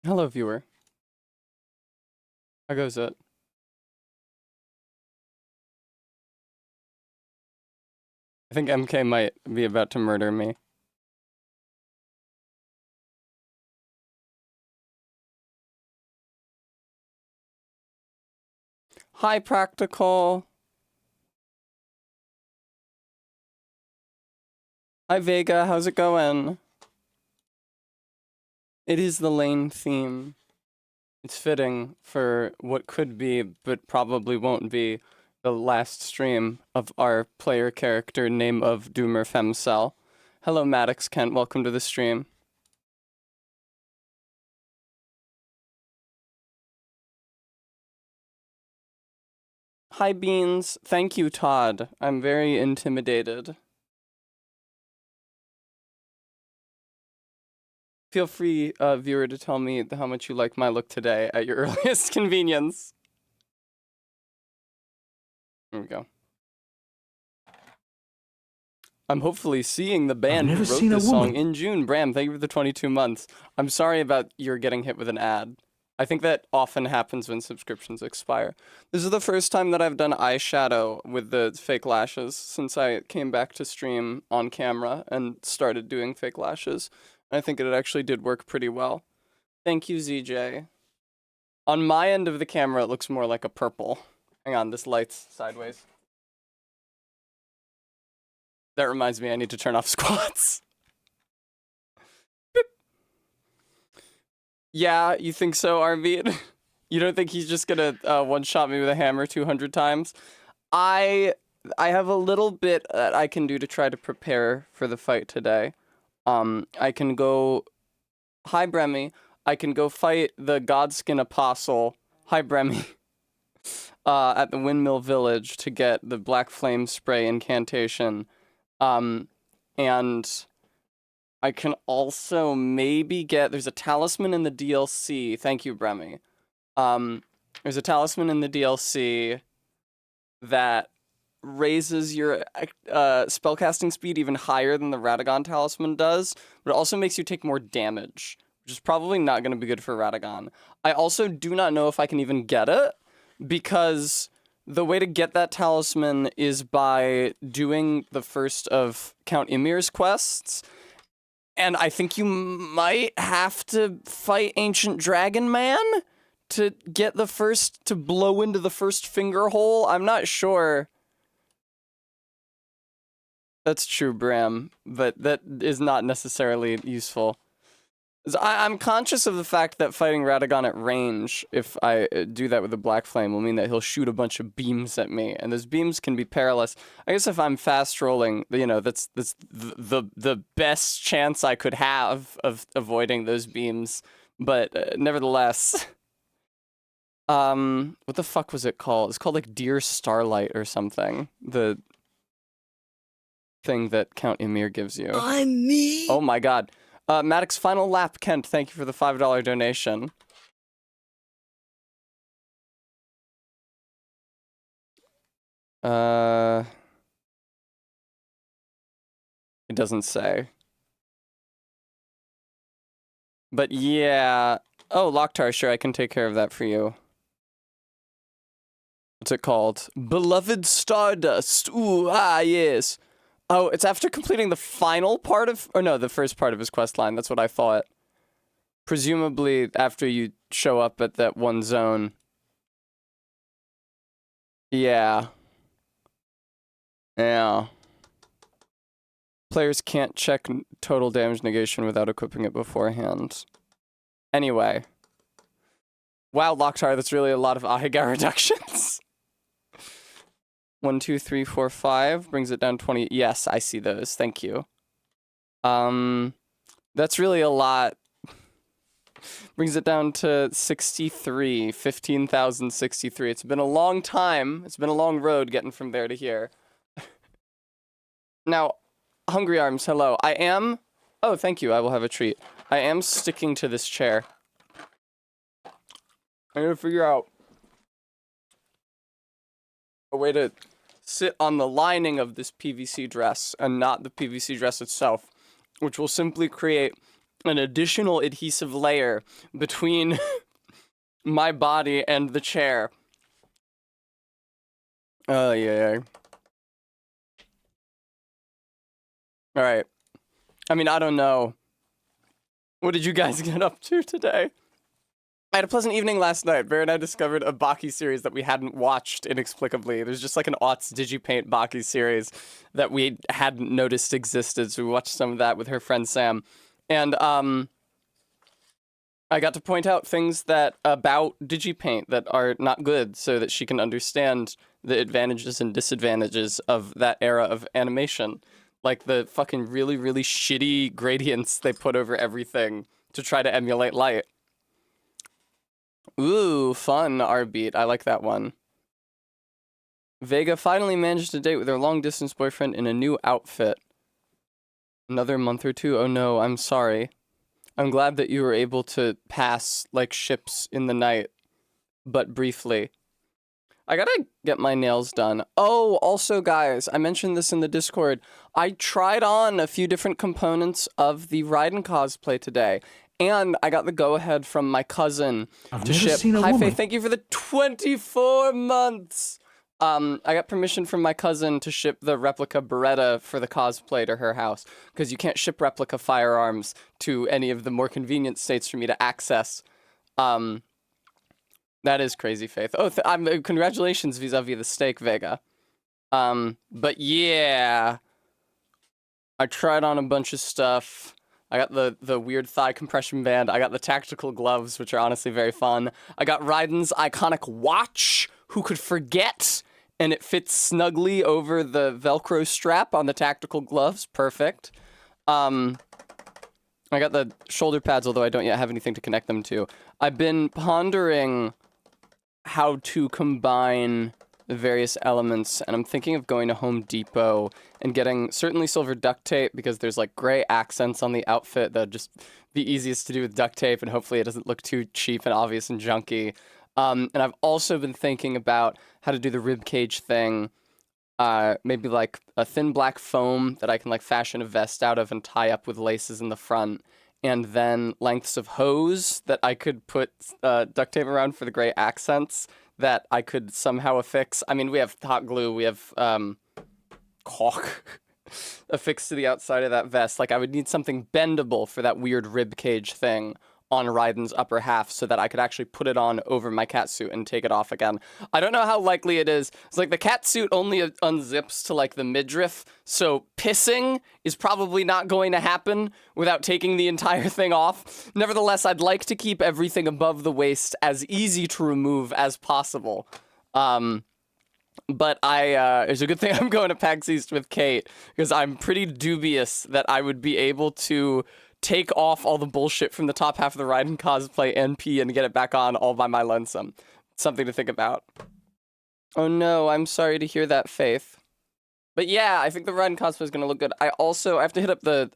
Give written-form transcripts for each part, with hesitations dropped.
Hello, viewer. How goes it? I think MK might be about to murder me. Hi, Practical. Hi, Vega. How's it going? It is the lane theme. It's fitting for what could be, but probably won't be, the last stream of our player character name of Doomer Femcell. Hello, Maddox Kent. Welcome to the stream. Hi, Beans. Thank you, Todd. I'm very intimidated. Feel free, viewer, to tell me how much you like my look today at your earliest convenience. Here we go. I'm hopefully seeing the band who wrote this song in June. Bram, thank you for the 22 months. I'm sorry about your getting hit with an ad. I think that often happens when subscriptions expire. This is the first time that I've done eyeshadow with the fake lashes since I came back to stream on camera and started doing fake lashes. I think it actually did work pretty well. Thank you, ZJ. On my end of the camera, it looks more like a purple. Hang on, this light's sideways. That reminds me, I need to turn off squats. Yeah, you think so, Arvid? You don't think he's just gonna one-shot me with a hammer 200 times? I have a little bit that I can do to try to prepare for the fight today. I can go... Hi, Bremy. I can go fight the Godskin Apostle. Hi, Bremy. At the Windmill Village to get the Black Flame Spray incantation. And I can also maybe get... There's a talisman in the DLC. Thank you, Bremy. There's a talisman in the DLC that raises your spellcasting speed even higher than the Radagon talisman does, but it also makes you take more damage, which is probably not going to be good for Radagon. I also do not know if I can even get it, because the way to get that talisman is by doing the first of Count Ymir's quests, and I think you might have to fight Ancient Dragon Man to get the first, to blow into the first finger hole. I'm not sure. That's true, Bram, but that is not necessarily useful. I'm conscious of the fact that fighting Radagon at range, if I do that with the Black Flame, will mean that he'll shoot a bunch of beams at me, and those beams can be perilous. I guess if I'm fast rolling, you know, that's the best chance I could have of avoiding those beams. But nevertheless, what the fuck was it called? It's called like Dear Starlight or something. The thing that Count Ymir gives you. I'm me. Oh my god. Maddox Final Lap, Kent, thank you for the $5 donation. It doesn't say. But yeah. Oh, Locktar, sure, I can take care of that for you. What's it called? Beloved Stardust. Ooh, ah, yes. Oh, it's after completing the final part of... Or no, the first part of his quest line. That's what I thought. Presumably after you show up at that one zone. Yeah. Yeah. Players can't check total damage negation without equipping it beforehand. Anyway. Wow, Locktar, that's really a lot of Ahiga reductions. 1, 2, 3, 4, 5 brings it down 20. Yes, I see those. Thank you. That's really a lot. Brings it down to 63. 15,063. It's been a long time. It's been a long road getting from there to here. Now, Hungry Arms, hello. I am... Oh, thank you. I will have a treat. I am sticking to this chair. I'm gonna figure out a way to sit on the lining of this PVC dress and not the PVC dress itself, which will simply create an additional adhesive layer between my body and the chair. Oh, yeah. All right. I mean, I don't know. What did you guys get up to today? I had a pleasant evening last night. Bear and I discovered a Baki series that we hadn't watched inexplicably. There's just like an Aughts Digipaint Baki series that we hadn't noticed existed, so we watched some of that with her friend Sam. And I got to point out things that about Digipaint that are not good so that she can understand the advantages and disadvantages of that era of animation. Like the fucking really, really shitty gradients they put over everything to try to emulate light. Ooh, fun, R-Beat. I like that one. Vega finally managed to date with her long-distance boyfriend in a new outfit. Another month or two? Oh no, I'm sorry. I'm glad that you were able to pass like ships in the night, but briefly. I gotta get my nails done. Oh, also guys, I mentioned this in the Discord. I tried on a few different components of the Raiden cosplay today. And I got the go-ahead from my cousin to ship. Hi, Faye, thank you for the 24 months! I got permission from my cousin to ship the replica Beretta for the cosplay to her house, because you can't ship replica firearms to any of the more convenient states for me to access. That is crazy, Faith. Oh, congratulations vis-a-vis the steak, Vega. But yeah, I tried on a bunch of stuff. I got the weird thigh compression band. I got the tactical gloves, which are honestly very fun. I got Raiden's iconic watch. Who could forget? And it fits snugly over the Velcro strap on the tactical gloves. Perfect. I got the shoulder pads, although I don't yet have anything to connect them to. I've been pondering how to combine the various elements, and I'm thinking of going to Home Depot and getting certainly silver duct tape, because there's like gray accents on the outfit that'd just be easiest to do with duct tape, and hopefully it doesn't look too cheap and obvious and junky. And I've also been thinking about how to do the ribcage thing, maybe like a thin black foam that I can like fashion a vest out of and tie up with laces in the front, and then lengths of hose that I could put duct tape around for the gray accents that I could somehow affix. I mean, we have hot glue, we have caulk affixed to the outside of that vest. Like, I would need something bendable for that weird rib cage thing on Raiden's upper half so that I could actually put it on over my catsuit and take it off again. I don't know how likely it is. It's like the catsuit only unzips to like the midriff, so pissing is probably not going to happen without taking the entire thing off. Nevertheless, I'd like to keep everything above the waist as easy to remove as possible. But it's a good thing I'm going to PAX East with Kate, because I'm pretty dubious that I would be able to take off all the bullshit from the top half of the Raiden cosplay NP and get it back on all by my lonesome. Something to think about. Oh no, I'm sorry to hear that, Faith. But yeah, I think the Raiden cosplay is going to look good. I have to hit up the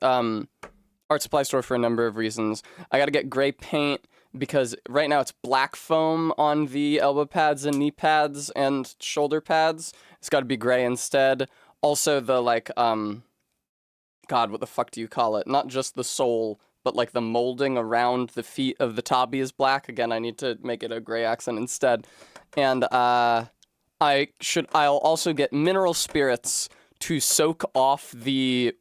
art supply store for a number of reasons. I got to get gray paint, because right now it's black foam on the elbow pads and knee pads and shoulder pads. It's got to be gray instead. Also, the like, God, what the fuck do you call it? Not just the sole, but like the molding around the feet of the tabi is black. Again, I need to make it a gray accent instead. And I'll also get mineral spirits to soak off the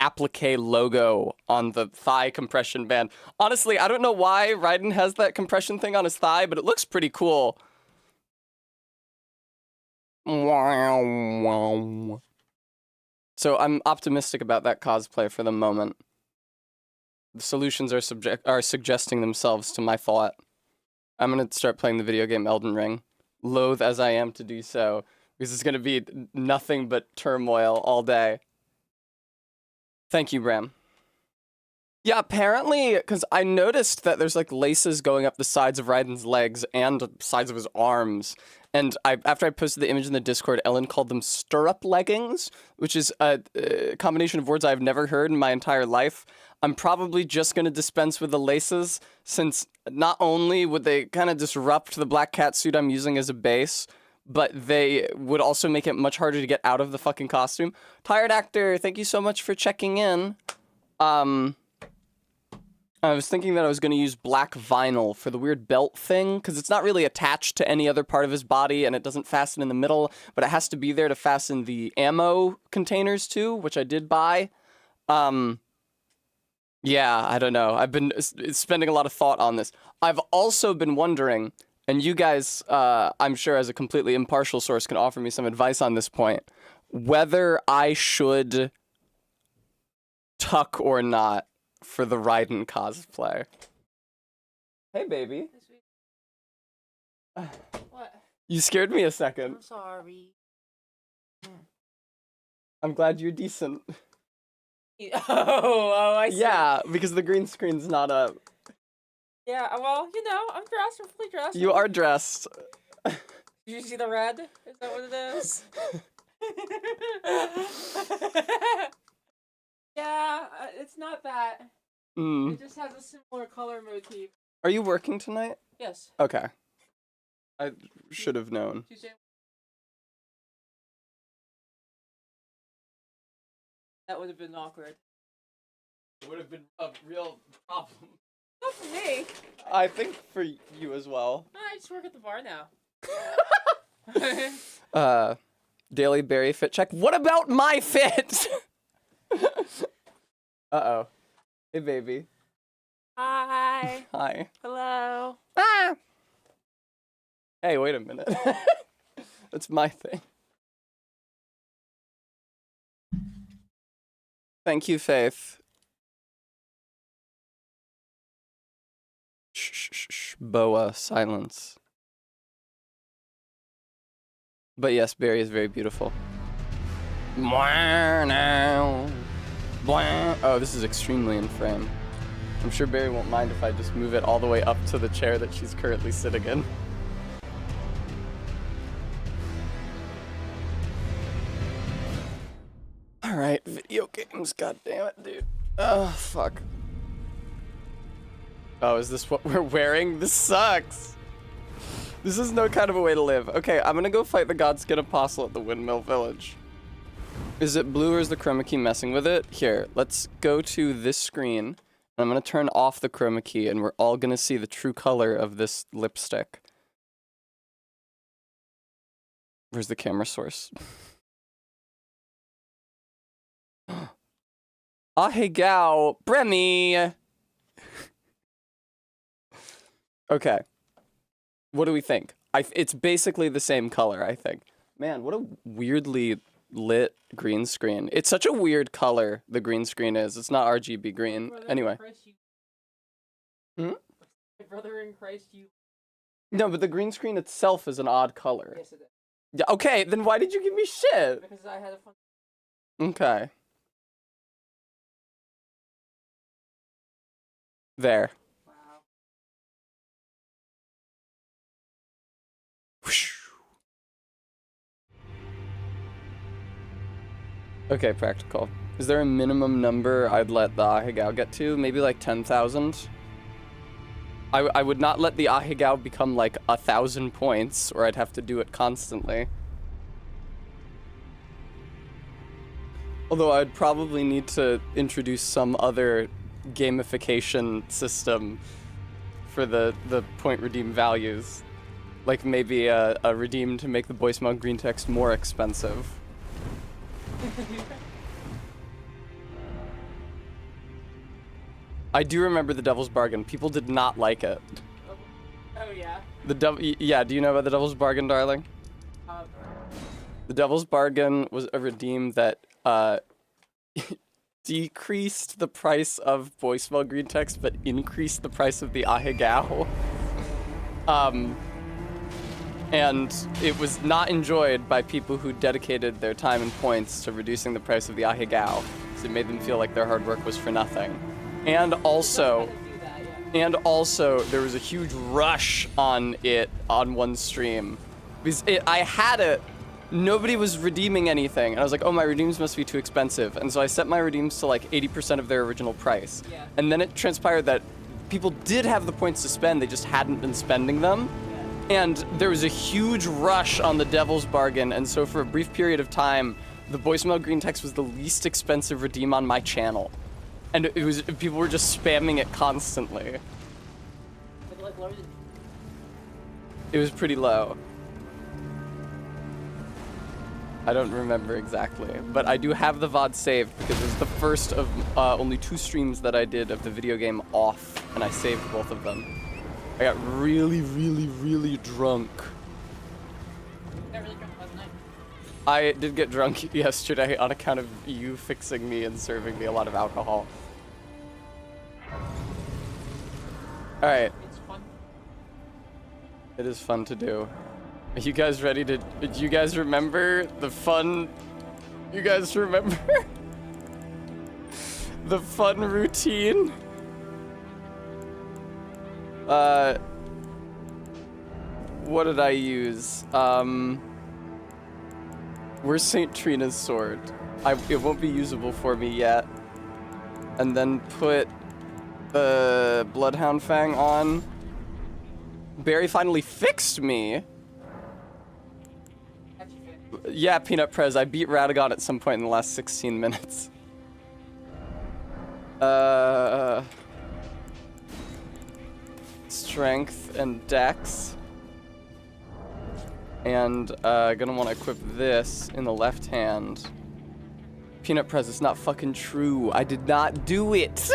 applique logo on the thigh compression band. Honestly, I don't know why Raiden has that compression thing on his thigh, but it looks pretty cool. So I'm optimistic about that cosplay for the moment. The solutions are suggesting themselves to my thought. I'm gonna start playing the video game Elden Ring, loath as I am to do so, because it's gonna be nothing but turmoil all day. Thank you, Bram. Yeah, apparently, because I noticed that there's like laces going up the sides of Raiden's legs and sides of his arms. And after I posted the image in the Discord, Ellen called them stirrup leggings, which is a combination of words I've never heard in my entire life. I'm probably just going to dispense with the laces, since not only would they kind of disrupt the black cat suit I'm using as a base, but they would also make it much harder to get out of the fucking costume. Tired Actor, thank you so much for checking in. I was thinking that I was going to use black vinyl for the weird belt thing, because it's not really attached to any other part of his body, and it doesn't fasten in the middle, but it has to be there to fasten the ammo containers too, which I did buy. Yeah, I don't know. I've been spending a lot of thought on this. I've also been wondering, and you guys, I'm sure as a completely impartial source can offer me some advice on this point, whether I should tuck or not for the Raiden cosplay. Hey, baby. What? You scared me a second. I'm sorry. I'm glad you're decent. Oh, I see. Yeah, because the green screen's not up. Yeah, well, you know, I'm dressed. I'm fully dressed. You are dressed. Did you see the red? Is that what it is? Yeah, it's not that. It just has a similar color motif. Are you working tonight? Yes. Okay. I should have known. Tuesday. That would have been awkward. It would have been a real problem. Not for me. I think for you as well. I just work at the bar now. Daily berry fit check. What about my fit? Uh-oh. Hey, baby. Hi. Hi. Hello. Ah! Hey, wait a minute. That's my thing. Thank you, Faith. Shh, shh, shh, shh. Boa, silence. But yes, Barry is very beautiful. Oh, this is extremely in frame. I'm sure Barry won't mind if I just move it all the way up to the chair that she's currently sitting in. Alright, video games, goddammit, dude. Oh, fuck. Oh, is this what we're wearing? This sucks! This is no kind of a way to live. Okay, I'm gonna go fight the Godskin Apostle at the Windmill Village. Is it blue or is the chroma key messing with it? Here, let's go to this screen. And I'm gonna turn off the chroma key and we're all gonna see the true color of this lipstick. Where's the camera source? Ahegao, Bremy! Okay. What do we think? It's basically the same color, I think. Man, what a weirdly lit green screen. It's such a weird color, the green screen is. It's not RGB green. Anyway. My brother in Christ, you... No, but the green screen itself is an odd color. Yes, it is. Yeah, okay, then why did you give me shit? Because I had a fun... Okay. There. Wow. Okay, practical. Is there a minimum number I'd let the Ahegao get to? Maybe like 10,000? I would not let the Ahegao become like 1,000 points, or I'd have to do it constantly. Although I'd probably need to introduce some other gamification system for the point redeem values. Like maybe a redeem to make the Boy Smog green text more expensive. I do remember the Devil's Bargain. People did not like it. Oh yeah? Yeah, do you know about the Devil's Bargain, darling? The Devil's Bargain was a redeem that decreased the price of Boy Smog green text, but increased the price of the Ahegao. And it was not enjoyed by people who dedicated their time and points to reducing the price of the Ahegao, because it made them feel like their hard work was for nothing. And also, there was a huge rush on it on one stream. Because I had it, nobody was redeeming anything, and I was like, oh, my redeems must be too expensive. And so I set my redeems to like 80% of their original price. Yeah. And then it transpired that people did have the points to spend, they just hadn't been spending them. And there was a huge rush on the Devil's Bargain, and so for a brief period of time, the Boy Smell Green Text was the least expensive redeem on my channel. And people were just spamming it constantly. Like lower than... It was pretty low. I don't remember exactly, but I do have the VOD saved because it was the first of only 2 streams that I did of the video game off, and I saved both of them. I got really, really, really drunk. Got really drunk last night. I did get drunk yesterday on account of you fixing me and serving me a lot of alcohol. Alright. It's fun. It is fun to do. Are you guys ready to... Do you guys remember the fun... You guys remember? The fun routine? What did I use? Where's St. Trina's sword? It won't be usable for me yet. And then put the Bloodhound Fang on. Barry finally fixed me. Yeah, Peanut Prez, I beat Radagon at some point in the last 16 minutes. Strength and Dex. And, gonna want to equip this in the left hand. Peanut Prez, it's not fucking true. I did not do it.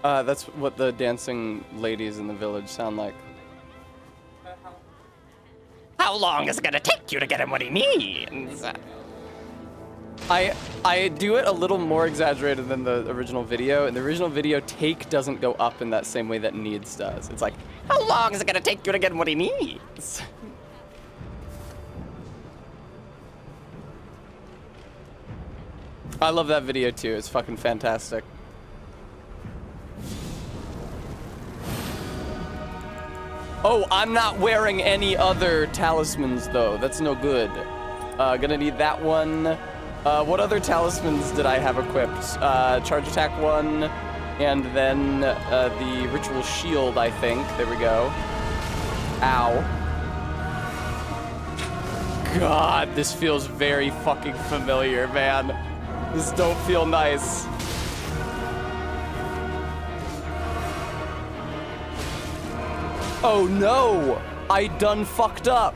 That's what the dancing ladies in the village sound like. How long is it gonna take you to get him what he needs? I do it a little more exaggerated than the original video. In the original video, take doesn't go up in that same way that needs does. It's like, How long is it gonna take you to get him what he needs? I love that video too. It's fucking fantastic. Oh, I'm not wearing any other talismans though. That's no good. Gonna need that one. What other talismans did I have equipped? Charge attack 1, and then the ritual shield, I think. There we go. Ow. God, this feels very fucking familiar, man. This don't feel nice. Oh no! I done fucked up.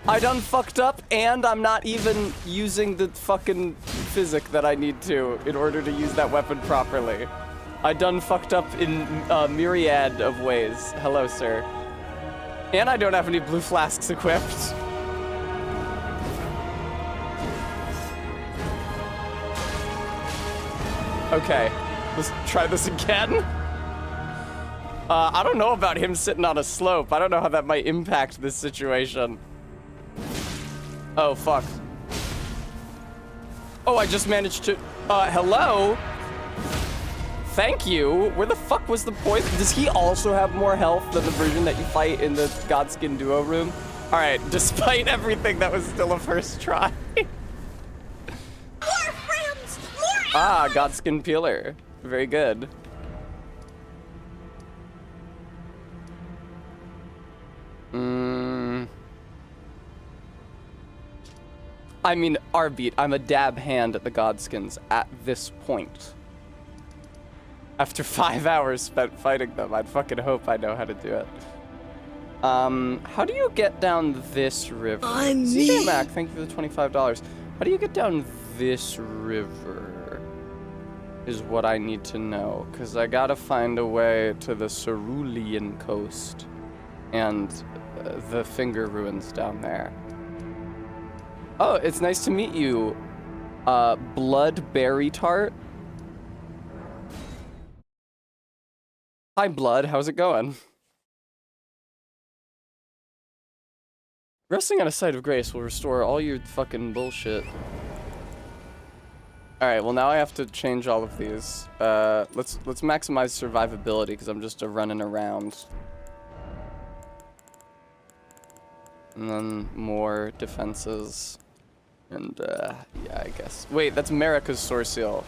I done fucked up, and I'm not even using the fucking physic that I need to in order to use that weapon properly. I done fucked up in a myriad of ways. Hello, sir. And I don't have any blue flasks equipped. Okay, let's try this again. I don't know about him sitting on a slope. I don't know how that might impact this situation. Oh, fuck. Oh, I just managed to... hello? Thank you. Where the fuck was the poison? Does he also have more health than the version that you fight in the Godskin Duo room? Alright, despite everything, that was still a first try. More friends! More Ah, Godskin Peeler. Very good. I mean, Arbeat, I'm a dab hand at the Godskins at this point. After 5 hours spent fighting them, I'd fucking hope I know how to do it. How do you get down this river? CJ Mac, thank you for the $25. How do you get down this river? Is what I need to know, because I gotta find a way to the Cerulean coast and the Finger Ruins down there. Oh, it's nice to meet you, Blood Berry Tart. Hi, Blood. How's it going? Resting on a site of grace will restore all your fucking bullshit. All right. Well, now I have to change all of these. Let's maximize survivability because I'm just running around. And then more defenses. And, yeah, I guess. Wait, that's Marika's Sword Seal.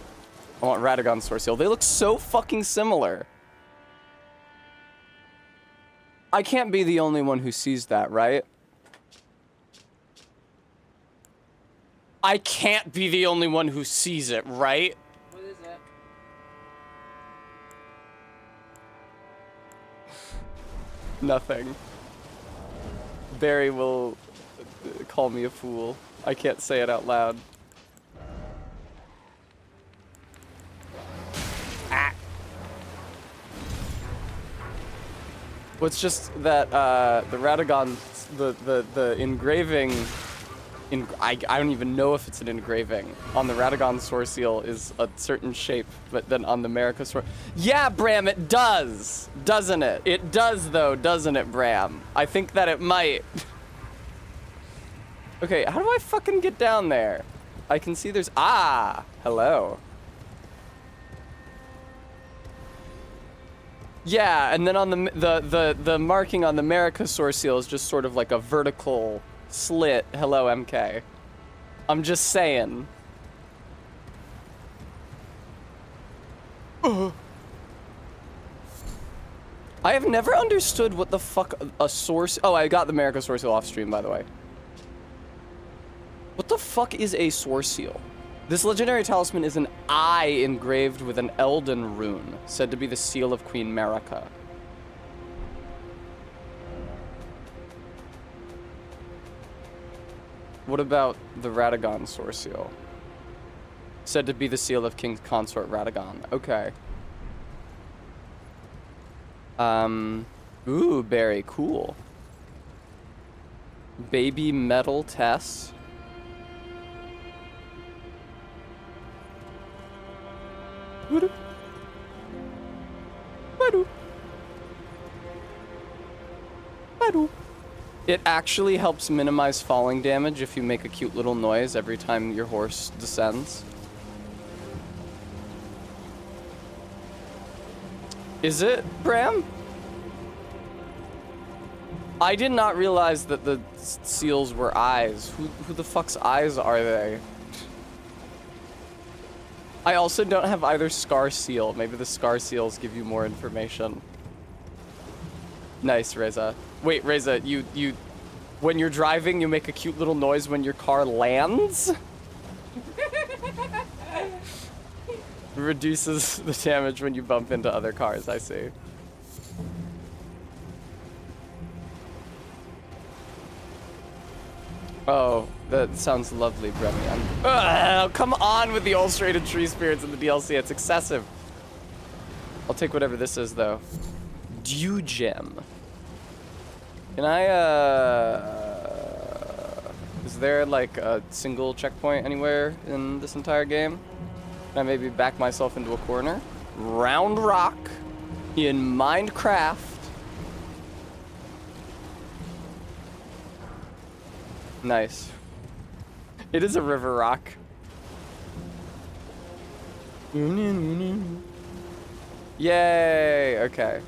I want Radagon's Sword Seal. They look so fucking similar. I can't be the only one who sees that, right? I can't be the only one who sees it, right? What is it? Nothing. Barry will call me a fool. I can't say it out loud. Ah. What's just that the Radagon, the engraving, I don't even know if it's an engraving on the Radagon Source Seal is a certain shape, but then on the America Source, yeah, Bram, it does, doesn't it? It does though, doesn't it, Bram? I think that it might. Okay, how do I fucking get down there? I can see there's hello. Yeah, and then on the marking on the America Source Seal is just sort of like a vertical slit. Hello, MK. I'm just saying. I have never understood what the fuck a source. Oh, I got the America Source Seal off stream, by the way. What the fuck is a Source Seal? This legendary talisman is an eye engraved with an Elden rune, said to be the seal of Queen Marika. What about the Radagon Source Seal? Said to be the seal of King Consort Radagon. Okay. Ooh, Barry, cool. Baby metal Tess. It actually helps minimize falling damage if you make a cute little noise every time your horse descends. Is it, Bram? I did not realize that the seals were eyes. Who the fuck's eyes are they? I also don't have either Scar Seal. Maybe the Scar Seals give you more information. Nice, Reza. Wait, Reza, you, when you're driving, you make a cute little noise when your car lands? Reduces the damage when you bump into other cars, I see. Oh, that sounds lovely, Bremy. Ugh, come on with the ulcerated tree spirits in the DLC. It's excessive. I'll take whatever this is, though. Dew Gem. Can I, is there, like, a single checkpoint anywhere in this entire game? Can I maybe back myself into a corner? Round rock in Minecraft. Nice. It is a river rock. Yay! Okay.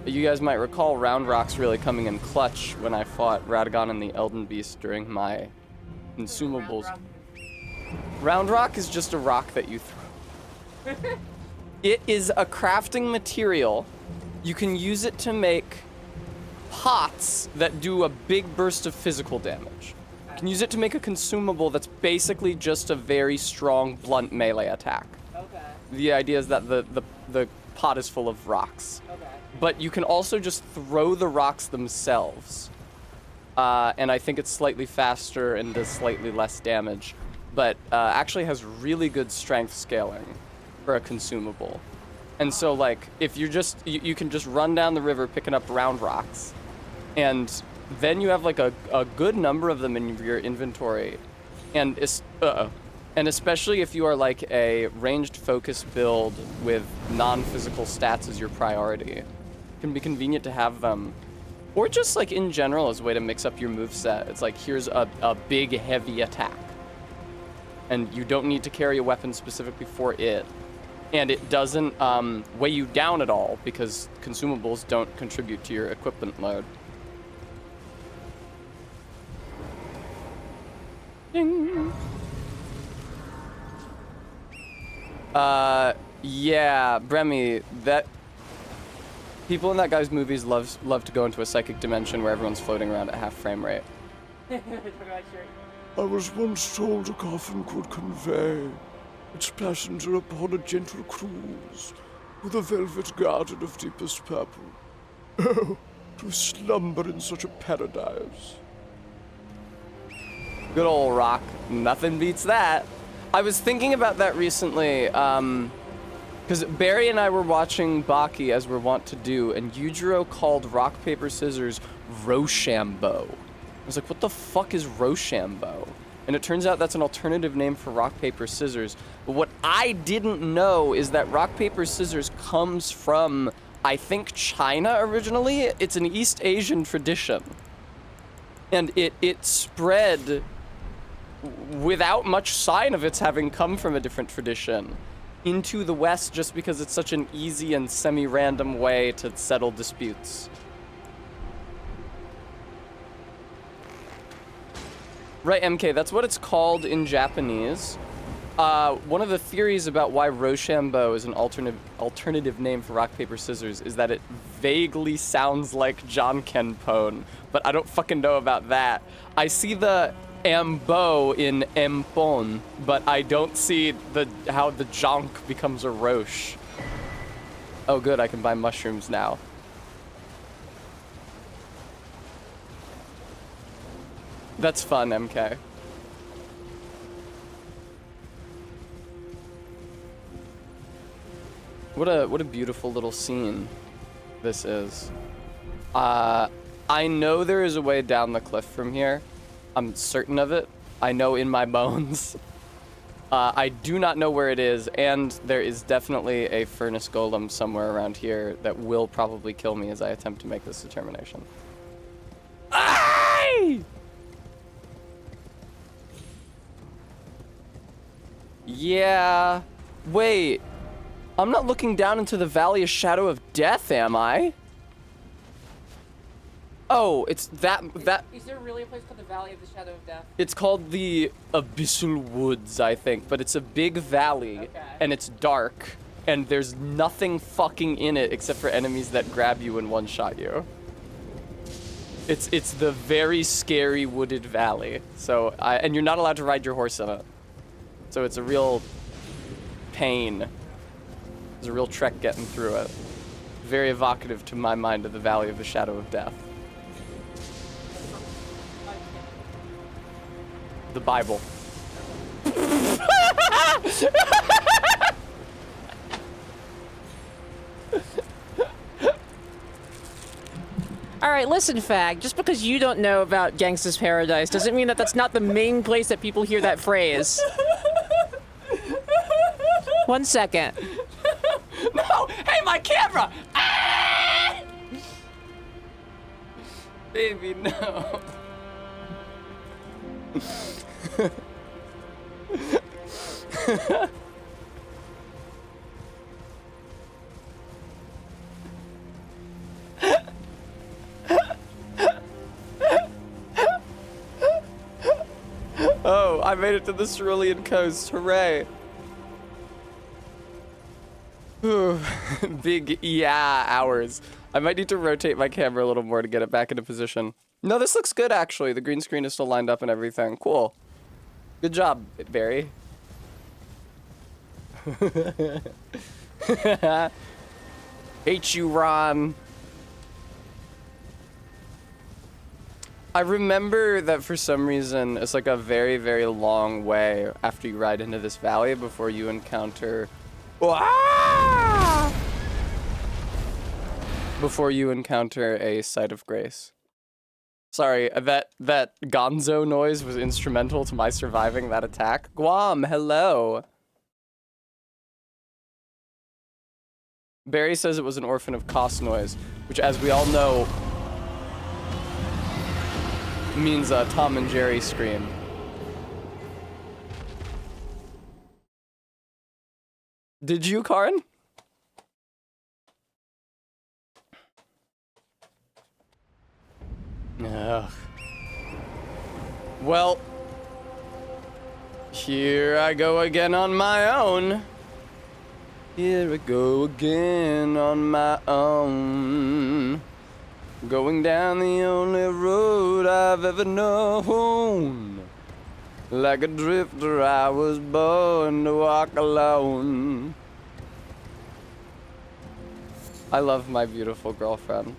You guys might recall Round Rock's really coming in clutch when I fought Radagon and the Elden Beast during my consumables. Round Rock is just a rock that you throw. It is a crafting material. You can use it to make pots that do a big burst of physical damage. You can use it to make a consumable that's basically just a very strong, blunt melee attack. Okay. The idea is that the pot is full of rocks. Okay. But you can also just throw the rocks themselves. And I think it's slightly faster and does slightly less damage. But actually has really good strength scaling for a consumable. And so, like, if you're just, you can just run down the river picking up round rocks. And then you have, like, a good number of them in your inventory. And especially if you are, like, a ranged focus build with non-physical stats as your priority. It can be convenient to have them. Or just, like, in general as a way to mix up your moveset. It's like, here's a big, heavy attack. And you don't need to carry a weapon specifically for it. And it doesn't weigh you down at all, because consumables don't contribute to your equipment load. Ding. Yeah, Bremy, that... People in that guy's movies love to go into a psychic dimension where everyone's floating around at half frame rate. I was once told a coffin could convey its passenger upon a gentle cruise through the velvet garden of deepest purple. Oh, to slumber in such a paradise. Good old rock. Nothing beats that. I was thinking about that recently, because Barry and I were watching Baki, as we're wont to do, and Yujiro called rock, paper, scissors Rochambeau. I was like, what the fuck is Rochambeau? And it turns out that's an alternative name for rock, paper, scissors. But what I didn't know is that rock, paper, scissors comes from, I think, China originally. It's an East Asian tradition. And it spread without much sign of its having come from a different tradition into the West just because it's such an easy and semi-random way to settle disputes. Right, MK, that's what it's called in Japanese. One of the theories about why Rochambeau is an alternative name for rock, paper, scissors is that it vaguely sounds like Jankenpon, but I don't fucking know about that. I see the ambo in empon, but I don't see how the jonk becomes a roche. Oh good, I can buy mushrooms now. That's fun, MK. What a beautiful little scene this is. I know there is a way down the cliff from here. I'm certain of it. I know in my bones. I do not know where it is, and there is definitely a furnace golem somewhere around here that will probably kill me as I attempt to make this determination. Aye! Yeah. Wait. I'm not looking down into the Valley of Shadow of Death, am I? Oh, it's that. Is there really a place called the Valley of the Shadow of Death? It's called the Abyssal Woods, I think, but it's a big valley, okay. And it's dark, and there's nothing fucking in it except for enemies that grab you and one-shot you. It's the very scary wooded valley. So, and you're not allowed to ride your horse in it. So it's a real pain. It's a real trek getting through it. Very evocative to my mind of the Valley of the Shadow of Death. The Bible. All right, listen, fag. Just because you don't know about Gangsta's Paradise doesn't mean that that's not the main place that people hear that phrase. 1 second. No! Hey, my camera! Ah! Baby, no. Oh, I made it to the Cerulean Coast. Hooray. Big yeah hours. I might need to rotate my camera a little more to get it back into position. No, this looks good actually. The green screen is still lined up and everything. Cool. Good job, Barry. Hate you, Ron. I remember that for some reason it's like a very, very long way after you ride into this valley before you encounter a site of grace. Sorry, that gonzo noise was instrumental to my surviving that attack. Guam, hello. Barry says it was an orphan of cost noise, which as we all know means a Tom and Jerry scream. Did you, Karin? Ugh. Well, here I go again on my own. Here I go again on my own. Going down the only road I've ever known. Like a drifter, I was born to walk alone. I love my beautiful girlfriend.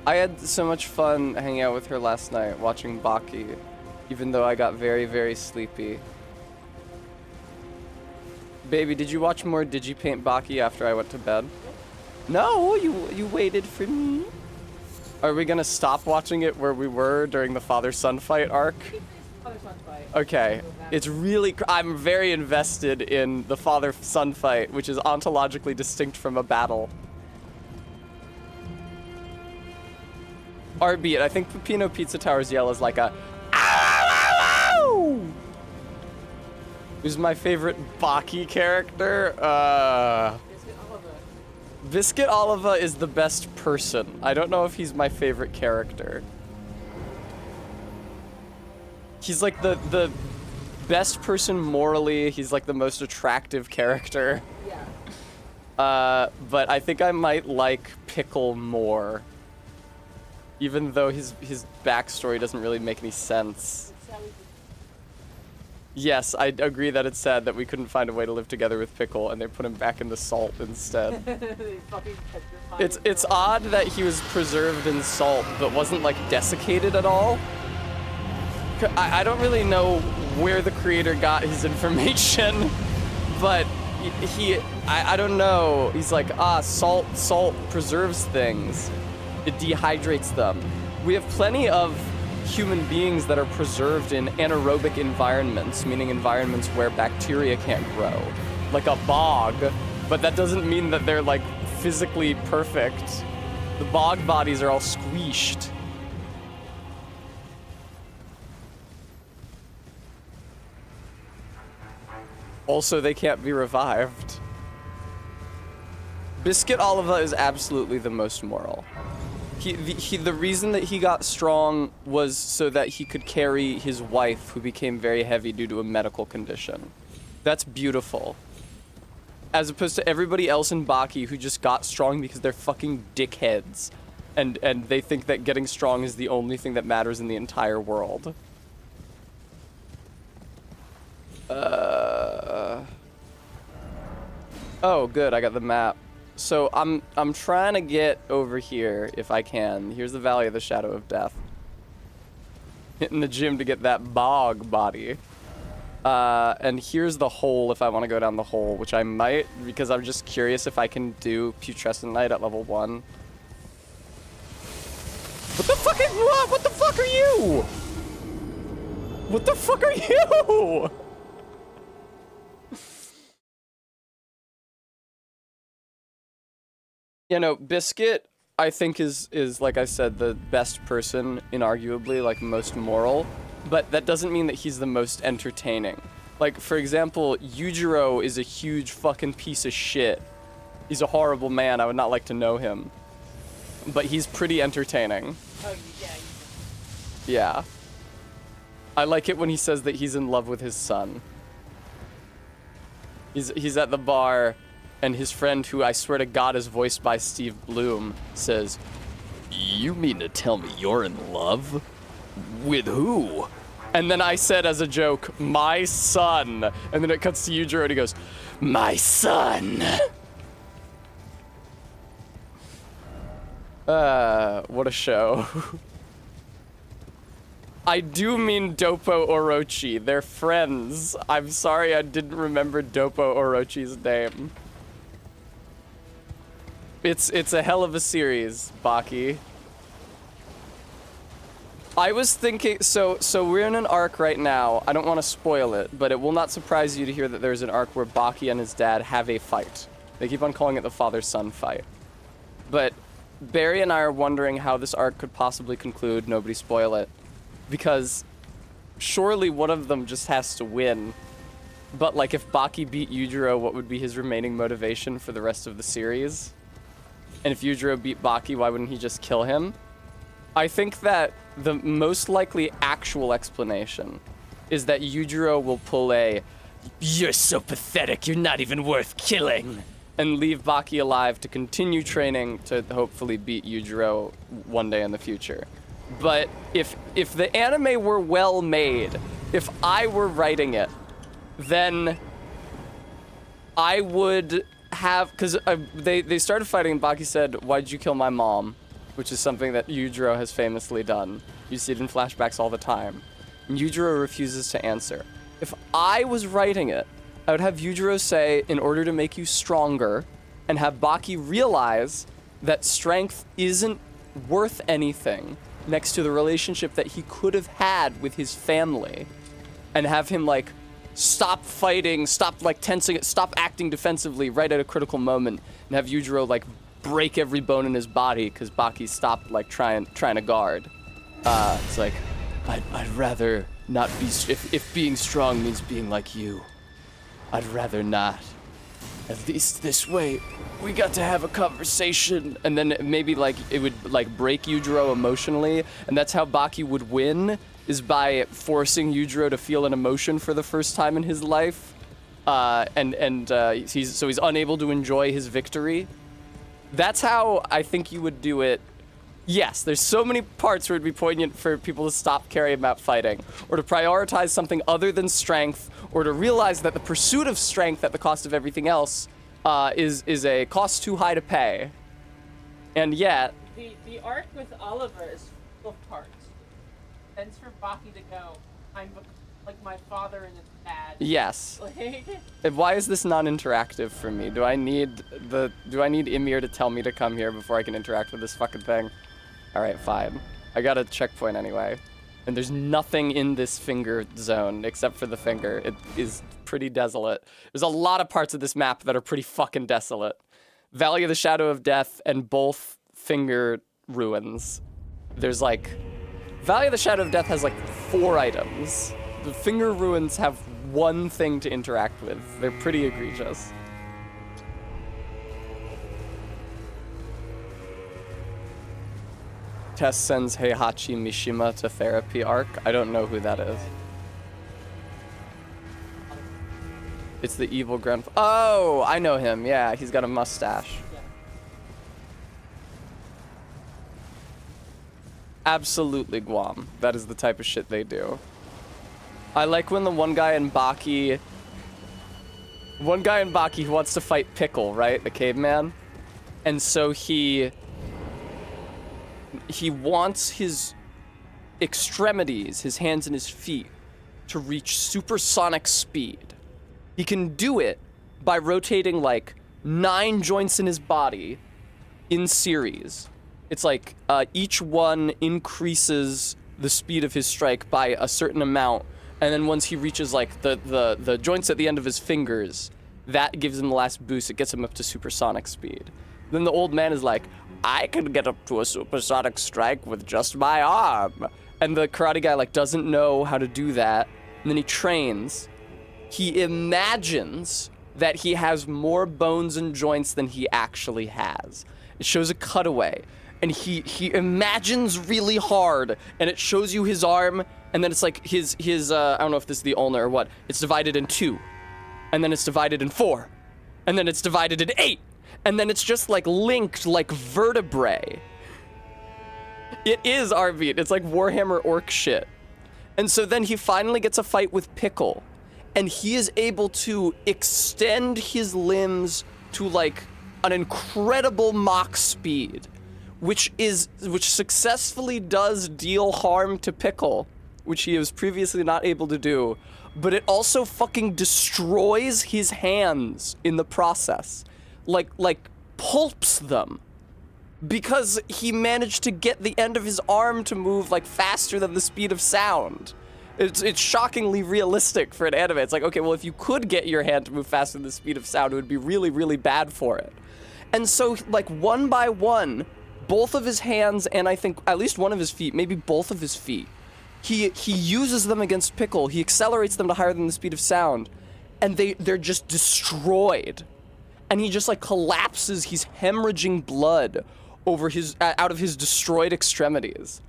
I had so much fun hanging out with her last night, watching Baki, even though I got very, very sleepy. Baby, did you watch more Digipaint Baki after I went to bed? No, you waited for me. Are we gonna stop watching it where we were during the father-son fight arc? Okay, it's really, I'm very invested in the father-son fight, which is ontologically distinct from a battle. Albeit, I think Pepino Pizza Tower's yell is like a ow, ow, ow, ow! Who's my favorite Baki character? Biscuit Oliva is the best person. I don't know if he's my favorite character. He's like the best person morally. He's like the most attractive character. Yeah. But I think I might like Pickle more. Even though his backstory doesn't really make any sense. Yes, I agree that it's sad that we couldn't find a way to live together with Pickle and they put him back in the salt instead. It's odd that he was preserved in salt but wasn't like desiccated at all. I don't really know where the creator got his information, but I don't know. He's like, salt preserves things. It dehydrates them. We have plenty of human beings that are preserved in anaerobic environments, meaning environments where bacteria can't grow, like a bog, but that doesn't mean that they're like physically perfect. The bog bodies are all squeezed. Also, they can't be revived. Biscuit Oliva is absolutely the most moral. The reason that he got strong was so that he could carry his wife, who became very heavy due to a medical condition. That's beautiful. As opposed to everybody else in Baki who just got strong because they're fucking dickheads. And they think that getting strong is the only thing that matters in the entire world. Oh, good, I got the map. So I'm trying to get over here if I can. Here's the Valley of the Shadow of Death. Hitting the gym to get that bog body. And here's the hole if I want to go down the hole, which I might because I'm just curious if I can do Putrescent Knight at level 1. What the fuck is what? What the fuck are you? What the fuck are you? You know, Biscuit, I think is like I said, the best person, inarguably, like most moral, but that doesn't mean that he's the most entertaining. Like, for example, Yujiro is a huge fucking piece of shit. He's a horrible man, I would not like to know him. But he's pretty entertaining. Oh, yeah. Yeah. I like it when he says that he's in love with his son. He's at the bar, and his friend, who I swear to God is voiced by Steve Bloom, says, "You mean to tell me you're in love? With who?" And then I said as a joke, "My son." And then it cuts to Yujiro and he goes, "My son." What a show. I do mean Doppo Orochi. They're friends. I'm sorry I didn't remember Doppo Orochi's name. It's a hell of a series, Baki. I was thinking, so we're in an arc right now. I don't want to spoil it, but it will not surprise you to hear that there's an arc where Baki and his dad have a fight. They keep on calling it the father-son fight. But Barry and I are wondering how this arc could possibly conclude. Nobody spoil it. Because surely one of them just has to win. But like if Baki beat Yujiro, what would be his remaining motivation for the rest of the series? And if Yujiro beat Baki, why wouldn't he just kill him? I think that the most likely actual explanation is that Yujiro will pull a You're so pathetic, you're not even worth killing. and leave Baki alive to continue training to hopefully beat Yujiro one day in the future. But if the anime were well made, if I were writing it, then I would have, because they started fighting and Baki said, "Why'd you kill my mom?" Which is something that Yujiro has famously done. You see it in flashbacks all the time. And Yujiro refuses to answer. If I was writing it, I would have Yujiro say, in order to make you stronger, and have Baki realize that strength isn't worth anything next to the relationship that he could have had with his family, and have him, like, stop fighting, stop, like, tensing it, stop acting defensively right at a critical moment, and have Yujiro, like, break every bone in his body because Baki stopped, like, trying to guard. It's like, I'd rather not be, if being strong means being like you, I'd rather not. At least this way, we got to have a conversation. And then maybe, like, it would, like, break Yujiro emotionally, and that's how Baki would win, is by forcing Yujiro to feel an emotion for the first time in his life. He's unable to enjoy his victory. That's how I think you would do it. Yes, there's so many parts where it'd be poignant for people to stop caring about fighting, or to prioritize something other than strength, or to realize that the pursuit of strength at the cost of everything else is a cost too high to pay. And yet... The arc with Oliver is full of parts. Tends for Baki to go, I'm like my father and it's bad. Yes. Like... And why is this non-interactive for me? Do I need Ymir to tell me to come here before I can interact with this fucking thing? Alright, fine. I got a checkpoint anyway. And there's nothing in this finger zone except for the finger. It is pretty desolate. There's a lot of parts of this map that are pretty fucking desolate. Valley of the Shadow of Death and both finger ruins. There's like... Valley of the Shadow of Death has like 4 items. The finger ruins have 1 thing to interact with. They're pretty egregious. Tess sends Heihachi Mishima to therapy arc. I don't know who that is. It's the evil grandfather. Oh, I know him. Yeah, he's got a mustache. Absolutely Guam. That is the type of shit they do. I like when the one guy in Baki who wants to fight Pickle, right? The caveman. And so he wants his extremities, his hands and his feet, to reach supersonic speed. He can do it by rotating like 9 joints in his body in series. It's like each one increases the speed of his strike by a certain amount, and then once he reaches like the joints at the end of his fingers, that gives him the last boost. It gets him up to supersonic speed. Then the old man is like, I can get up to a supersonic strike with just my arm. And the karate guy like doesn't know how to do that. And then he trains. He imagines that he has more bones and joints than he actually has. It shows a cutaway. And he imagines really hard. And it shows you his arm. And then it's like his I don't know if this is the ulna or what. It's divided in 2. And then it's divided in 4. And then it's divided in 8. And then it's just like linked like vertebrae. It is Arbeat. It's like Warhammer Orc shit. And so then he finally gets a fight with Pickle. And he is able to extend his limbs to like an incredible Mach speed, which successfully does deal harm to Pickle, which he was previously not able to do. But it also fucking destroys his hands in the process. Like pulps them, because he managed to get the end of his arm to move like faster than the speed of sound. It's shockingly realistic for an anime. It's like, okay, well, if you could get your hand to move faster than the speed of sound, it would be really, really bad for it. And so, like, one by one, both of his hands and I think at least one of his feet, maybe both of his feet, he uses them against Pickle. He accelerates them to higher than the speed of sound, and they're just destroyed. And he just like collapses. He's hemorrhaging blood over out of his destroyed extremities.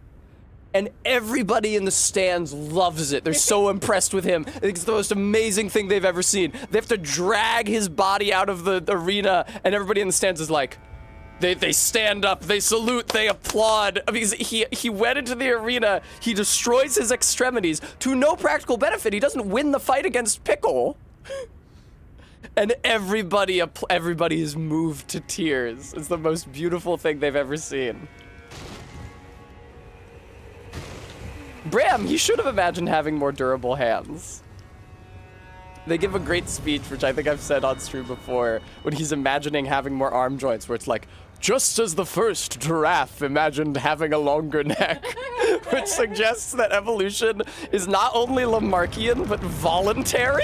And everybody in the stands loves it. They're so impressed with him. I think it's the most amazing thing they've ever seen. They have to drag his body out of the arena, and everybody in the stands is like, they stand up, they salute, they applaud. Because he went into the arena, he destroys his extremities to no practical benefit. He doesn't win the fight against Pickle. And everybody is moved to tears. It's the most beautiful thing they've ever seen. Bram, he should have imagined having more durable hands. They give a great speech, which I think I've said on stream before, when he's imagining having more arm joints, where it's like, just as the first giraffe imagined having a longer neck, which suggests that evolution is not only Lamarckian, but voluntary?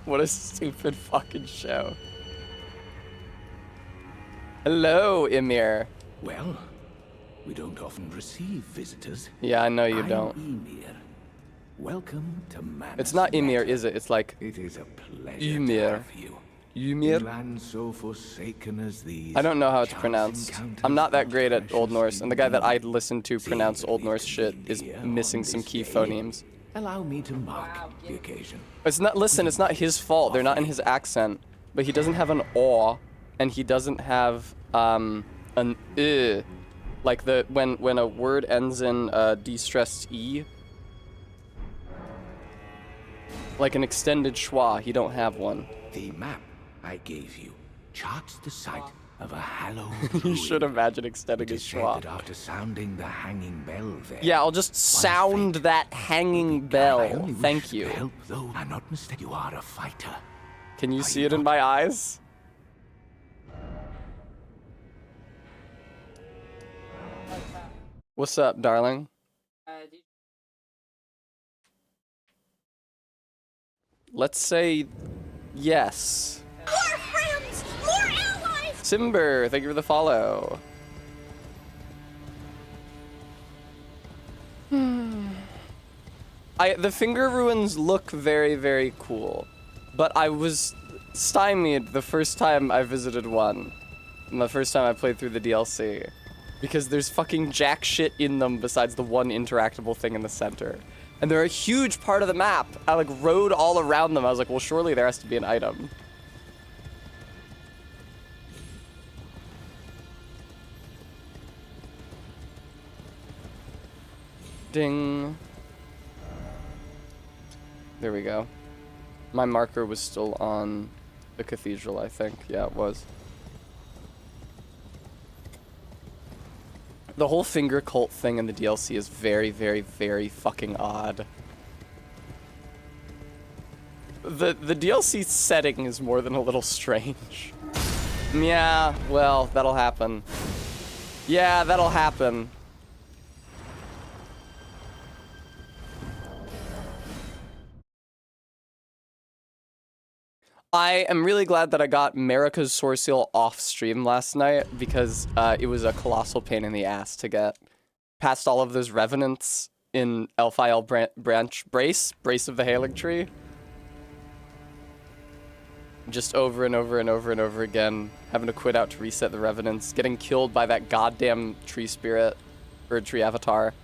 What a stupid fucking show. Hello, Emir. Well, we don't often receive visitors. Yeah, I know you I'm don't. Emir. Welcome to Manus. It's not Emir, is it? It's like It is a pleasure to Ymir. have you. Ymir? In lands so forsaken as these, I don't know how it's chance pronounced. encounters I'm not that hold great at precious Old Norse, and the guy that I listen to See pronounce if Old you Norse can shit lead is me missing on some this key day. phonemes. Allow me to mark the occasion. It's not, listen, it's not his fault. They're not in his accent. But he doesn't have an aw, and he doesn't have, an like when a word ends in de-stressed e. Like an extended schwa, he don't have one. The map I gave you charts the site of a hallowed You should ruin. imagine extending It his is said schwa. that after sounding the hanging bell there. Yeah, I'll just sound that hanging bell. I only Thank wish you. to help, though I'm not mistaken. You are a fighter. Can you Are see you it in not? my eyes? What's up, darling? Let's say yes. More friends! More allies! Simber, thank you for the follow. The finger ruins look very, very cool, but I was stymied the first time I visited one, and the first time I played through the DLC, because there's fucking jack shit in them besides the one interactable thing in the center. And they're a huge part of the map. I like rode all around them. I was like, well, surely there has to be an item. Ding. There we go. My marker was still on the cathedral, I think. Yeah, it was. The whole finger cult thing in the DLC is very, very, very fucking odd. The DLC setting is more than a little strange. Yeah, well, that'll happen. Yeah, that'll happen. I am really glad that I got Marika's Source Seal off stream last night because it was a colossal pain in the ass to get past all of those revenants in Elfile branch Brace of the Hailing Tree. Just over and over and over and over again, having to quit out to reset the revenants, getting killed by that goddamn tree spirit, or tree avatar.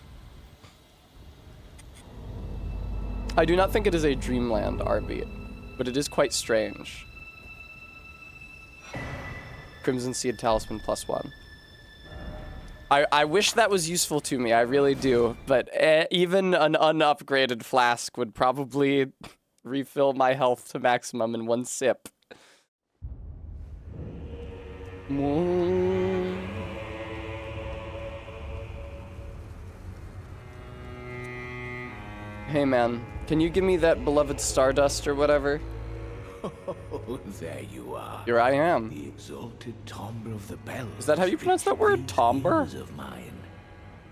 I do not think it is a dreamland, Arby, but it is quite strange. Crimson Seed Talisman +1. I wish that was useful to me, I really do, but even an unupgraded flask would probably refill my health to maximum in one sip. Hey man, can you give me that beloved Stardust or whatever? Oh, there you are. Here I am. The exalted timbre of the bells. Is that how you pronounce that word? reach Timbre? the ears of mine.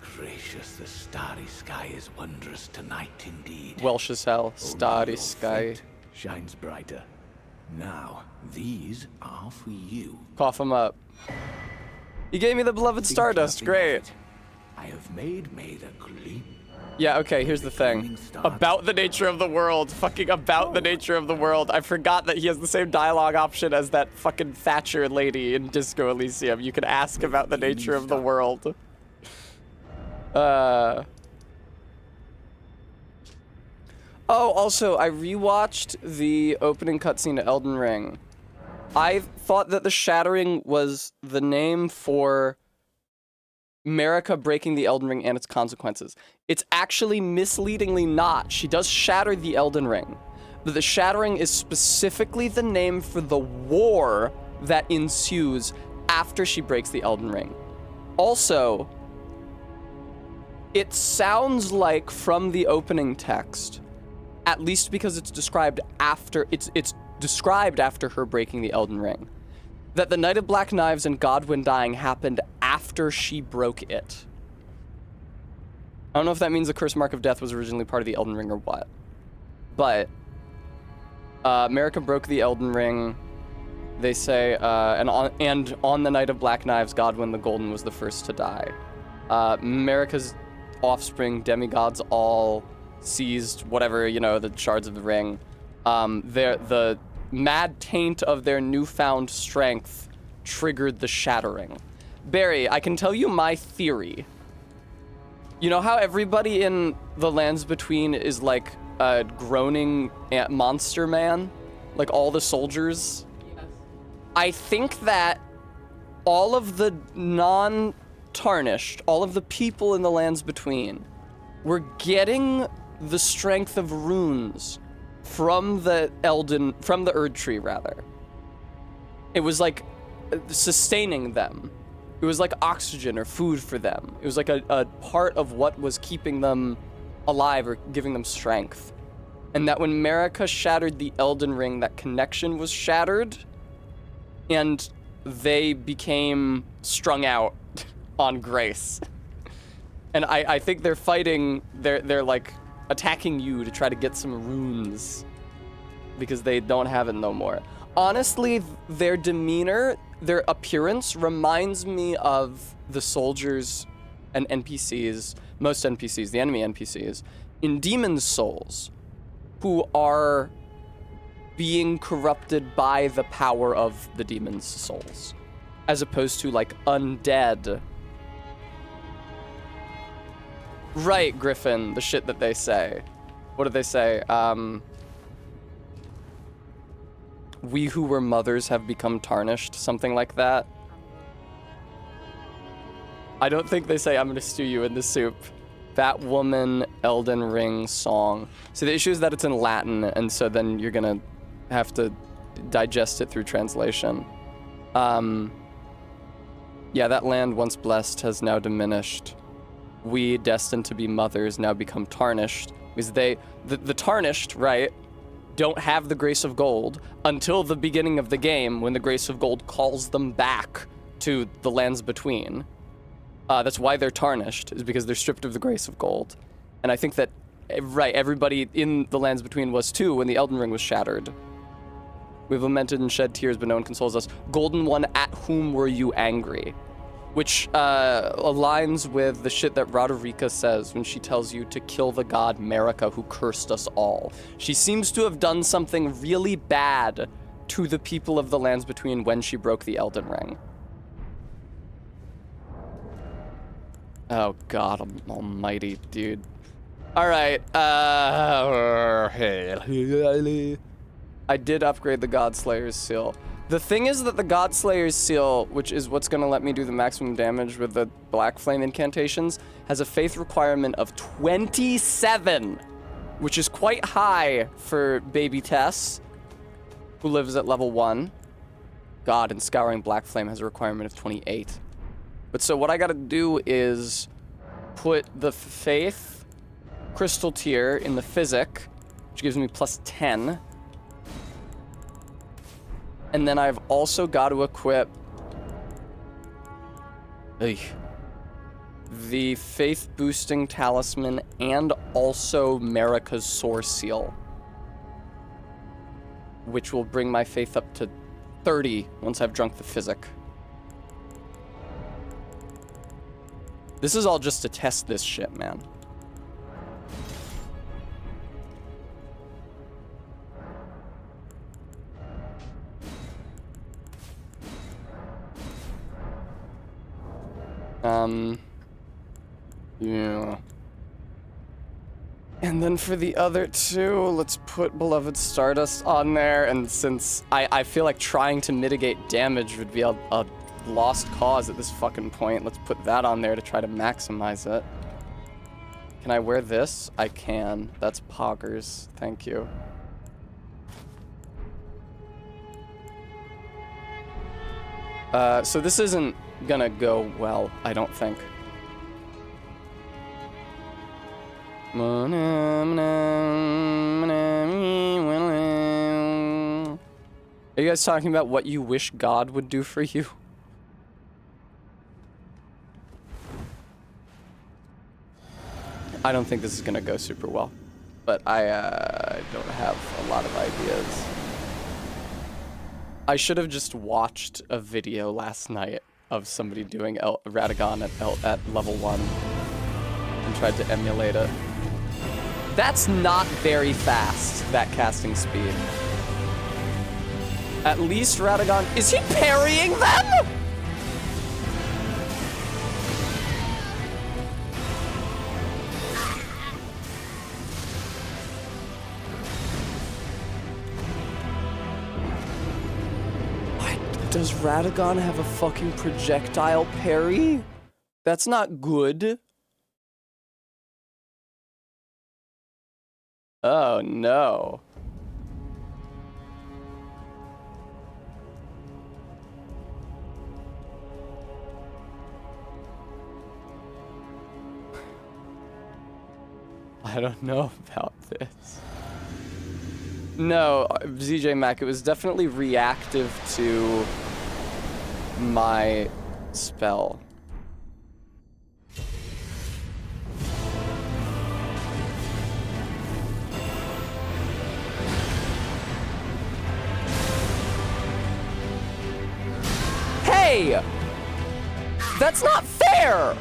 Gracious, the starry sky is wondrous tonight indeed. Welsh as hell. Only Starry your sky. fate shines brighter. Now, these are for you. Cough him up. You gave me the beloved Think Stardust, nothing of great. it. I have made a gleam. Yeah, okay, here's the thing. About the nature of the world. Fucking about the nature of the world. I forgot that he has the same dialogue option as that fucking Thatcher lady in Disco Elysium. You can ask about the nature of the world. Oh, also, I rewatched the opening cutscene to Elden Ring. I thought that the Shattering was the name for Marika breaking the Elden Ring and its consequences. It's actually misleadingly not. She does shatter the Elden Ring, but the Shattering is specifically the name for the war that ensues after she breaks the Elden Ring. Also, it sounds like from the opening text, at least because it's described after it's described after her breaking the Elden Ring, that the Night of Black Knives and Godwyn dying happened after she broke it. I don't know if that means the Curse Mark of Death was originally part of the Elden Ring or what. But Marika broke the Elden Ring. They say, and on the Night of Black Knives, Godwyn the Golden was the first to die. Marika's offspring, demigods, all seized whatever, the shards of the ring. The mad taint of their newfound strength triggered the Shattering. Barry, I can tell you my theory. You know how everybody in the Lands Between is like a groaning monster man? Like all the soldiers? Yes. I think that all of the non-tarnished, all of the people in the Lands Between, were getting the strength of runes from the Erd Tree, rather. It was like sustaining them. It was like oxygen or food for them. It was like a part of what was keeping them alive or giving them strength. And that when Marika shattered the Elden Ring, that connection was shattered, and they became strung out on grace. And I think they're fighting, they're like attacking you to try to get some runes because they don't have it no more. Honestly, their demeanor, their appearance reminds me of the soldiers and NPCs, most NPCs, the enemy NPCs, in Demon's Souls, who are being corrupted by the power of the demon's souls, as opposed to like undead. Right, Griffin, the shit that they say. What do they say? We who were mothers have become tarnished, something like that. I don't think they say I'm gonna stew you in the soup. Batwoman Elden Ring song. So the issue is that it's in Latin, and so then you're gonna have to digest it through translation. Yeah, that land once blessed has now diminished. We, destined to be mothers, now become tarnished. Because the tarnished, right, don't have the Grace of Gold until the beginning of the game, when the Grace of Gold calls them back to the Lands Between. That's why they're tarnished, is because they're stripped of the Grace of Gold. And I think that, right, everybody in the Lands Between was too when the Elden Ring was shattered. We've lamented and shed tears, but no one consoles us. Golden One, at whom were you angry? Which aligns with the shit that Roderica says when she tells you to kill the god Marika who cursed us all. She seems to have done something really bad to the people of the Lands Between when she broke the Elden Ring. Oh god almighty, dude. Alright, I did upgrade the Godslayer's Seal. The thing is that the Godslayer's Seal, which is what's gonna let me do the maximum damage with the Black Flame incantations, has a faith requirement of 27, which is quite high for baby Tess, who lives at level 1. God, and Scouring Black Flame has a requirement of 28. But so what I gotta do is put the Faith Crystal Tier in the Physic, which gives me plus 10. And then I've also got to equip the Faith Boosting Talisman and also Marika's Sore Seal, which will bring my faith up to 30 once I've drunk the Physic. This is all just to test this shit, man. Yeah. And then for the other two, let's put Beloved Stardust on there, and since I feel like trying to mitigate damage would be a lost cause at this fucking point, let's put that on there to try to maximize it. Can I wear this? I can. That's poggers. Thank you. So this isn't gonna go well, I don't think. Are you guys talking about what you wish God would do for you? I don't think this is gonna go super well, but I don't have a lot of ideas. I should have just watched a video last night of somebody doing Radagon at level 1 and tried to emulate it. That's not very fast, that casting speed. At least Radagon... Is he parrying them?! What? Does Radagon have a fucking projectile parry? That's not good. Oh no. I don't know about this. No, ZJ Mac, it was definitely reactive to my spell. Hey! That's not fair!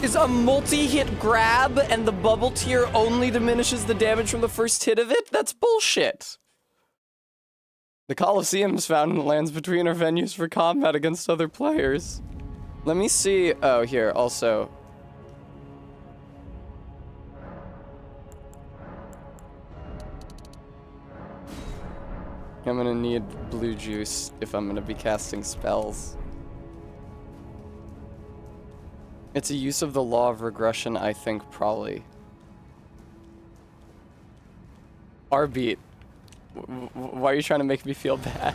Is a multi-hit grab and the bubble tier only diminishes the damage from the first hit of it? That's bullshit. The Colosseums found in the lands between are venues for combat against other players. Let me see. Oh, here, also. I'm gonna need blue juice if I'm gonna be casting spells. It's a use of the law of regression, I think, probably. R-beat. Why are you trying to make me feel bad?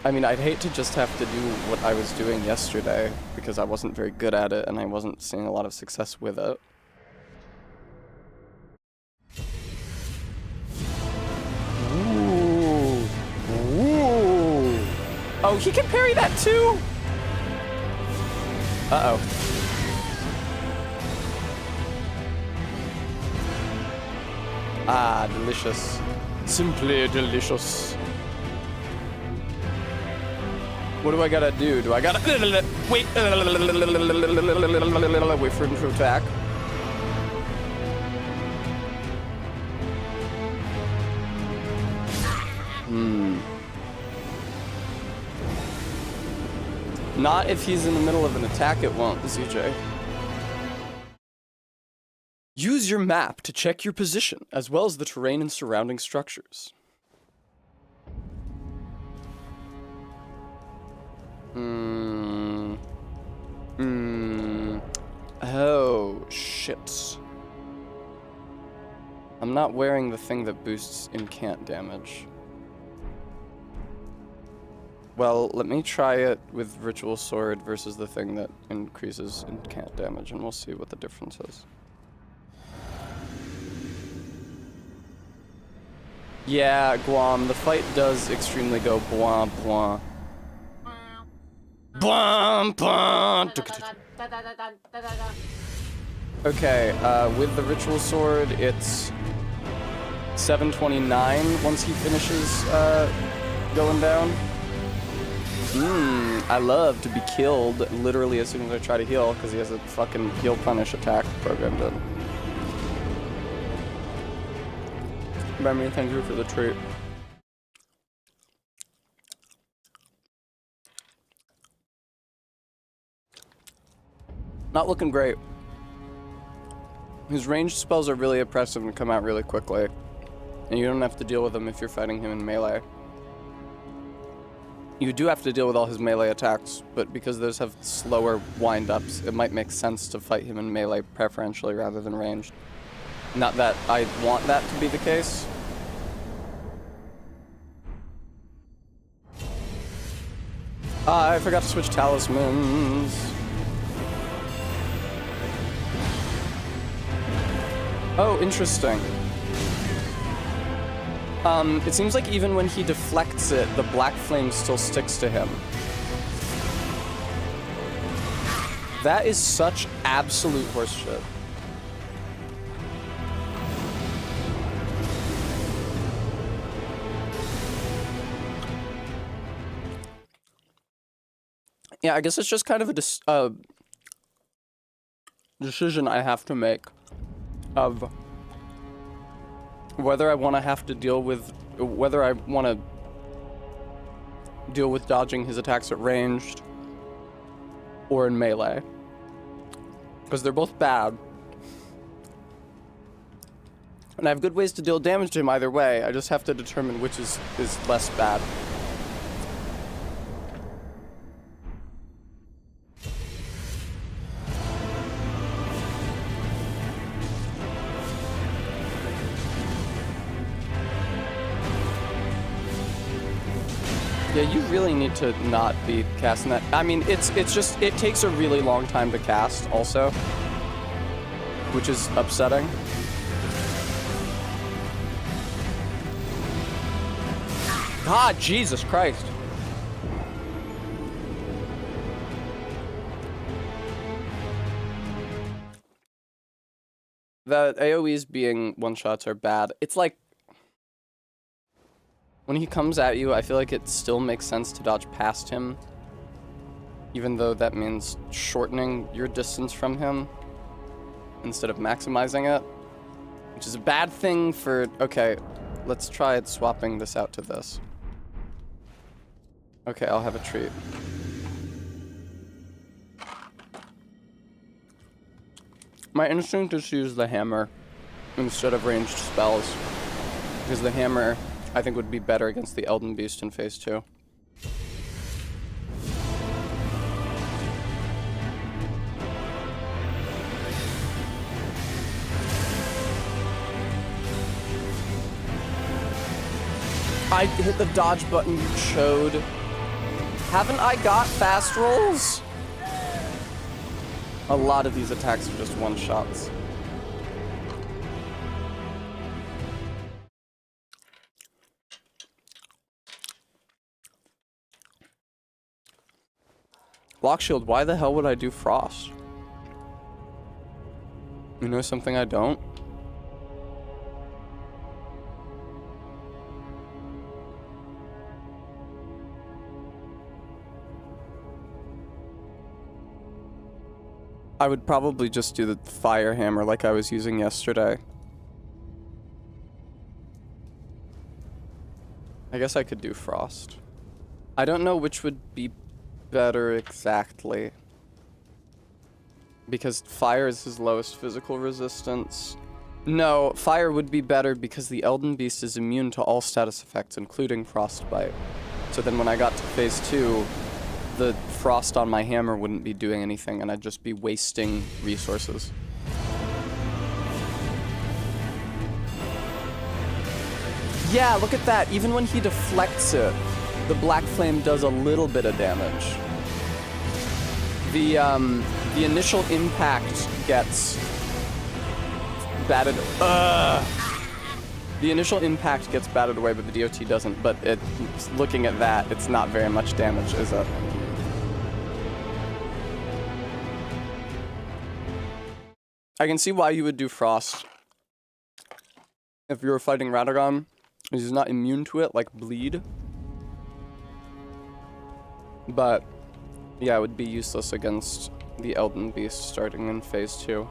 I mean, I'd hate to just have to do what I was doing yesterday, because I wasn't very good at it and I wasn't seeing a lot of success with it. Ooh. Ooh. Oh, he can parry that too? Uh-oh. Ah, delicious. Simply delicious. What do I gotta do? Do I gotta... Wait. Wait for him to attack. Not if he's in the middle of an attack, it won't, ZJ. Use your map to check your position, as well as the terrain and surrounding structures. Oh, shit. I'm not wearing the thing that boosts incant damage. Well, let me try it with Ritual Sword versus the thing that increases incant damage, and we'll see what the difference is. Yeah, Guam, the fight does extremely go blah blah. Blah blah. Okay, with the Ritual Sword, it's 729 once he finishes going down. I love to be killed literally as soon as I try to heal, because he has a fucking heal punish attack programmed in. Remy, thank you for the treat. Not looking great. His ranged spells are really oppressive and come out really quickly. And you don't have to deal with them if you're fighting him in melee. You do have to deal with all his melee attacks, but because those have slower wind-ups, it might make sense to fight him in melee preferentially rather than ranged. Not that I want that to be the case. I forgot to switch talismans. Oh, interesting. It seems like even when he deflects it, the black flame still sticks to him. That is such absolute horseshit. Yeah, I guess it's just kind of a decision I have to make of whether I want to have to deal with, whether I want to deal with dodging his attacks at ranged or in melee. Because they're both bad. And I have good ways to deal damage to him either way. I just have to determine which is less bad. Yeah, you really need to not be casting that. I mean, it takes a really long time to cast also, which is upsetting. God, Jesus Christ. The AoEs being one-shots are bad. It's like, when he comes at you, I feel like it still makes sense to dodge past him, even though that means shortening your distance from him instead of maximizing it, which is a bad thing for... Okay, let's try swapping this out to this. Okay, I'll have a treat. My instinct is to use the hammer instead of ranged spells, because the hammer, I think, would be better against the Elden Beast in Phase 2. I hit the dodge button, you chode. Haven't I got fast rolls? A lot of these attacks are just one-shots. Block shield, why the hell would I do frost? You know something I don't? I would probably just do the fire hammer like I was using yesterday. I guess I could do frost. I don't know which would be better exactly. Because fire is his lowest physical resistance. No, fire would be better because the Elden Beast is immune to all status effects, including frostbite. So then when I got to Phase 2, the frost on my hammer wouldn't be doing anything and I'd just be wasting resources. Yeah, look at that. Even when he deflects it, the black flame does a little bit of damage. The initial impact gets batted. The initial impact gets batted away, but the DOT doesn't. But looking at that, it's not very much damage, is it? I can see why you would do frost if you were fighting Radagon. He's not immune to it, like bleed. But yeah, it would be useless against the Elden Beast starting in Phase 2.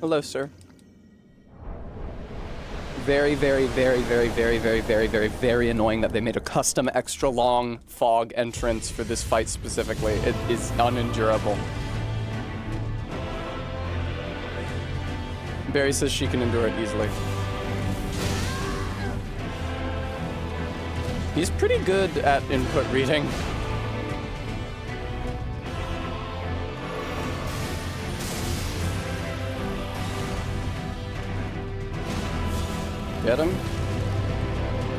Hello, sir. very, very, very, very, very, very, very, very, very annoying that they made a custom extra long fog entrance for this fight specifically. It is unendurable. Barry says she can endure it easily. He's pretty good at input reading. Get him?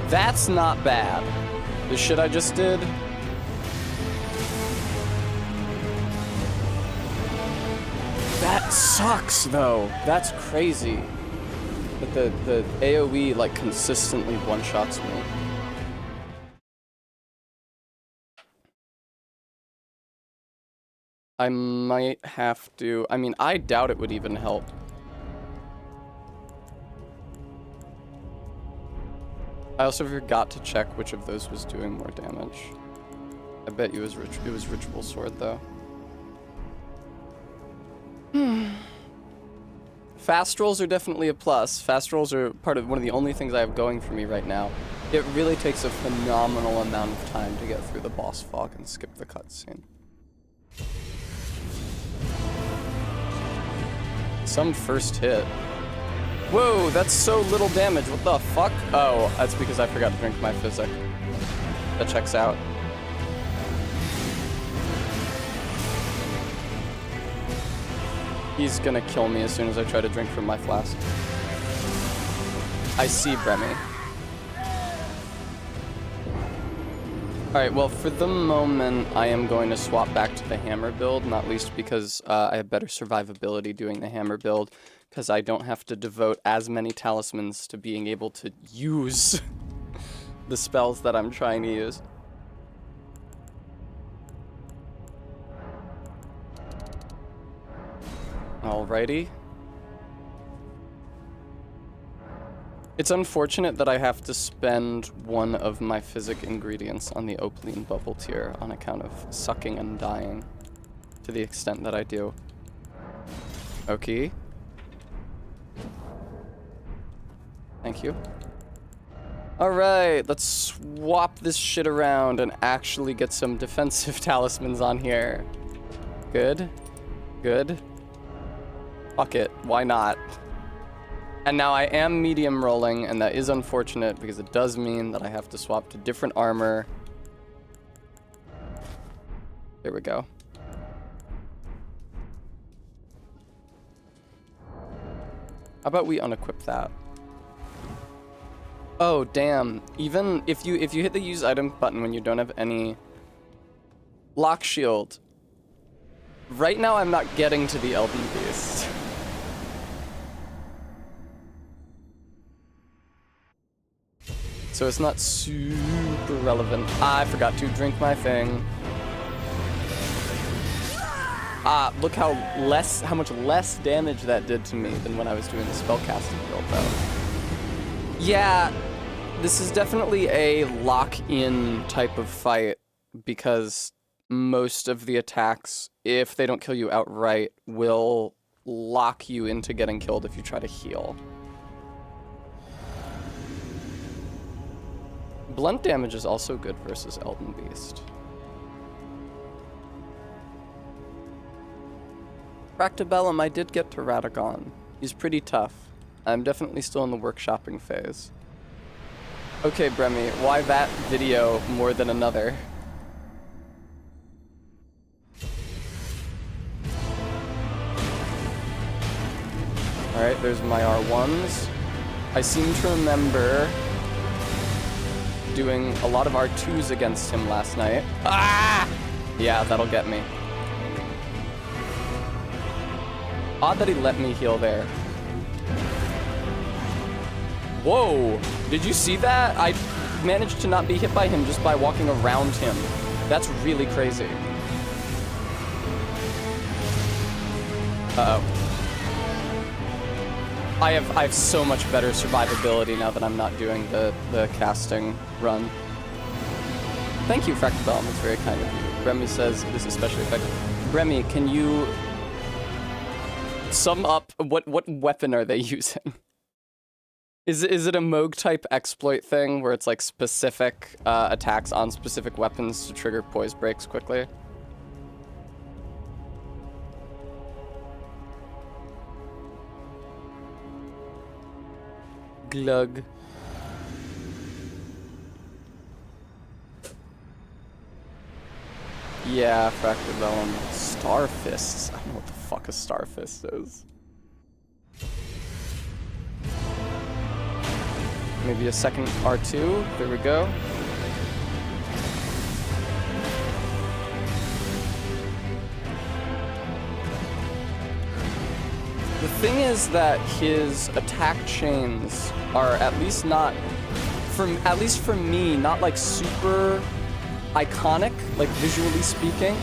That's not bad. The shit I just did. That sucks, though. That's crazy. But the AoE, like, consistently one-shots me. I might have to... I mean, I doubt it would even help. I also forgot to check which of those was doing more damage. I bet you it was Ritual Sword, though. Fast rolls are definitely a plus. Fast rolls are one of the only things I have going for me right now. It really takes a phenomenal amount of time to get through the boss fog and skip the cutscene. Some first hit. Whoa, that's so little damage. What the fuck? Oh, that's because I forgot to drink my physic. That checks out. He's gonna kill me as soon as I try to drink from my flask. I see Bremy. Alright, well, for the moment, I am going to swap back to the hammer build, not least because I have better survivability doing the hammer build, because I don't have to devote as many talismans to being able to use the spells that I'm trying to use. Alrighty. It's unfortunate that I have to spend one of my physic ingredients on the Opaline bubble tier on account of sucking and dying to the extent that I do. Okay. Thank you. Alright, let's swap this shit around and actually get some defensive talismans on here. Good. Good. Fuck it, why not? And now I am medium rolling, and that is unfortunate because it does mean that I have to swap to different armor. There we go. How about we unequip that? Oh, damn. Even if you hit the use item button when you don't have any lock shield. Right now I'm not getting to the Elden Beast. So it's not super relevant. I forgot to drink my thing. Look how much less damage that did to me than when I was doing the spellcasting build, though. Yeah, this is definitely a lock-in type of fight because most of the attacks, if they don't kill you outright, will lock you into getting killed if you try to heal. Blunt damage is also good versus Elden Beast. Practibellum, I did get to Radagon. He's pretty tough. I'm definitely still in the workshopping phase. Okay, Bremy, why that video more than another? Alright, there's my R1s. I seem to remember doing a lot of R2s against him last night. Ah! Yeah, that'll get me. Odd that he let me heal there. Whoa! Did you see that? I managed to not be hit by him just by walking around him. That's really crazy. Uh-oh. I have so much better survivability now that I'm not doing the casting run. Thank you, Fractibellum. It's very kind of you. Bremy says it is especially effective. Bremy, can you sum up what weapon are they using? Is it a Moog type exploit thing where it's like specific attacks on specific weapons to trigger poise breaks quickly? Glug. Yeah, Fractured Vellum. Starfists. I don't know what the fuck a Starfist is. Maybe a second R2. There we go. The thing is that his attack chains are at least for me, not like super iconic, like visually speaking.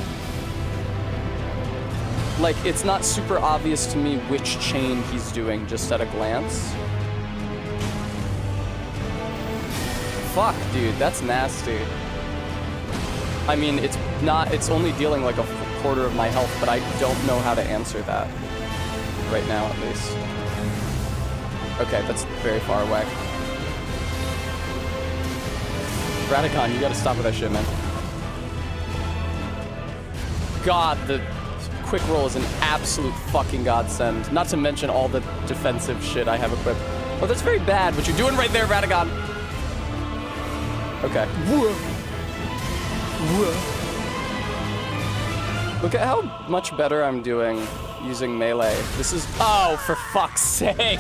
Like, it's not super obvious to me which chain he's doing just at a glance. Fuck, dude, that's nasty. I mean, it's only dealing like a quarter of my health, but I don't know how to answer that. Right now, at least. Okay, that's very far away. Radicon, you gotta stop with that shit, man. God, the quick roll is an absolute fucking godsend. Not to mention all the defensive shit I have equipped. Oh, that's very bad, what you're doing right there, Radicon. Okay. Look at how much better I'm doing using melee. This is... Oh, for fuck's sake!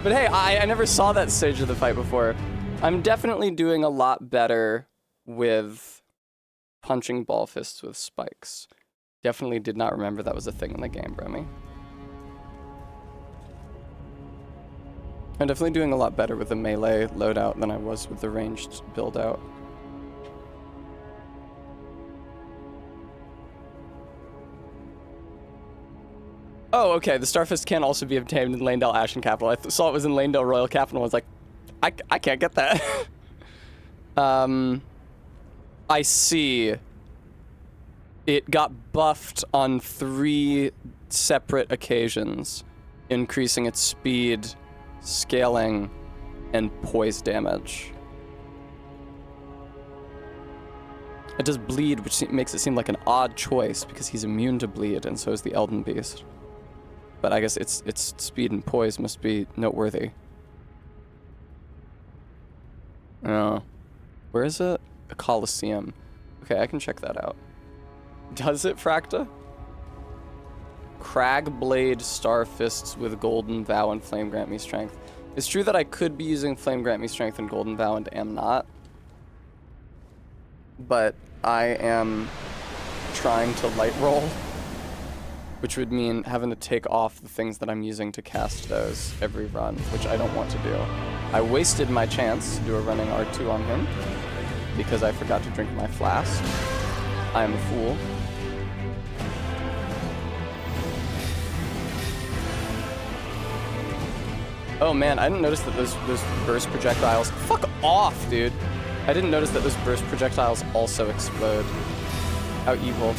But hey, I never saw that stage of the fight before. I'm definitely doing a lot better with punching ball fists with spikes. Definitely did not remember that was a thing in the game, Bremy. I'm definitely doing a lot better with the melee loadout than I was with the ranged build out. Oh, okay, the Starfist can also be obtained in Lanedale Ashen Capital. I saw it was in Lanedale Royal Capital and was like, I can't get that. I see. It got buffed on 3 separate occasions, increasing its speed, scaling, and poise damage. It does bleed, which makes it seem like an odd choice because he's immune to bleed, and so is the Elden Beast. But I guess its speed and poise must be noteworthy. Oh. Where is it? A Coliseum. Okay, I can check that out. Does it, Fracta? Cragblade Starfists with Golden Vow and Flame grant me strength. It's true that I could be using Flame grant me strength and Golden Vow and am not. But I am trying to light roll, which would mean having to take off the things that I'm using to cast those every run, which I don't want to do. I wasted my chance to do a running R2 on him because I forgot to drink my flask. I am a fool. Oh man, I didn't notice that those burst projectiles... Fuck off, dude! I didn't notice that those burst projectiles also explode. How evil.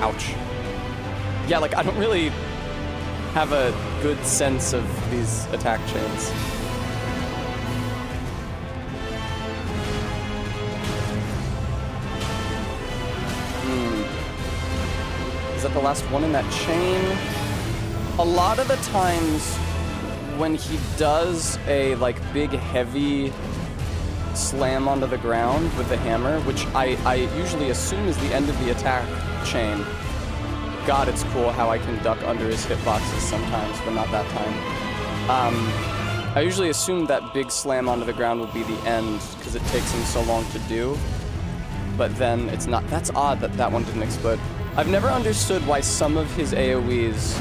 Ouch. Yeah, like, I don't really have a good sense of these attack chains. Is that the last one in that chain? A lot of the times when he does a, like, big, heavy slam onto the ground with the hammer, which I usually assume is the end of the attack chain. God, it's cool how I can duck under his hitboxes sometimes, but not that time. I usually assume that big slam onto the ground will be the end, because it takes him so long to do. But then it's not. That's odd that that one didn't explode. I've never understood why some of his AoEs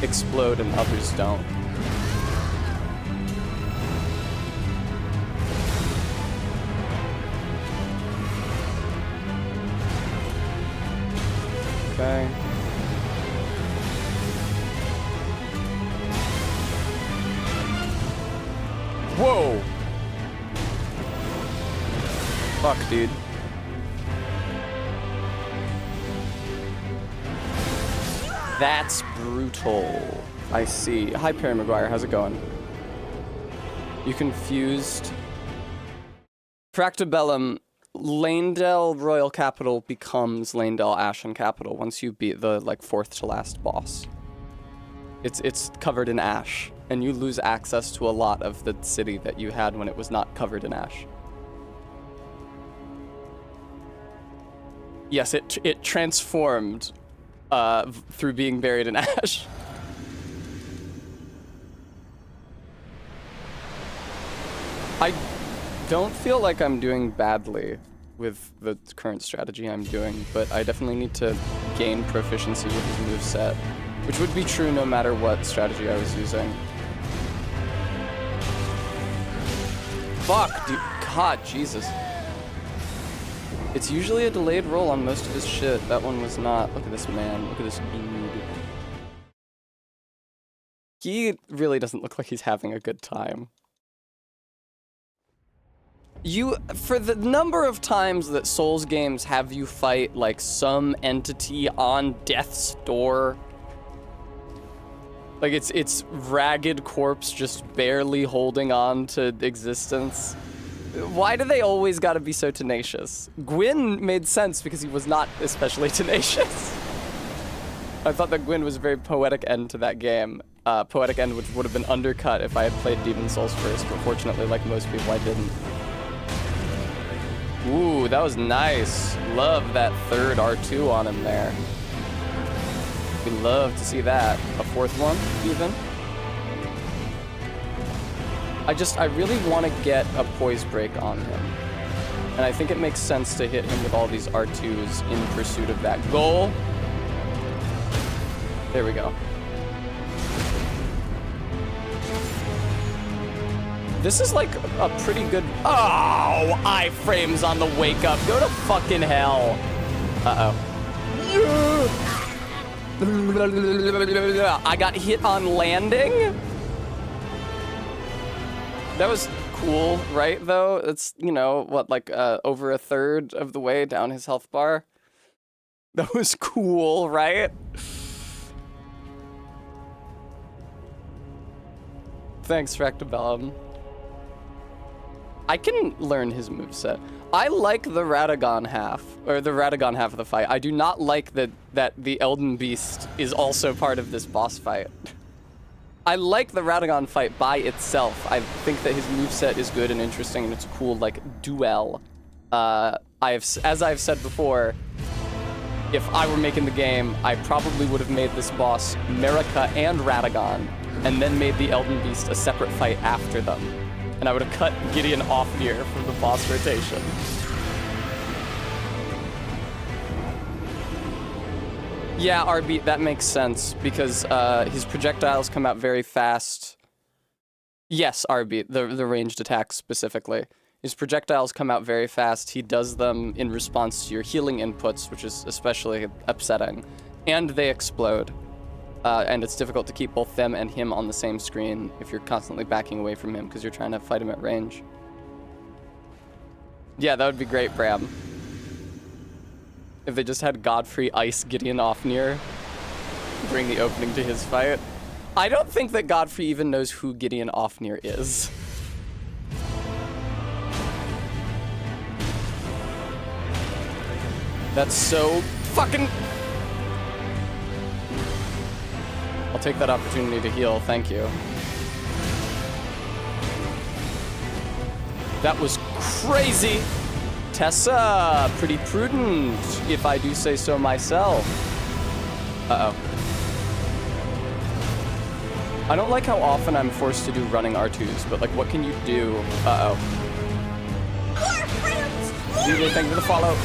explode and others don't. Okay. Whoa! Fuck, dude. That's brutal. I see. Hi, Perry Maguire. How's it going? You confused. Practibellum, Lanedale Royal Capital becomes Lanedale Ashen Capital once you beat the, like, 4th to last boss. It's covered in ash, and you lose access to a lot of the city that you had when it was not covered in ash. Yes, it transformed through being buried in ash. I don't feel like I'm doing badly with the current strategy I'm doing, but I definitely need to gain proficiency with his moveset, which would be true no matter what strategy I was using. Fuck, dude. God, Jesus. It's usually a delayed roll on most of his shit. That one was not. Look at this man. Look at this dude. He really doesn't look like he's having a good time. For the number of times that Souls games have you fight, like, some entity on death's door, like, it's ragged corpse just barely holding on to existence. Why do they always gotta be so tenacious? Gwyn made sense because he was not especially tenacious. I thought that Gwyn was a very poetic end to that game. Poetic end which would have been undercut if I had played Demon Souls first, but fortunately, like most people, I didn't. Ooh, that was nice. Love that third R2 on him there. We love to see that. A 4th one, even. I really want to get a poise break on him. And I think it makes sense to hit him with all these R2s in pursuit of that goal. There we go. This is like a pretty good... Oh, iframes on the wake up. Go to fucking hell. Uh-oh. I got hit on landing? That was cool, right, though? It's, you know, what, like, over a third of the way down his health bar? That was cool, right? Thanks, Fractabellum. I can learn his moveset. I like the Radagon half, or the Radagon half of the fight. I do not like that the Elden Beast is also part of this boss fight. I like the Radagon fight by itself. I think that his moveset is good and interesting, and it's a cool, like, duel. As I've said before, if I were making the game, I probably would have made this boss Marika and Radagon, and then made the Elden Beast a separate fight after them. And I would have cut Gideon off here from the boss rotation. Yeah, RB, that makes sense, because his projectiles come out very fast. Yes, RB, the ranged attacks specifically. His projectiles come out very fast. He does them in response to your healing inputs, which is especially upsetting. And they explode. And it's difficult to keep both them and him on the same screen if you're constantly backing away from him because you're trying to fight him at range. Yeah, that would be great, Bram. If they just had Godfrey ice Gideon Ofnir bring the opening to his fight. I don't think that Godfrey even knows who Gideon Ofnir is. That's so fucking... I'll take that opportunity to heal, thank you. That was crazy! Tessa, pretty prudent, if I do say so myself. Uh-oh. I don't like how often I'm forced to do running R2s, but like, what can you do? Uh-oh. DJ, thank you for the follow.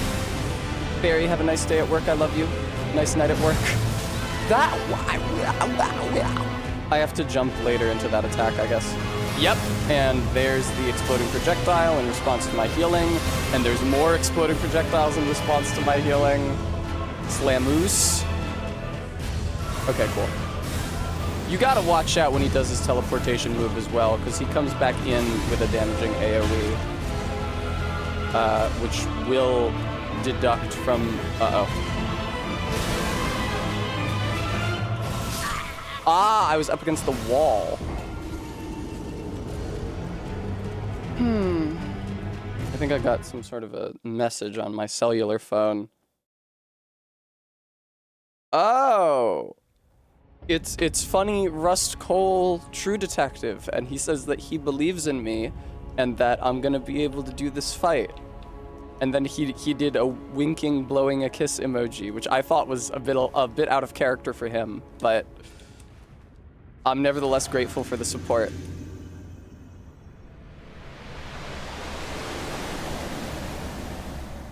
Barry, have a nice day at work, I love you. Nice night at work. I have to jump later into that attack, I guess. Yep, and there's the exploding projectile in response to my healing, and there's more exploding projectiles in response to my healing. Slamoose. Okay, cool. You gotta watch out when he does his teleportation move as well, because he comes back in with a damaging AoE. which will deduct from, Ah, I was up against the wall. I think I got some sort of a message on my cellular phone. Oh. It's funny, Rust Cole, true detective, and he says that he believes in me and that I'm gonna be able to do this fight. And then he did a winking, blowing a kiss emoji, which I thought was a bit out of character for him, but I'm nevertheless grateful for the support.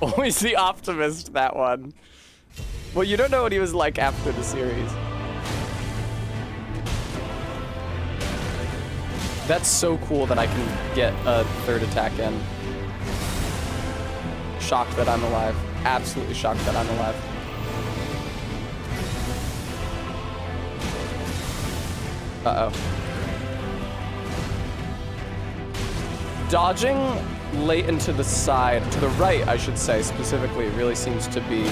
Always the optimist, that one. Well, you don't know what he was like after the series. That's so cool that I can get a third attack in. Shocked that I'm alive. Absolutely shocked that I'm alive. Uh-oh. Dodging late into the side, to the right, I should say, specifically, really seems to be...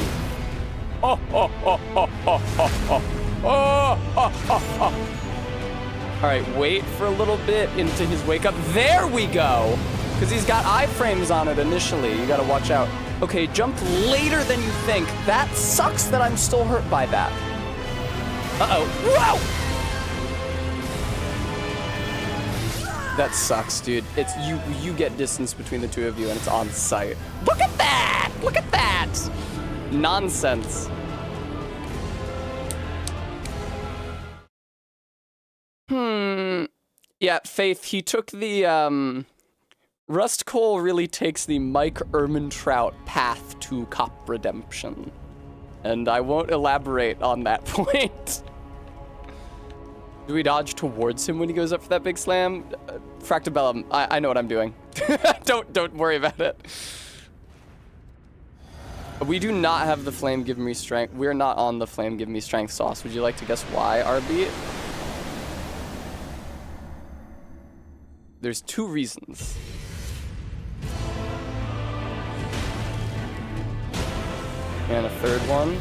Oh, oh, oh, oh, oh, oh, oh, oh, oh, oh, oh. All right, wait for a little bit into his wake up. There we go. Because he's got iframes on it initially. You gotta watch out. Okay, jump later than you think. That sucks that I'm still hurt by that. Uh-oh. Whoa! That sucks, dude. It's you get distance between the two of you and it's on sight. Look at that! Look at that! Nonsense. Yeah, Faith, he took the, Rust Cole really takes the Mike Ehrmantraut path to cop redemption. And I won't elaborate on that point. Do we dodge towards him when he goes up for that big slam? Fractabellum, I know what I'm doing. Don't worry about it. We do not have the Flame Give Me Strength. We're not on the Flame Give Me Strength sauce. Would you like to guess why, RB? There's two reasons. And a third one.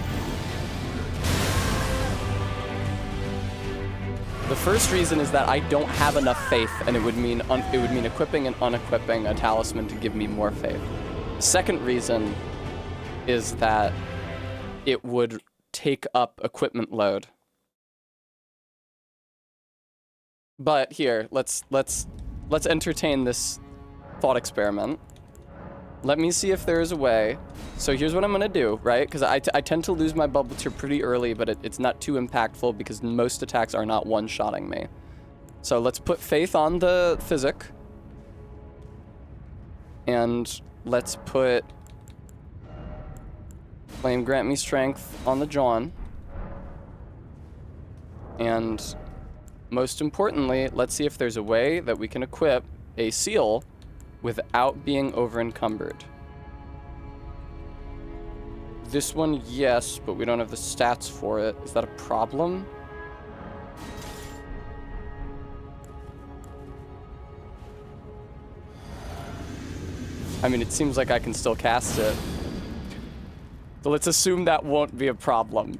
The first reason is that I don't have enough faith, and it would mean equipping and unequipping a talisman to give me more faith. Second reason is that it would take up equipment load. But here, let's entertain this thought experiment. Let me see if there is a way. So here's what I'm gonna do, right? Because I tend to lose my bubble tier pretty early, but it's not too impactful because most attacks are not one-shotting me. So let's put faith on the physic. And let's put Flame Grant Me Strength on the John. And most importantly, let's see if there's a way that we can equip a seal without being over-encumbered. This one, yes, but we don't have the stats for it. Is that a problem? I mean, it seems like I can still cast it. So let's assume that won't be a problem.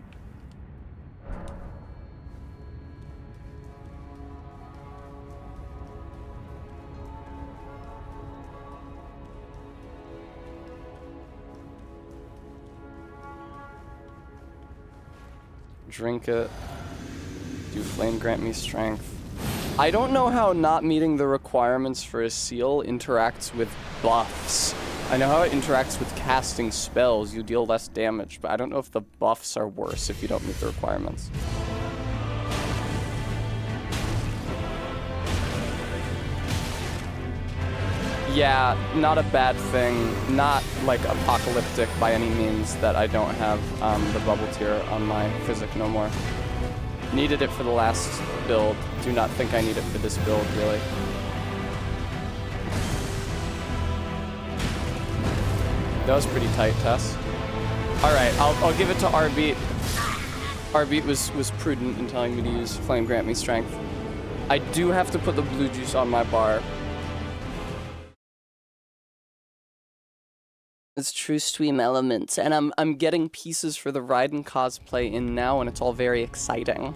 Drink it. Do Flame Grant Me Strength. I don't know how not meeting the requirements for a seal interacts with buffs. I know how it interacts with casting spells. You deal less damage, but I don't know if the buffs are worse if you don't meet the requirements. Yeah, not a bad thing. Not like apocalyptic by any means that I don't have the bubble tier on my physic no more. Needed it for the last build. Do not think I need it for this build, really. That was pretty tight, Tess. All right, I'll give it to Arbeat. Arbeat was prudent in telling me to use Flame Grant Me Strength. I do have to put the blue juice on my bar. It's true stream elements, and I'm getting pieces for the Raiden cosplay in now, and it's all very exciting.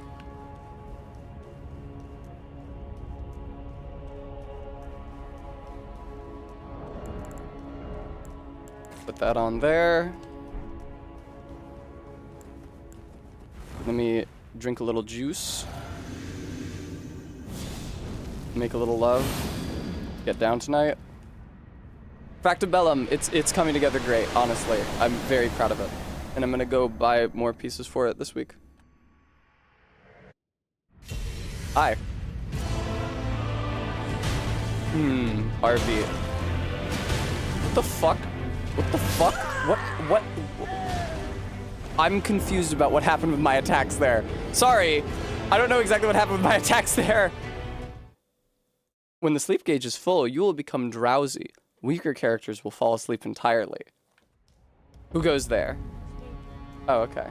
Put that on there. Let me drink a little juice. Make a little love. Get down tonight. Fractabellum, it's coming together great, honestly. I'm very proud of it. And I'm gonna go buy more pieces for it this week. Hi. RV. What the fuck? What the fuck? What? I'm confused about what happened with my attacks there. Sorry, I don't know exactly what happened with my attacks there. When the sleep gauge is full, you will become drowsy. Weaker characters will fall asleep entirely. Who goes there? Oh, okay.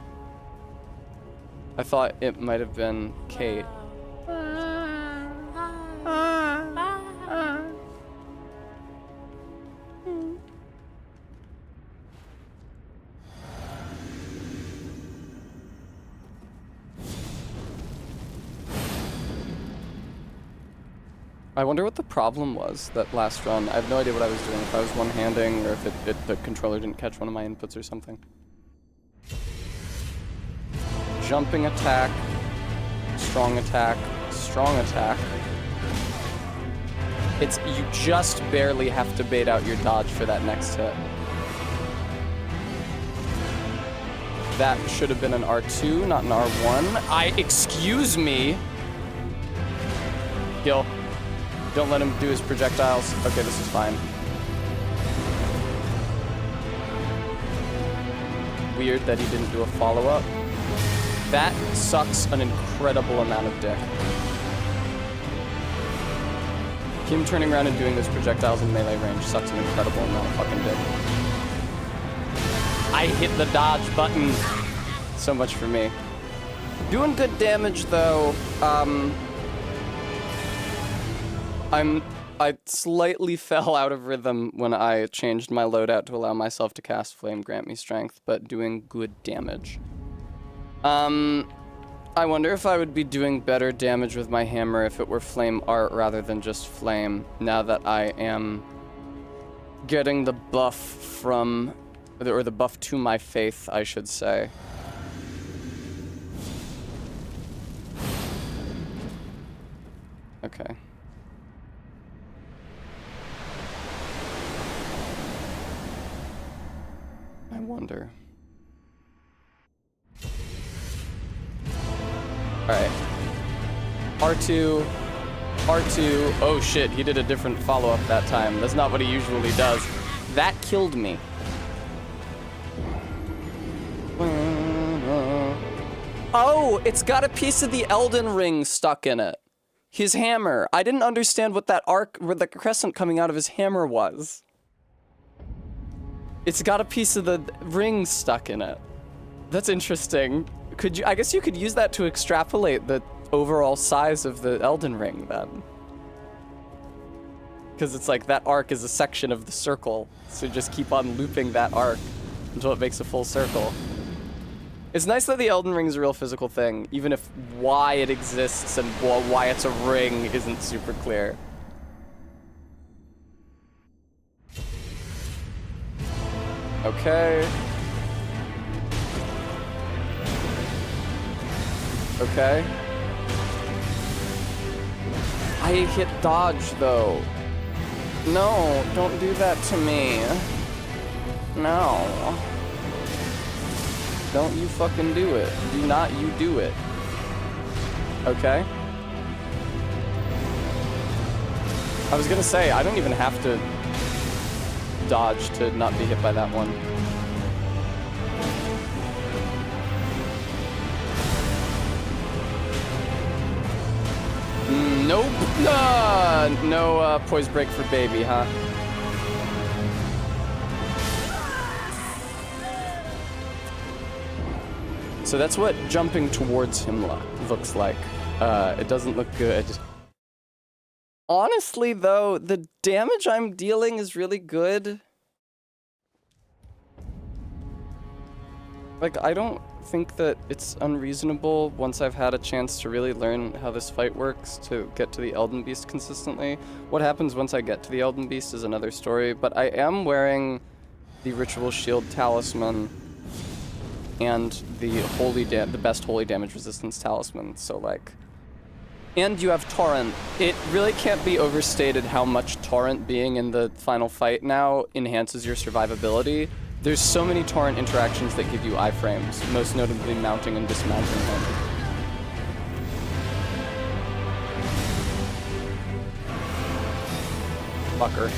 I thought it might have been Kate. I wonder what the problem was that last run. I have no idea what I was doing. If I was one-handing or if the controller didn't catch one of my inputs or something. Jumping attack, strong attack, strong attack. You just barely have to bait out your dodge for that next hit. That should have been an R2, not an R1. Excuse me. Gil. Don't let him do his projectiles. Okay, this is fine. Weird that he didn't do a follow-up. That sucks an incredible amount of dick. Him turning around and doing those projectiles in melee range sucks an incredible amount of fucking dick. I hit the dodge button. So much for me. Doing good damage, though. I slightly fell out of rhythm when I changed my loadout to allow myself to cast Flame grant me strength, but doing good damage. I wonder if I would be doing better damage with my hammer if it were Flame art rather than just Flame, now that I am getting the buff from, or the buff to my faith, I should say. Okay. I wonder. Alright. R2. R2. Oh shit, he did a different follow-up that time. That's not what he usually does. That killed me. Oh, it's got a piece of the Elden Ring stuck in it. His hammer. I didn't understand what that arc, where the crescent coming out of his hammer was. It's got a piece of the ring stuck in it. That's interesting. I guess you could use that to extrapolate the overall size of the Elden Ring then. Because it's like that arc is a section of the circle. So just keep on looping that arc until it makes a full circle. It's nice that the Elden Ring is a real physical thing, even if why it exists and why it's a ring isn't super clear. Okay. Okay. I hit dodge though. No, don't do that to me. No. Don't you fucking do it. Do not you do it. Okay. I was gonna say, I don't even have to dodge to not be hit by that one. Nope. No poise break for baby, huh? So that's what jumping towards him looks like. It doesn't look good. Honestly, though, the damage I'm dealing is really good. Like, I don't think that it's unreasonable once I've had a chance to really learn how this fight works to get to the Elden Beast consistently. What happens once I get to the Elden Beast is another story, but I am wearing the Ritual Shield Talisman and the best holy damage resistance talisman, so like... And you have Torrent. It really can't be overstated how much Torrent being in the final fight now enhances your survivability. There's so many Torrent interactions that give you iframes, most notably mounting and dismounting him. Fucker.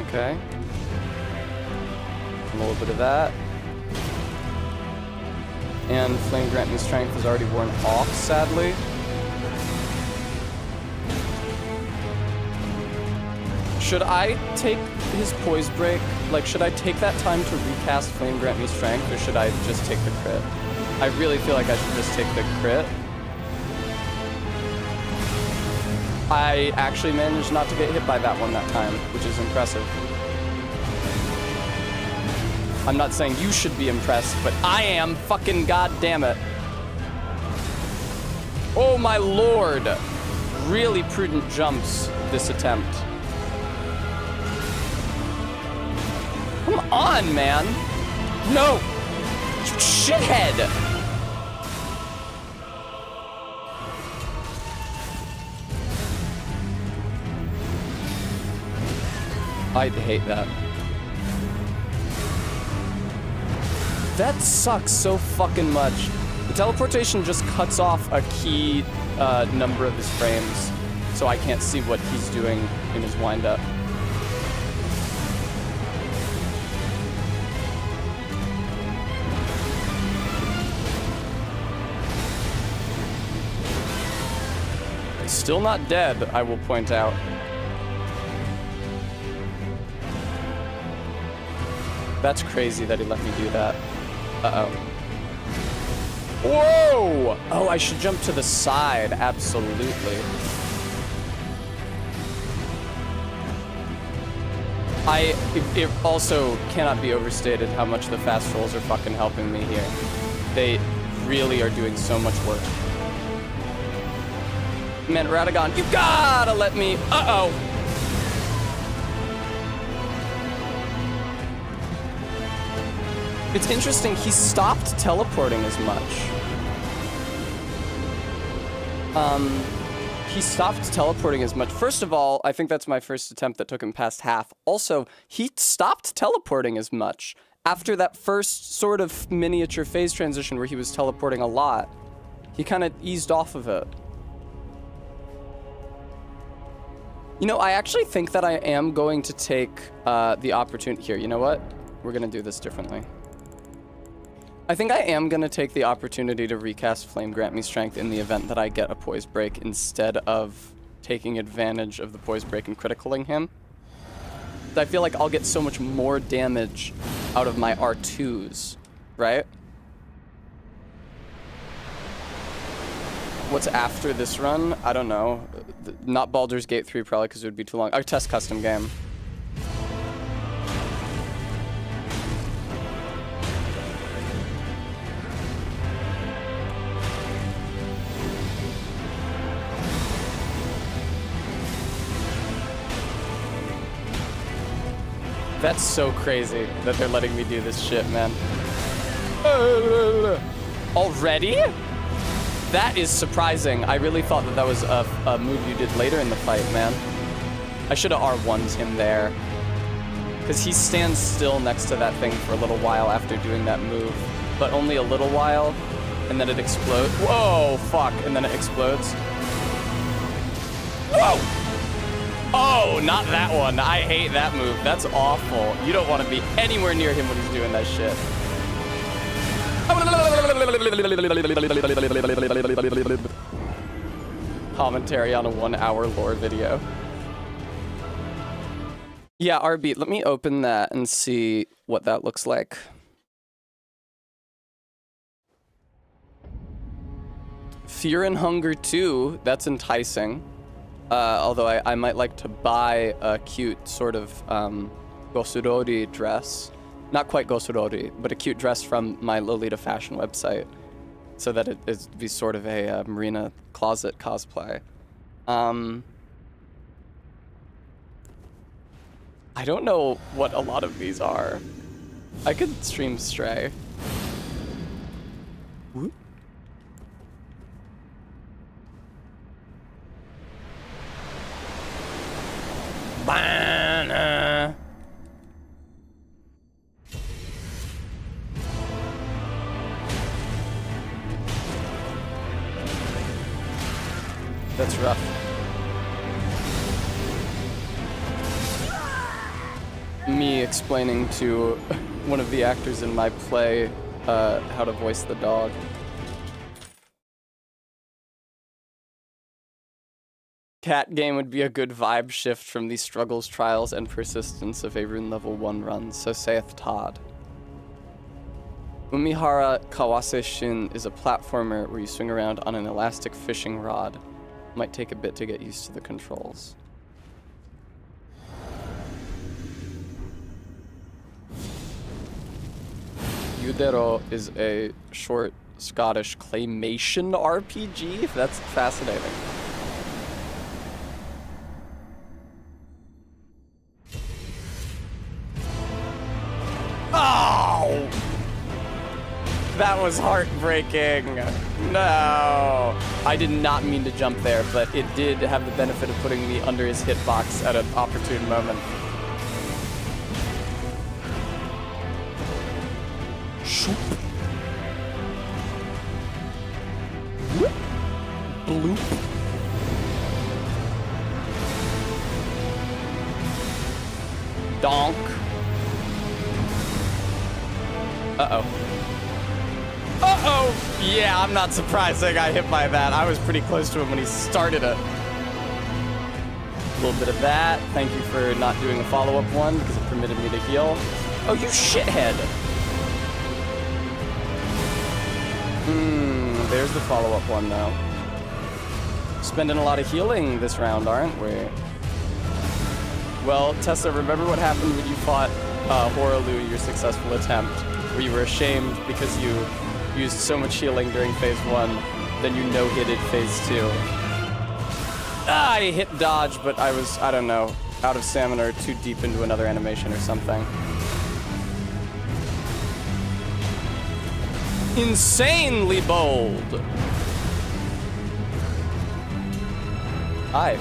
Okay. A little bit of that. And Flame Grant Me Strength is already worn off, sadly. Should I take his Poise Break? Like, should I take that time to recast Flame Grant Me Strength, or should I just take the crit? I really feel like I should just take the crit. I actually managed not to get hit by that one that time, which is impressive. I'm not saying you should be impressed, but I am, fucking goddammit. Oh my lord. Really prudent jumps this attempt. Come on, man. No. You shithead. I hate that. That sucks so fucking much. The teleportation just cuts off a key number of his frames, so I can't see what he's doing in his windup. Still not dead, I will point out. That's crazy that he let me do that. Uh-oh. Whoa! Oh, I should jump to the side, absolutely. It also cannot be overstated how much the fast rolls are fucking helping me here. They really are doing so much work. Man, Radagon, you gotta let me... Uh-oh! It's interesting, he stopped teleporting as much. He stopped teleporting as much. First of all, I think that's my first attempt that took him past half. Also, he stopped teleporting as much after that first sort of miniature phase transition where he was teleporting a lot. He kind of eased off of it. You know, I actually think that I am going to take the opportunity here. You know what? We're gonna do this differently. I think I am gonna take the opportunity to recast Flame Grant Me Strength in the event that I get a Poise Break instead of taking advantage of the Poise Break and criticaling him. I feel like I'll get so much more damage out of my R2s, right? What's after this run? I don't know. Not Baldur's Gate 3 probably because it would be too long. Our test custom game. That's so crazy that they're letting me do this shit, man. Already? That is surprising. I really thought that that was a move you did later in the fight, man. I should have R1'd him there. Because he stands still next to that thing for a little while after doing that move. But only a little while, and then it explodes. Whoa, fuck, and then it explodes. Whoa! Oh, not that one. I hate that move. That's awful. You don't want to be anywhere near him when he's doing that shit. Commentary on a 1-hour lore video. Yeah, RB, let me open that and see what that looks like. Fear and Hunger 2, that's enticing. Although I might like to buy a cute sort of gosurori dress. Not quite gosurori, but a cute dress from my Lolita fashion website. So that it'd be sort of a Marina closet cosplay. I don't know what a lot of these are. I could stream Stray. Whoop. Banana. That's rough. Me explaining to one of the actors in my play how to voice the dog. Cat game would be a good vibe shift from the struggles, trials, and persistence of a rune level 1 run, so saith Todd. Umihara Kawase Shin is a platformer where you swing around on an elastic fishing rod. Might take a bit to get used to the controls. Yudero is a short Scottish claymation RPG? That's fascinating. Oh! That was heartbreaking. No. I did not mean to jump there, but it did have the benefit of putting me under his hitbox at an opportune moment. Shoop. Whoop. Bloop. Donk. Uh-oh. Uh-oh! Yeah, I'm not surprised I got hit by that. I was pretty close to him when he started it. A little bit of that. Thank you for not doing a follow-up one because it permitted me to heal. Oh, you shithead! There's the follow-up one, though. Spending a lot of healing this round, aren't we? Well, Tessa, remember what happened when you fought Horalu, your successful attempt, where you were ashamed because you used so much healing during phase 1, then you no-hitted phase 2. Ah, I hit dodge, but I was, I don't know, out of stamina or too deep into another animation or something. Insanely bold. Hi.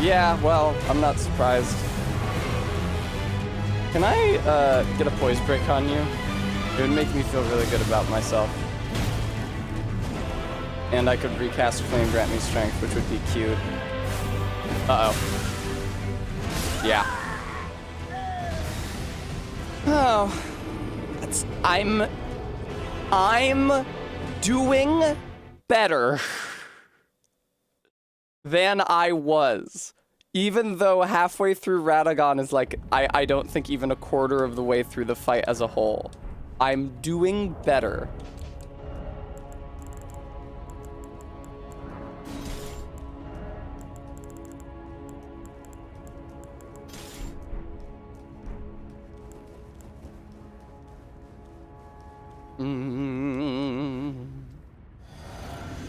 Yeah, well, I'm not surprised. Can I get a poise break on you? It would make me feel really good about myself. And I could recast Flame Grant Me Strength, which would be cute. Uh-oh. Yeah. Oh. I'm doing better than I was. Even though halfway through Radagon is like, I don't think even a quarter of the way through the fight as a whole. I'm doing better.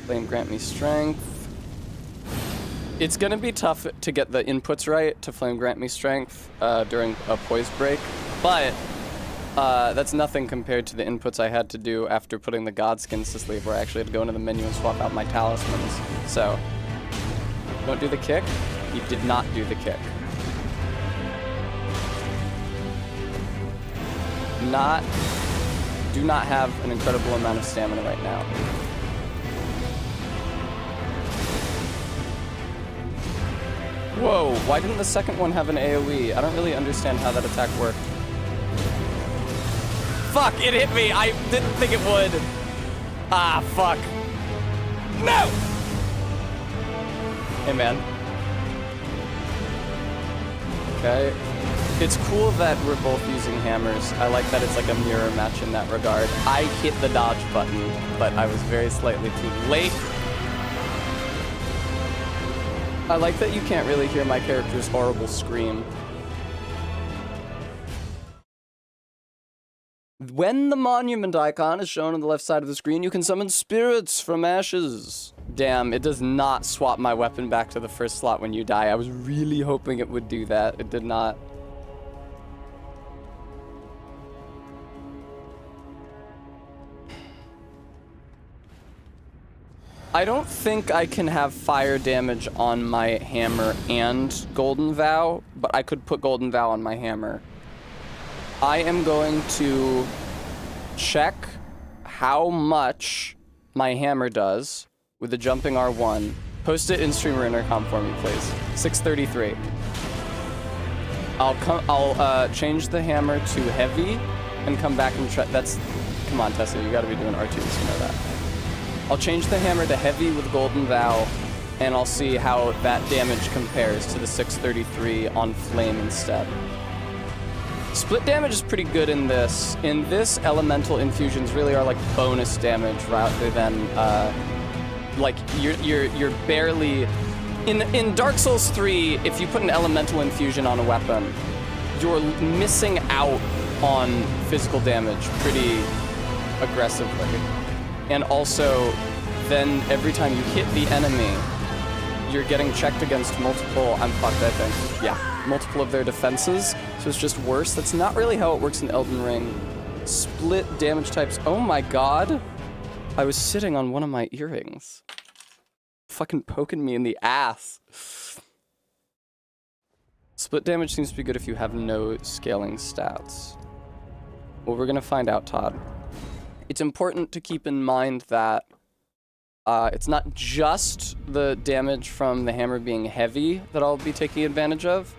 Flame Grant Me Strength. It's gonna be tough to get the inputs right to Flame Grant Me Strength during a poise break, but that's nothing compared to the inputs I had to do after putting the Godskins to sleep, where I actually had to go into the menu and swap out my talismans. So, don't do the kick. You did not do the kick. Do not have an incredible amount of stamina right now. Whoa, why didn't the second one have an AoE? I don't really understand how that attack worked. Fuck, it hit me! I didn't think it would. Ah, fuck. No! Hey, man. Okay. It's cool that we're both using hammers. I like that it's like a mirror match in that regard. I hit the dodge button, but I was very slightly too late. I like that you can't really hear my character's horrible scream. When the monument icon is shown on the left side of the screen, you can summon spirits from ashes. Damn, it does not swap my weapon back to the first slot when you die. I was really hoping it would do that. It did not. I don't think I can have fire damage on my hammer and Golden Vow, but I could put Golden Vow on my hammer. I am going to check how much my hammer does with the jumping R1. Post it in streamer intercom for me, please. 633. I'll change the hammer to heavy and come back and try. Come on, Tessa, you gotta be doing R2s, you know that. I'll change the hammer to heavy with Golden Vow, and I'll see how that damage compares to the 633 on flame instead. Split damage is pretty good in this. In this, elemental infusions really are like bonus damage rather than like you're barely in Dark Souls 3. If you put an elemental infusion on a weapon, you're missing out on physical damage pretty aggressively. And also, then every time you hit the enemy, you're getting checked against multiple, I'm fucked, I think. Yeah, multiple of their defenses, so it's just worse. That's not really how it works in Elden Ring. Split damage types, oh my god. I was sitting on one of my earrings. Fucking poking me in the ass. Split damage seems to be good if you have no scaling stats. Well, we're gonna find out, Todd. It's important to keep in mind that it's not just the damage from the hammer being heavy that I'll be taking advantage of.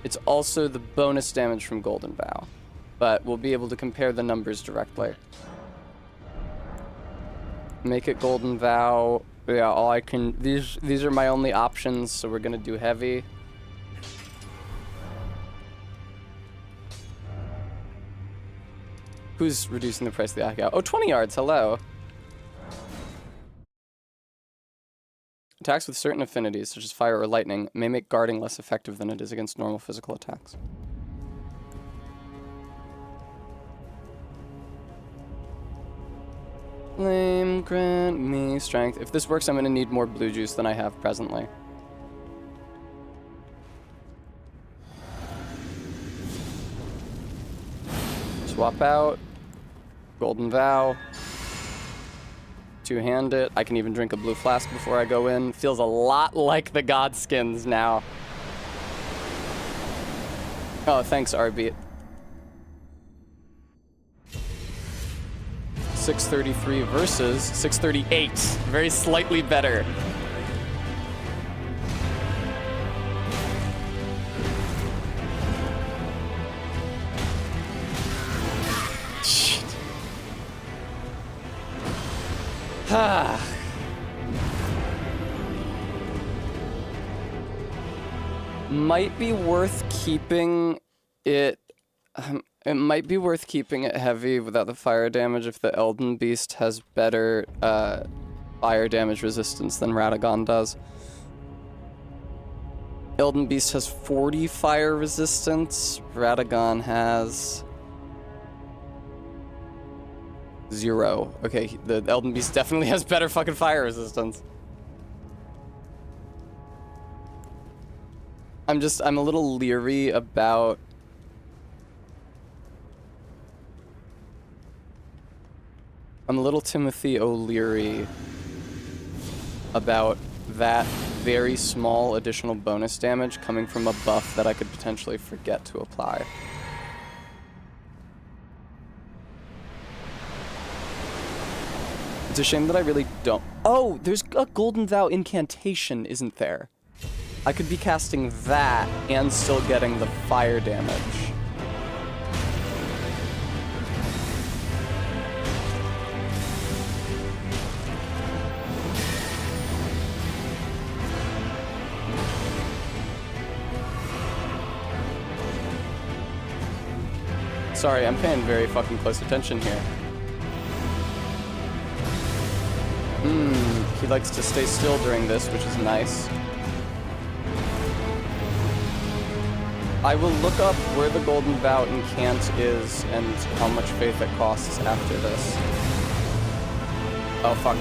It's also the bonus damage from Golden Vow. But we'll be able to compare the numbers directly. Make it Golden Vow. Yeah, all I can... These are my only options, so we're gonna do heavy. Who's reducing the price of the eye out? Oh, 20 yards, hello. Attacks with certain affinities, such as fire or lightning, may make guarding less effective than it is against normal physical attacks. Flame, grant me strength. If this works, I'm gonna need more blue juice than I have presently. Swap out. Golden Vow. Two-hand it. I can even drink a blue flask before I go in. Feels a lot like the God skins now. Oh, thanks, Arbeat. 633 versus 638. Very slightly better. Shit. Might be worth keeping it. It might be worth keeping it heavy without the fire damage if the Elden Beast has better fire damage resistance than Radagon does. Elden Beast has 40 fire resistance. Radagon has 0. Okay, the Elden Beast definitely has better fucking fire resistance. I'm a little leery about... I'm a little Timothy O'Leary about that very small additional bonus damage coming from a buff that I could potentially forget to apply. It's a shame that I really don't... Oh, there's a Golden Vow incantation, isn't there? I could be casting that and still getting the fire damage. Sorry, I'm paying very fucking close attention here. He likes to stay still during this, which is nice. I will look up where the Golden Vow incant is and how much faith it costs after this. Oh, fuck.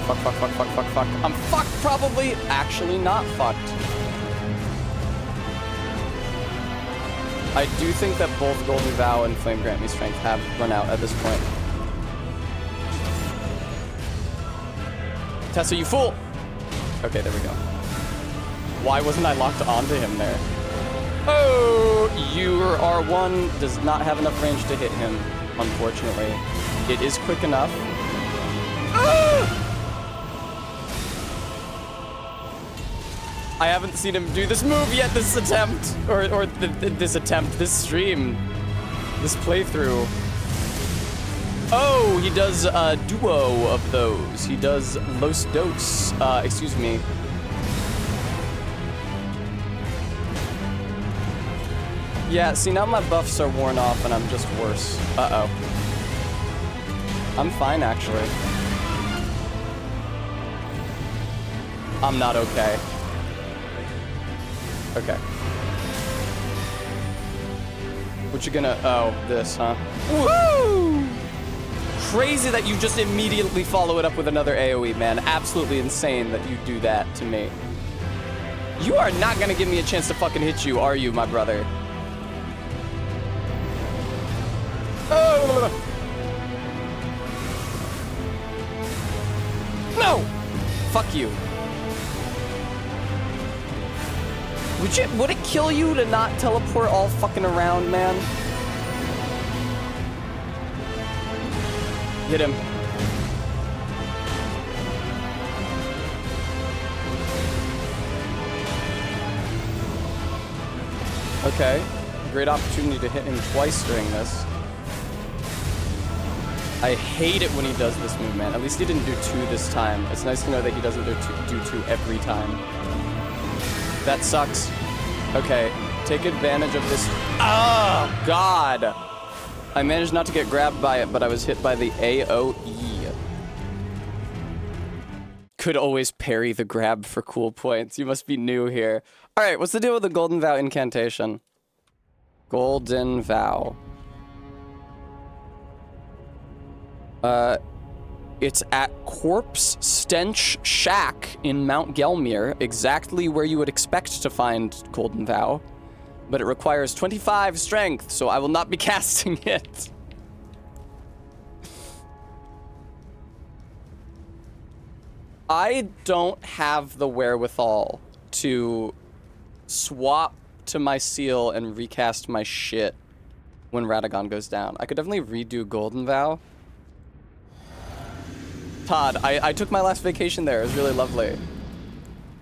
I'm fucked, probably. Actually not fucked. I do think that both Golden Vow and Flame Grant Me Strength have run out at this point. Tessa, you fool! Okay, there we go. Why wasn't I locked onto him there? Oh, your R1 does not have enough range to hit him, unfortunately. It is quick enough. Ah! I haven't seen him do this move yet, this attempt. This stream. This playthrough. Oh, he does a duo of those. He does Los Dos, excuse me. Yeah, see, now my buffs are worn off and I'm just worse. Uh-oh. I'm fine, actually. I'm not okay. Okay. What you gonna... Oh, this, huh? Woo! Crazy that you just immediately follow it up with another AoE, man. Absolutely insane that you do that to me. You are not gonna give me a chance to fucking hit you, are you, my brother? Oh! No! Fuck you. Would it kill you to not teleport all fucking around, man? Hit him. Okay. Great opportunity to hit him twice during this. I hate it when he does this move, man. At least he didn't do 2 this time. It's nice to know that he doesn't do two every time. That sucks. Okay, take advantage of this. Oh, God. I managed not to get grabbed by it, but I was hit by the AoE. Could always parry the grab for cool points. You must be new here. All right, what's the deal with the Golden Vow incantation? Golden Vow. It's at Corpse Stench Shack in Mount Gelmir, exactly where you would expect to find Golden Vow. But it requires 25 strength, so I will not be casting it. I don't have the wherewithal to swap to my seal and recast my shit when Radagon goes down. I could definitely redo Golden Vow. Todd, I took my last vacation there. It was really lovely.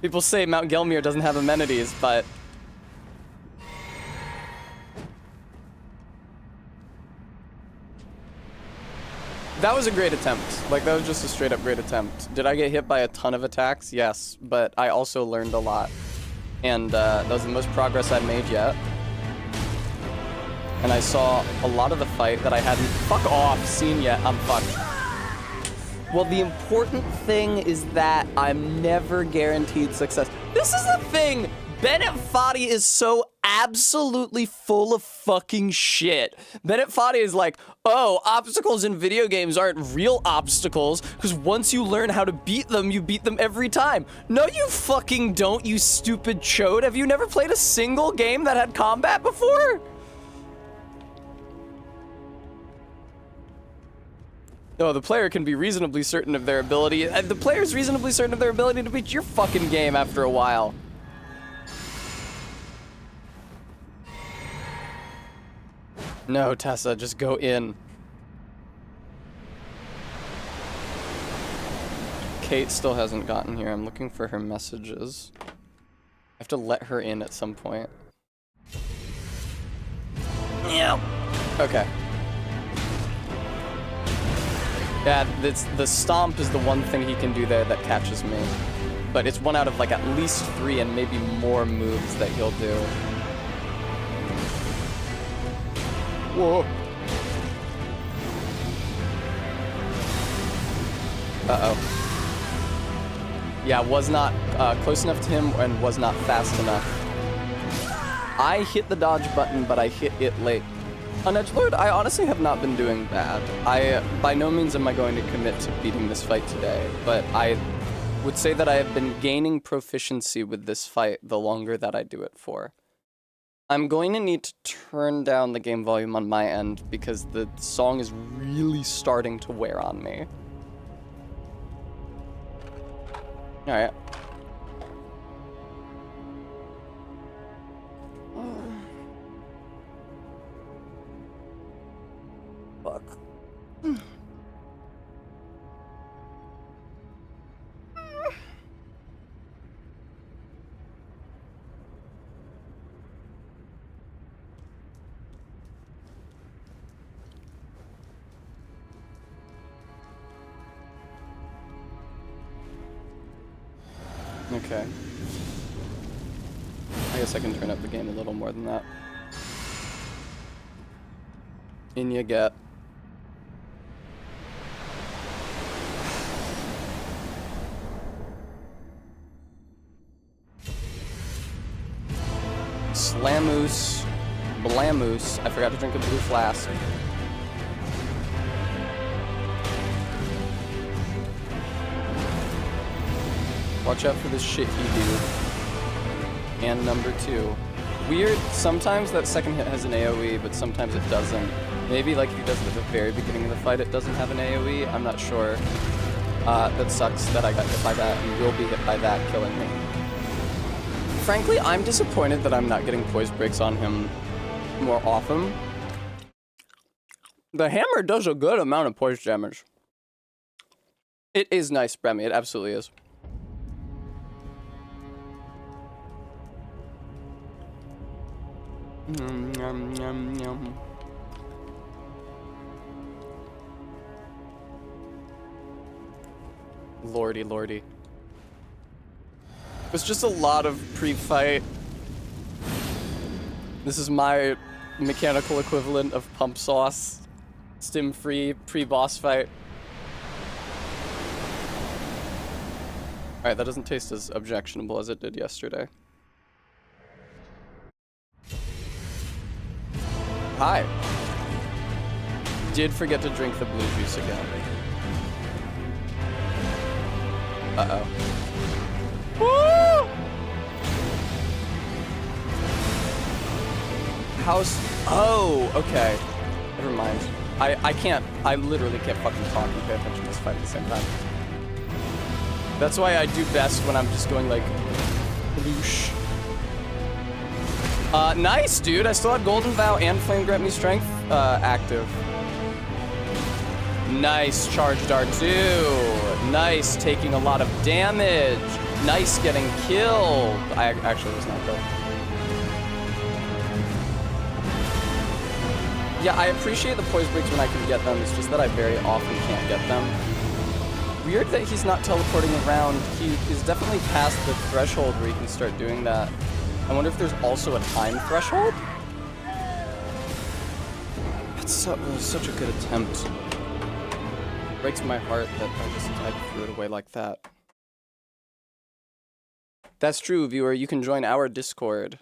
People say Mount Gelmir doesn't have amenities, but... That was a great attempt. Like, that was just a straight up great attempt. Did I get hit by a ton of attacks? Yes, but I also learned a lot. And that was the most progress I've made yet. And I saw a lot of the fight that I hadn't, fuck off, seen yet. I'm fucked. Well, the important thing is that I'm never guaranteed success. This is the thing! Bennett Foddy is so absolutely full of fucking shit. Bennett Foddy is like, oh, obstacles in video games aren't real obstacles, because once you learn how to beat them, you beat them every time. No, you fucking don't, you stupid chode. Have you never played a single game that had combat before? No, the player can be reasonably certain of their ability. The player's reasonably certain of their ability to beat your fucking game after a while. No, Tessa, just go in. Kate still hasn't gotten here. I'm looking for her messages. I have to let her in at some point. Yeah. Okay. Yeah, the stomp is the one thing he can do there that catches me. But it's one out of like at least 3 and maybe more moves that he'll do. Whoa. Uh-oh. Yeah, was not close enough to him and was not fast enough. I hit the dodge button, but I hit it late. On Edgelord, I honestly have not been doing bad. By no means am I going to commit to beating this fight today, but I would say that I have been gaining proficiency with this fight the longer that I do it for. I'm going to need to turn down the game volume on my end because the song is really starting to wear on me. Alright. Fuck. Okay. I guess I can turn up the game a little more than that. In you get. Slamoose, Blamoose. I forgot to drink a blue flask. Watch out for this shit he do. And number 2. Weird, sometimes that second hit has an AoE, but sometimes it doesn't. Maybe like if he does it at the very beginning of the fight, it doesn't have an AoE. I'm not sure. That sucks that I got hit by that and will be hit by that, killing me. Frankly, I'm disappointed that I'm not getting poise breaks on him more often. The hammer does a good amount of poise damage. It is nice, Bremy. It absolutely is. Yum, yum, yum. Lordy, lordy. It's just a lot of pre-fight. This is my mechanical equivalent of pump sauce. Stim-free pre-boss fight. Alright, that doesn't taste as objectionable as it did yesterday. Hi. Did forget to drink the blue juice again. Uh-oh. Woo! House. Oh, okay. Never mind. I literally can't fucking talk and pay attention to this fight at the same time. That's why I do best when I'm just going like, bloosh. Nice, dude. I still had Golden Vow and Flame Grant Me Strength, active. Nice, Charged R2. Nice, taking a lot of damage. Nice, getting killed. I actually was not killed. Yeah, I appreciate the poise breaks when I can get them. It's just that I very often can't get them. Weird that he's not teleporting around. He is definitely past the threshold where he can start doing that. I wonder if there's also a time threshold? That's such a good attempt. It breaks my heart that I threw it away like that. That's true, viewer. You can join our Discord.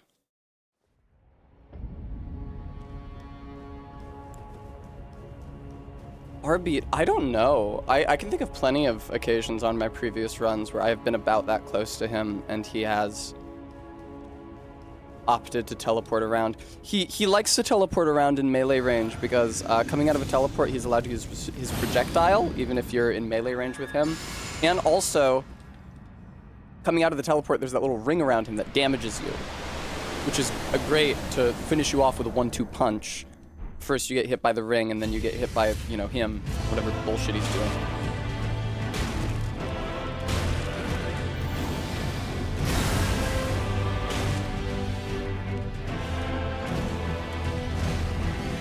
R-beat, I don't know. I can think of plenty of occasions on my previous runs where I have been about that close to him and he has opted to teleport around. He likes to teleport around in melee range because coming out of a teleport, he's allowed to use his projectile, even if you're in melee range with him. And also, coming out of the teleport, there's that little ring around him that damages you, which is great to finish you off with a 1-2 punch. First you get hit by the ring, and then you get hit by, you know, him, whatever bullshit he's doing.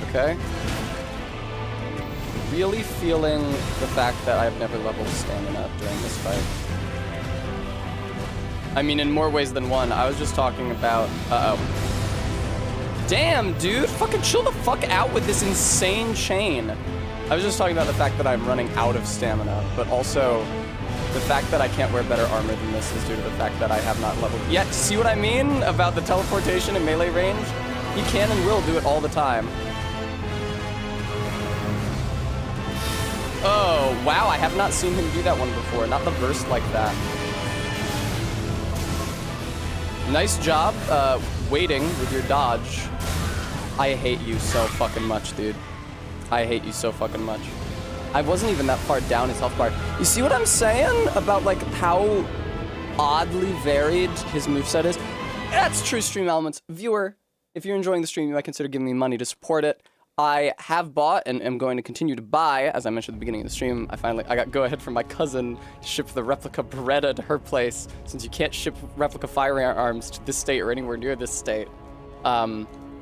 Okay. Really feeling the fact that I've never leveled stamina during this fight. I mean, in more ways than one. I was just talking about... Uh-oh. Damn, dude! Fucking chill the fuck out with this insane chain. I was just talking about the fact that I'm running out of stamina, but also the fact that I can't wear better armor than this is due to the fact that I have not leveled yet. See what I mean about the teleportation and melee range? He can and will do it all the time. Oh, wow, I have not seen him do that one before. Not the burst like that. Nice job, waiting with your dodge. I hate you so fucking much, dude. I hate you so fucking much. I wasn't even that far down his health bar. You see what I'm saying about, like, how oddly varied his moveset is? That's true stream elements. Viewer, if you're enjoying the stream, you might consider giving me money to support it. I have bought and am going to continue to buy, as I mentioned at the beginning of the stream. I got go-ahead from my cousin to ship the replica Beretta to her place, since you can't ship replica firearms to this state or anywhere near this state.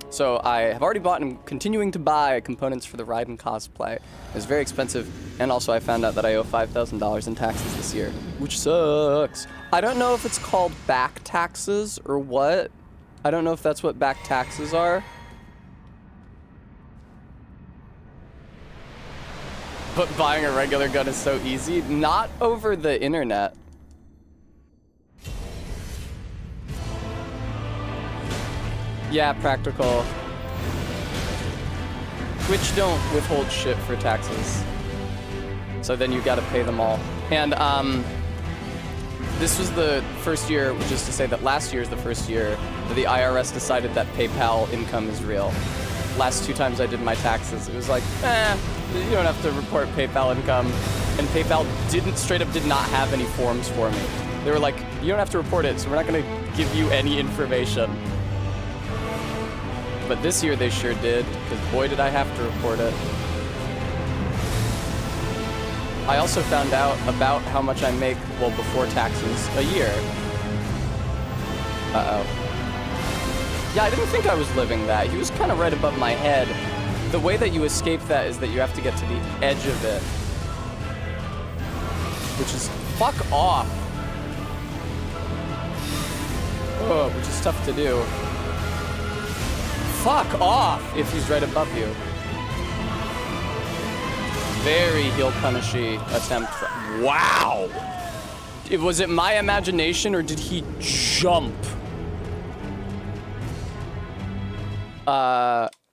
So I have already bought and I'm continuing to buy components for the Raiden cosplay. It's very expensive, and also I found out that I owe $5,000 in taxes this year, which sucks. I don't know if it's called back taxes or what. I don't know if that's what back taxes are. But buying a regular gun is so easy. Not over the internet. Yeah, practical. Twitch don't withhold shit for taxes. So then you gotta pay them all. And this was the first year, which is to say that last year is the first year that the IRS decided that PayPal income is real. Last 2 times I did my taxes, it was like, you don't have to report PayPal income. And PayPal straight up did not have any forms for me. They were like, you don't have to report it, so we're not gonna give you any information. But this year they sure did, because boy did I have to report it. I also found out about how much I make, well, before taxes, a year. Uh-oh. Yeah, I didn't think I was living that. He was kind of right above my head. The way that you escape that is that you have to get to the edge of it. Which is fuck off. Oh, which is tough to do. Fuck off if he's right above you. Very heel punishy attempt. Wow! Was it my imagination or did he jump?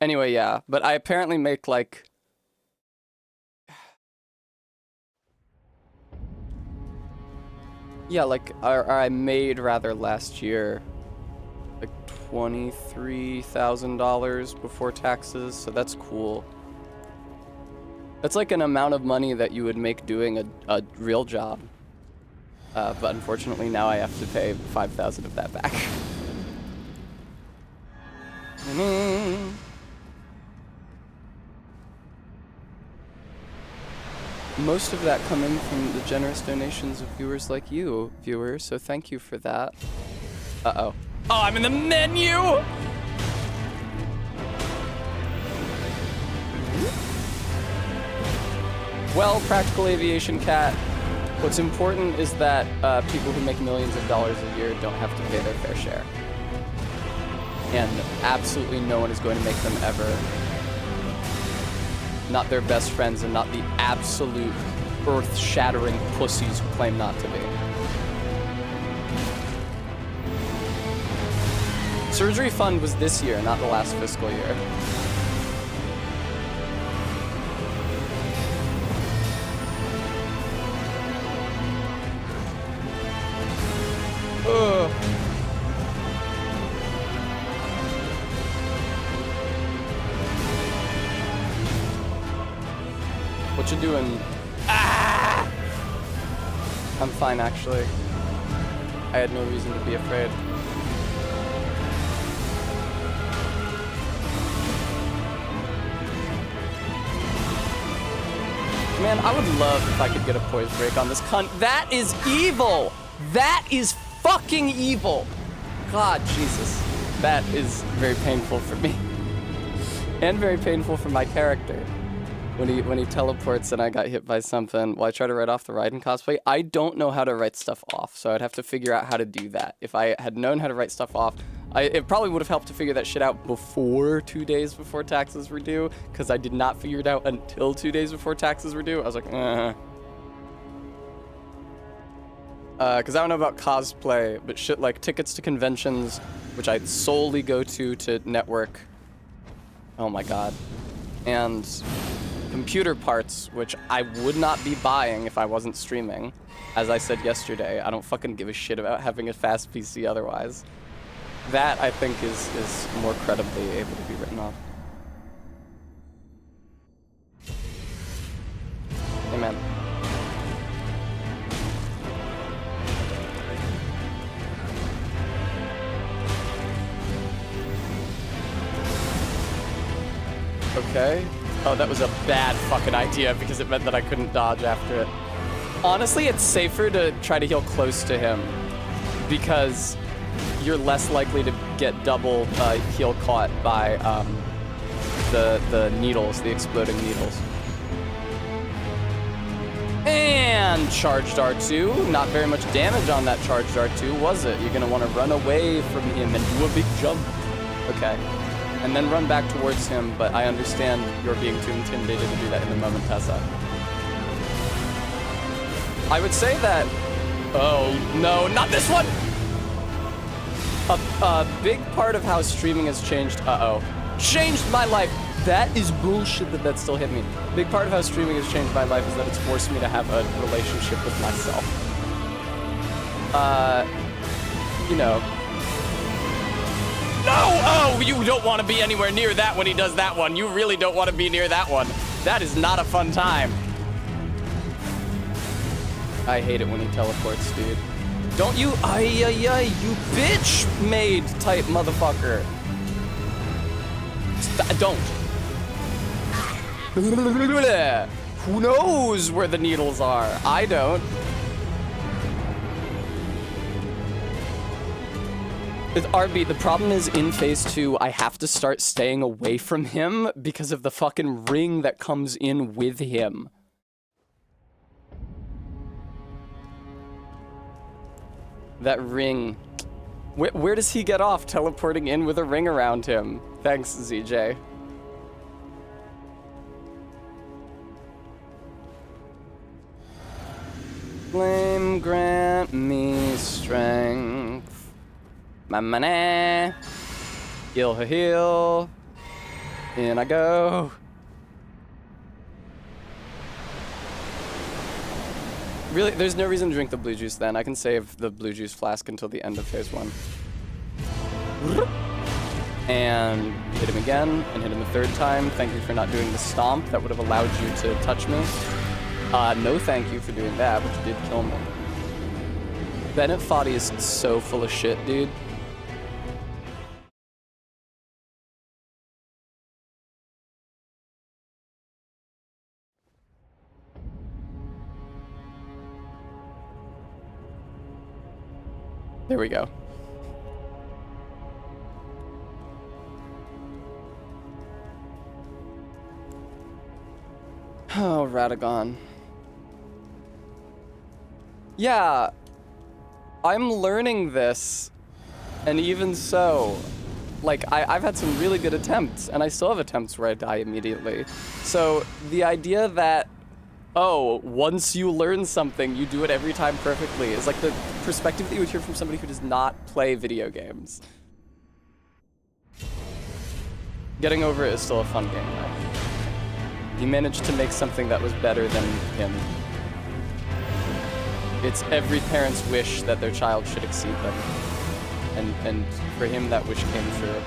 Anyway, yeah. But I apparently make like... Yeah, like, or I made rather last year like $23,000 before taxes, so that's cool. That's like an amount of money that you would make doing a real job. But unfortunately now I have to pay 5,000 of that back. Most of that coming from the generous donations of viewers like you, viewers, so thank you for that. Uh-oh. Oh, I'm in the menu! Well, Practical Aviation Cat, what's important is that people who make millions of dollars a year don't have to pay their fair share. And absolutely no one is going to make them ever. Not their best friends and not the absolute earth-shattering pussies who claim not to be. Surgery fund was this year, not the last fiscal year. Ugh. What you doing? Ah! I'm fine, actually. I had no reason to be afraid. Man, I would love if I could get a poise break on this cunt. That is evil! That is fucking evil! God, Jesus. That is very painful for me. And very painful for my character. When he teleports and I got hit by something, while I try to write off the Raiden cosplay, I don't know how to write stuff off, so I'd have to figure out how to do that. If I had known how to write stuff off, It probably would have helped to figure that shit out before 2 days before taxes were due, because I did not figure it out until 2 days before taxes were due. I was like, because I don't know about cosplay, but shit like tickets to conventions, which I solely go to network. Oh my god. And computer parts, which I would not be buying if I wasn't streaming. As I said yesterday, I don't fucking give a shit about having a fast PC otherwise. That, I think, is more credibly able to be written off. Amen. Okay. Oh, that was a bad fucking idea because it meant that I couldn't dodge after it. Honestly, it's safer to try to heal close to him because you're less likely to get double heal caught by the needles, the exploding needles. And charged R2. Not very much damage on that charged R2, was it? You're gonna want to run away from him and do a big jump. Okay. And then run back towards him, but I understand you're being too intimidated to do that in the moment, Tessa. I would say that... Oh, no, not this one! A big part of how streaming has changed... Changed my life! That is bullshit that still hit me. Big part of how streaming has changed my life is that it's forced me to have a relationship with myself. You know... No! Oh, you don't want to be anywhere near that when he does that one. You really don't want to be near that one. That is not a fun time. I hate it when he teleports, dude. Don't you? You bitch made type motherfucker. Don't. Who knows where the needles are? I don't. With RB, the problem is in phase 2, I have to start staying away from him because of the fucking ring that comes in with him. That ring. Where does he get off teleporting in with a ring around him? Thanks, ZJ. Flame grant me strength. My money. Heal her heal. In I go. Really, there's no reason to drink the blue juice then. I can save the blue juice flask until the end of phase 1. And hit him again, and hit him a third time. Thank you for not doing the stomp. That would have allowed you to touch me. No thank you for doing that, but you did kill me. Bennett Foddy is so full of shit, dude. There we go. Oh, Radagon. Yeah, I'm learning this, and even so, like, I've had some really good attempts, and I still have attempts where I die immediately. So, the idea that, oh, once you learn something, you do it every time perfectly is like the perspective that you would hear from somebody who does not play video games. Getting over it is still a fun game, though. You managed to make something that was better than him. It's every parent's wish that their child should exceed them. And for him, that wish came true.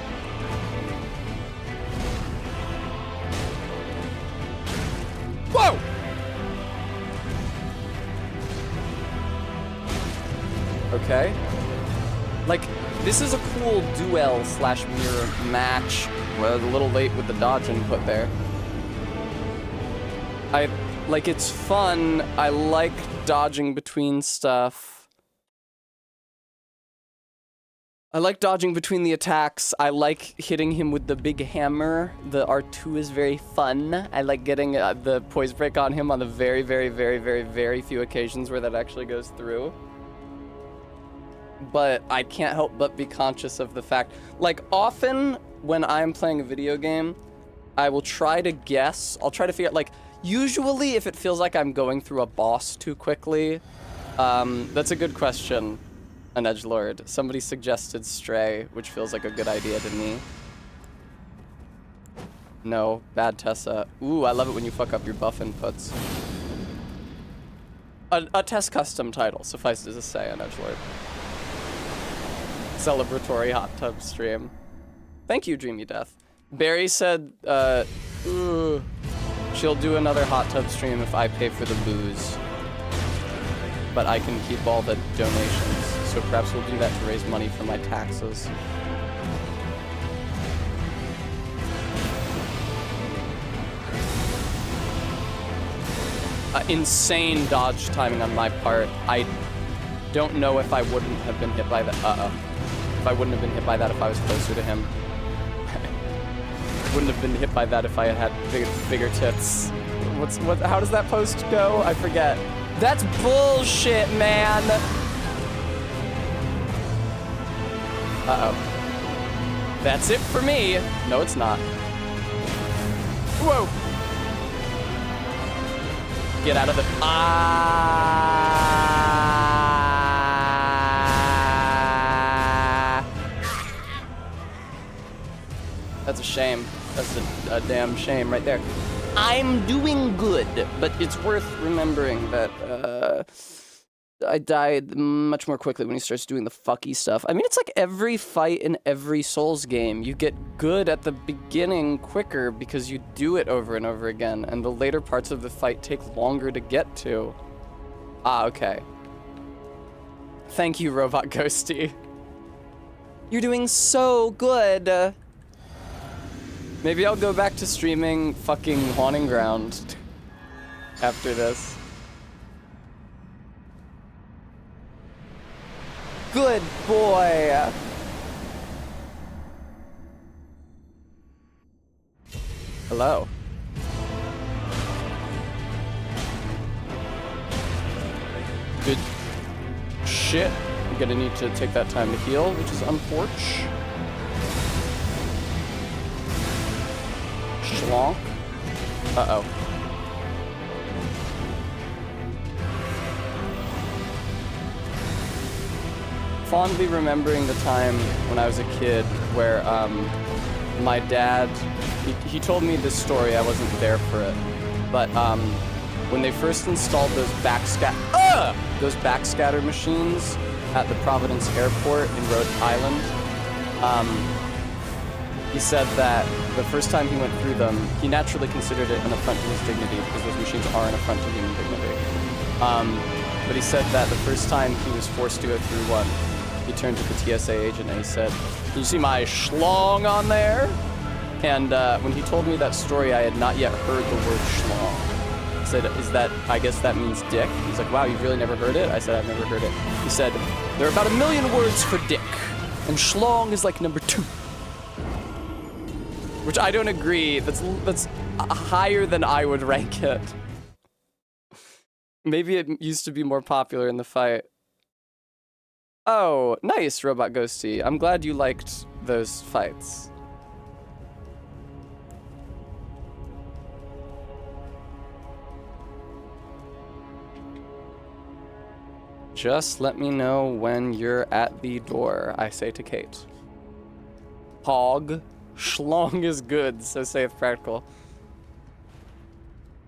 Whoa! Okay. Like, this is a cool duel slash mirror match. Well, a little late with the dodge input there. Like, it's fun. I like dodging between stuff. I like dodging between the attacks. I like hitting him with the big hammer. The R2 is very fun. I like getting the poise break on him on the very, very, very, very, very few occasions where that actually goes through. but I can't help but be conscious of the fact, like, often when I'm playing a video game, I will try to guess, I'll try to figure out, like, usually if it feels like I'm going through a boss too quickly, that's a good question, an edgelord. Somebody suggested Stray, which feels like a good idea to me. No, bad Tessa. Ooh, I love it when you fuck up your buff inputs. A Tess custom title, suffices to say, an edgelord. Celebratory hot tub stream. Thank you, Dreamy Death. Barry said, she'll do another hot tub stream if I pay for the booze. But I can keep all the donations, so perhaps we'll do that to raise money for my taxes. Insane dodge timing on my part. I don't know if I wouldn't have been hit by that. If I wouldn't have been hit by that if I was closer to him. Wouldn't have been hit by that if I had bigger tits. How does that post go? I forget. That's bullshit, man. Uh-oh. That's it for me. No, it's not. Whoa. Get out of the... That's a shame. That's a damn shame right there. I'm doing good, but it's worth remembering that I died much more quickly when he starts doing the fucky stuff. I mean, it's like every fight in every Souls game. You get good at the beginning quicker because you do it over and over again, and the later parts of the fight take longer to get to. Ah, okay. Thank you, Robot Ghosty. You're doing so good. Maybe I'll go back to streaming fucking Haunting Ground after this. Good boy. Hello. Good shit. I'm gonna need to take that time to heal, which is unfortunate. Schlonk. Uh-oh. Fondly remembering the time when I was a kid where my dad, he told me this story, I wasn't there for it, but when they first installed those backscatter machines at the Providence Airport in Rhode Island, he said that the first time he went through them, he naturally considered it an affront to his dignity because those machines are an affront to human dignity. But he said that the first time he was forced to go through one, he turned to the TSA agent and he said, "Can you see my schlong on there?" And when he told me that story, I had not yet heard the word schlong. I said, I guess that means dick? He's like, wow, you've really never heard it? I said, I've never heard it. He said, there are about 1 million words for dick, and schlong is like number 2. Which I don't agree. That's higher than I would rank it. Maybe it used to be more popular in the fight. Oh, nice, Robot Ghosty. I'm glad you liked those fights. Just let me know when you're at the door, I say to Kate. Hog. Schlong is good, so saith Practical.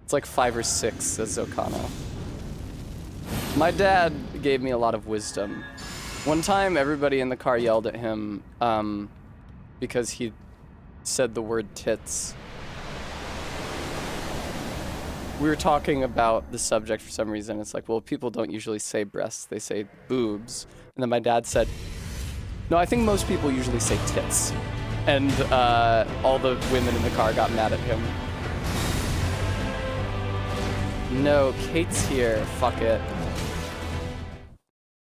It's like 5 or 6, says Zocano. My dad gave me a lot of wisdom. One time, everybody in the car yelled at him because he said the word tits. We were talking about the subject for some reason. It's like, well, people don't usually say breasts, they say boobs. And then my dad said, no, I think most people usually say tits. And all the women in the car got mad at him. No, Kate's here. Fuck it.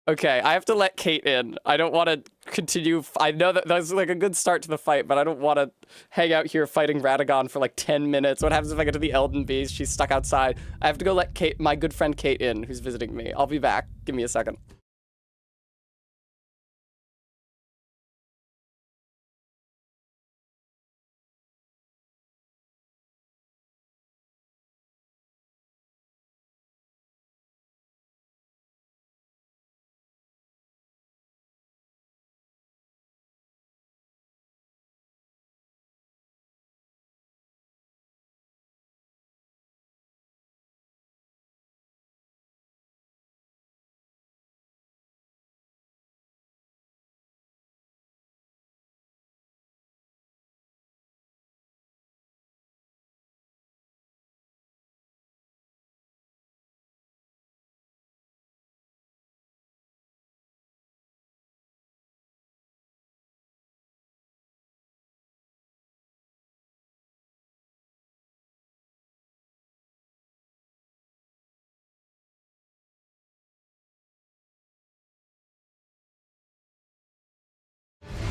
Okay, I have to let Kate in. I don't want to continue. I know that was like a good start to the fight, but I don't want to hang out here fighting Radagon for like 10 minutes. What happens if I get to the Elden Beast? She's stuck outside. I have to go let Kate, my good friend Kate, in, who's visiting me. I'll be back. Give me a second.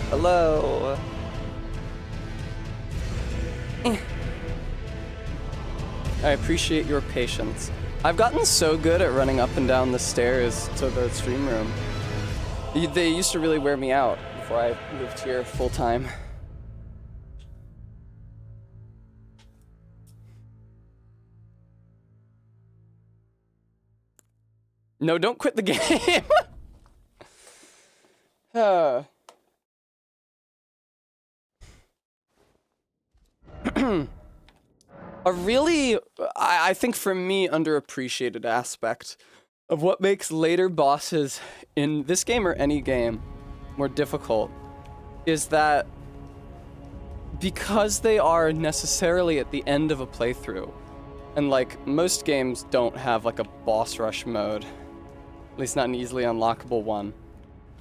Hello. I appreciate your patience. I've gotten so good at running up and down the stairs to the stream room. They used to really wear me out before I moved here full time. No, don't quit the game. A really, I think for me, underappreciated aspect of what makes later bosses in this game or any game more difficult is that because they are necessarily at the end of a playthrough, and like most games don't have like a boss rush mode, at least not an easily unlockable one.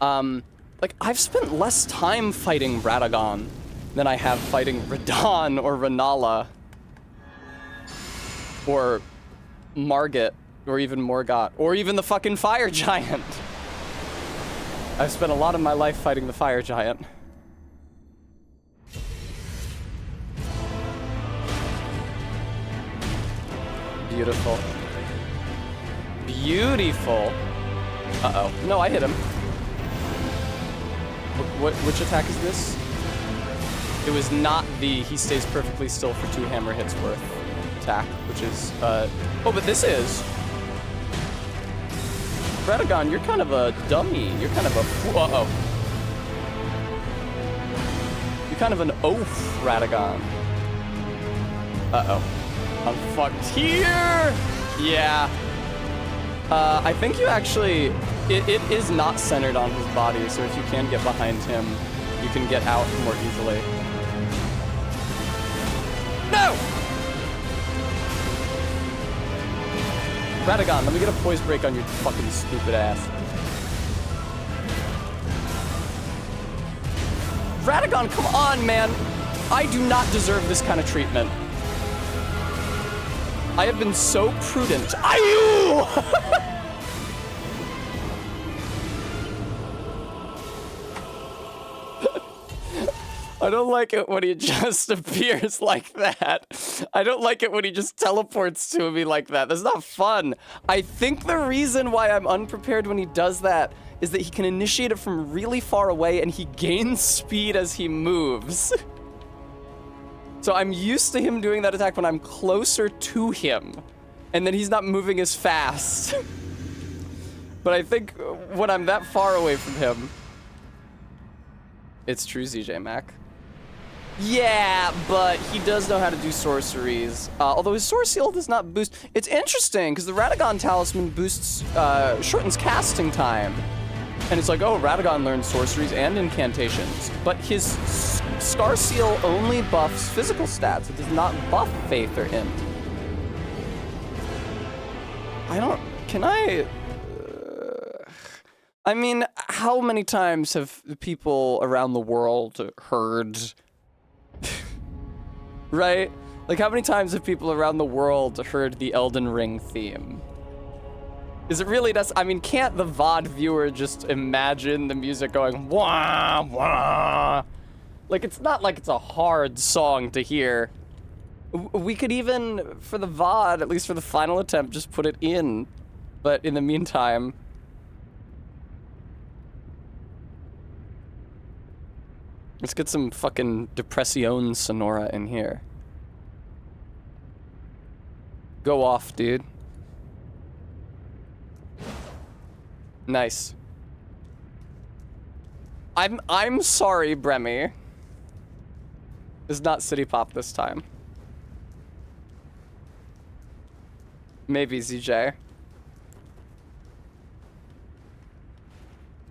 Like I've spent less time fighting Radagon than I have fighting Radon or Renala or Margit or even Morgott or even the fucking Fire Giant. I've spent a lot of my life fighting the Fire Giant. Beautiful. Beautiful. Uh-oh. No, I hit him. Which attack is this? It was not the he stays perfectly still for 2 hammer hits worth attack, which is, oh, but this is. Radagon, you're kind of a dummy. You're kind of a, uh-oh. You're kind of an oaf, Radagon. Uh-oh. I'm fucked here! Yeah. I think you actually, it is not centered on his body, so if you can get behind him, you can get out more easily. No! Radagon, let me get a poise break on your fucking stupid ass. Radagon, come on, man! I do not deserve this kind of treatment. I have been so prudent. Ayu! I don't like it when he just appears like that. I don't like it when he just teleports to me like that. That's not fun. I think the reason why I'm unprepared when he does that is that he can initiate it from really far away and he gains speed as he moves. So I'm used to him doing that attack when I'm closer to him, and then he's not moving as fast. But I think when I'm that far away from him, it's true, ZJ Mac. Yeah, but he does know how to do sorceries. Although his Source Seal does not boost. It's interesting, because the Radagon Talisman boosts, shortens casting time. And it's like, oh, Radagon learns sorceries and incantations. But his Scar Seal only buffs physical stats. It does not buff Faith or Int. I mean, how many times have people around the world heard... right? Like, how many times have people around the world heard the Elden Ring theme? Is it really I mean, can't the VOD viewer just imagine the music going wah, wah? Like, it's not like it's a hard song to hear. We could even, for the VOD, at least for the final attempt, just put it in. But in the meantime... let's get some fucking Depression Sonora in here. Go off, dude. Nice. I'm sorry, Bremy. It's not City Pop this time. Maybe ZJ.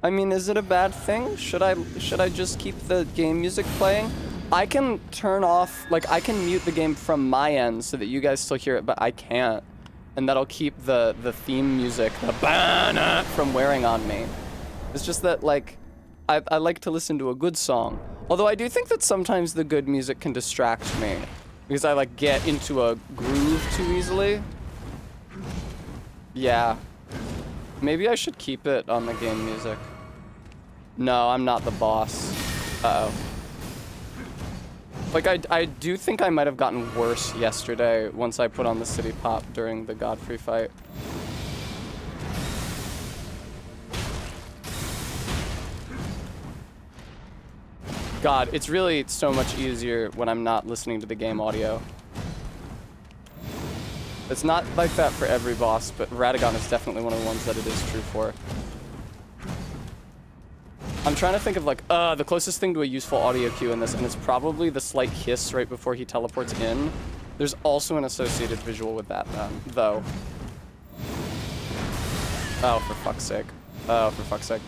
I mean, is it a bad thing? Should I just keep the game music playing? I can turn off, like, I can mute the game from my end so that you guys still hear it, but I can't. And that'll keep the theme music, the banner, from wearing on me. It's just that, like, I like to listen to a good song. Although I do think that sometimes the good music can distract me. Because I, like, get into a groove too easily. Yeah. Maybe I should keep it on the game music. No, I'm not the boss. Uh-oh. Like, I do think I might have gotten worse yesterday once I put on the city pop during the Godfrey fight. God, it's really so much easier when I'm not listening to the game audio. It's not like that for every boss, but Radagon is definitely one of the ones that it is true for. I'm trying to think of like, the closest thing to a useful audio cue in this, and it's probably the slight hiss right before he teleports in. There's also an associated visual with that, though. Oh, for fuck's sake. Oh, for fuck's sake.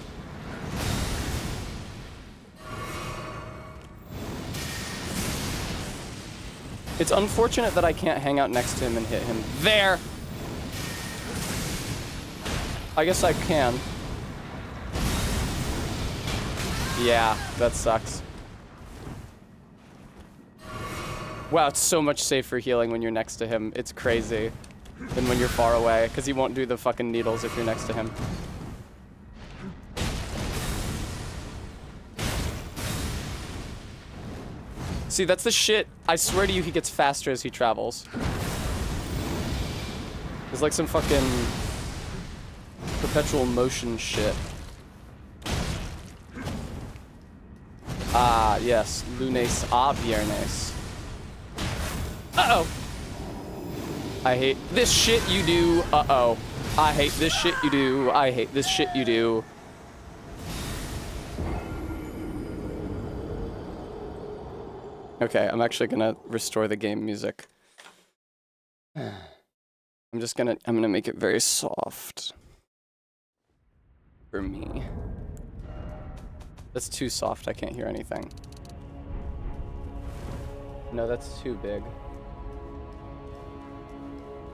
It's unfortunate that I can't hang out next to him and hit him. There! I guess I can. Yeah, that sucks. Wow, it's so much safer healing when you're next to him. It's crazy. Than when you're far away, because he won't do the fucking needles if you're next to him. See, that's the shit. I swear to you, he gets faster as he travels. It's like some fucking perpetual motion shit. Ah, yes. Lunes a viernes. Uh-oh. I hate this shit you do. Uh-oh. I hate this shit you do. I hate this shit you do. Okay, I'm actually gonna restore the game music. I'm gonna make it very soft. For me. That's too soft, I can't hear anything. No, that's too big.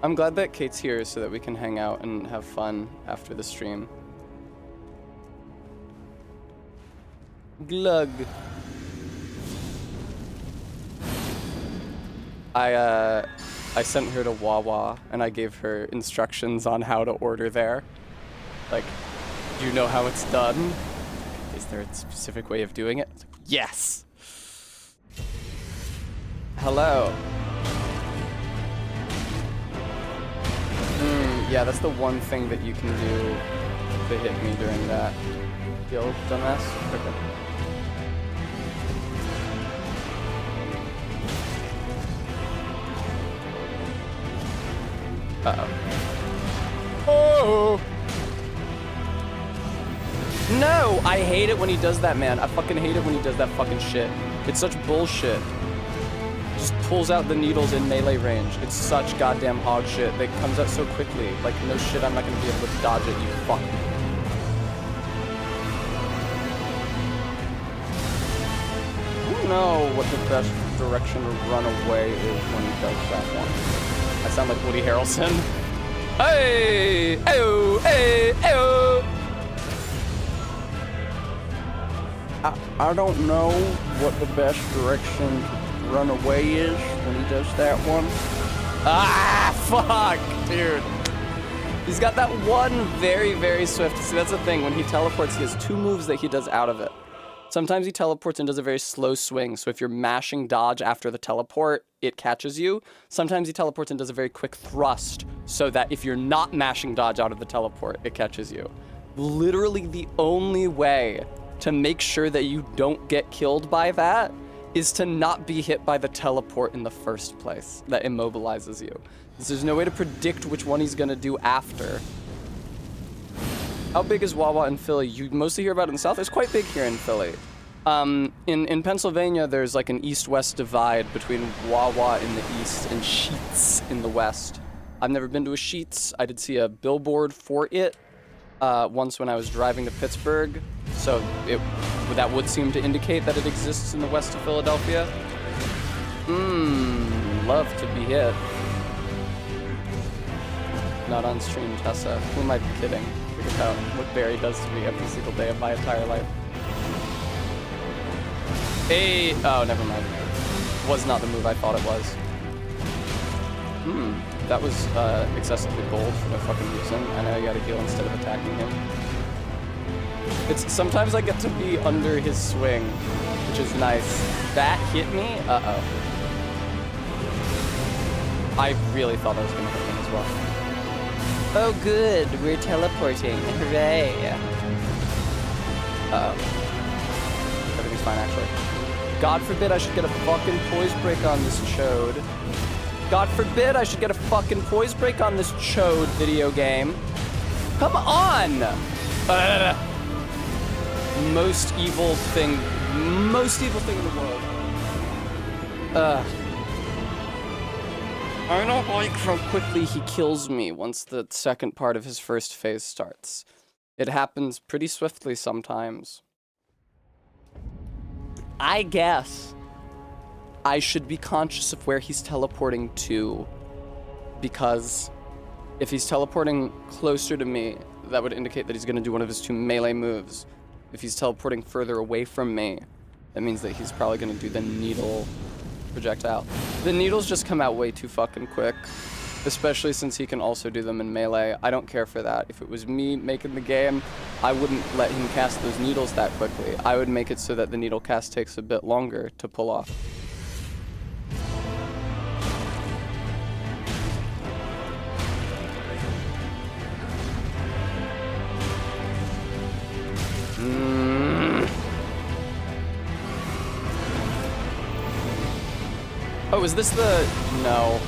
I'm glad that Kate's here so that we can hang out and have fun after the stream. Glug. I sent her to Wawa and I gave her instructions on how to order there. Like, do you know how it's done? Is there a specific way of doing it? Yes! Hello. Yeah, that's the one thing that you can do to hit me during that. Kill, dumbass? Okay. Uh-oh. Oh! No! I hate it when he does that, man. I fucking hate it when he does that fucking shit. It's such bullshit. Just pulls out the needles in melee range. It's such goddamn hog shit that comes out so quickly. Like, no shit, I'm not gonna be able to dodge it, you fuck. I don't know what the best direction to run away is when he does that one. I sound like Woody Harrelson. Hey! Ayo! Hey! Ayo! I don't know what the best direction to run away is when he does that one. Ah! Fuck! Dude. He's got that one very, very swift. See, that's the thing. When he teleports, he has two moves that he does out of it. Sometimes he teleports and does a very slow swing, so if you're mashing dodge after the teleport, it catches you. Sometimes he teleports and does a very quick thrust, so that if you're not mashing dodge out of the teleport, it catches you. Literally the only way to make sure that you don't get killed by that is to not be hit by the teleport in the first place that immobilizes you. There's no way to predict which one he's gonna do after. How big is Wawa in Philly? You mostly hear about it in the South. It's quite big here in Philly. In Pennsylvania, there's like an east-west divide between Wawa in the east and Sheetz in the west. I've never been to a Sheetz. I did see a billboard for it once when I was driving to Pittsburgh. So that would seem to indicate that it exists in the west of Philadelphia. Love to be hit. Not on stream, Tessa. Who am I kidding? Look at what Barry does to me every single day of my entire life. Hey, oh, never mind. Was not the move I thought it was. That was excessively bold for no fucking reason. I know you gotta heal instead of attacking him. It's sometimes I get to be under his swing, which is nice. That hit me? Uh-oh. I really thought that was gonna hit me as well. Oh good, we're teleporting. Hooray. Uh-oh. Everything's fine actually. God forbid I should get a fucking poise break on this chode. God forbid I should get a fucking poise break on this chode video game. Come on! Most evil thing in the world. I don't like how quickly he kills me once the second part of his first phase starts. It happens pretty swiftly sometimes. I guess I should be conscious of where he's teleporting to, because if he's teleporting closer to me, that would indicate that he's going to do one of his 2 melee moves. If he's teleporting further away from me, that means that he's probably going to do the needle projectile. The needles just come out way too fucking quick, especially since he can also do them in melee. I don't care for that. If it was me making the game, I wouldn't let him cast those needles that quickly. I would make it so that the needle cast takes a bit longer to pull off. Oh, is this the... No.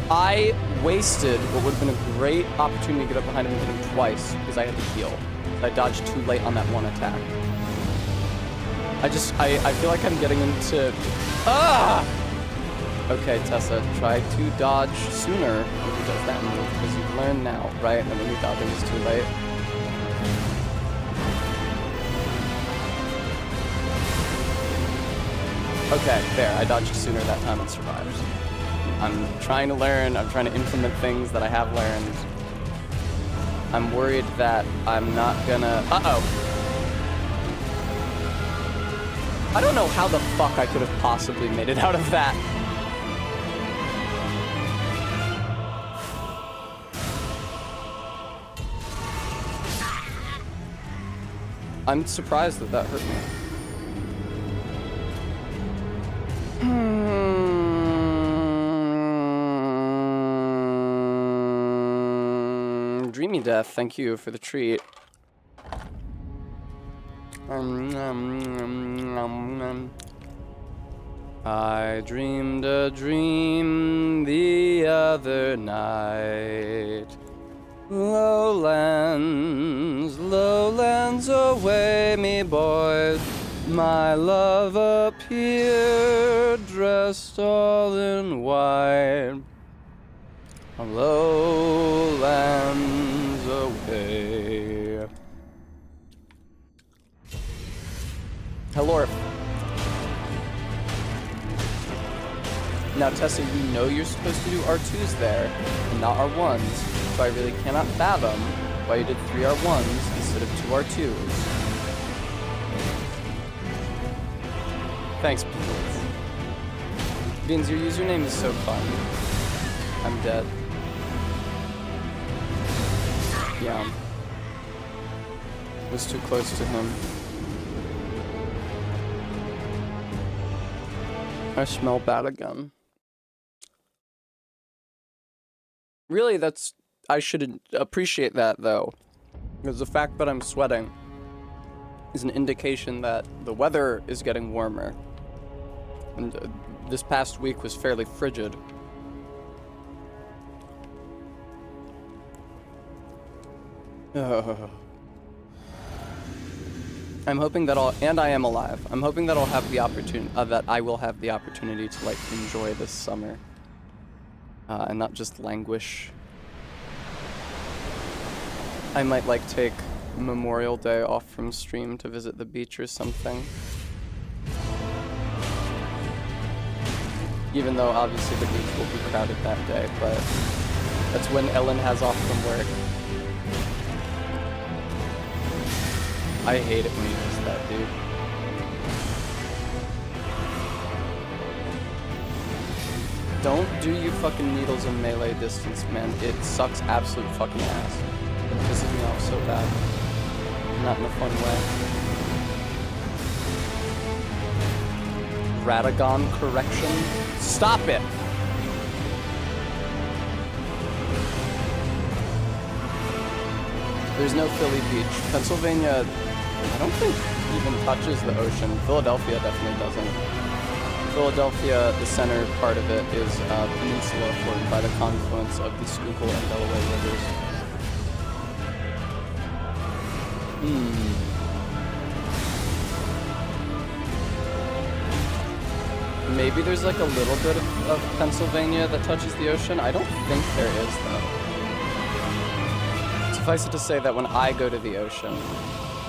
I wasted what would have been a great opportunity to get up behind him and hit him twice because I had to heal. I dodged too late on that one attack. I feel like I'm getting into... Ah! Okay, Tessa, try to dodge sooner when he does that move, because you've learned now, right? And when you're dodging, it's too late. Okay, there, I dodged sooner that time and survived. I'm trying to learn, I'm trying to implement things that I have learned. I'm worried that I'm not gonna... Uh-oh. I don't know how the fuck I could have possibly made it out of that. I'm surprised that hurt me. Dreamy Death, thank you for the treat. I dreamed a dream the other night. Lowlands, lowlands away, me boys. My love appeared, dressed all in white. Lowlands away. Hello. Now, Tessa, you know you're supposed to do R2s there, and not R1s, so I really cannot fathom why you did 3 R1s instead of 2 R2s. Thanks, Beans. Beans, your username is so fun. I'm dead. Yeah. Was too close to him. I smell bad again. Really, I should appreciate that, though. Because the fact that I'm sweating is an indication that the weather is getting warmer. And this past week was fairly frigid. I'm hoping that I am alive. I'm hoping that I'll have the opportunity, that I will have the opportunity to, like, enjoy this summer. And not just languish. I might, like, take Memorial Day off from stream to visit the beach or something. Even though, obviously, the beach will be crowded that day, but that's when Ellen has off from work. I hate it when he does that, dude. don't do you fucking needles in melee distance, man. It sucks absolute fucking ass. It pisses me off so bad. Not in a fun way. Radagon correction? Stop it! There's no Philly Beach. Pennsylvania, I don't think even touches the ocean. Philadelphia definitely doesn't. Philadelphia, the center part of it, is a peninsula formed by the confluence of the Schuylkill and Delaware rivers. Maybe there's like a little bit of Pennsylvania that touches the ocean. I don't think there is, though. Suffice it to say that when I go to the ocean,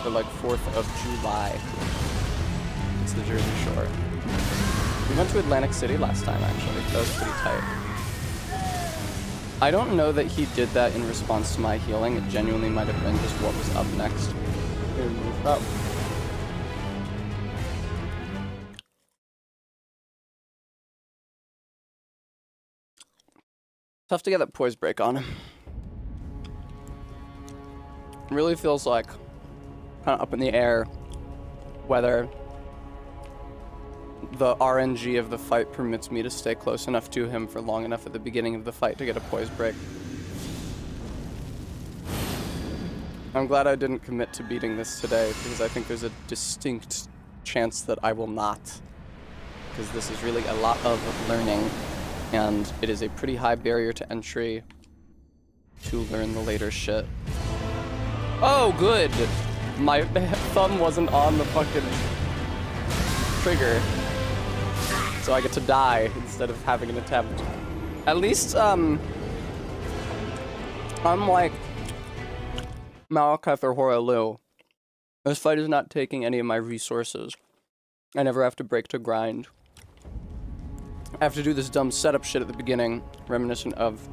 for like 4th of July, it's the Jersey Shore. We went to Atlantic City last time, actually. That was pretty tight. I don't know that he did that in response to my healing. It genuinely might have been just what was up next. Here, move up. Tough to get that poise break on him. Really feels like kind of up in the air whether the RNG of the fight permits me to stay close enough to him for long enough at the beginning of the fight to get a poise break. I'm glad I didn't commit to beating this today, because I think there's a distinct chance that I will not. Because this is really a lot of learning, and it is a pretty high barrier to entry to learn the later shit. Oh, good! My thumb wasn't on the fucking trigger, so I get to die instead of having an attempt. At least, unlike Malekith or Hoarah, this fight is not taking any of my resources. I never have to break to grind. I have to do this dumb setup shit at the beginning, reminiscent of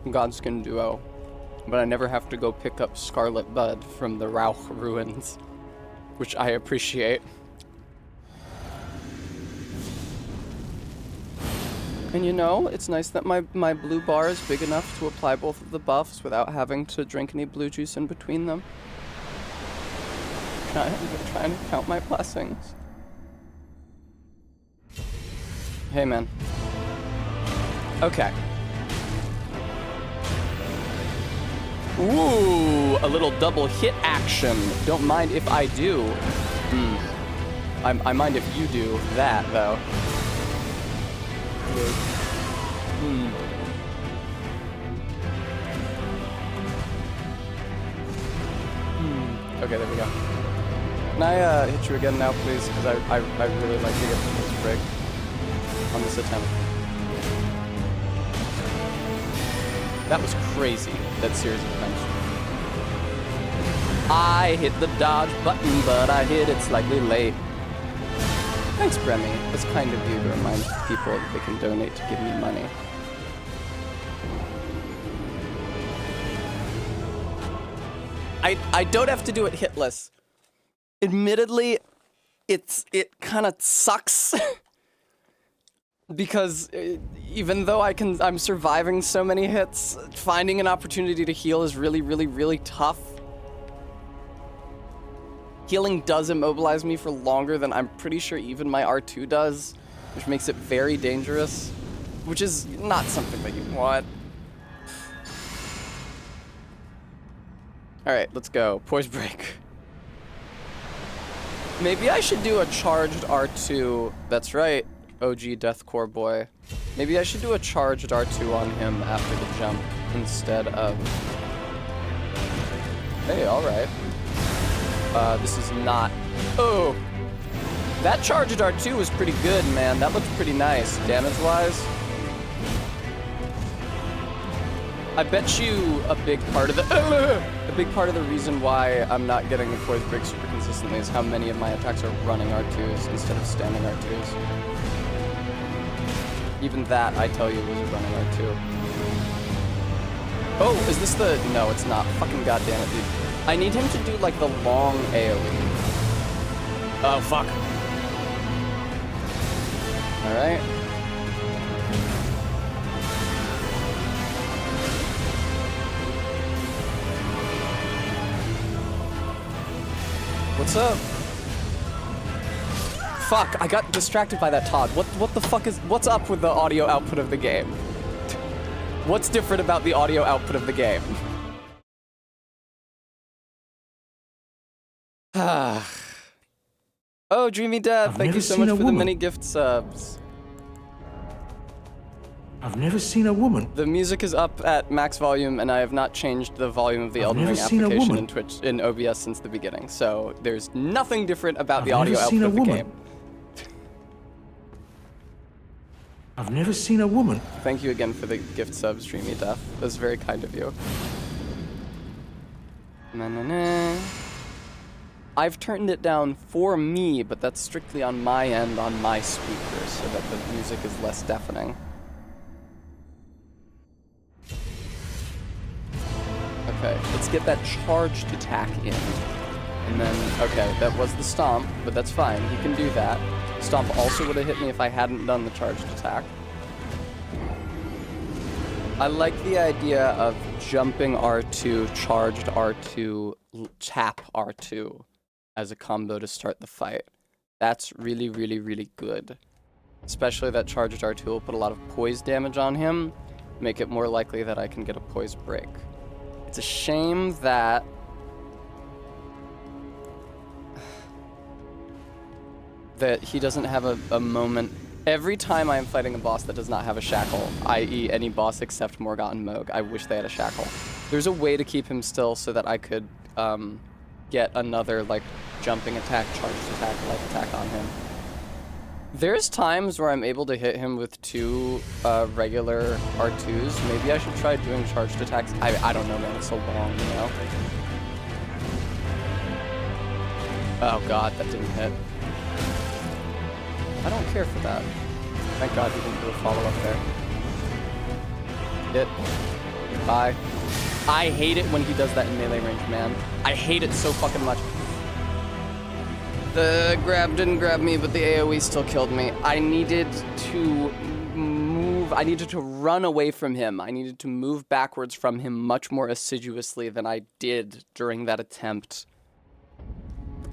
Godskin Duo, but I never have to go pick up Scarlet Bud from the Rauch ruins, which I appreciate. And you know, it's nice that my blue bar is big enough to apply both of the buffs without having to drink any blue juice in between them. Trying to count my blessings. Hey, man. Okay. Ooh, a little double hit action. Don't mind if I do. I mind if you do that, though. Okay, there we go. Can I hit you again now, please? Because I really like to get this break on this attempt. That was crazy, that series of events. I hit the dodge button, but I hit it slightly late. Thanks, Bremy. It's kind of you to remind people that they can donate to give me money. I don't have to do it hitless. Admittedly, it kind of sucks. Because even though I'm surviving so many hits, finding an opportunity to heal is really, really, really tough. Healing does immobilize me for longer than I'm pretty sure even my R2 does, which makes it very dangerous, which is not something that you want. All right, let's go. Poise break. Maybe I should do a charged R2. That's right, OG Deathcore boy. Maybe I should do a charged R2 on him after the jump instead of... Hey, all right. This is not... Oh! That charged R2 was pretty good, man. That looked pretty nice, damage-wise. I bet you a big part of the... A big part of the reason why I'm not getting the poise break super consistently is how many of my attacks are running R2s instead of standing R2s. Even that, I tell you, was a running R2. Oh, is this the... No, it's not. Fucking goddamn it, dude. I need him to do, like, the long AoE. Oh, fuck. Alright. What's up? Fuck, I got distracted by that Todd. What the fuck is, what's up with the audio output of the game? What's different about the audio output of the game? Oh, Dreamy Death, thank you so much for the many gift subs. I've never seen a woman. The music is up at max volume, and I have not changed the volume of the Elden Ring application in Twitch in OBS since the beginning. So there's nothing different about the audio output of the game. I've never seen a woman. Thank you again for the gift subs, Dreamy Death. That was very kind of you. Na-na-na. I've turned it down for me, but that's strictly on my end on my speaker, so that the music is less deafening. Okay, let's get that charged attack in. And then, okay, that was the stomp, but that's fine. He can do that. Stomp also would have hit me if I hadn't done the charged attack. I like the idea of jumping R2, charged R2, tap R2 as a combo to start the fight. That's really, really, really good. Especially that charged R2 will put a lot of poise damage on him, make it more likely that I can get a poise break. It's a shame that he doesn't have a moment. Every time I am fighting a boss that does not have a shackle, i.e. any boss except Morgott and Moog, I wish they had a shackle. There's a way to keep him still so that I could get another like jumping attack, charged attack, light attack on him. There's times where I'm able to hit him with 2 regular R2s. Maybe I should try doing charged attacks. I don't know, man. It's so long, you know? Oh god, that didn't hit. I don't care for that. Thank god he didn't do a follow-up there. Hit. Bye. I hate it when he does that in melee range, man. I hate it so fucking much. The grab didn't grab me, but the AoE still killed me. I needed to move. I needed to run away from him. I needed to move backwards from him much more assiduously than I did during that attempt.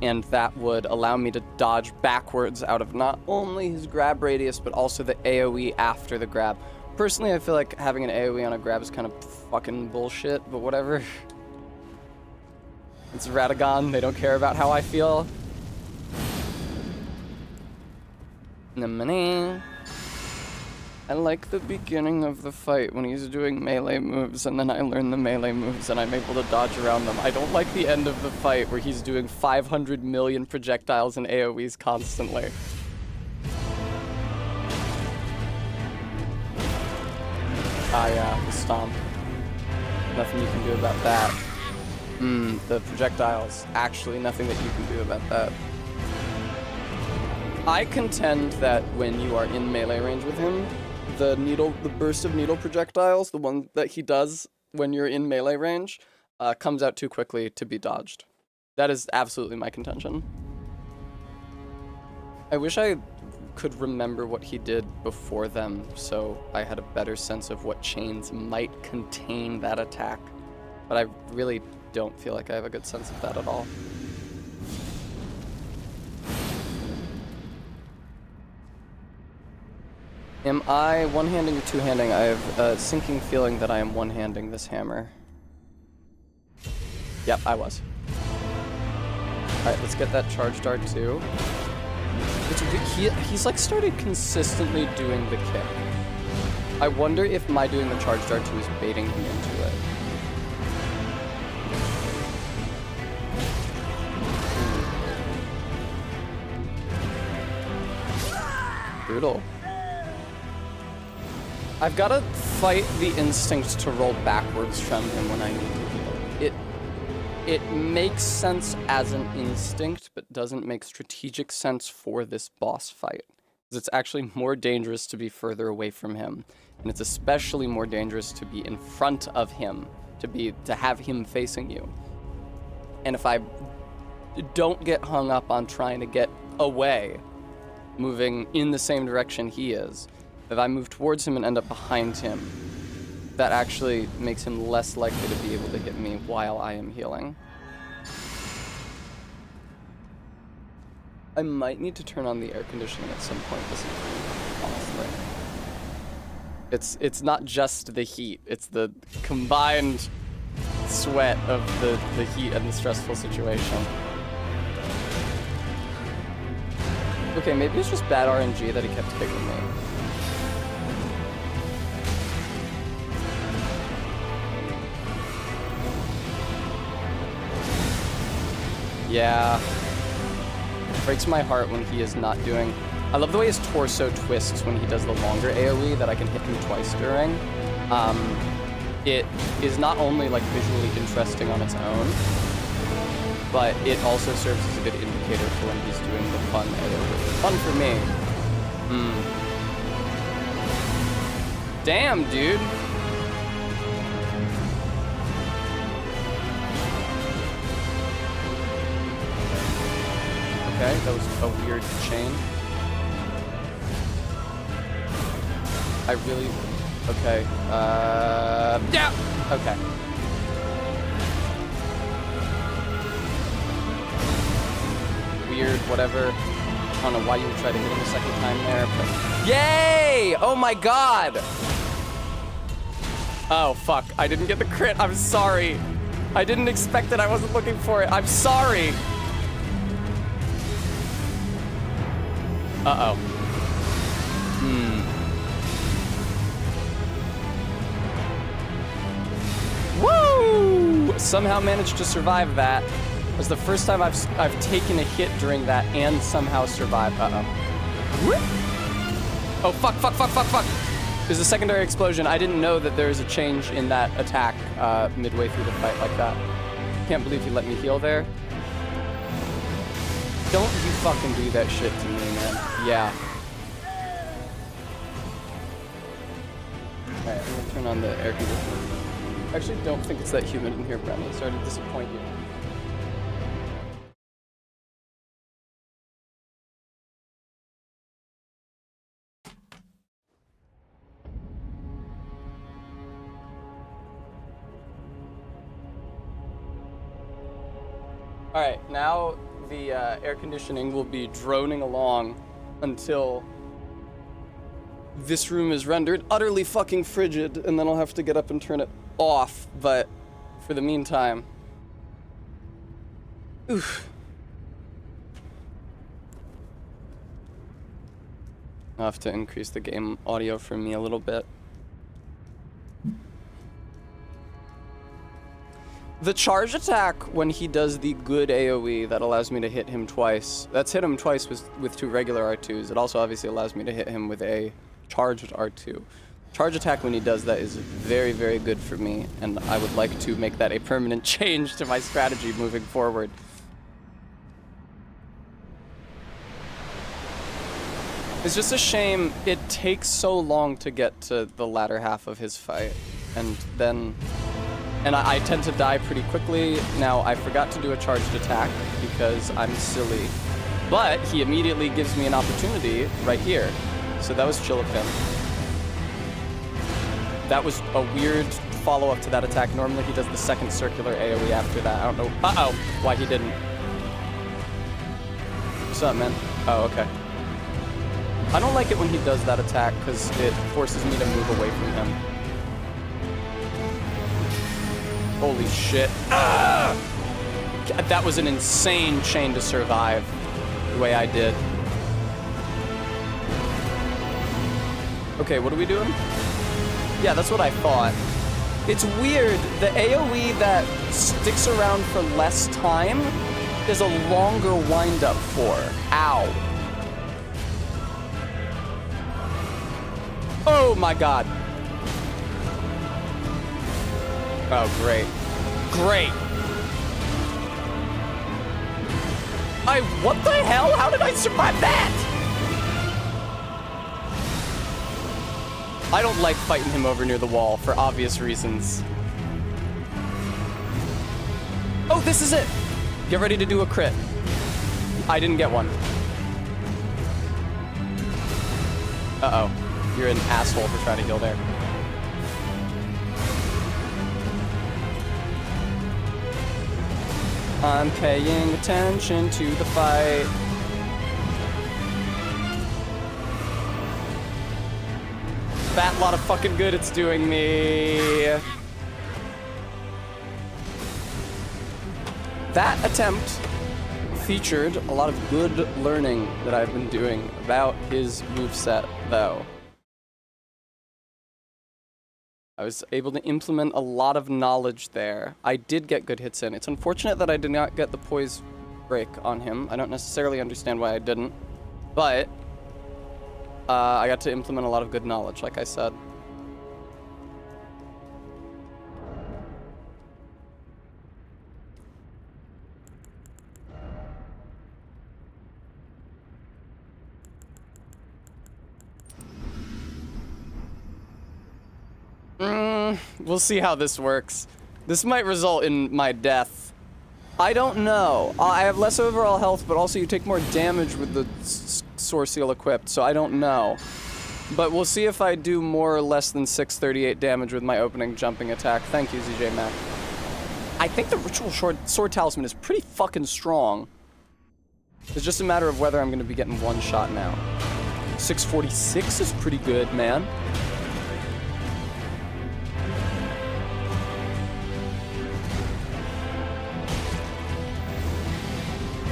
And that would allow me to dodge backwards out of not only his grab radius, but also the AoE after the grab. Personally, I feel like having an AoE on a grab is kind of fucking bullshit, but whatever. It's Radagon. They don't care about how I feel. I like the beginning of the fight when he's doing melee moves and then I learn the melee moves and I'm able to dodge around them. I don't like the end of the fight where he's doing 500 million projectiles and AoEs constantly. Ah yeah, the stomp. Nothing you can do about that. The projectiles. Actually, nothing that you can do about that. I contend that when you are in melee range with him, the burst of needle projectiles, the one that he does when you're in melee range, comes out too quickly to be dodged. That is absolutely my contention. I wish I could remember what he did before them, so I had a better sense of what chains might contain that attack. But I really don't feel like I have a good sense of that at all. Am I one-handing or two-handing? I have a sinking feeling that I am one-handing this hammer. Yep, I was. Alright, let's get that charged R2. He's like started consistently doing the kick. I wonder if my doing the charged R2 is baiting him into it. Brutal. I've got to fight the instinct to roll backwards from him when I need to heal. It makes sense as an instinct, but doesn't make strategic sense for this boss fight. Because it's actually more dangerous to be further away from him, and it's especially more dangerous to be in front of him, to have him facing you. And if I don't get hung up on trying to get away, moving in the same direction he is, if I move towards him and end up behind him, that actually makes him less likely to be able to hit me while I am healing. I might need to turn on the air conditioning at some point this evening, honestly. It's not just the heat, it's the combined sweat of the heat and the stressful situation. Okay, maybe it's just bad RNG that he kept kicking me. Yeah. It breaks my heart when he is not doing... I love the way his torso twists when he does the longer AoE that I can hit him twice during. It is not only like visually interesting on its own, but it also serves as a good indicator for when he's doing the fun AoE. Fun for me. Damn, dude. Okay, that was a weird chain. I really... Okay, yeah! Okay. Weird, whatever. I don't know why you would try to hit him a second time there, but... Yay! Oh my god! Oh, fuck. I didn't get the crit. I'm sorry. I didn't expect it. I wasn't looking for it. I'm sorry. Uh-oh. Woo! Somehow managed to survive that. It was the first time I've taken a hit during that and somehow survived. Oh, fuck. There's a secondary explosion. I didn't know that there's a change in that attack midway through the fight like that. Can't believe he let me heal there. Don't you fucking do that shit to me, man. Yeah. Alright, I'm gonna turn on the air conditioner. I actually don't think it's that humid in here, Brennan. Sorry to disappoint you. Alright, now the air conditioning will be droning along until this room is rendered utterly fucking frigid, and then I'll have to get up and turn it off, but for the meantime... Oof. I'll have to increase the game audio for me a little bit. The charge attack, when he does the good AoE that allows me to hit him twice, that's hit him twice with two regular R2s. It also obviously allows me to hit him with a charged R2. Charge attack when he does that is very, very good for me, and I would like to make that a permanent change to my strategy moving forward. It's just a shame it takes so long to get to the latter half of his fight, and then... And I tend to die pretty quickly. Now, I forgot to do a charged attack because I'm silly. But he immediately gives me an opportunity right here. So that was chill of him. That was a weird follow-up to that attack. Normally he does the second circular AoE after that. I don't know why he didn't. What's up, man? Oh, okay. I don't like it when he does that attack because it forces me to move away from him. Holy shit. Ah! That was an insane chain to survive the way I did. Okay, what are we doing? Yeah, that's what I thought. It's weird. The AoE that sticks around for less time is a longer wind-up for. Ow. Oh my god. Oh, great. Great. What the hell? How did I survive that? I don't like fighting him over near the wall for obvious reasons. Oh, this is it. Get ready to do a crit. I didn't get one. Uh-oh. You're an asshole for trying to heal there. I'm paying attention to the fight. fat lot of fucking good it's doing me. That attempt featured a lot of good learning that I've been doing about his moveset, though. I was able to implement a lot of knowledge there. I did get good hits in. It's unfortunate that I did not get the poise break on him. I don't necessarily understand why I didn't, but I got to implement a lot of good knowledge, like I said. We'll see how this works. This might result in my death. I don't know. I have less overall health, but also you take more damage with the Sword Seal equipped, so I don't know. But we'll see if I do more or less than 638 damage with my opening jumping attack. Thank you, ZJ Mac. I think the Ritual Sword Talisman is pretty fucking strong. It's just a matter of whether I'm going to be getting one shot now. 646 is pretty good, man.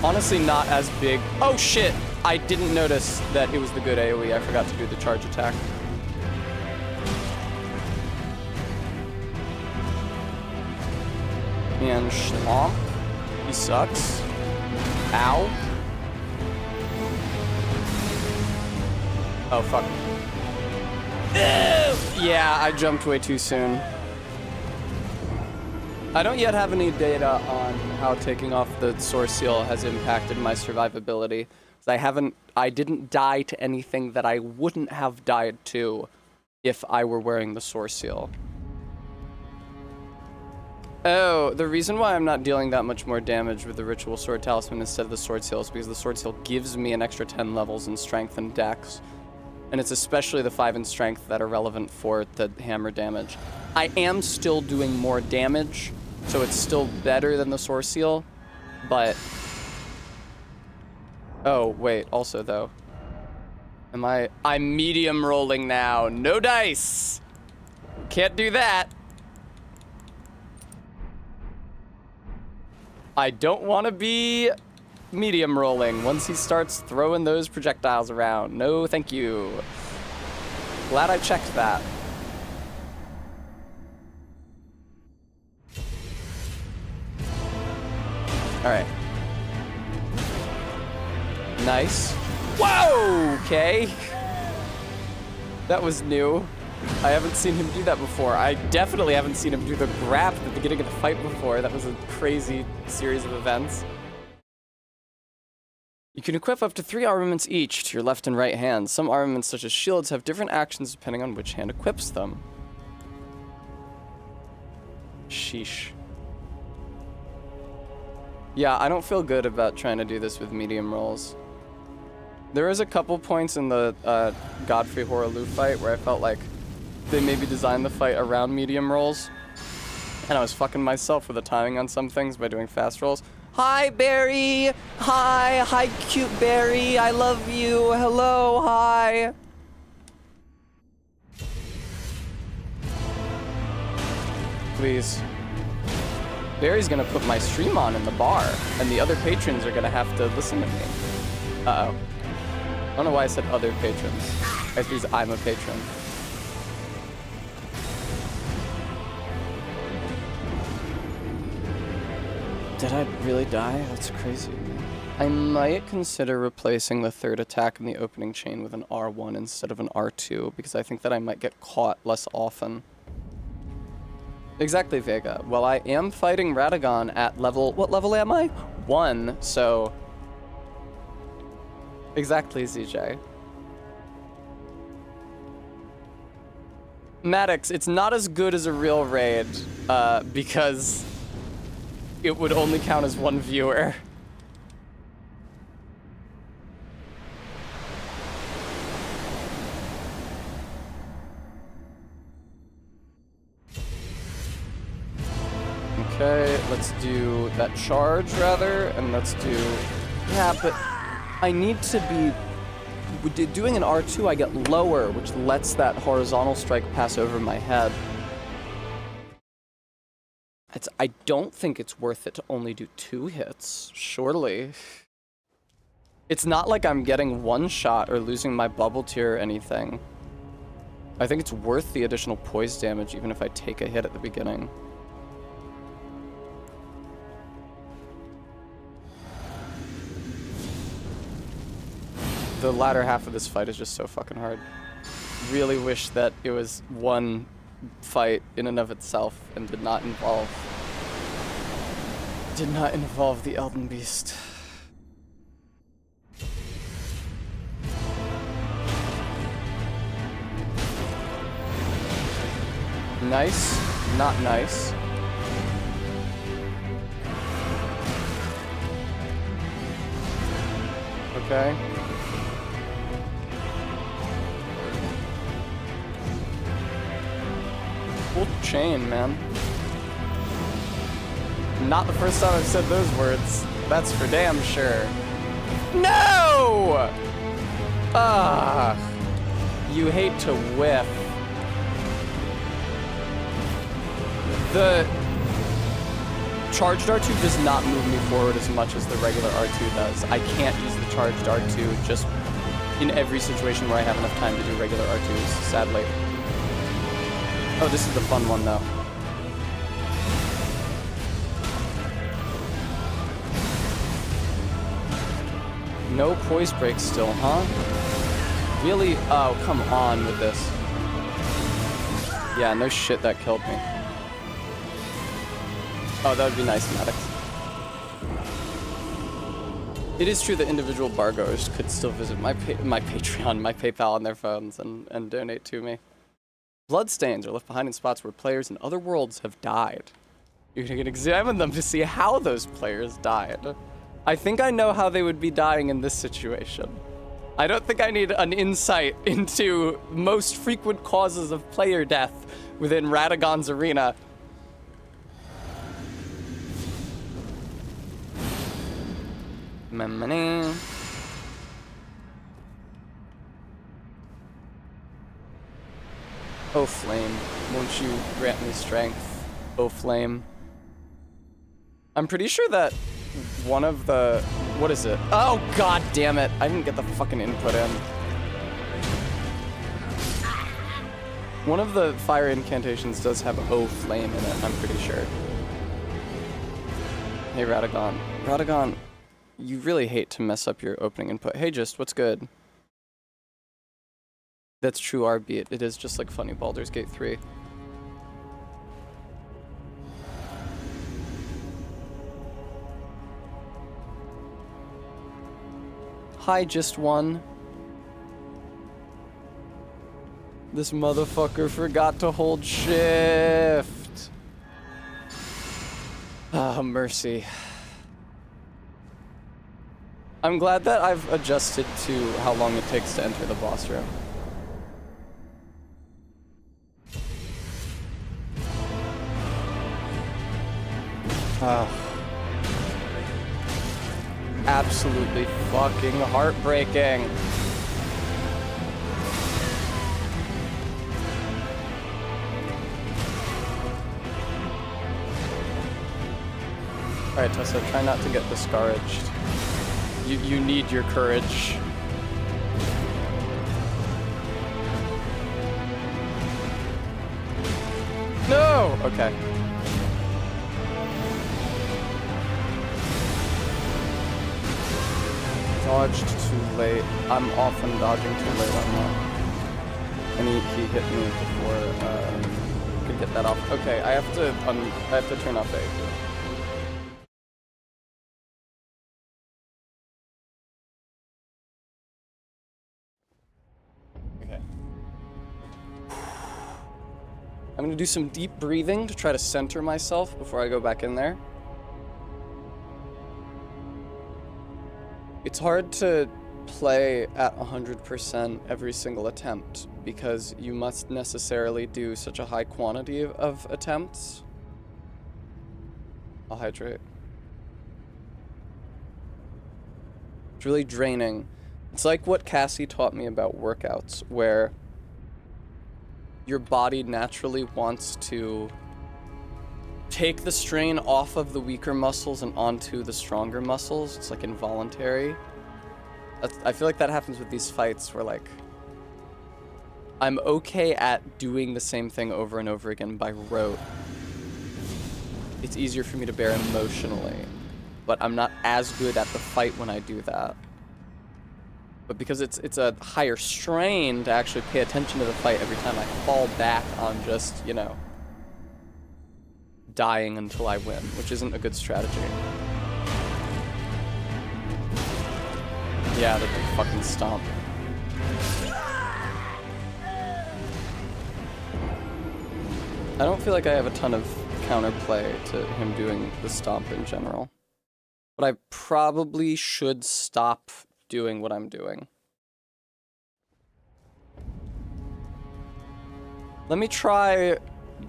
Honestly, not as big. Oh shit! I didn't notice that it was the good AoE. I forgot to do the charge attack. And Schlomp. He sucks. Ow. Oh fuck. Yeah, I jumped way too soon. I don't yet have any data on how taking off the Sword Seal has impacted my survivability. I didn't die to anything that I wouldn't have died to if I were wearing the Sword Seal. Oh, the reason why I'm not dealing that much more damage with the Ritual Sword Talisman instead of the Sword Seal is because the Sword Seal gives me an extra 10 levels in Strength and Dex. And it's especially the 5 in Strength that are relevant for the hammer damage. I am still doing more damage, so it's still better than the Sword Seal, but... Oh, wait, also though. I'm medium rolling now. No dice! Can't do that. I don't want to be medium rolling once he starts throwing those projectiles around. No, thank you. Glad I checked that. All right. Nice. Whoa! Okay. That was new. I haven't seen him do that before. I definitely haven't seen him do the grab at the beginning of the fight before. That was a crazy series of events. You can equip up to 3 armaments each to your left and right hand. Some armaments, such as shields, have different actions depending on which hand equips them. Sheesh. Yeah, I don't feel good about trying to do this with medium rolls. There was a couple points in the Godfrey Horaloo fight where I felt like they maybe designed the fight around medium rolls, and I was fucking myself with the timing on some things by doing fast rolls. Hi, Barry! Hi, cute Barry! I love you! Hello, hi! Please. Barry's gonna put my stream on in the bar, and the other patrons are gonna have to listen to me. Uh-oh. I don't know why I said other patrons. It's because I'm a patron. Did I really die? That's crazy. I might consider replacing the third attack in the opening chain with an R1 instead of an R2, because I think that I might get caught less often. Exactly, Vega. Well, I am fighting Radagon at level... What level am I? 1, so... Exactly, ZJ. Maddox, it's not as good as a real raid, because it would only count as 1 viewer. Okay, let's do that charge, rather, and let's do... Yeah, but I need to be doing an R2, I get lower, which lets that horizontal strike pass over my head. I don't think it's worth it to only do 2 hits, surely. It's not like I'm getting 1 shot or losing my bubble tier or anything. I think it's worth the additional poise damage even if I take a hit at the beginning. The latter half of this fight is just so fucking hard. Really wish that it was one fight in and of itself and did not involve the Elden Beast. Nice, not nice. Okay. Cool chain, man. Not the first time I've said those words. That's for damn sure. No! Ah, you hate to whiff. The charged R2 does not move me forward as much as the regular R2 does. I can't use the charged R2 just in every situation where I have enough time to do regular R2s, sadly. Oh, this is the fun one, though. No poise break still, huh? Really? Oh, come on with this. Yeah, no shit, that killed me. Oh, that would be nice, Maddox. It is true that individual bargoers could still visit my Patreon, my PayPal on their phones and donate to me. Bloodstains are left behind in spots where players in other worlds have died. You can examine them to see how those players died. I think I know how they would be dying in this situation. I don't think I need an insight into most frequent causes of player death within Radagon's arena. Memone. Oh, Flame, won't you grant me strength? Oh, Flame. I'm pretty sure that one of the... What is it? Oh, god damn it. I didn't get the fucking input in. One of the fire incantations does have Oh, Flame in it, I'm pretty sure. Hey, Radagon. Radagon, you really hate to mess up your opening input. Hey, just, what's good? That's true, RB. It is just like funny Baldur's Gate 3. Hi, just one. This motherfucker forgot to hold shift. Ah, mercy. I'm glad that I've adjusted to how long it takes to enter the boss room. Absolutely fucking heartbreaking. Alright, Tessa, try not to get discouraged. You need your courage. No! Okay. Dodged too late. I'm often dodging too late on that. And he hit me before could get that off. Okay, I have to turn off A. Okay. I'm gonna do some deep breathing to try to center myself before I go back in there. It's hard to play at 100% every single attempt because you must necessarily do such a high quantity of attempts. I'll hydrate. It's really draining It's like what Cassie taught me about workouts, where your body naturally wants to take the strain off of the weaker muscles and onto the stronger muscles. It's like involuntary. I feel like that happens with these fights where like I'm okay at doing the same thing over and over again by rote. It's easier for me to bear emotionally, but I'm not as good at the fight when I do that. But because it's a higher strain to actually pay attention to the fight every time, I fall back on just, you know, dying until I win, which isn't a good strategy. Yeah, the big fucking stomp. I don't feel like I have a ton of counterplay to him doing the stomp in general. But I probably should stop doing what I'm doing. Let me try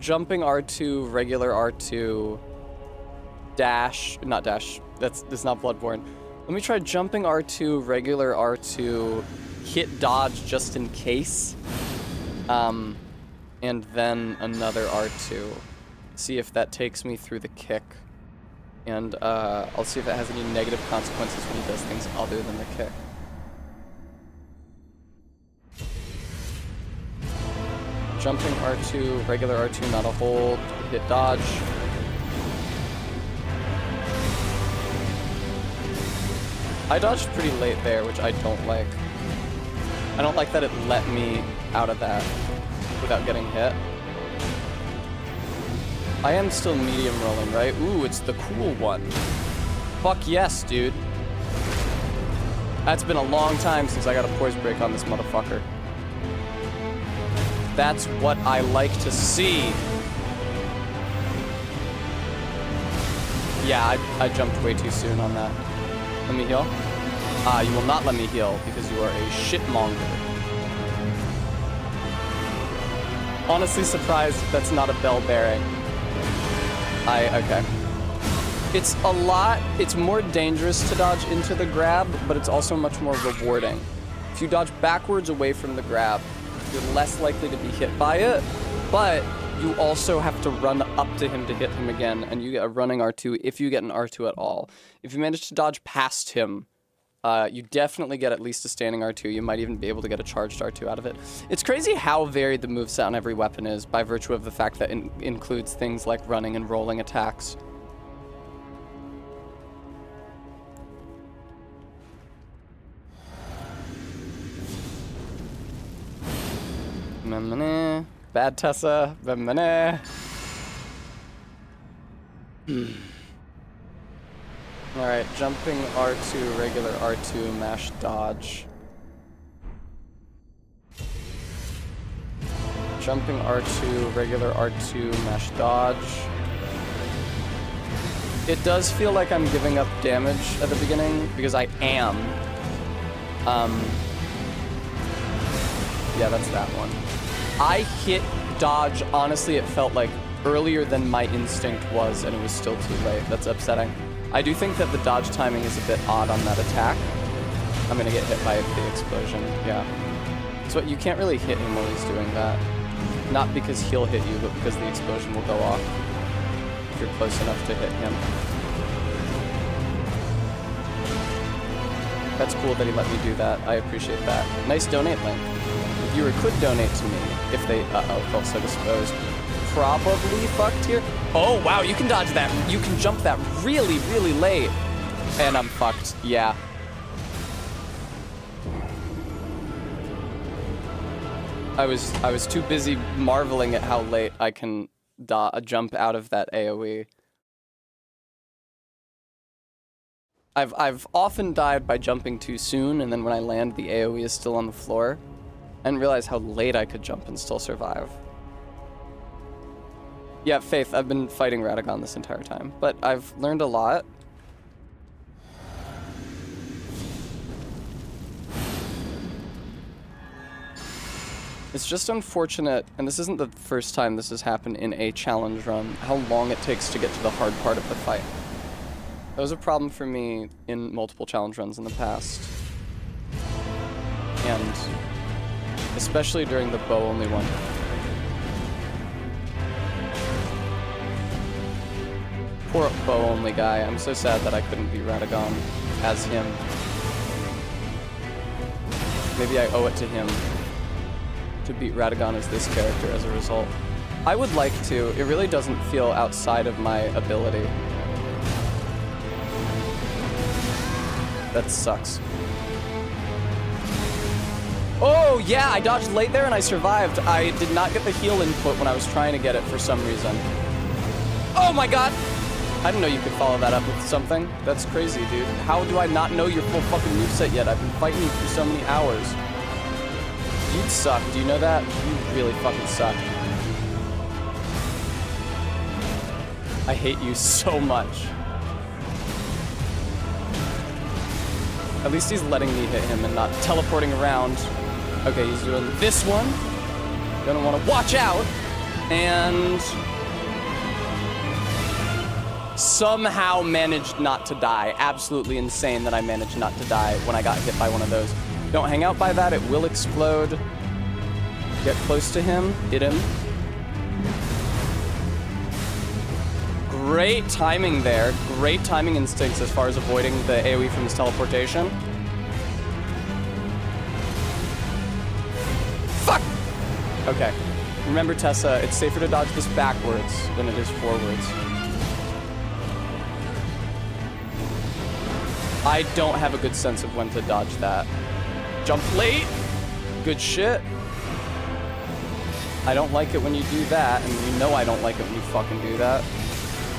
jumping R2, regular R2, dash, not dash, that's not Bloodborne. Let me try jumping R2, regular R2, hit dodge just in case, and then another R2. See if that takes me through the kick. And I'll see if it has any negative consequences when he does things other than the kick. Jumping R2, regular R2, not a hold, hit dodge. I dodged pretty late there, which I don't like. I don't like that it let me out of that without getting hit. I am still medium rolling, right? Ooh, it's the cool one. Fuck yes, dude. That's been a long time since I got a poise break on this motherfucker. That's what I like to see. Yeah, I jumped way too soon on that. Let me heal. You will not let me heal because you are a shitmonger. Honestly surprised that's not a bell bearing. Okay. It's more dangerous to dodge into the grab, but it's also much more rewarding. If you dodge backwards away from the grab, you're less likely to be hit by it, but you also have to run up to him to hit him again, and you get a running R2 if you get an R2 at all. If you manage to dodge past him, you definitely get at least a standing R2. You might even be able to get a charged R2 out of it. It's crazy how varied the moveset on every weapon is by virtue of the fact that it includes things like running and rolling attacks. Bad Tessa. Alright, jumping R2, regular R2, mash dodge. Jumping R2, regular R2, mash dodge. It does feel like I'm giving up damage at the beginning, because I am. Yeah, that's that one. I hit dodge, honestly, it felt like earlier than my instinct was, and it was still too late. That's upsetting. I do think that the dodge timing is a bit odd on that attack. I'm gonna get hit by the explosion, yeah. So you can't really hit him while he's doing that. Not because he'll hit you, but because the explosion will go off if you're close enough to hit him. That's cool that he let me do that. I appreciate that. Nice donate link. The viewer could donate to me if they, felt so disposed. Probably fucked here. Oh, wow, you can dodge that. You can jump that really, really late. And I'm fucked, yeah. I was too busy marveling at how late I can jump out of that AoE. I've often died by jumping too soon, and then when I land, the AoE is still on the floor. I didn't realize how late I could jump and still survive. Yeah, Faith, I've been fighting Radagon this entire time, but I've learned a lot. It's just unfortunate, and this isn't the first time this has happened in a challenge run, how long it takes to get to the hard part of the fight. That was a problem for me in multiple challenge runs in the past. and especially during the bow-only one. Poor bow-only guy. I'm so sad that I couldn't be Radagon as him. Maybe I owe it to him to beat Radagon as this character as a result. I would like to. It really doesn't feel outside of my ability. That sucks. Oh, yeah, I dodged late there and I survived. I did not get the heal input when I was trying to get it for some reason. Oh my god! I didn't know you could follow that up with something. That's crazy, dude. How do I not know your full fucking moveset yet? I've been fighting you for so many hours. You suck. Do you know that? You really fucking suck. I hate you so much. At least he's letting me hit him and not teleporting around. Okay, he's doing this one. Gonna want to watch out. And somehow managed not to die. Absolutely insane that I managed not to die when I got hit by one of those. Don't hang out by that. It will explode. Get close to him. Hit him. Great timing there. Great timing instincts as far as avoiding the AoE from his teleportation. Fuck! Okay. Remember, Tessa, it's safer to dodge this backwards than it is forwards. I don't have a good sense of when to dodge that. Jump late. Good shit. I don't like it when you do that, and you know I don't like it when you fucking do that.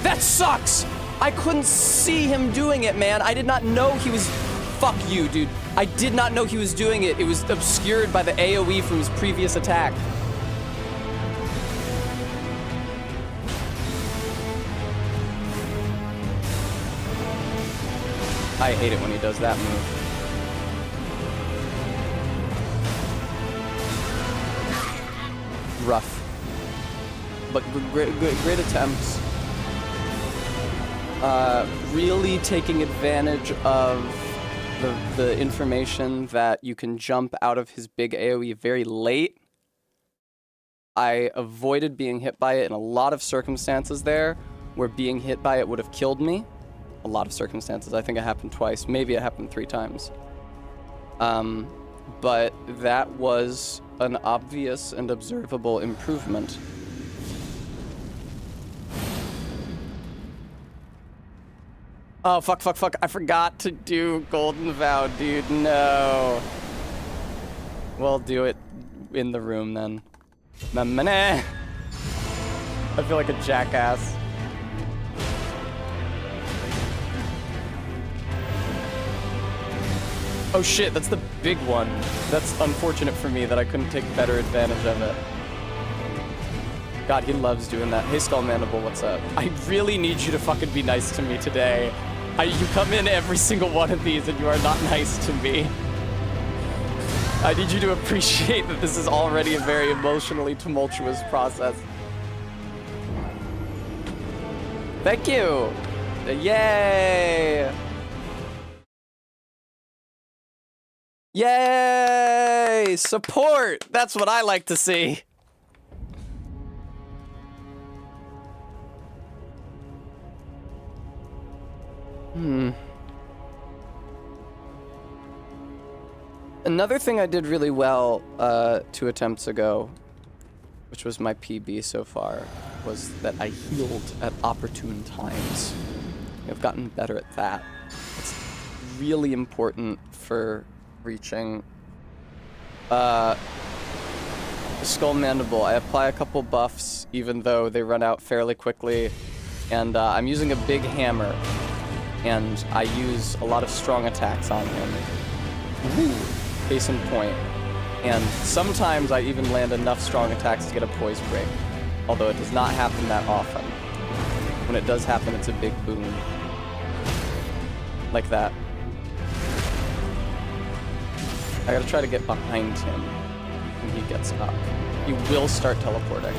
That sucks! I couldn't see him doing it, man. I did not know he was... Fuck you, dude. I did not know he was doing it. It was obscured by the AoE from his previous attack. I hate it when he does that move. Rough. But great attempts. Really taking advantage of the information that you can jump out of his big AoE very late. I avoided being hit by it in a lot of circumstances there, where being hit by it would have killed me. A lot of circumstances. I think it happened twice. Maybe it happened 3 times. But that was an obvious and observable improvement. Oh, fuck, fuck, fuck. I forgot to do Golden Vow, dude. No. We'll do it in the room then. I feel like a jackass. Oh shit, that's the big one. That's unfortunate for me that I couldn't take better advantage of it. God, he loves doing that. Hey, Skull Mandible, what's up? I really need you to fucking be nice to me today. You come in every single one of these and you are not nice to me. I need you to appreciate that this is already a very emotionally tumultuous process. Thank you! Yay! Yay! Support! That's what I like to see. Another thing I did really well 2 attempts ago, which was my PB so far, was that I healed at opportune times. I've gotten better at that. It's really important for reaching the Skull Mandible. I apply a couple buffs even though they run out fairly quickly, and I'm using a big hammer, and I use a lot of strong attacks on him. Ooh. Case in point. And sometimes I even land enough strong attacks to get a poise break, although it does not happen that often. When it does happen, it's a big boon. Like that. I gotta try to get behind him when he gets up. He will start teleporting.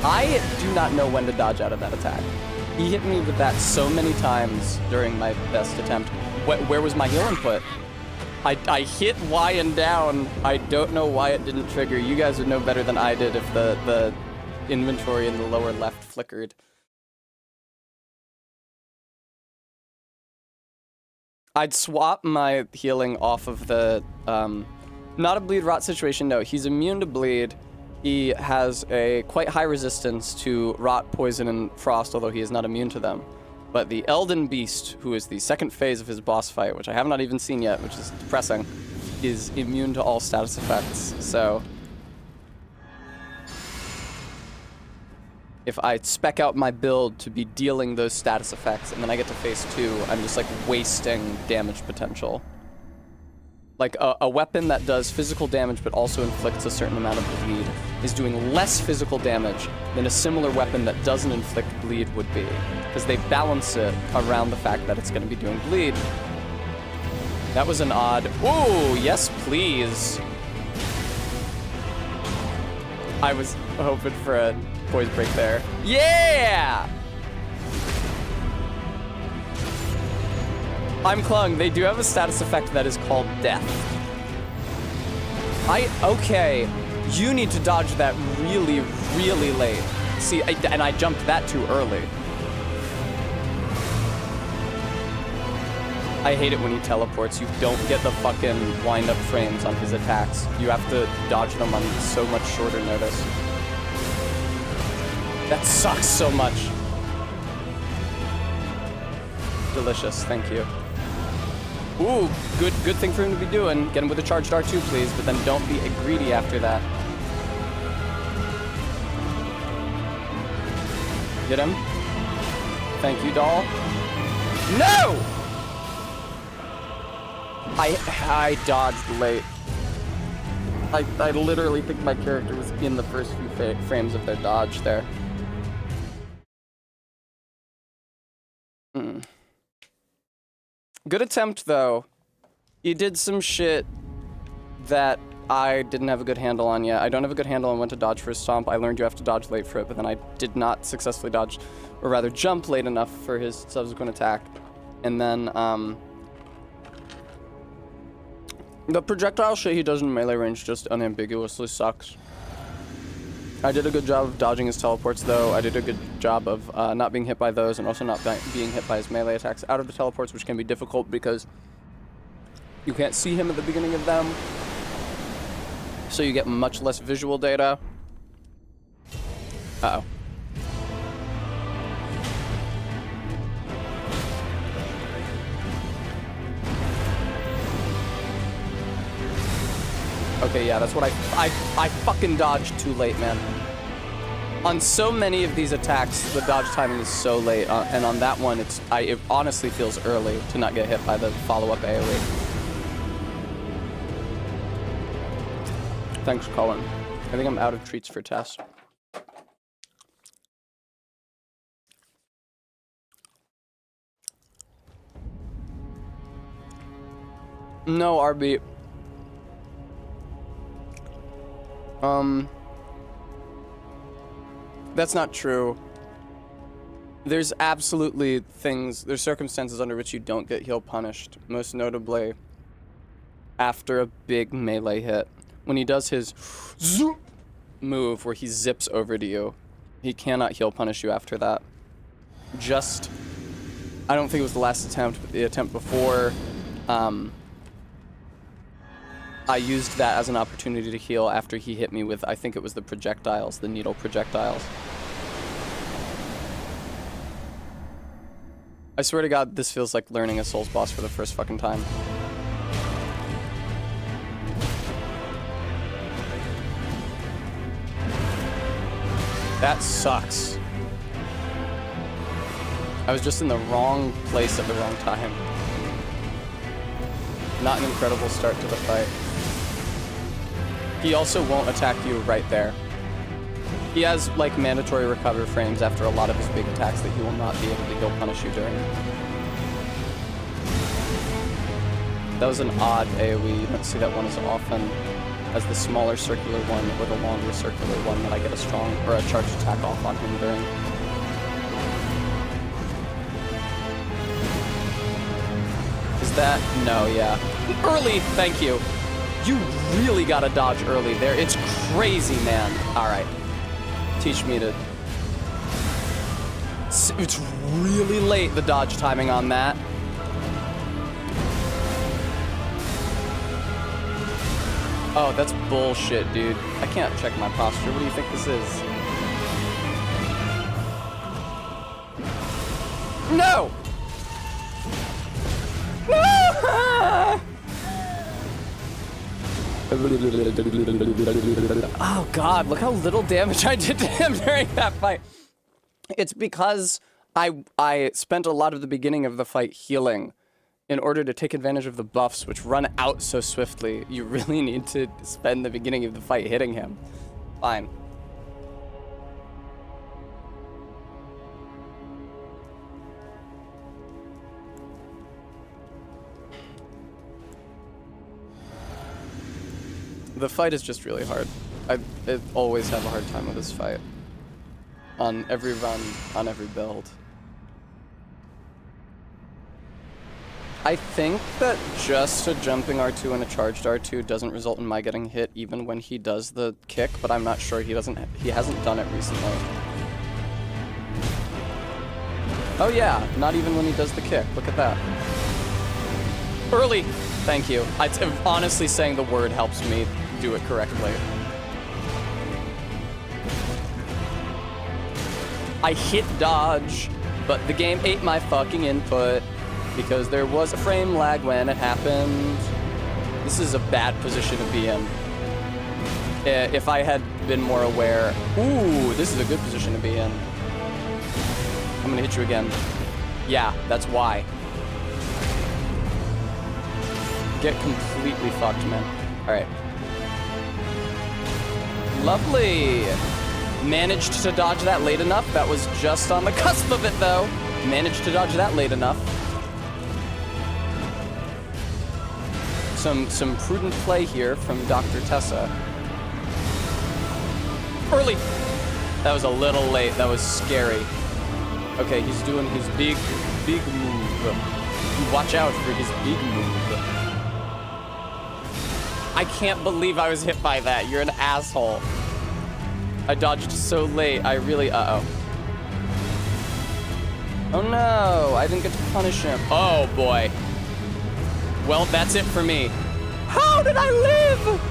I do not know when to dodge out of that attack. He hit me with that so many times during my best attempt. Where was my heal input? I hit Y and down. I don't know why it didn't trigger. You guys would know better than I did if the inventory in the lower left flickered. I'd swap my healing off of the, not a bleed rot situation, no. He's immune to bleed. He has a quite high resistance to rot, poison, and frost, although he is not immune to them. But the Elden Beast, who is the second phase of his boss fight, which I have not even seen yet, which is depressing, is immune to all status effects, so... if I spec out my build to be dealing those status effects, and then I get to phase 2, I'm just like wasting damage potential. Like a weapon that does physical damage but also inflicts a certain amount of bleed is doing less physical damage than a similar weapon that doesn't inflict bleed would be, because they balance it around the fact that it's going to be doing bleed. That was an odd, ooh, yes please. I was hoping for a poise break there. Yeah! I'm clung. They do have a status effect that is called death. Okay, you need to dodge that really, really late. See, and I jumped that too early. I hate it when he teleports. You don't get the fucking wind-up frames on his attacks. You have to dodge them on so much shorter notice. That sucks so much. Delicious, thank you. Ooh, good thing for him to be doing. Get him with a charged R2, please, but then don't be greedy after that. Get him. Thank you, doll. No! I dodged late. I literally think my character was in the first few frames of their dodge there. Good attempt, though. You did some shit that I didn't have a good handle on yet. I don't have a good handle on when to dodge for a stomp. I learned you have to dodge late for it, but then I did not successfully dodge, or rather jump late enough for his subsequent attack. And then, the projectile shit he does in melee range just unambiguously sucks. I did a good job of dodging his teleports, though. I did a good job of not being hit by those and also not being hit by his melee attacks out of the teleports, which can be difficult because you can't see him at the beginning of them. So you get much less visual data. Uh-oh. Okay, yeah, that's what I fucking dodged too late, man. On so many of these attacks, the dodge timing is so late, and on that one, it honestly feels early to not get hit by the follow-up AoE. Thanks, Colin. I think I'm out of treats for Tess. No, RB. That's not true. There's absolutely there's circumstances under which you don't get heal punished. Most notably, after a big melee hit. When he does his zoop move where he zips over to you, he cannot heal punish you after that. I don't think it was the last attempt, but the attempt before, I used that as an opportunity to heal after he hit me with, I think it was the projectiles, the needle projectiles. I swear to God, this feels like learning a Souls boss for the first fucking time. That sucks. I was just in the wrong place at the wrong time. Not an incredible start to the fight. He also won't attack you right there. He has, like, mandatory recover frames after a lot of his big attacks that he will not be able to heal punish you during. That was an odd AoE. You don't see that one as often as the smaller circular one or the longer circular one that I get a strong or a charged attack off on him during. His that? No, yeah. Early, thank you. You really gotta dodge early there. It's crazy, man. All right. Teach me to... It's really late, the dodge timing on that. Oh, that's bullshit, dude. I can't check my posture. What do you think this is? No! No! Oh god, look how little damage I did to him during that fight. It's because I spent a lot of the beginning of the fight healing in order to take advantage of the buffs, which run out so swiftly. You really need to spend the beginning of the fight hitting him. Fine. The fight is just really hard. I always have a hard time with this fight. On every run, on every build. I think that just a jumping R2 and a charged R2 doesn't result in my getting hit even when he does the kick, but I'm not sure he hasn't done it recently. Oh yeah, not even when he does the kick. Look at that. Early! Thank you. Honestly, saying the word helps me do it correctly. I hit dodge, but the game ate my fucking input because there was a frame lag when it happened. This is a bad position to be in. If I had been more aware... Ooh, this is a good position to be in. I'm gonna hit you again. Yeah, that's why. Get completely fucked, man. All right. Lovely. Managed to dodge that late enough. That was just on the cusp of it, though. Managed to dodge that late enough. Some prudent play here from Dr. Tessa. Early. That was a little late. That was scary. Okay, he's doing his big move. Watch out for his big move. I can't believe I was hit by that. You're an asshole. I dodged so late. I really... Uh-oh. Oh no, I didn't get to punish him. Oh boy. Well, that's it for me. How did I live?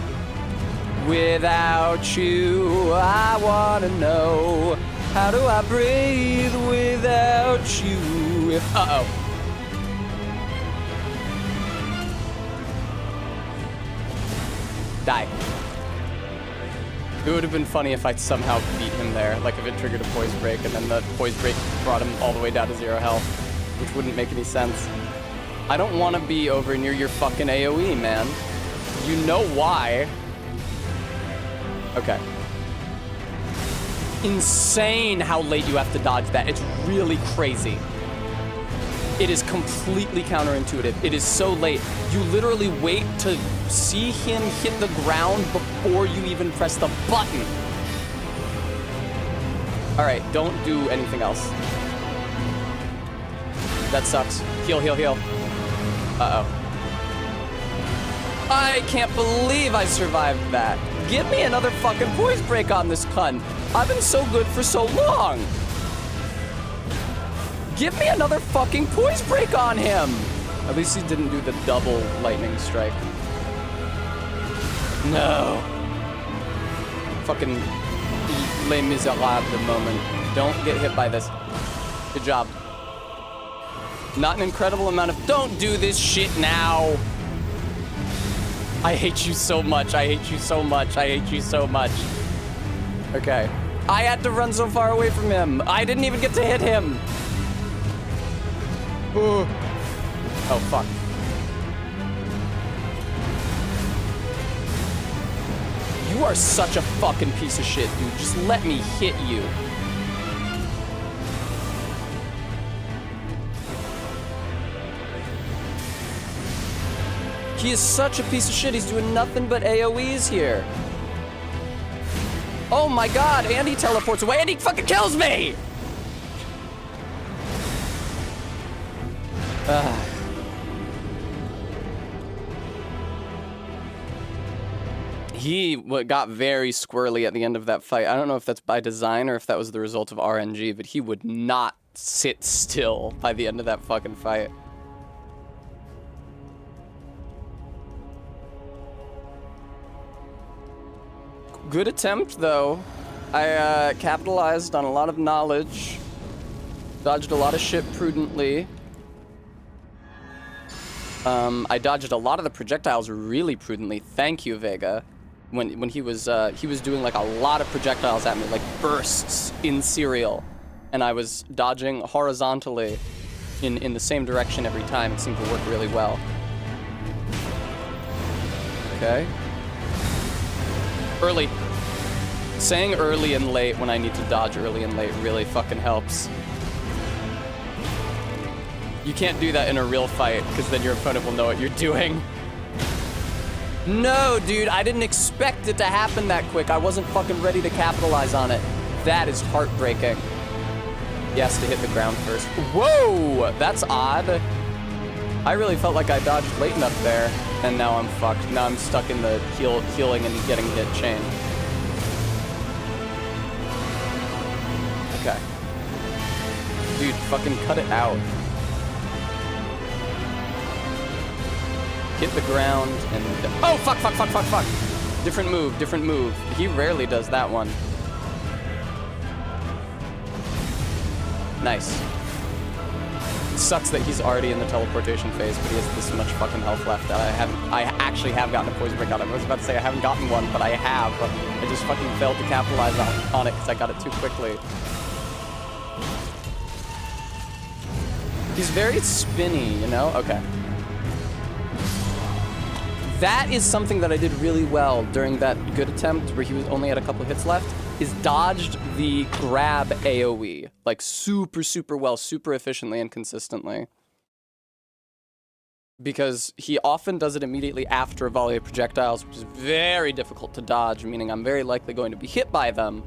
Without you, I wanna know. How do I breathe without you? Uh-oh. Die. It would have been funny if I somehow beat him there, like if it triggered a poise break and then the poise break brought him all the way down to 0 health, which wouldn't make any sense. I don't want to be over near your fucking AoE, man. You know why. Okay. Insane how late you have to dodge that. It's really crazy. It is completely counterintuitive. It is so late. You literally wait to see him hit the ground before you even press the button. All right, don't do anything else. That sucks. Heal, heal, heal. Uh-oh. I can't believe I survived that. Give me another fucking poise break on this cunt. I've been so good for so long. Give me another fucking poise break on him. At least he didn't do the double lightning strike. No. Fucking Les Miserables moment. Don't get hit by this. Good job. Not an incredible amount of... Don't do this shit now. I hate you so much. I hate you so much. I hate you so much. Okay. I had to run so far away from him. I didn't even get to hit him. Oh, fuck. You are such a fucking piece of shit, dude. Just let me hit you. He is such a piece of shit. He's doing nothing but AoEs here. Oh my god, and he teleports away and he fucking kills me! He got very squirrely at the end of that fight. I don't know if that's by design or if that was the result of RNG, but he would not sit still by the end of that fucking fight. Good attempt, though. I capitalized on a lot of knowledge, dodged a lot of shit prudently. I dodged a lot of the projectiles really prudently. Thank you, Vega. When he was doing like a lot of projectiles at me, like bursts in serial, and I was dodging horizontally in the same direction every time. It seemed to work really well. Okay. Early. Saying early and late when I need to dodge early and late really fucking helps. You can't do that in a real fight, because then your opponent will know what you're doing. No, dude, I didn't expect it to happen that quick. I wasn't fucking ready to capitalize on it. That is heartbreaking. He has to hit the ground first. Whoa, that's odd. I really felt like I dodged late enough there, and now I'm fucked. Now I'm stuck in the healing and getting hit chain. Okay. Dude, fucking cut it out. Hit the ground and... Oh, fuck. Different move. He rarely does that one. Nice. It sucks that he's already in the teleportation phase, but he has this much fucking health left that I actually have gotten a poison break on him. I was about to say I haven't gotten one, but I have. I just fucking failed to capitalize on it because I got it too quickly. He's very spinny, you know? Okay. That is something that I did really well during that good attempt where he was only had a couple hits left, is dodged the grab AoE. Like super well, super efficiently and consistently. Because he often does it immediately after a volley of projectiles, which is very difficult to dodge, meaning I'm very likely going to be hit by them.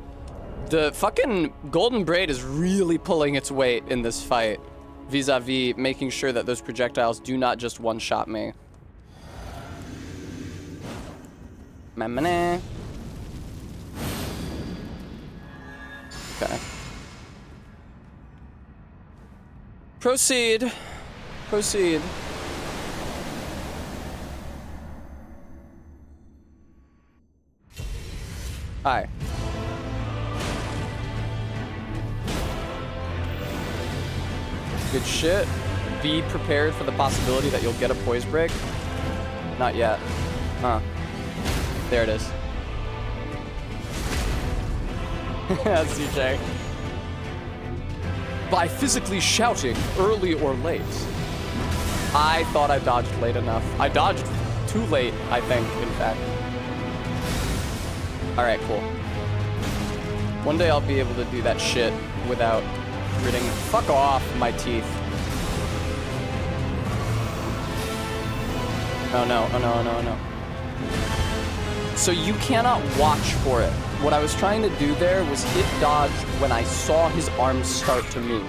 The fucking Golden Braid is really pulling its weight in this fight, vis-a-vis making sure that those projectiles do not just one-shot me. Okay. Proceed. Hi. Good shit. Be prepared for the possibility that you'll get a poise break. Not yet. Huh. There it is. CJ. By physically shouting early or late. I thought I dodged late enough. I dodged too late, I think, in fact. Alright, cool. One day I'll be able to do that shit without gritting. Fuck off, my teeth. Oh no. So you cannot watch for it. What I was trying to do there was hit dodge when I saw his arms start to move.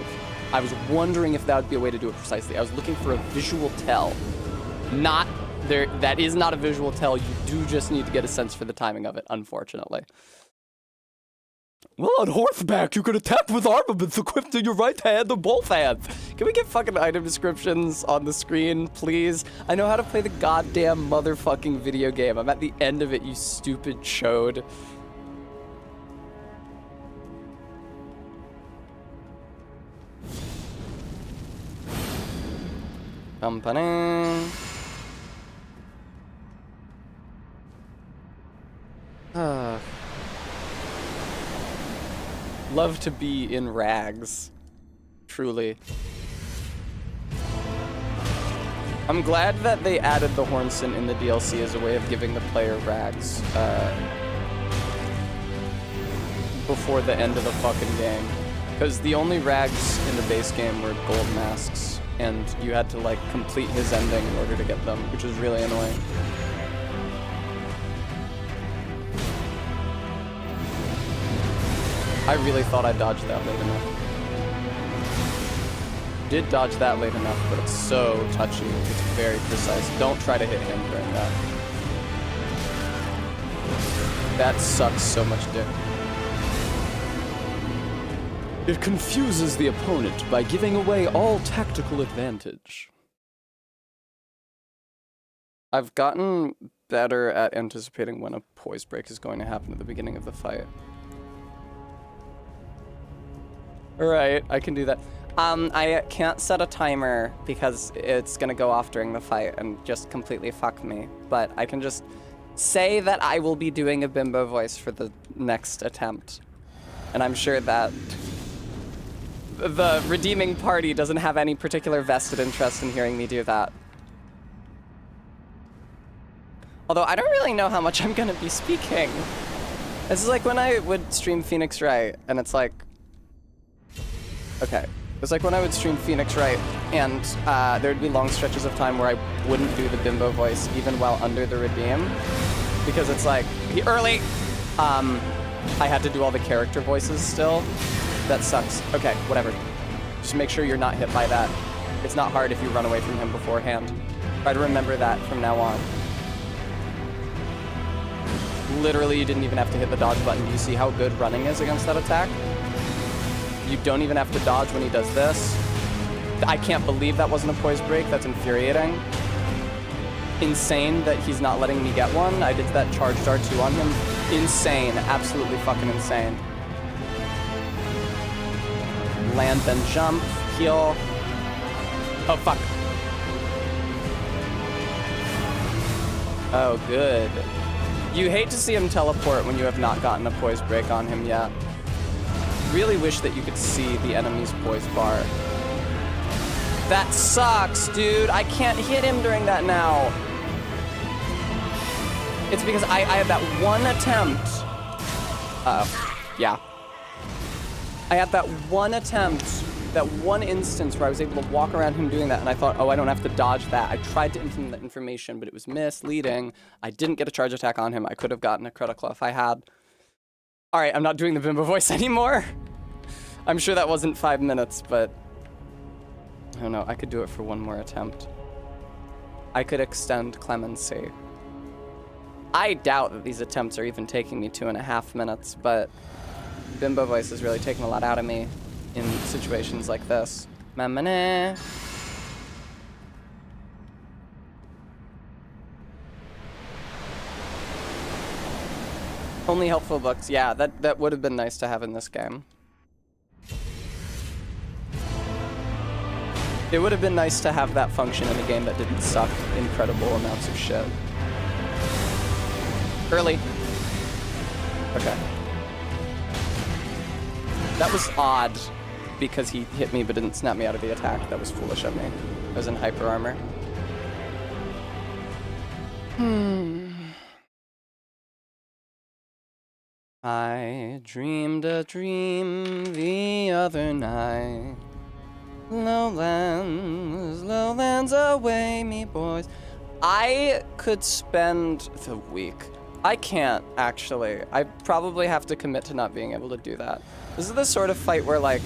I was wondering if that would be a way to do it precisely. I was looking for a visual tell. That is not a visual tell. You do just need to get a sense for the timing of it, unfortunately. Well, on horseback, you can attack with armaments equipped in your right hand or both hands. Can we get fucking item descriptions on the screen, please? I know how to play the goddamn motherfucking video game. I'm at the end of it, you stupid chode. Company. Love to be in rags. Truly. I'm glad that they added the Hornson in the DLC as a way of giving the player rags before the end of the fucking game. Because the only rags in the base game were gold masks, and you had to like complete his ending in order to get them, which was really annoying. I really thought I dodged that late enough. Did dodge that late enough, but it's so touchy. It's very precise. Don't try to hit him during that. That sucks so much dick. It confuses the opponent by giving away all tactical advantage. I've gotten better at anticipating when a poise break is going to happen at the beginning of the fight. Alright, I can do that. I can't set a timer because it's gonna go off during the fight and just completely fuck me. But I can just say that I will be doing a bimbo voice for the next attempt. And I'm sure that the redeeming party doesn't have any particular vested interest in hearing me do that. Although I don't really know how much I'm gonna be speaking. This is like when I would stream Phoenix Wright, and it's like... Okay. It's like when I would stream Phoenix Wright, and there'd be long stretches of time where I wouldn't do the bimbo voice even while under the redeem. Because it's like, early! I had to do all the character voices still. That sucks. Okay, whatever. Just make sure you're not hit by that. It's not hard if you run away from him beforehand. Try to remember that from now on. Literally, you didn't even have to hit the dodge button. Do you see how good running is against that attack? You don't even have to dodge when he does this. I can't believe that wasn't a poise break. That's infuriating. Insane that he's not letting me get one. I did that charged R2 on him. Insane. Absolutely fucking insane. Land, then jump. Heal. Oh, fuck. Oh, good. You hate to see him teleport when you have not gotten a poise break on him yet. Really wish that you could see the enemy's poise bar. That sucks, dude. I can't hit him during that now. It's because I had that one attempt. Yeah. I had that one attempt, that one instance where I was able to walk around him doing that, and I thought, oh, I don't have to dodge that. I tried to implement the information, but it was misleading. I didn't get a charge attack on him. I could have gotten a critical if I had. All right, I'm not doing the bimbo voice anymore. I'm sure that wasn't 5 minutes, but I don't know. I could do it for one more attempt. I could extend clemency. I doubt that these attempts are even taking me 2.5 minutes, but bimbo voice is really taking a lot out of me in situations like this. Mamane. Only helpful books. Yeah, that would have been nice to have in this game. It would have been nice to have that function in a game that didn't suck incredible amounts of shit. Early. Okay. That was odd because he hit me but didn't snap me out of the attack. That was foolish of me. I was in hyper armor. I dreamed a dream the other night. Lowlands away, me boys. I could spend the week. I can't, actually. I probably have to commit to not being able to do that. This is the sort of fight where, like,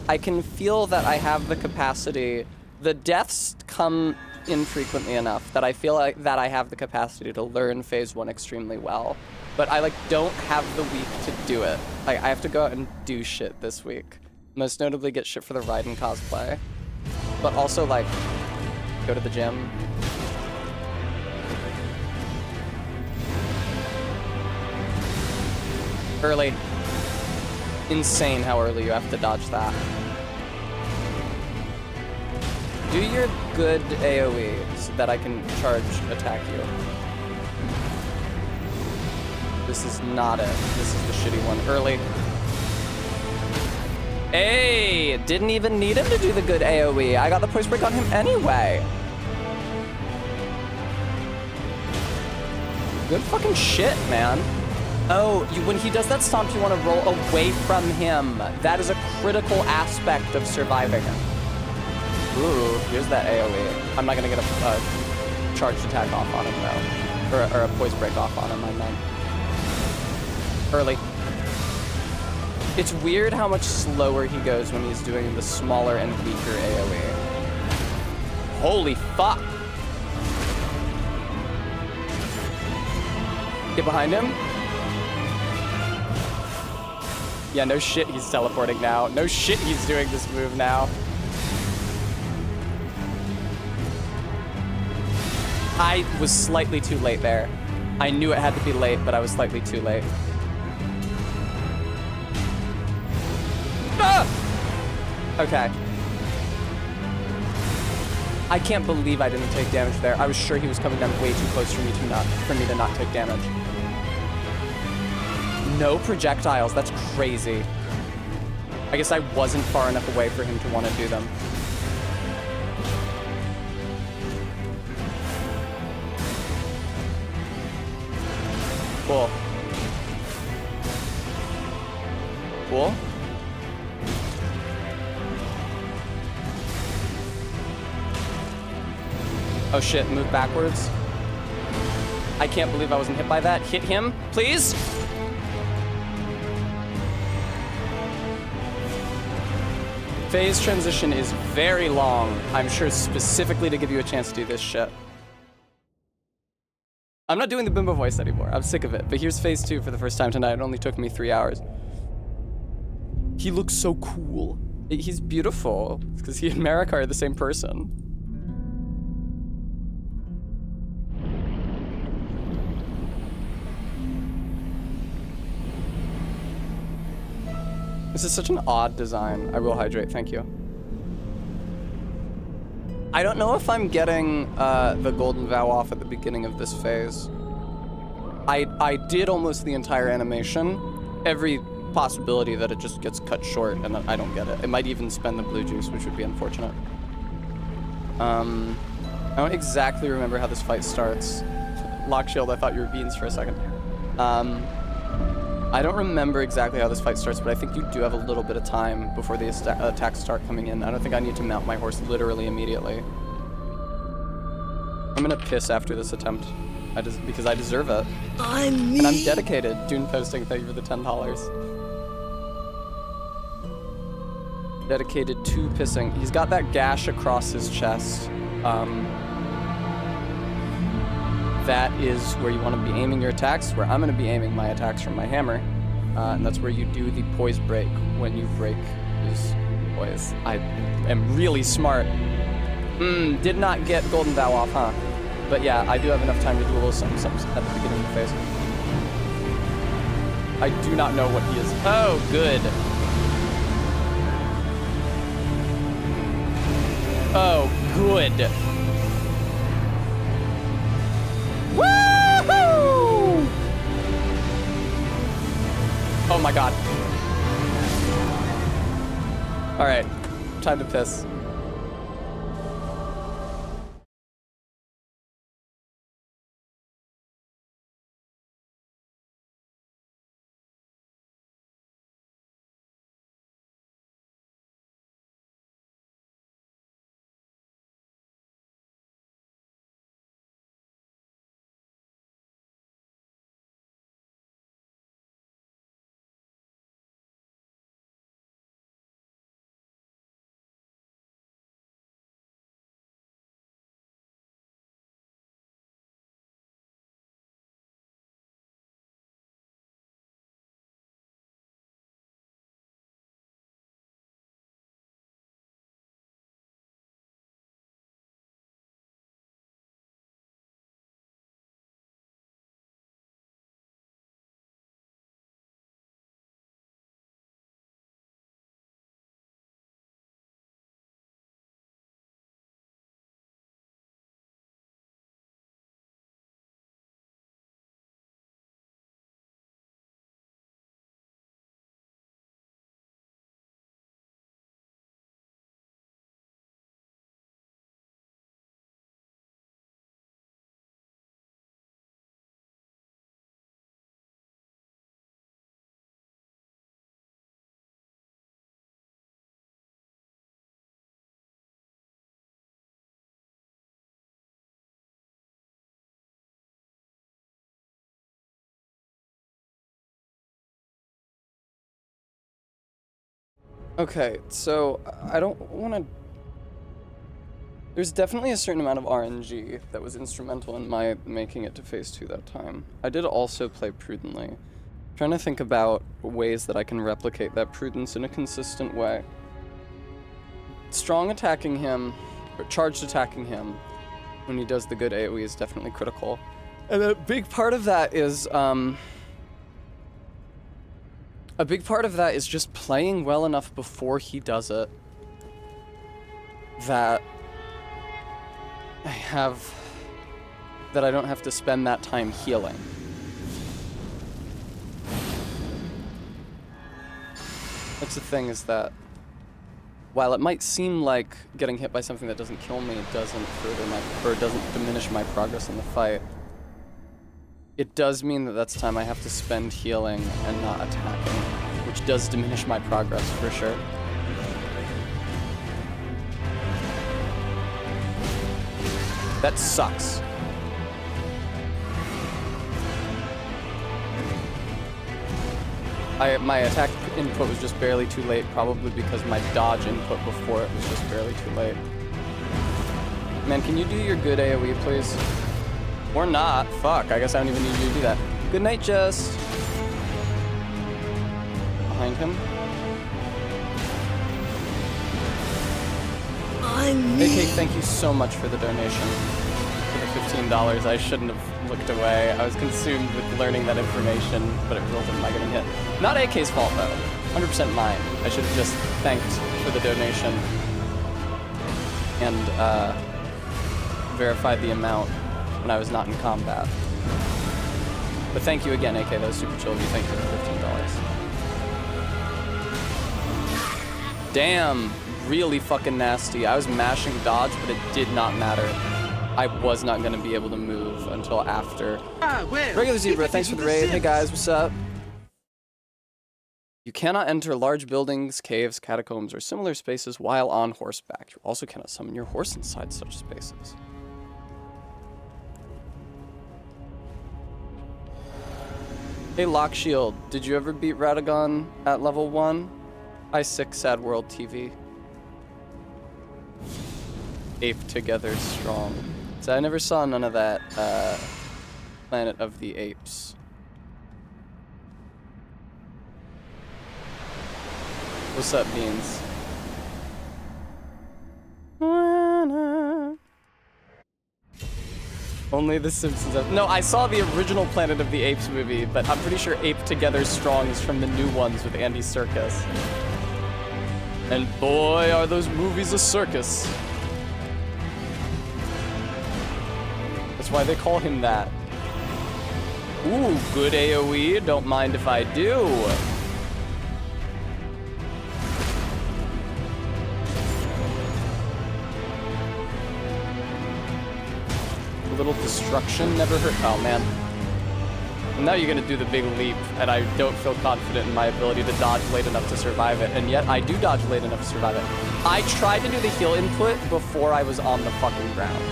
I can feel that I have the capacity. The deaths come infrequently enough that I feel like that I have the capacity to learn phase 1 extremely well. But I, like, don't have the week to do it. Like, I have to go out and do shit this week. Most notably get shit for the Raiden cosplay. But also, like, go to the gym. Early. Insane how early you have to dodge that. Do your good AoE so that I can charge attack you. This is not it. This is the shitty one. Early. Hey! Didn't even need him to do the good AoE. I got the poise break on him anyway. Good fucking shit, man. Oh, when he does that stomp, you want to roll away from him. That is a critical aspect of surviving him. Ooh, here's that AoE. I'm not gonna get a charged attack off on him though. Or a poise break off on him, I meant. Early. It's weird how much slower he goes when he's doing the smaller and weaker AoE. Holy fuck! Get behind him. Yeah, no shit he's teleporting now. No shit he's doing this move now. I was slightly too late there. I knew it had to be late, but I was slightly too late. Ah! Okay. I can't believe I didn't take damage there. I was sure he was coming down way too close for me to not take damage. No projectiles, that's crazy. I guess I wasn't far enough away for him to want to do them. Cool. Cool. Oh shit, move backwards. I can't believe I wasn't hit by that. Hit him, please. Phase transition is very long. I'm sure specifically to give you a chance to do this shit. I'm not doing the Bimbo voice anymore. I'm sick of it. But here's phase 2 for the first time tonight. It only took me 3 hours. He looks so cool. He's beautiful. Because he and Marika are the same person. This is such an odd design. I will hydrate, thank you. I don't know if I'm getting the Golden Vow off at the beginning of this phase. I did almost the entire animation. Every possibility that it just gets cut short and I don't get it. It might even spend the blue juice, which would be unfortunate. I don't exactly remember how this fight starts. Lock shield, I thought you were beans for a second. I don't remember exactly how this fight starts, but I think you do have a little bit of time before the attacks start coming in. I don't think I need to mount my horse literally immediately. I'm gonna piss after this attempt. Because I deserve it. And I'm dedicated. Dune posting, thank you for the $10. Dedicated to pissing. He's got that gash across his chest. That is where you want to be aiming your attacks, where I'm going to be aiming my attacks from my hammer. And that's where you do the poise break when you break his poise. I am really smart. Did not get Golden Vow off, huh? But yeah, I do have enough time to do a little something at the beginning of the phase. I do not know what he is. Oh, good. Oh, good. Woohoo! Oh my god. All right, time to piss. Okay, so I don't want to... There's definitely a certain amount of RNG that was instrumental in my making it to phase 2 that time. I did also play prudently. Trying to think about ways that I can replicate that prudence in a consistent way. Strong attacking him, or charged attacking him, when he does the good AoE is definitely critical. And a big part of that is, just playing well enough before he does it that I don't have to spend that time healing. That's the thing, is that while it might seem like getting hit by something that doesn't kill me doesn't diminish my progress in the fight, it does mean that that's time I have to spend healing and not attacking, which does diminish my progress for sure. That sucks. My attack input was just barely too late, probably because my dodge input before it was just barely too late. Man, can you do your good AoE, please? Or not. Fuck, I guess I don't even need you to do that. Good night, Jess. Behind him. AK, thank you so much for the donation. For the $15. I shouldn't have looked away. I was consumed with learning that information, but it resulted in my getting hit. Not AK's fault, though. 100% mine. I should have just thanked for the donation and verified the amount when I was not in combat. But thank you again, AK. That was super chill of you. Thank you for $15. Damn. Really fucking nasty. I was mashing dodge, but it did not matter. I was not going to be able to move until after. Regular Zebra, thanks for the raid. Hey guys, what's up? You cannot enter large buildings, caves, catacombs, or similar spaces while on horseback. You also cannot summon your horse inside such spaces. Hey Lockshield, did you ever beat Radagon at level 1? I6 Sad World TV. Ape together strong. So I never saw none of that Planet of the Apes. What's up, Beans? Only The Simpsons have... No, I saw the original Planet of the Apes movie, but I'm pretty sure Ape Together Strong is from the new ones with Andy Serkis. And boy, are those movies a circus. That's why they call him that. Ooh, good AoE. Don't mind if I do. A little destruction never hurt. Oh, man. Now you're gonna do the big leap, and I don't feel confident in my ability to dodge late enough to survive it, and yet I do dodge late enough to survive it. I tried to do the heal input before I was on the fucking ground.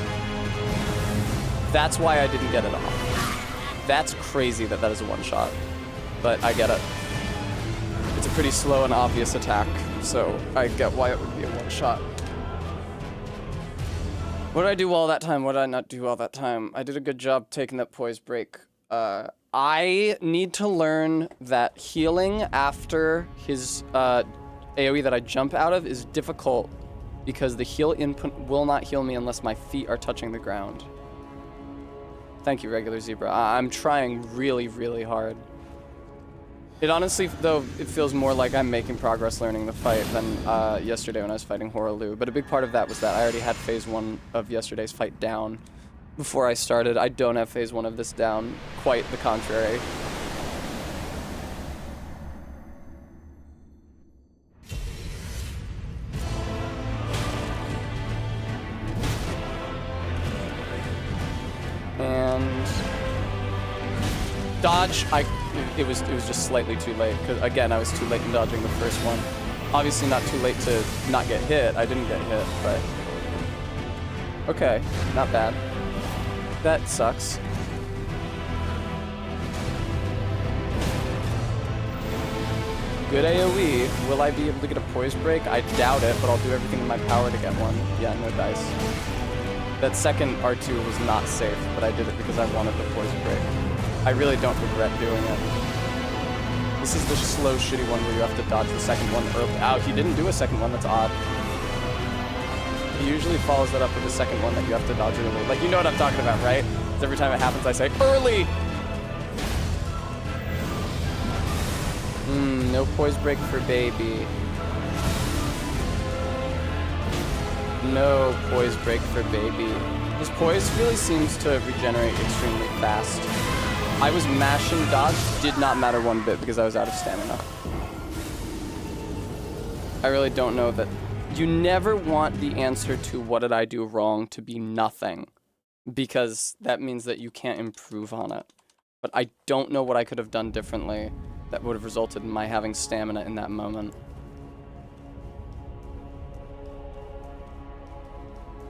That's why I didn't get it off. That's crazy that that is a one-shot, but I get it. It's a pretty slow and obvious attack, so I get why it would be a one-shot. What did I do all that time? What did I not do all that time? I did a good job taking that poise break. I need to learn that healing after his AoE that I jump out of is difficult because the heal input will not heal me unless my feet are touching the ground. Thank you, Regular Zebra. I'm trying really, really hard. It honestly, though, it feels more like I'm making progress learning the fight than yesterday when I was fighting Horaloo. But a big part of that was that I already had phase 1 of yesterday's fight down before I started. I don't have phase 1 of this down. Quite the contrary. And dodge, it was just slightly too late, because again, I was too late in dodging the first one. Obviously not too late to not get hit. I didn't get hit, but okay, not bad. That sucks. Good AoE. Will I be able to get a poise break? I doubt it, but I'll do everything in my power to get one. Yeah, no dice. That second R2 was not safe, but I did it because I wanted the poise break. I really don't regret doing it. This is the slow, shitty one where you have to dodge the second one early. Ow, he didn't do a second one, that's odd. He usually follows that up with the second one that you have to dodge early. Like, you know what I'm talking about, right? 'Cause every time it happens, I say, early! No poise break for baby. No poise break for baby. His poise really seems to regenerate extremely fast. I was mashing dodge, did not matter one bit because I was out of stamina. I really don't know that. You never want the answer to what did I do wrong to be nothing, because that means that you can't improve on it. But I don't know what I could have done differently that would have resulted in my having stamina in that moment.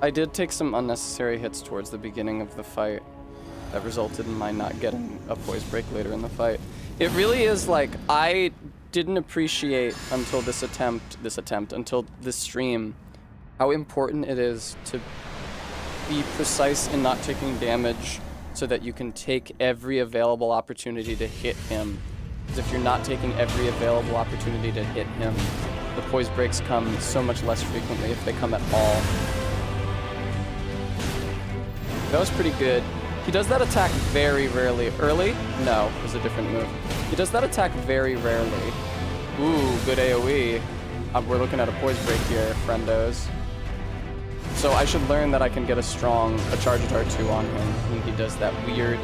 I did take some unnecessary hits towards the beginning of the fight that resulted in my not getting a poise break later in the fight. It really is like, I didn't appreciate until until this stream, how important it is to be precise in not taking damage so that you can take every available opportunity to hit him. Because if you're not taking every available opportunity to hit him, the poise breaks come so much less frequently if they come at all. That was pretty good. He does that attack very rarely. Early? No, it was a different move. He does that attack very rarely. Ooh, good AoE. We're looking at a poise break here, friendos. So I should learn that I can get a charged R2 on him when he does that weird,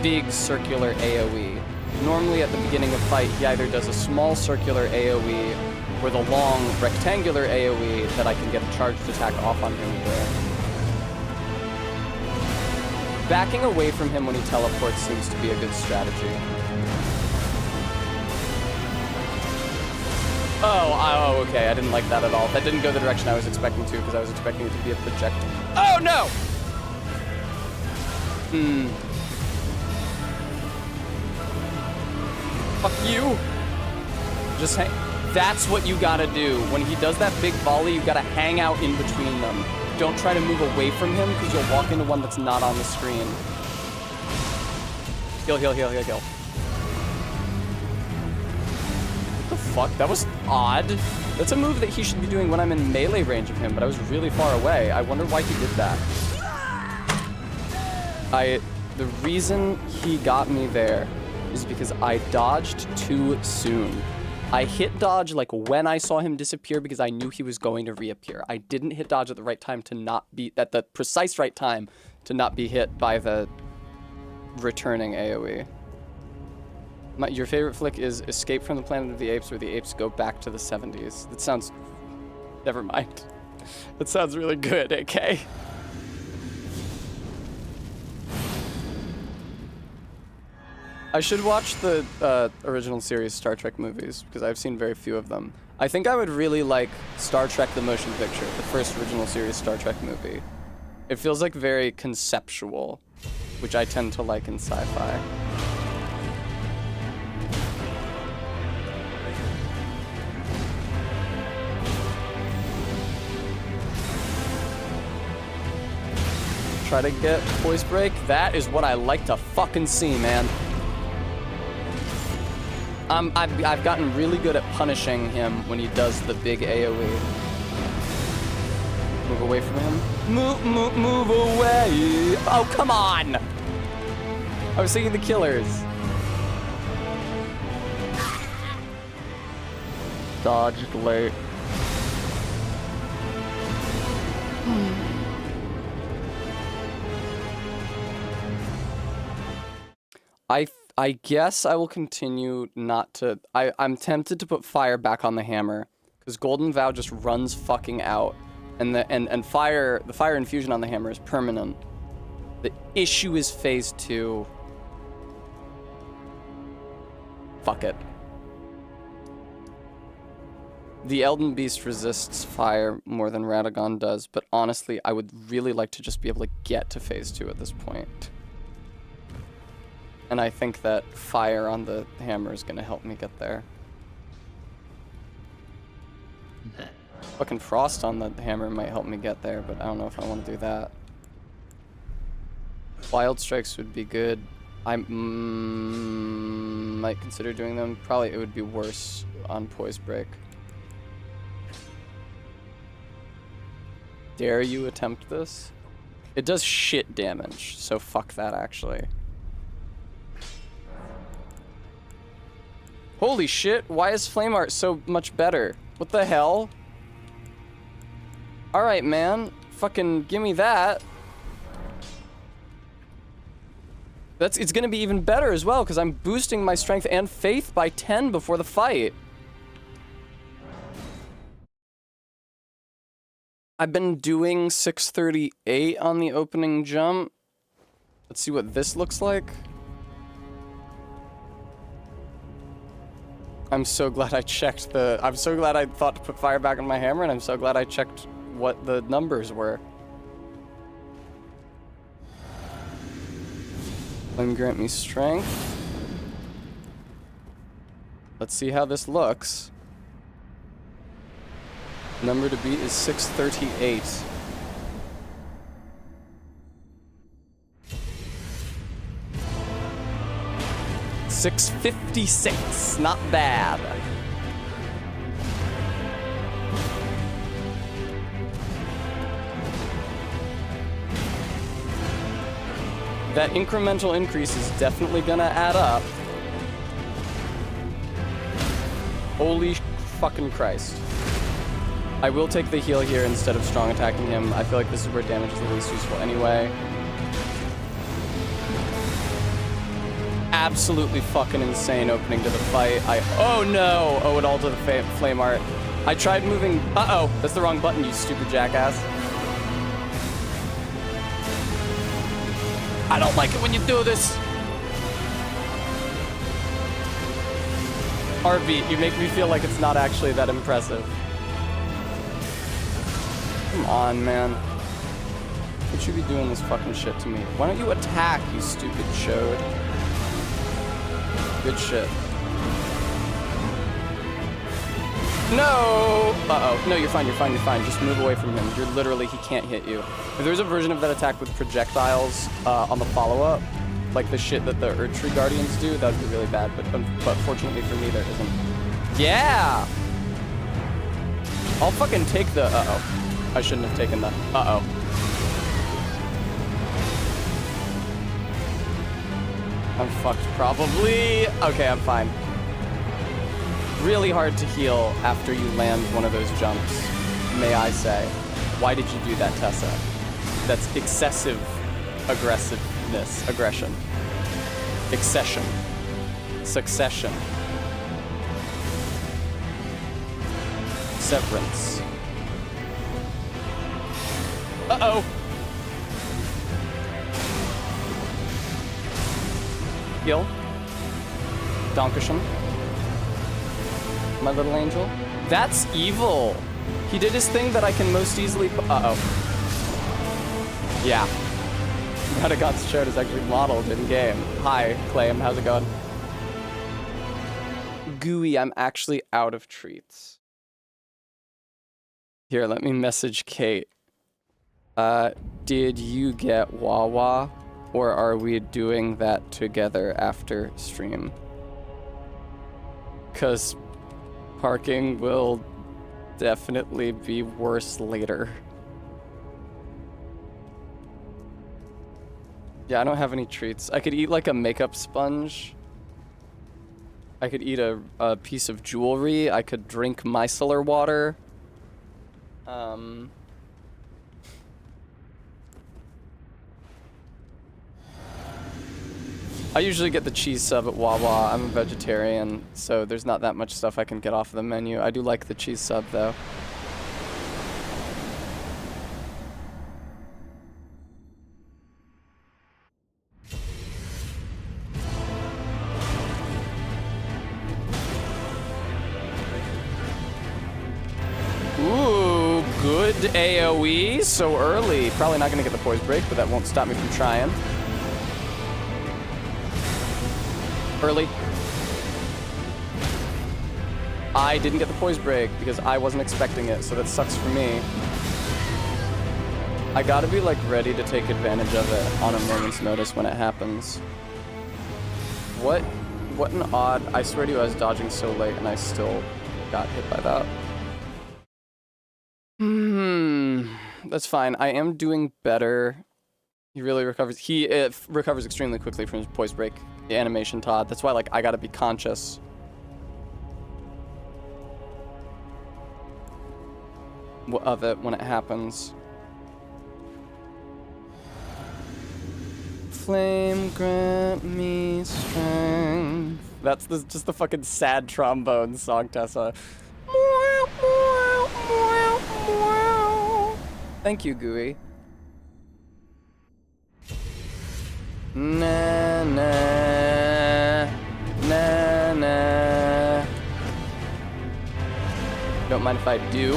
big circular AoE. Normally at the beginning of fight, he either does a small circular AoE or the long rectangular AoE that I can get a charged attack off on him with. Backing away from him when he teleports seems to be a good strategy. Oh, okay, I didn't like that at all. That didn't go the direction I was expecting to, because I was expecting it to be a projectile. Oh, no! Fuck you! Just hang. That's what you gotta do. When he does that big volley, you gotta hang out in between them. Don't try to move away from him, because you'll walk into one that's not on the screen. Heal, heal, heal, heal, heal. What the fuck? That was odd. That's a move that he should be doing when I'm in melee range of him, but I was really far away. I wonder why he did that. The reason he got me there is because I dodged too soon. I hit dodge like when I saw him disappear because I knew he was going to reappear. I didn't hit dodge at the right time to not be, at the precise right time to not be hit by the returning AoE. Your favorite flick is Escape from the Planet of the Apes, where the apes go back to the 70s. That sounds, never mind. That sounds really good, AK. I should watch the original series Star Trek movies, because I've seen very few of them. I think I would really like Star Trek the Motion Picture, the first original series Star Trek movie. It feels like very conceptual, which I tend to like in sci-fi. Try to get voice break. That is what I like to fucking see, man. I've gotten really good at punishing him when he does the big AoE. Move away from him. Move away. Oh, come on. I was thinking the killers. Dodged late. I guess I will continue not to. I'm tempted to put fire back on the hammer, because Golden Vow just runs fucking out, and the fire infusion on the hammer is permanent. The issue is phase 2. Fuck it. The Elden Beast resists fire more than Radagon does, but honestly, I would really like to just be able to get to phase 2 at this point. And I think that fire on the hammer is going to help me get there. Fucking frost on the hammer might help me get there, but I don't know if I want to do that. Wild strikes would be good. I might consider doing them. Probably it would be worse on poise break. Dare you attempt this? It does shit damage, so fuck that actually. Holy shit, why is flame art so much better? What the hell? Alright, man. Fucking gimme that. It's gonna be even better as well, because I'm boosting my strength and faith by 10 before the fight. I've been doing 638 on the opening jump. Let's see what this looks like. I'm so glad I checked the... I'm so glad I thought to put fire back on my hammer, and I'm so glad I checked what the numbers were. Flame grant me strength. Let's see how this looks. Number to beat is 638. $656, not bad. That incremental increase is definitely gonna add up. Holy fucking Christ. I will take the heal here instead of strong attacking him. I feel like this is where damage is the least useful anyway. Absolutely fucking insane opening to the fight. Oh no! Owe it all to the flame art. I tried moving... Uh-oh! That's the wrong button, you stupid jackass. I don't like it when you do this! Heartbeat, you make me feel like it's not actually that impressive. Come on, man. What you be doing this fucking shit to me? Why don't you attack, you stupid chode? Good shit. No! Uh-oh. No, you're fine, you're fine, you're fine. Just move away from him. You're literally, he can't hit you. If there's a version of that attack with projectiles on the follow-up, like the shit that the Erdtree Guardians do, that would be really bad, but fortunately for me, there isn't. Yeah! I'll fucking take the... Uh-oh. I shouldn't have taken the... Uh-oh. I'm fucked, probably. Okay, I'm fine. Really hard to heal after you land one of those jumps, may I say. Why did you do that, Tessa? That's excessive aggressiveness. Aggression. Accession. Succession. Severance. Uh-oh! Heal. Dankeschön. My little angel. That's evil. He did his thing that I can most easily... Uh-oh. Yeah. Radagon's chart is actually modeled in-game. Hi, Claim. How's it going? Gooey, I'm actually out of treats. Here, let me message Kate. Did you get Wawa? Or are we doing that together after stream? 'Cause parking will definitely be worse later. Yeah, I don't have any treats. I could eat like a makeup sponge. I could eat a piece of jewelry. I could drink micellar water. I usually get the cheese sub at Wawa. I'm a vegetarian, so there's not that much stuff I can get off of the menu. I do like the cheese sub, though. Ooh, good AoE so early. Probably not gonna get the poise break, but that won't stop me from trying. Early. I didn't get the poise break because I wasn't expecting it, so that sucks for me. I gotta be like ready to take advantage of it on a moment's notice when it happens. What an odd... I swear to you, I was dodging so late and I still got hit by that. That's fine. I am doing better. He really recovers. He recovers extremely quickly from his poise break animation, Todd. That's why, like, I gotta be conscious. Of it when it happens. Flame grant me strength. That's just the fucking sad trombone song, Tessa. Thank you, Gooey. Na na na na. Don't mind if I do.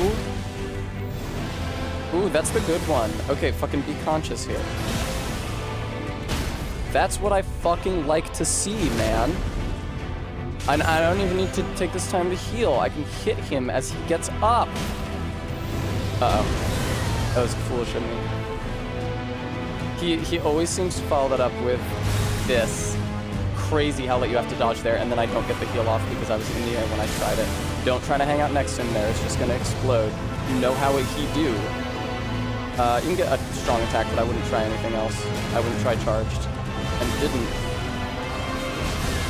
Ooh, that's the good one. Okay, fucking be conscious here. That's what I fucking like to see, man. And I don't even need to take this time to heal. I can hit him as he gets up. Uh-oh. That was foolish of me. He always seems to follow that up with this. Crazy how late you have to dodge there, and then I don't get the heal off because I was in the air when I tried it. Don't try to hang out next to him there. It's just gonna explode. You know how he do. You can get a strong attack, but I wouldn't try anything else. I wouldn't try charged. And didn't.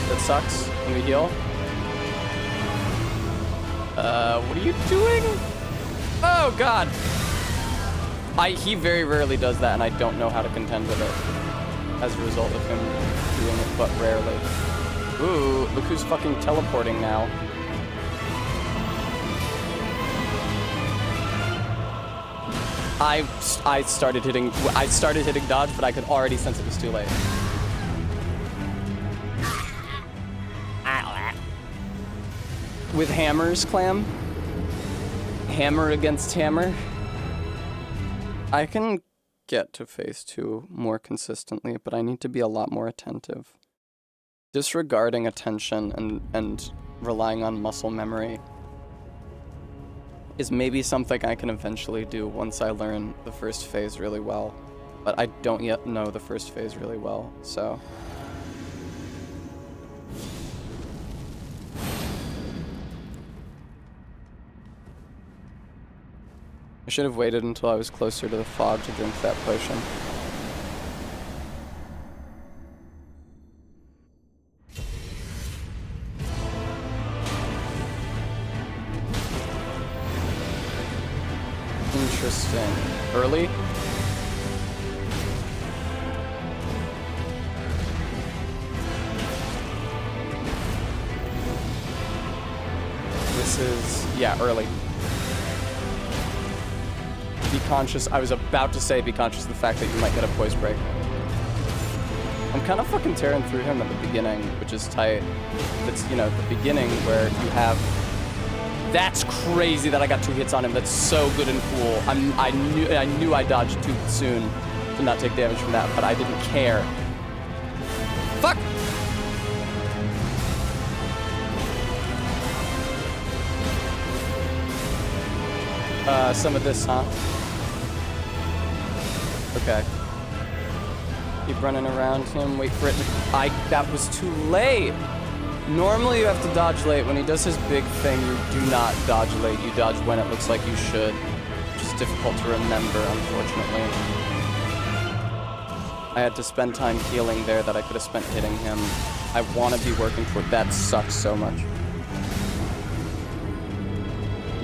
That sucks. Can we heal? What are you doing? Oh, God. He very rarely does that, and I don't know how to contend with it as a result of him doing it, but rarely. Ooh, look who's fucking teleporting now. I started hitting dodge, but I could already sense it was too late. With hammers, Clam? Hammer against hammer? I can get to phase 2 more consistently, but I need to be a lot more attentive. Disregarding attention and relying on muscle memory is maybe something I can eventually do once I learn the first phase really well. But I don't yet know the first phase really well, so... I should have waited until I was closer to the fog to drink that potion. Interesting. Early? This is, yeah, early. Be conscious. I was about to say be conscious of the fact that you might get a poise break. I'm kind of fucking tearing through him at the beginning, which is tight. It's, you know, the beginning where you have... That's crazy that I got 2 hits on him. That's so good and cool. I knew I dodged too soon to not take damage from that, but I didn't care. Fuck! Some of this, huh? Okay. Keep running around him, wait for it to... that was too late! Normally you have to dodge late. When he does his big thing, you do not dodge late. You dodge when it looks like you should. Which is difficult to remember, unfortunately. I had to spend time healing there that I could have spent hitting him. I want to be working toward... That sucks so much.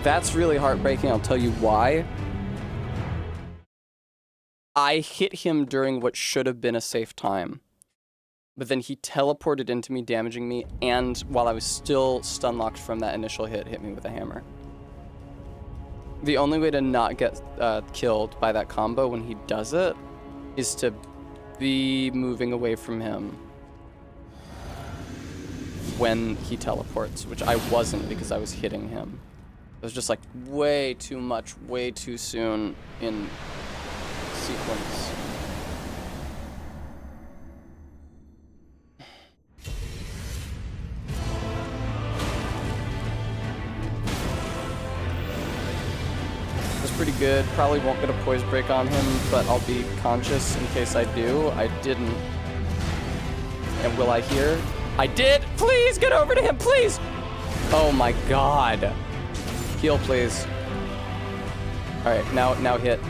That's really heartbreaking, I'll tell you why. I hit him during what should have been a safe time. But then he teleported into me, damaging me, and while I was still stun-locked from that initial hit me with a hammer. The only way to not get killed by that combo when he does it is to be moving away from him when he teleports, which I wasn't because I was hitting him. It was just like way too much, way too soon in sequence. That's pretty good. Probably won't get a poise break on him, but I'll be conscious in case I do. I didn't. And will I hear? I did. Please get over to him, please. Oh my god. Heal, please. All right, now hit.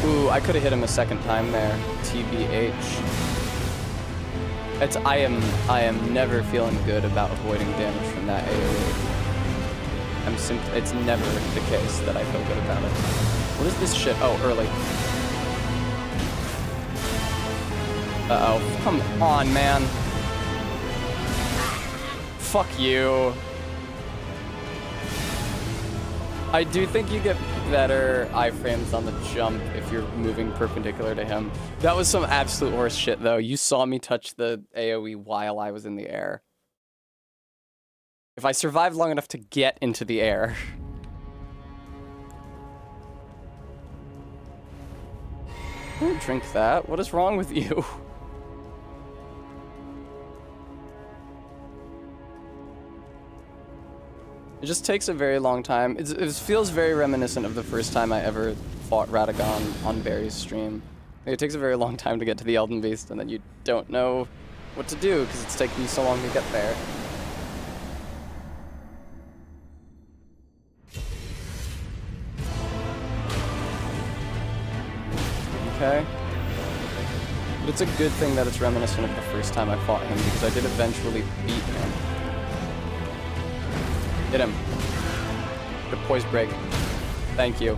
Ooh, I could have hit him a second time there. TBH. I am never feeling good about avoiding damage from that AoE. It's never the case that I feel good about it. What is this shit? Oh, early. Uh-oh. Come on, man. Fuck you. I do think you get better iframes on the jump if you're moving perpendicular to him. That was some absolute horse shit, though. You saw me touch the AoE while I was in the air. If I survived long enough to get into the air. Don't drink that. What is wrong with you? It just takes a very long time. It feels very reminiscent of the first time I ever fought Radagon on Barry's stream. It takes a very long time to get to the Elden Beast, and then you don't know what to do because it's taking you so long to get there. Okay. But it's a good thing that it's reminiscent of the first time I fought him because I did eventually beat him. Hit him. Good poise break. Thank you.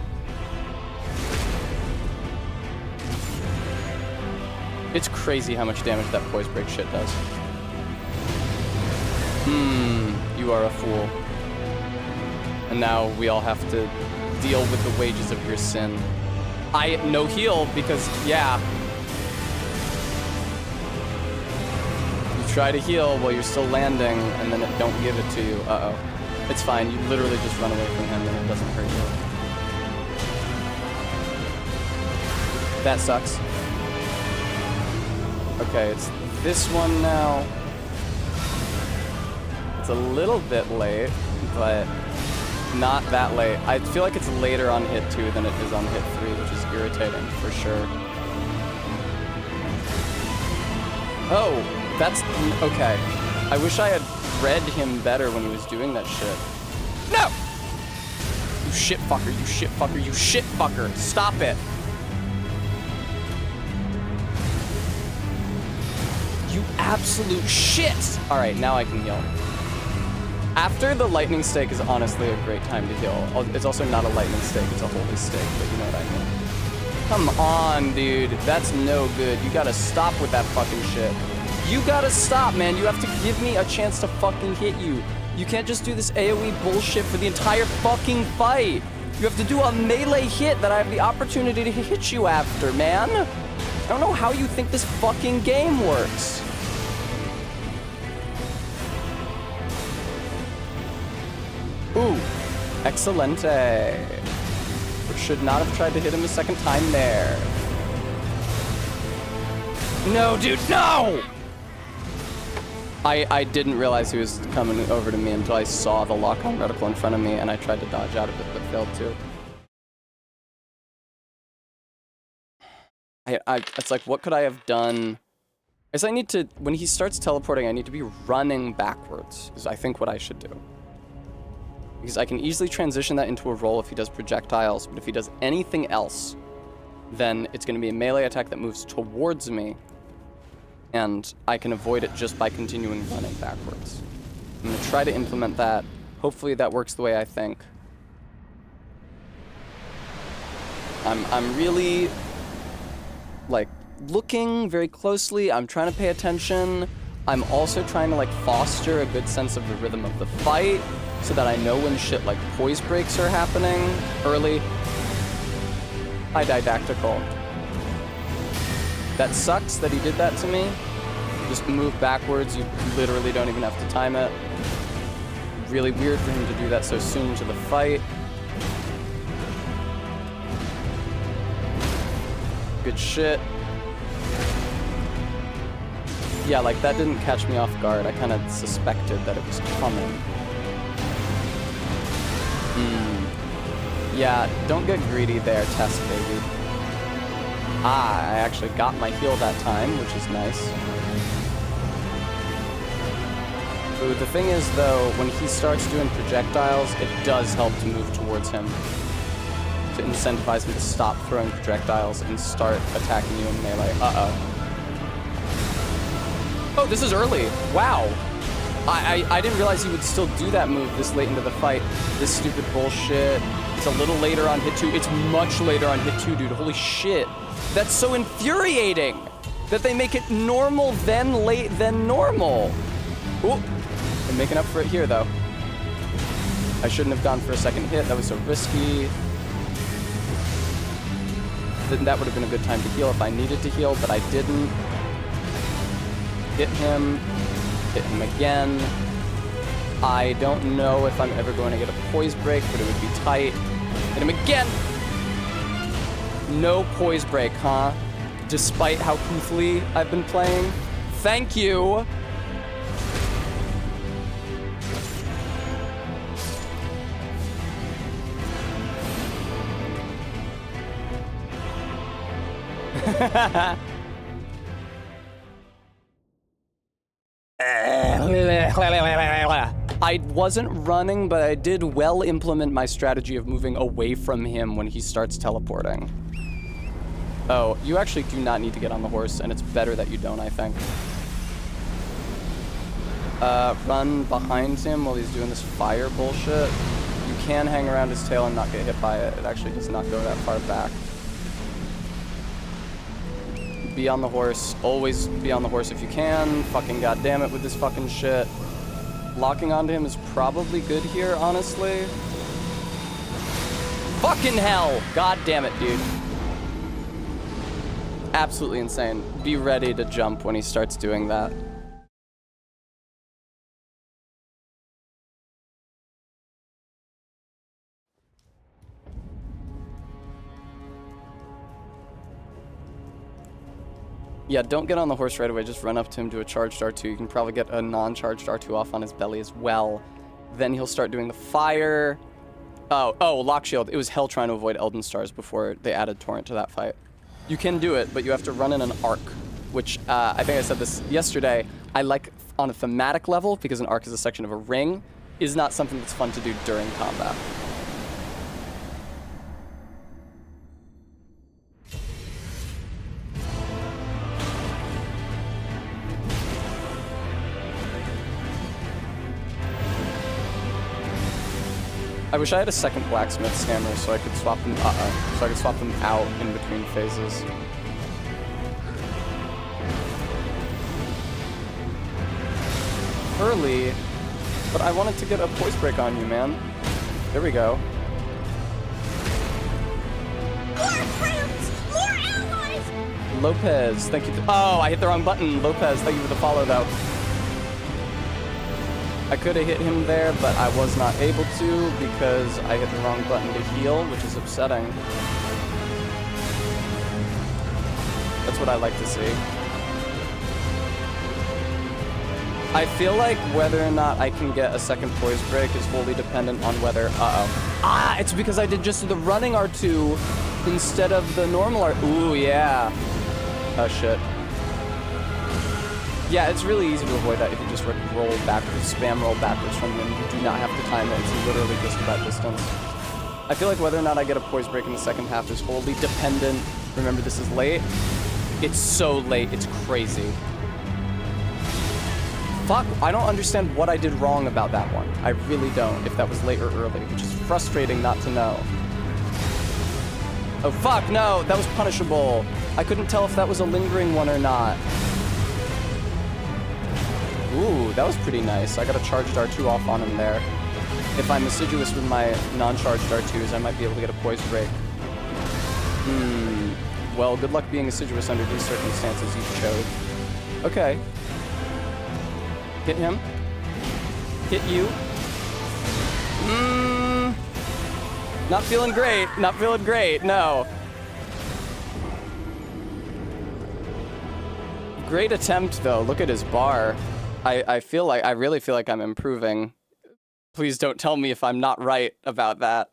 It's crazy how much damage that poise break shit does. You are a fool. And now we all have to deal with the wages of your sin. No heal because, yeah. You try to heal while you're still landing and then it don't give it to you. Uh-oh. It's fine, you literally just run away from him and it doesn't hurt you. That sucks. Okay, it's this one now. It's a little bit late, but not that late. I feel like it's later on hit 2 than it is on hit 3, which is irritating for sure. Oh, that's okay. I wish I had read him better when he was doing that shit. No! You shit fucker, you shit fucker, you shit fucker. Stop it. You absolute shit. All right, now I can heal. After the lightning stake is honestly a great time to heal. It's also not a lightning stake, it's a holy stake, but you know what I mean. Come on, dude. That's no good. You gotta stop with that fucking shit. You gotta stop, man. You have to give me a chance to fucking hit you. You can't just do this AoE bullshit for the entire fucking fight. You have to do a melee hit that I have the opportunity to hit you after, man. I don't know how you think this fucking game works. Ooh, excelente. Should not have tried to hit him a second time there. No, dude, no! I didn't realize he was coming over to me until I saw the lock-on reticle in front of me, and I tried to dodge out of it, but failed to. It's like, what could I have done? I guess I need to, when he starts teleporting, I need to be running backwards, is I think what I should do. Because I can easily transition that into a roll if he does projectiles, but if he does anything else, then it's going to be a melee attack that moves towards me, and I can avoid it just by continuing running backwards. I'm going to try to implement that. Hopefully that works the way I think. I'm really, like, looking very closely. I'm trying to pay attention. I'm also trying to, like, foster a good sense of the rhythm of the fight so that I know when shit like poise breaks are happening early. Hi, Didactical. That sucks that he did that to me. Just move backwards, you literally don't even have to time it. Really weird for him to do that so soon to the fight. Good shit. Yeah, like that didn't catch me off guard. I kind of suspected that it was coming. Yeah, don't get greedy there, Tess, baby. Ah, I actually got my heal that time, which is nice. Ooh, the thing is, though, when he starts doing projectiles, it does help to move towards him. To incentivize him to stop throwing projectiles and start attacking you in melee. Uh-oh. Oh, this is early. Wow. I didn't realize he would still do that move this late into the fight. This stupid bullshit. It's a little later on hit 2. It's much later on hit 2, dude. Holy shit. That's so infuriating that they make it normal, then late, then normal. Ooh. I'm making up for it here, though. I shouldn't have gone for a second hit. That was so risky. Then that would have been a good time to heal if I needed to heal, but I didn't. Hit him again. I don't know if I'm ever going to get a poise break, but it would be tight. Hit him again. No poise break, huh? Despite how goofily I've been playing. Thank you. I wasn't running, but I did well implement my strategy of moving away from him when he starts teleporting. Oh, you actually do not need to get on the horse, and it's better that you don't, I think. Run behind him while he's doing this fire bullshit. You can hang around his tail and not get hit by it. It actually does not go that far back. Be on the horse. Always be on the horse if you can. Fucking goddamn it with this fucking shit. Locking onto him is probably good here, honestly. Fucking hell! God damn it, dude. Absolutely insane. Be ready to jump when he starts doing that. Yeah, don't get on the horse right away. Just run up to him, do a charged R2. You can probably get a non-charged R2 off on his belly as well. Then he'll start doing the fire. Oh, lock shield. It was hell trying to avoid Elden Stars before they added Torrent to that fight. You can do it, but you have to run in an arc, which I think I said this yesterday. I like on a thematic level, because an arc is a section of a ring, is not something that's fun to do during combat. I wish I had a second blacksmith's hammer so I could swap them. So I could swap them out in between phases. Early, but I wanted to get a poise break on you, man. There we go. More friends! More allies! Lopez, thank you. Oh, I hit the wrong button. Lopez, thank you for the follow, though. I could have hit him there, but I was not able to because I hit the wrong button to heal, which is upsetting. That's what I like to see. I feel like whether or not I can get a second poise break is wholly dependent on whether... it's because I did just the running R2 instead of the normal R... Ooh, yeah. Oh, shit. Yeah, it's really easy to avoid that if you just roll backwards, spam roll backwards from him. You do not have to time it. It's literally just that distance. I feel like whether or not I get a poise break in the second half is wholly dependent. Remember, this is late. It's so late. It's crazy. Fuck, I don't understand what I did wrong about that one. I really don't, if that was late or early, which is frustrating not to know. Oh, fuck, no, that was punishable. I couldn't tell if that was a lingering one or not. Ooh, that was pretty nice. I got a charged R2 off on him there. If I'm assiduous with my non-charged R2s, I might be able to get a poise break. Well, good luck being assiduous under these circumstances you chose. Okay. Hit him. Hit you. Not feeling great. Not feeling great, no. Great attempt, though. Look at his bar. I really feel like I'm improving. Please don't tell me if I'm not right about that.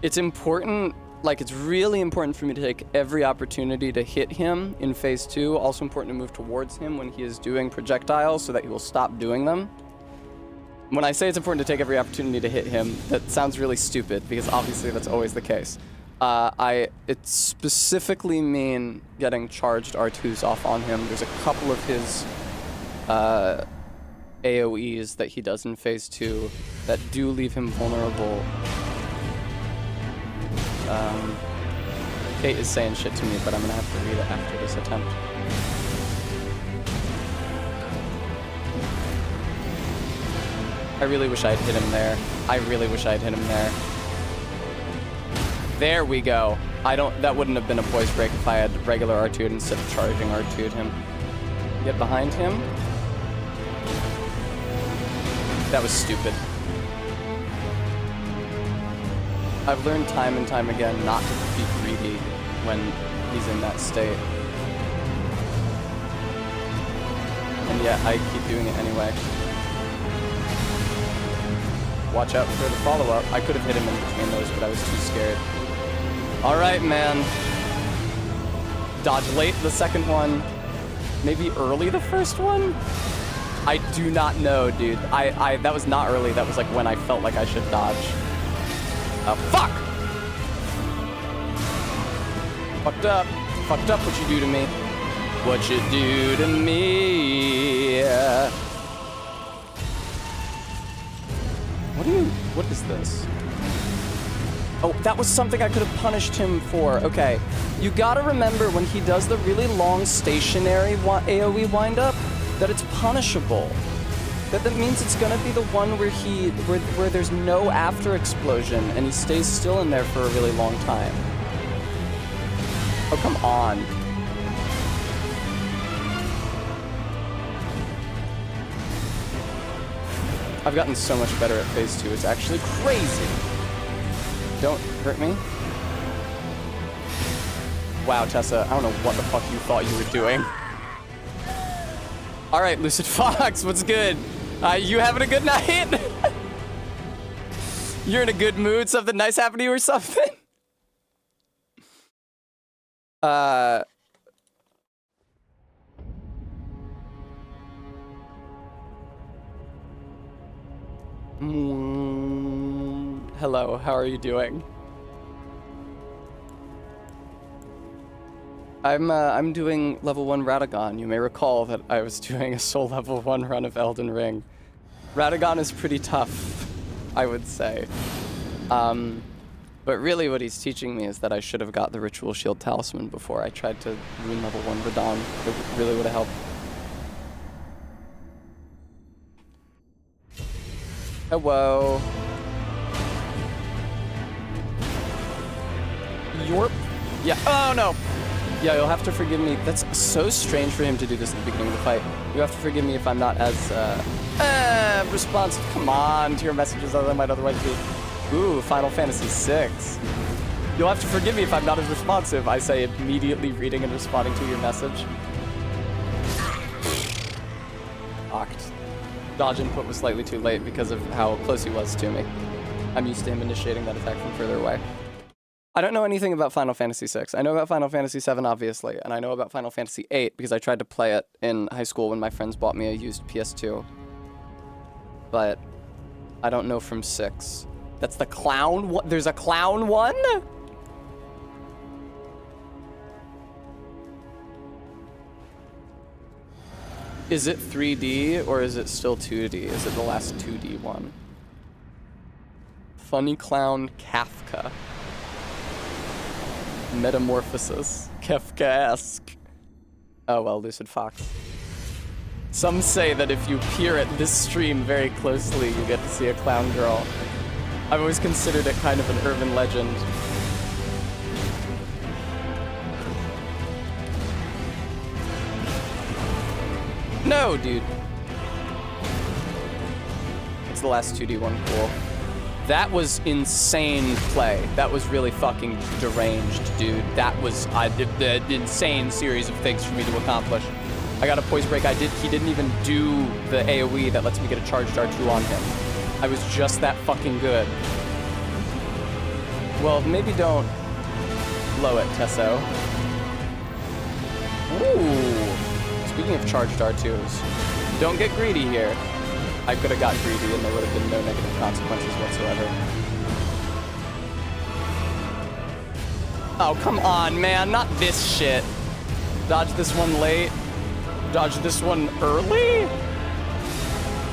It's important like, it's really important for me to take every opportunity to hit him in phase 2. Also important to move towards him when he is doing projectiles so that he will stop doing them. When I say it's important to take every opportunity to hit him, that sounds really stupid because obviously that's always the case. It specifically mean getting charged R2s off on him. There's a couple of his AoEs that he does in phase 2 that do leave him vulnerable. Kate is saying shit to me, but I'm gonna have to read it after this attempt. I really wish I'd hit him there. I really wish I'd hit him there. There we go. That wouldn't have been a poise break if I had regular R2'd instead of charging R2'd him. Get behind him. That was stupid. I've learned time and time again not to be greedy when he's in that state. And yet I keep doing it anyway. Watch out for the follow-up. I could have hit him in between those, but I was too scared. All right, man. Dodge late the second one. Maybe early the first one? I do not know, dude. That was not early. That was like when I felt like I should dodge. Fuck! Fucked up. Fucked up what you do to me. What you do to me. What is this? Oh, that was something I could have punished him for. Okay. You gotta remember when he does the really long stationary AoE windup, that it's punishable. That means it's gonna be the one where there's no after explosion and he stays still in there for a really long time. Oh, come on. I've gotten so much better at phase 2, it's actually crazy. Don't hurt me. Wow, Tessa, I don't know what the fuck you thought you were doing. All right, Lucid Fox, what's good? You having a good night? You're in a good mood? Something nice happened to you or something? Hello, how are you doing? I'm doing level 1 Radagon. You may recall that I was doing a soul level 1 run of Elden Ring. Radagon is pretty tough, I would say. But really what he's teaching me is that I should have got the Ritual Shield Talisman before I tried to ruin level 1 Radon. It really would have helped. Hello. Yorp? Yeah, oh no! Yeah, you'll have to forgive me. That's so strange for him to do this at the beginning of the fight. You have to forgive me if I'm not as, responsive. Come on, to your messages as I might otherwise be. Ooh, Final Fantasy VI. You'll have to forgive me if I'm not as responsive. I say immediately reading and responding to your message. Locked. Dodge input was slightly too late because of how close he was to me. I'm used to him initiating that attack from further away. I don't know anything about Final Fantasy VI. I know about Final Fantasy VII, obviously, and I know about Final Fantasy VIII because I tried to play it in high school when my friends bought me a used PS2. But I don't know from 6. That's the clown one? There's a clown one? Is it 3D or is it still 2D? Is it the last 2D one? Funny Clown Kafka. Metamorphosis. Kafkaesque. Oh well, Lucid Fox. Some say that if you peer at this stream very closely, you get to see a clown girl. I've always considered it kind of an urban legend. No, dude. It's the last 2D one, cool. That was insane play. That was really fucking deranged, dude. That was the insane series of things for me to accomplish. I got a poise break. He didn't even do the AoE that lets me get a charged R2 on him. I was just that fucking good. Well, maybe don't blow it, Tesso. Ooh. Speaking of charged R2s, don't get greedy here. I could have got greedy and there would have been no negative consequences whatsoever. Oh, come on, man. Not this shit. Dodge this one late. Dodge this one early?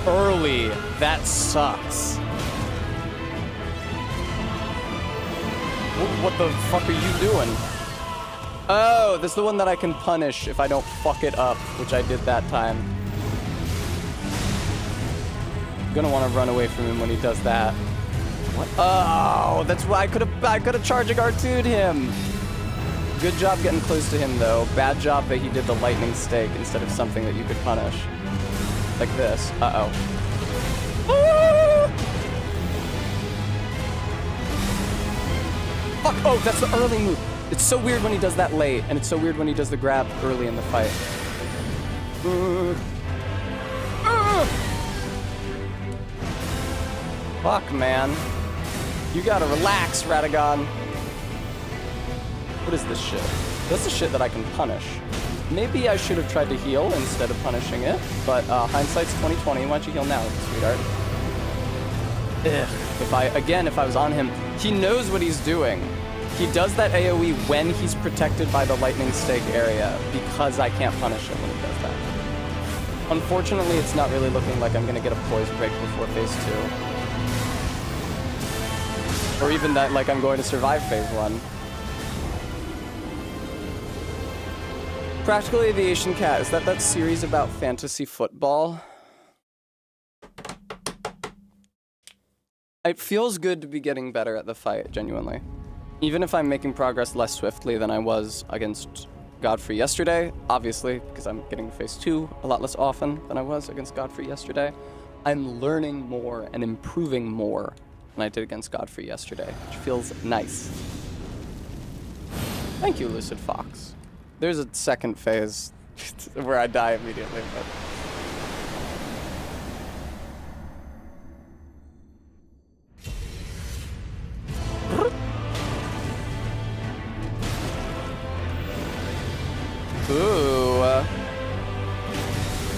Early. That sucks. What the fuck are you doing? Oh, that's the one that I can punish if I don't fuck it up, which I did that time. I'm gonna want to run away from him when he does that. What? Oh, that's why I could have charging R2'd him. Good job getting close to him though. Bad job that he did the lightning stake instead of something that you could punish. Like this. Uh-oh. Fuck! Oh, that's the early move. It's so weird when he does that late, and it's so weird when he does the grab early in the fight. Fuck, man. You gotta relax, Radagon. What is this shit? That's the shit that I can punish. Maybe I should have tried to heal instead of punishing it, but hindsight's 2020. Why don't you heal now, sweetheart? Ugh. If I was on him, he knows what he's doing. He does that AoE when he's protected by the lightning stake area because I can't punish him when he does that. Unfortunately, it's not really looking like I'm gonna get a poise break before phase 2. Or even that like I'm going to survive phase 1. Practical Aviation Cat, is that series about fantasy football? It feels good to be getting better at the fight, genuinely. Even if I'm making progress less swiftly than I was against Godfrey yesterday, obviously, because I'm getting phase 2 a lot less often than I was against Godfrey yesterday, I'm learning more and improving more than I did against Godfrey yesterday, which feels nice. Thank you, Lucid Fox. There's a second phase where I die immediately, but... Ooh.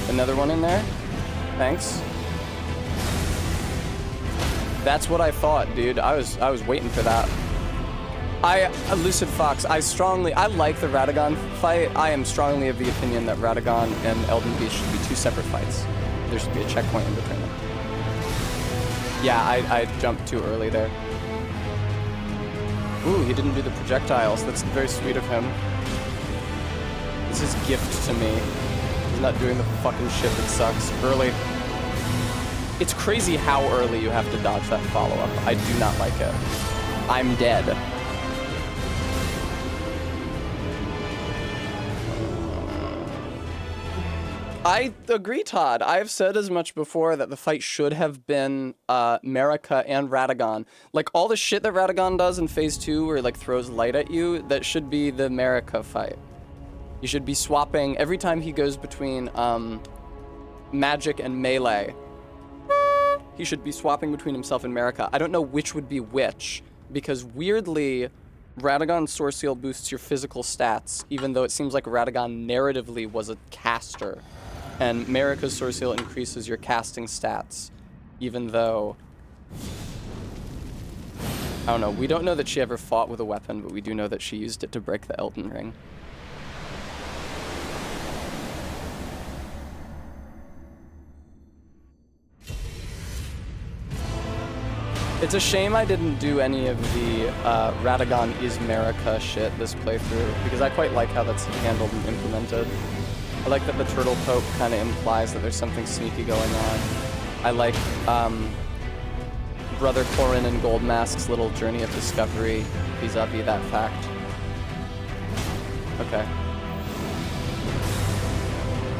Another one in there? Thanks. That's what I thought, dude. I was waiting for that. Lucid Fox, I like the Radagon fight. I am strongly of the opinion that Radagon and Elden Beast should be 2 separate fights. There should be a checkpoint in between them. Yeah, I jumped too early there. Ooh, he didn't do the projectiles. That's very sweet of him. This is gift to me. He's not doing the fucking shit that sucks. Early. It's crazy how early you have to dodge that follow-up. I do not like it. I'm dead. I agree, Todd. I've said as much before that the fight should have been Marika and Radagon. Like, all the shit that Radagon does in phase 2 where he, like, throws light at you, that should be the Marika fight. You should be swapping every time he goes between magic and melee. He should be swapping between himself and Marika. I don't know which would be which, because weirdly, Radagon's Source Seal boosts your physical stats, even though it seems like Radagon narratively was a caster. And Marika's Source Seal increases your casting stats, even though... I don't know, we don't know that she ever fought with a weapon, but we do know that she used it to break the Elden Ring. It's a shame I didn't do any of the Radagon is Marika shit this playthrough, because I quite like how that's handled and implemented. I like that the turtle poke kind of implies that there's something sneaky going on. I like Brother Corin and Goldmask's little journey of discovery vis-a-vis that fact. Okay.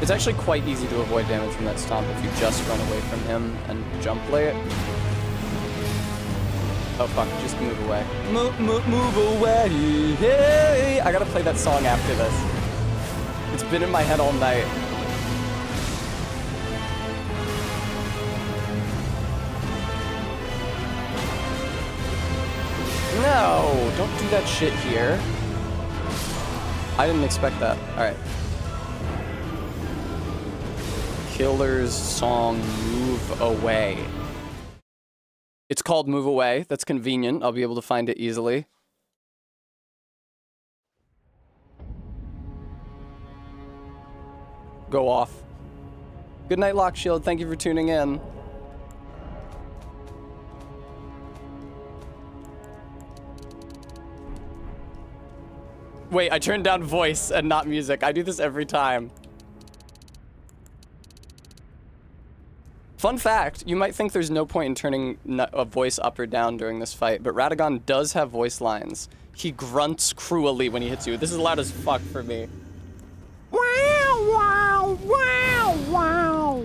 It's actually quite easy to avoid damage from that stomp if you just run away from him and jump late. Oh fuck, just move away. Move away, hey! I gotta play that song after this. It's been in my head all night. No, don't do that shit here. I didn't expect that. All right. Killer's song Move Away. It's called Move Away. That's convenient. I'll be able to find it easily. Go off. Good night, Lockshield. Thank you for tuning in. Wait, I turned down voice and not music. I do this every time. Fun fact, you might think there's no point in turning a voice up or down during this fight, but Radagon does have voice lines. He grunts cruelly when he hits you. This is loud as fuck for me. Wow, wow, wow, wow.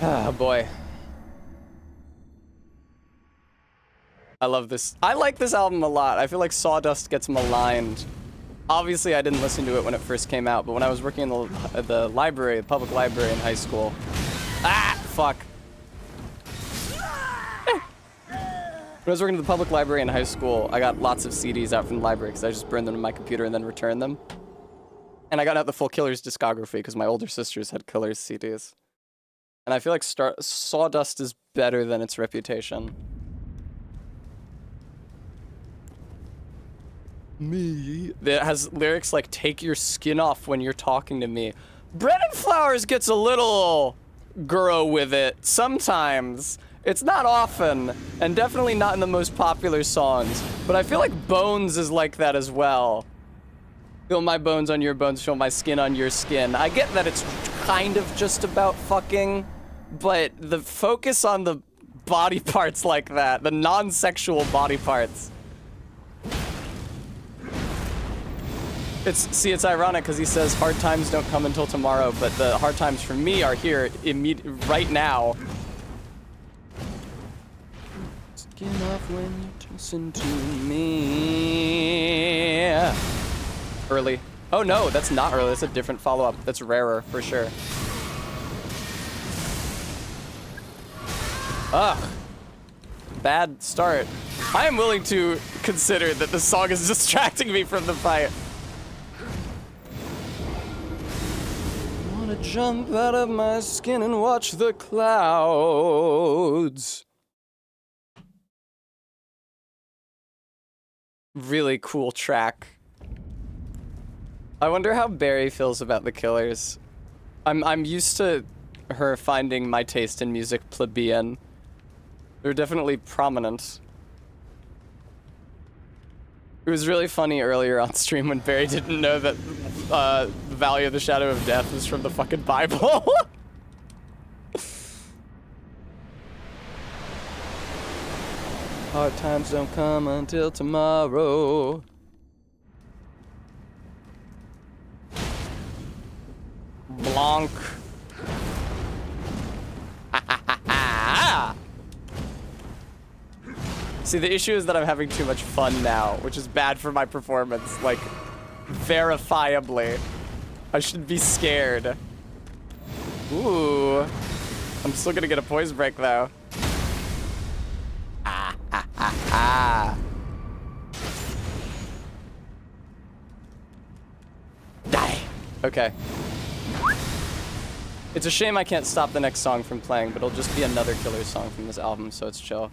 Ah, boy. I love this. I like this album a lot. I feel like Sawdust gets maligned. Obviously, I didn't listen to it when it first came out, but when I was working in the library, the public library in high school. Ah, fuck. When I was working at the public library in high school, I got lots of CDs out from the library because I just burned them to my computer and then returned them. And I got out the full Killers discography because my older sisters had Killers CDs. And I feel like Sawdust is better than its reputation. Me. That has lyrics like, take your skin off when you're talking to me. Bread and Flowers gets a little gurro with it sometimes. It's not often, and definitely not in the most popular songs. But I feel like Bones is like that as well. Feel my bones on your bones, feel my skin on your skin. I get that it's kind of just about fucking, but the focus on the body parts like that, the non-sexual body parts. It's ironic because he says hard times don't come until tomorrow, but the hard times for me are here right now. Skin off when you listen to me. Early. Oh no, that's not early. That's a different follow-up. That's rarer for sure. Ugh. Bad start. I am willing to consider that this song is distracting me from the fight. Wanna jump out of my skin and watch the clouds. Really cool track. I wonder how Barry feels about the Killers. I'm used to her finding my taste in music plebeian. They're definitely prominent. It was really funny earlier on stream when Barry didn't know that the Valley of the Shadow of Death was from the fucking Bible. Hard times don't come until tomorrow. Blanc. See, the issue is that I'm having too much fun now, which is bad for my performance, like, verifiably. I should be scared. Ooh. I'm still gonna get a poise break, though. Die. Okay. It's a shame I can't stop the next song from playing, but it'll just be another Killer song from this album, so it's chill.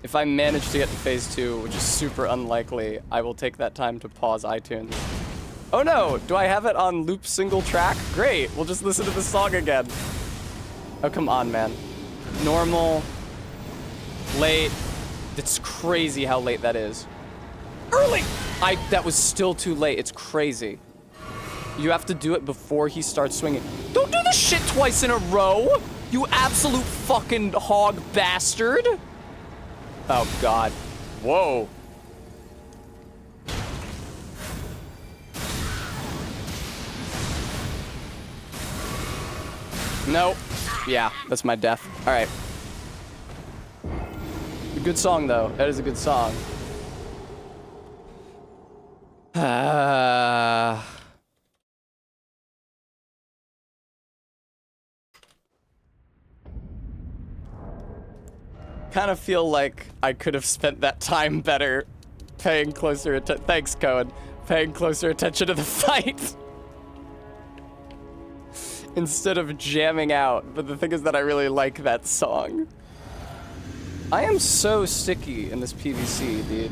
If I manage to get to phase 2, which is super unlikely, I will take that time to pause iTunes. Oh no! Do I have it on loop single track? Great! We'll just listen to the song again. Oh, come on, man. Normal. Late. It's crazy how late that is. Early! That was still too late. It's crazy. You have to do it before he starts swinging. Don't do this shit twice in a row! You absolute fucking hog bastard! Oh, God. Whoa. Nope. Yeah, that's my death. All right. A good song, though. That is a good song. kind of feel like I could have spent that time better paying closer attention. Thanks, Cohen. Paying closer attention to the fight. Instead of jamming out. But the thing is that I really like that song. I am so sticky in this PVC, dude.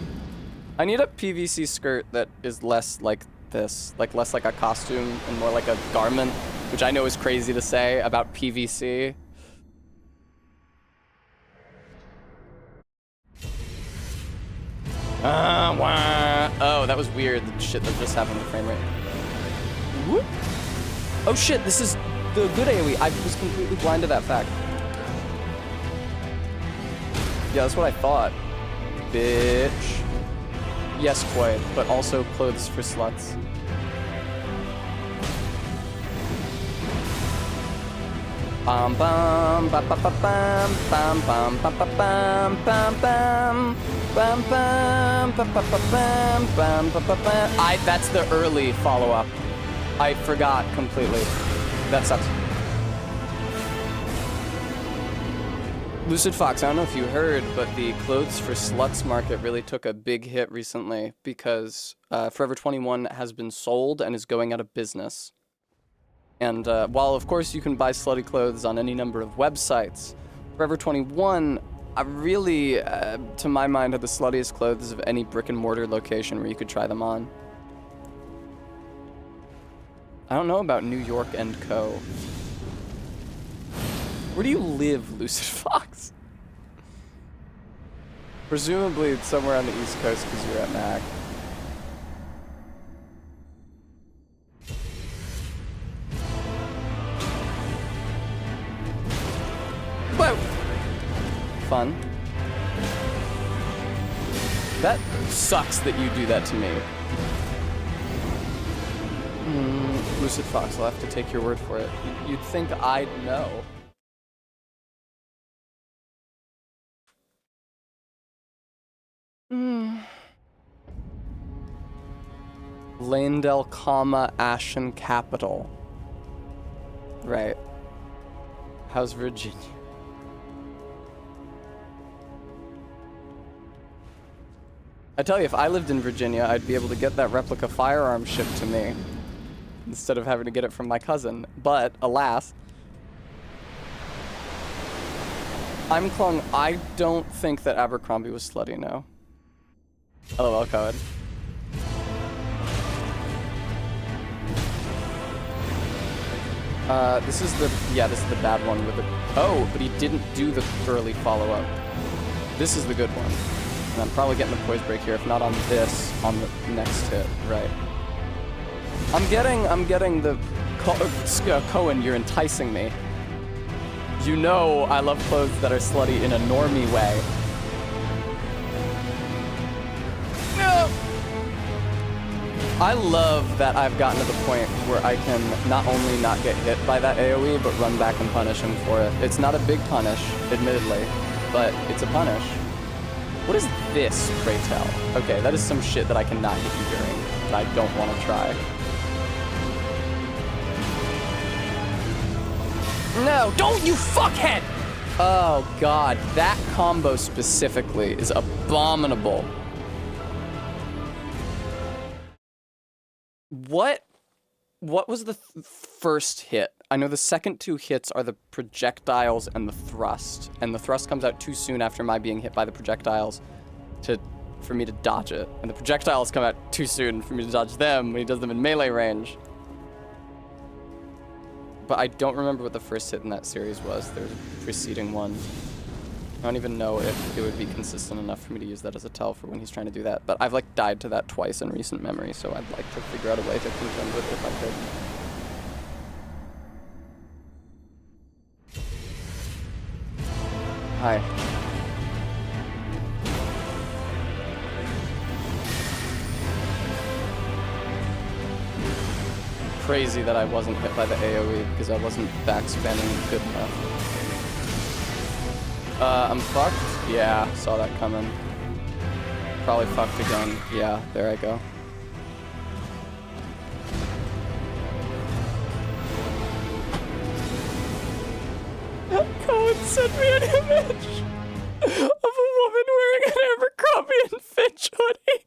I need a PVC skirt that is less like this. Like less like a costume and more like a garment. Which I know is crazy to say about PVC. Oh, that was weird. The shit that just happened to the frame rate. Whoop. Oh shit, this is the good AoE. I was completely blind to that fact. Yeah, that's what I thought. Bitch. Yes, quite, but also clothes for sluts. Bam bam ba ba ba bam bam bam ba ba bam bam bam bam bam ba ba ba bam bam ba ba bam. That's the early follow-up. I forgot completely. That sucks. Lucid Fox, I don't know if you heard, but the Clothes for Sluts market really took a big hit recently because Forever 21 has been sold and is going out of business. And while, of course, you can buy slutty clothes on any number of websites, Forever 21 really, to my mind, are the sluttiest clothes of any brick-and-mortar location where you could try them on. I don't know about New York & Co. Where do you live, Lucid Fox? Presumably it's somewhere on the East Coast because you're at MAC. Whoa! Fun. That sucks that you do that to me. Lucid Fox, I'll have to take your word for it. You'd think I'd know. Lanedale, Ashen Capital. Right. How's Virginia? I tell you, if I lived in Virginia, I'd be able to get that replica firearm shipped to me instead of having to get it from my cousin. But, alas, I'm Klung. I don't think that Abercrombie was slutty, no. LOL, Code. This is the bad one with the, oh, but he didn't do the early follow-up. This is the good one. And I'm probably getting the poise break here, if not on this, on the next hit, right. I'm getting the, Cohen, you're enticing me. You know I love clothes that are slutty in a normie way. No! I love that I've gotten to the point where I can not only not get hit by that AoE, but run back and punish him for it. It's not a big punish, admittedly, but it's a punish. What is this, pray tell? Okay, that is some shit that I cannot hit you during, that I don't want to try. No, don't you fuckhead! Oh god, that combo specifically is abominable. What was the first hit? I know the second two hits are the projectiles and the thrust. And the thrust comes out too soon after my being hit by the projectiles for me to dodge it. And the projectiles come out too soon for me to dodge them when he does them in melee range. But I don't remember what the first hit in that series was. There was a preceding one. I don't even know if it would be consistent enough for me to use that as a tell for when he's trying to do that. But I've like died to that twice in recent memory, so I'd like to figure out a way to contend with it if I could. Hi. Crazy that I wasn't hit by the AoE because I wasn't backspamming good enough. I'm fucked? Yeah, saw that coming. Probably fucked again. Yeah, there I go. Cohen sent me an image! of a woman wearing an Abercrombie and Fitch hoodie.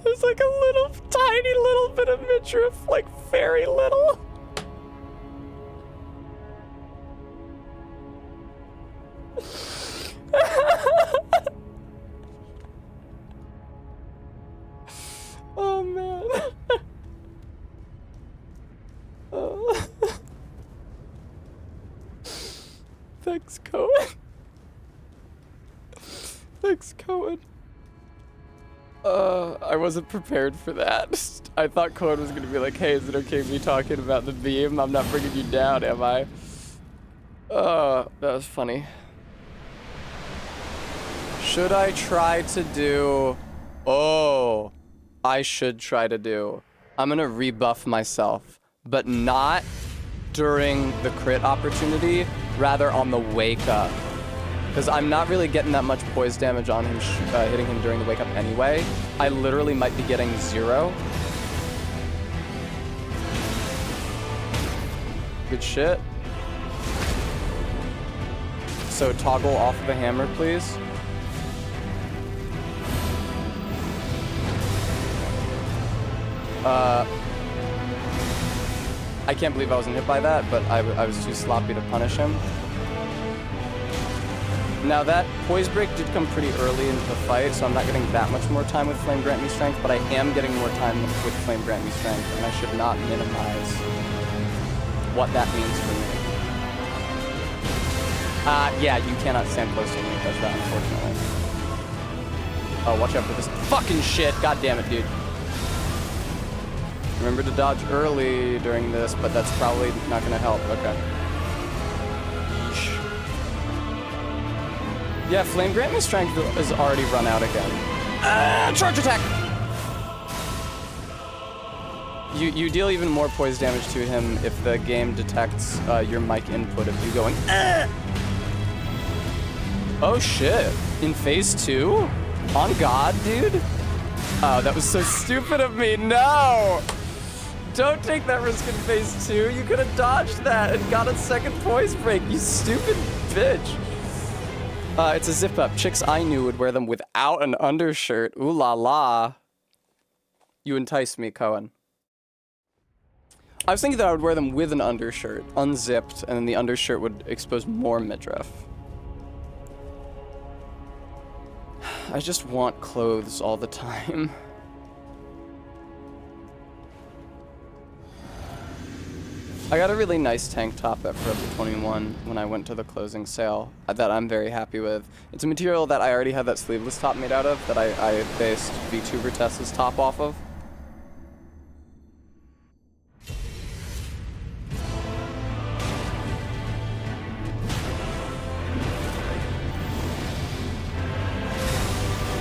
There's like a little tiny little bit of midriff, like very little. Oh man. Oh. Thanks, Cohen. Thanks, Cohen. I wasn't prepared for that. I thought Cohen was gonna be like, hey, is it okay me talking about the beam? I'm not bringing you down, am I? That was funny. Should I try to do... Oh, I should try to do... I'm gonna rebuff myself, but not during the crit opportunity, rather on the wake up. Because I'm not really getting that much poise damage on him hitting him during the wake up anyway. I literally might be getting 0. Good shit. So toggle off the hammer, please. I can't believe I wasn't hit by that, but I was too sloppy to punish him. Now that poise break did come pretty early into the fight, so I'm not getting that much more time with Flame Grant Me Strength, but I am getting more time with Flame Grant Me Strength, and I should not minimize what that means for me. Yeah, you cannot stand close to me because that, unfortunately. Oh, watch out for this fucking shit. God damn it, dude. Remember to dodge early during this, but that's probably not gonna help. Okay. Yeesh. Yeah, Flame Grant Me Strength is already run out again. Charge attack! You deal even more poise damage to him if the game detects your mic input of you going, Oh shit. In phase 2? On God, dude? Oh, that was so stupid of me. No! Don't take that risk in phase 2. You could have dodged that and got a second poise break, you stupid bitch. It's a zip up. Chicks I knew would wear them without an undershirt. Ooh la la. You entice me, Cohen. I was thinking that I would wear them with an undershirt, unzipped, and then the undershirt would expose more midriff. I just want clothes all the time. I got a really nice tank top at Forever 21 when I went to the closing sale that I'm very happy with. It's a material that I already had that sleeveless top made out of that I based VTuber Tessa's top off of.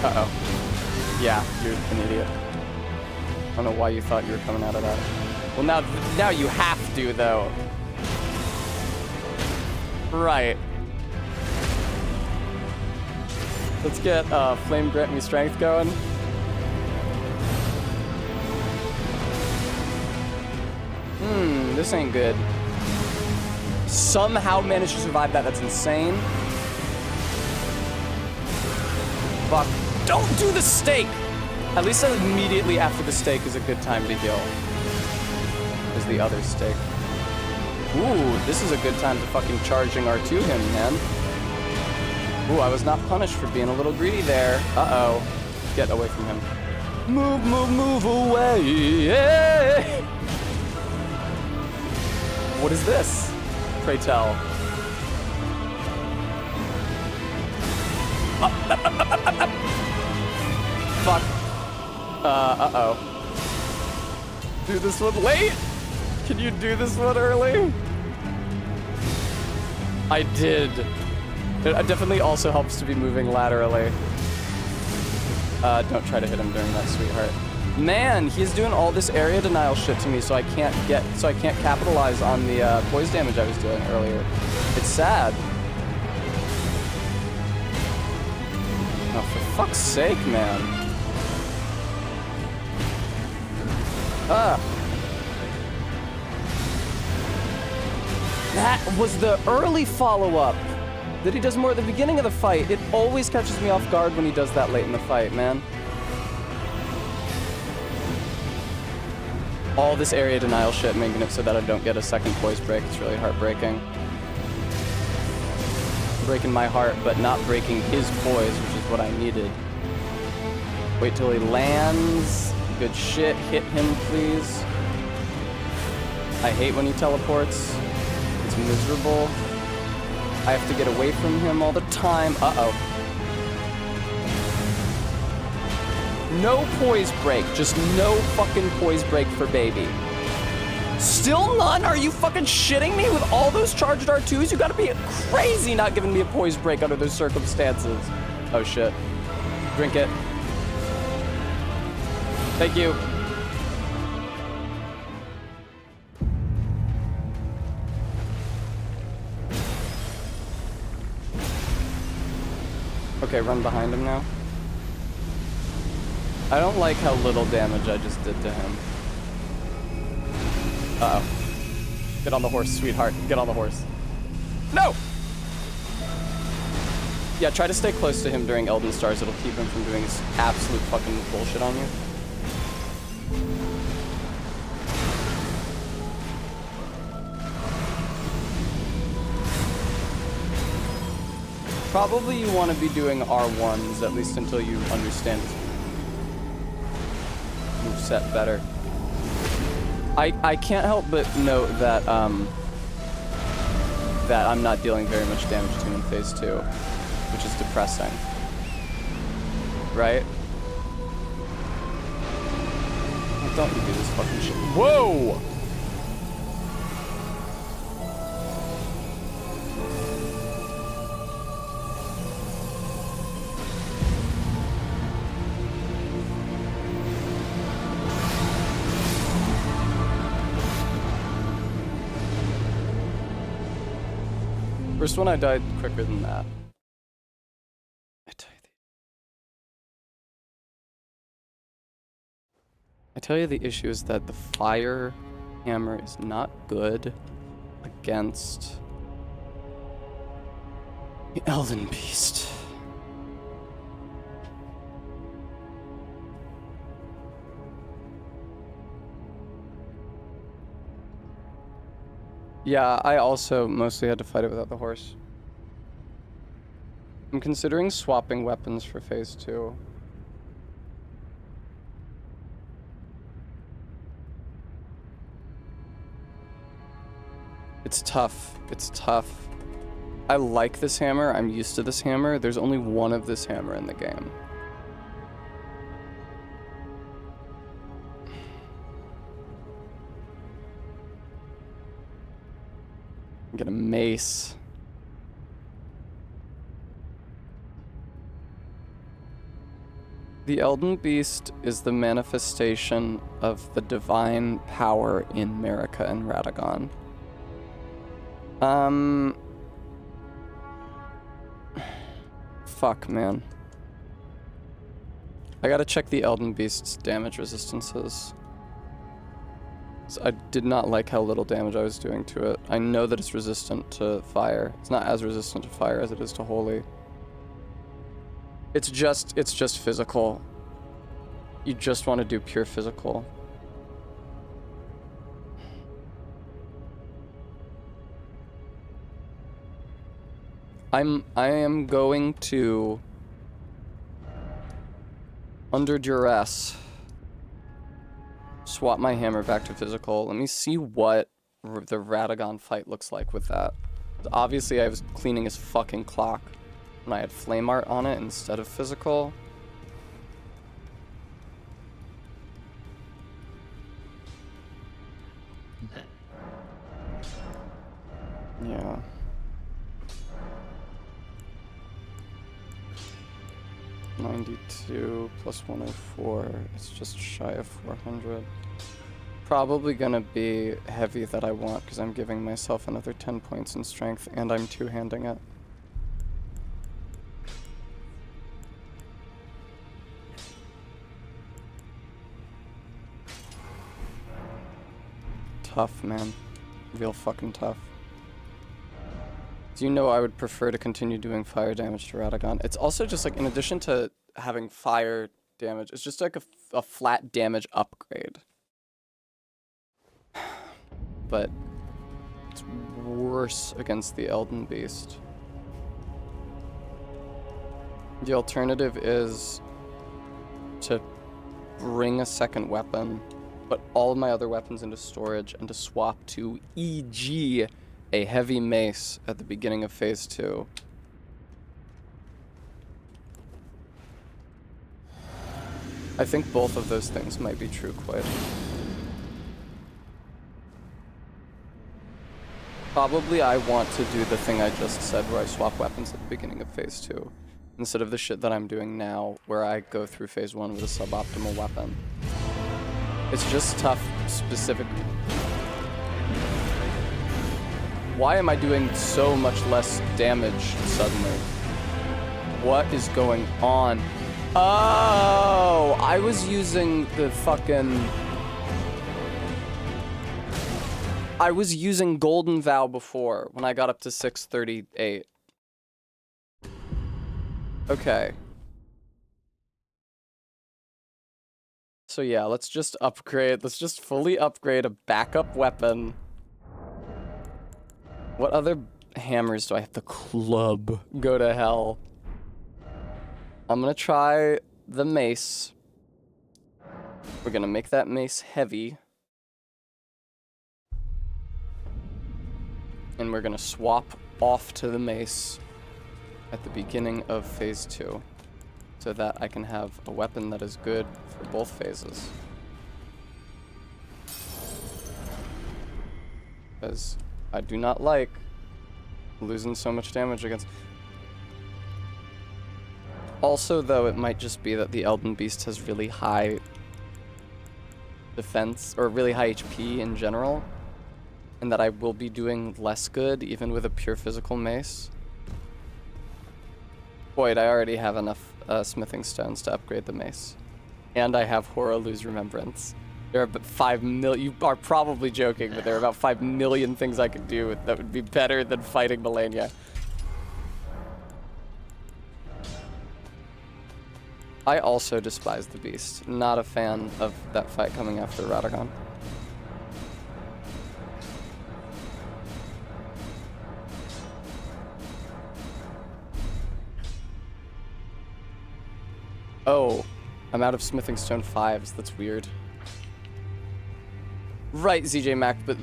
Uh-oh. Yeah, you're an idiot. I don't know why you thought you were coming out of that. Well, now you have to, though. Right. Let's get Flame Grant Me Strength going. This ain't good. Somehow managed to survive that. That's insane. Fuck. Don't do the stake! At least immediately after the stake is a good time to heal. Is the other stake. Ooh, this is a good time to fucking charging R2 him, man. Ooh, I was not punished for being a little greedy there. Uh-oh. Get away from him. Move away! Yeah. What is this? Pray tell. Fuck. Uh-oh. Do this one late? Can you do this one early? I did. It definitely also helps to be moving laterally. Don't try to hit him during that, sweetheart. Man, he's doing all this area denial shit to me, so I can't capitalize on the poise damage I was doing earlier. It's sad. Oh, for fuck's sake, man. That was the early follow-up that he does more at the beginning of the fight. It always catches me off guard when he does that late in the fight, man. All this area denial shit making it so that I don't get a second poise break. It's really heartbreaking. Breaking my heart, but not breaking his poise, which is what I needed. Wait till he lands. Good shit. Hit him, please. I hate when he teleports. It's miserable. I have to get away from him all the time. Uh-oh. No poise break. Just no fucking poise break for baby. Still none? Are you fucking shitting me with all those charged R2s? You gotta be crazy not giving me a poise break under those circumstances. Oh shit. Drink it. Thank you. Okay, run behind him now. I don't like how little damage I just did to him. Uh-oh. Get on the horse, sweetheart. Get on the horse. No! Yeah, try to stay close to him during Elden Stars. It'll keep him from doing his absolute fucking bullshit on you. Probably you want to be doing R1s, at least until you understand his moveset better. I can't help but note that that I'm not dealing very much damage to him in phase 2, which is depressing. Right? Oh, don't you do this fucking shit. Whoa! First one I died quicker than that. I tell you the issue is that the fire hammer is not good against the Elden Beast. Yeah, I also mostly had to fight it without the horse. I'm considering swapping weapons for phase 2. It's tough. It's tough. I like this hammer. I'm used to this hammer. There's only one of this hammer in the game. Get a mace. The Elden Beast is the manifestation of the divine power in Marika and Radagon. Fuck, man. I gotta check the Elden Beast's damage resistances. So I did not like how little damage I was doing to it. I know that it's resistant to fire. It's not as resistant to fire as it is to holy. It's just physical. You just want to do pure physical. I am going to, under duress, swap my hammer back to physical. Let me see what the Radagon fight looks like with that. Obviously, I was cleaning his fucking clock when I had flame art on it instead of physical. Yeah. $92 plus 104. It's just shy of 400. Probably gonna be heavy that I want because I'm giving myself another 10 points in strength and I'm two-handing it. Tough, man. Real fucking tough. Do you know I would prefer to continue doing fire damage to Radagon? It's also just like, in addition to having fire damage, it's just like a flat damage upgrade. But it's worse against the Elden Beast. The alternative is to bring a second weapon, put all of my other weapons into storage, and to swap to e.g. a heavy mace at the beginning of phase 2. I think both of those things might be true, Quaid. Probably I want to do the thing I just said where I swap weapons at the beginning of phase 2. Instead of the shit that I'm doing now, where I go through phase 1 with a suboptimal weapon. It's just tough, specifically. Why am I doing so much less damage suddenly? What is going on? Oh, I was using the fucking... I was using Golden Vow before, when I got up to 638. Okay. So yeah, let's just upgrade, let's just fully upgrade a backup weapon. What other hammers do I have? The club. Go to hell. I'm gonna try the mace. We're gonna make that mace heavy. And we're gonna swap off to the mace at the beginning of phase 2, so that I can have a weapon that is good for both phases. Because I do not like losing so much damage against... Also, though, it might just be that the Elden Beast has really high defense, or really high HP in general, and that I will be doing less good even with a pure physical mace. Boyd, I already have enough smithing stones to upgrade the mace. And I have Horror Lose Remembrance. There are about 5 million... You are probably joking, but there are about 5 million things I could do that would be better than fighting Melania. I also despise the beast. Not a fan of that fight coming after Radagon. Oh, I'm out of smithing stone 5s. That's weird. Right, ZJ Mac, but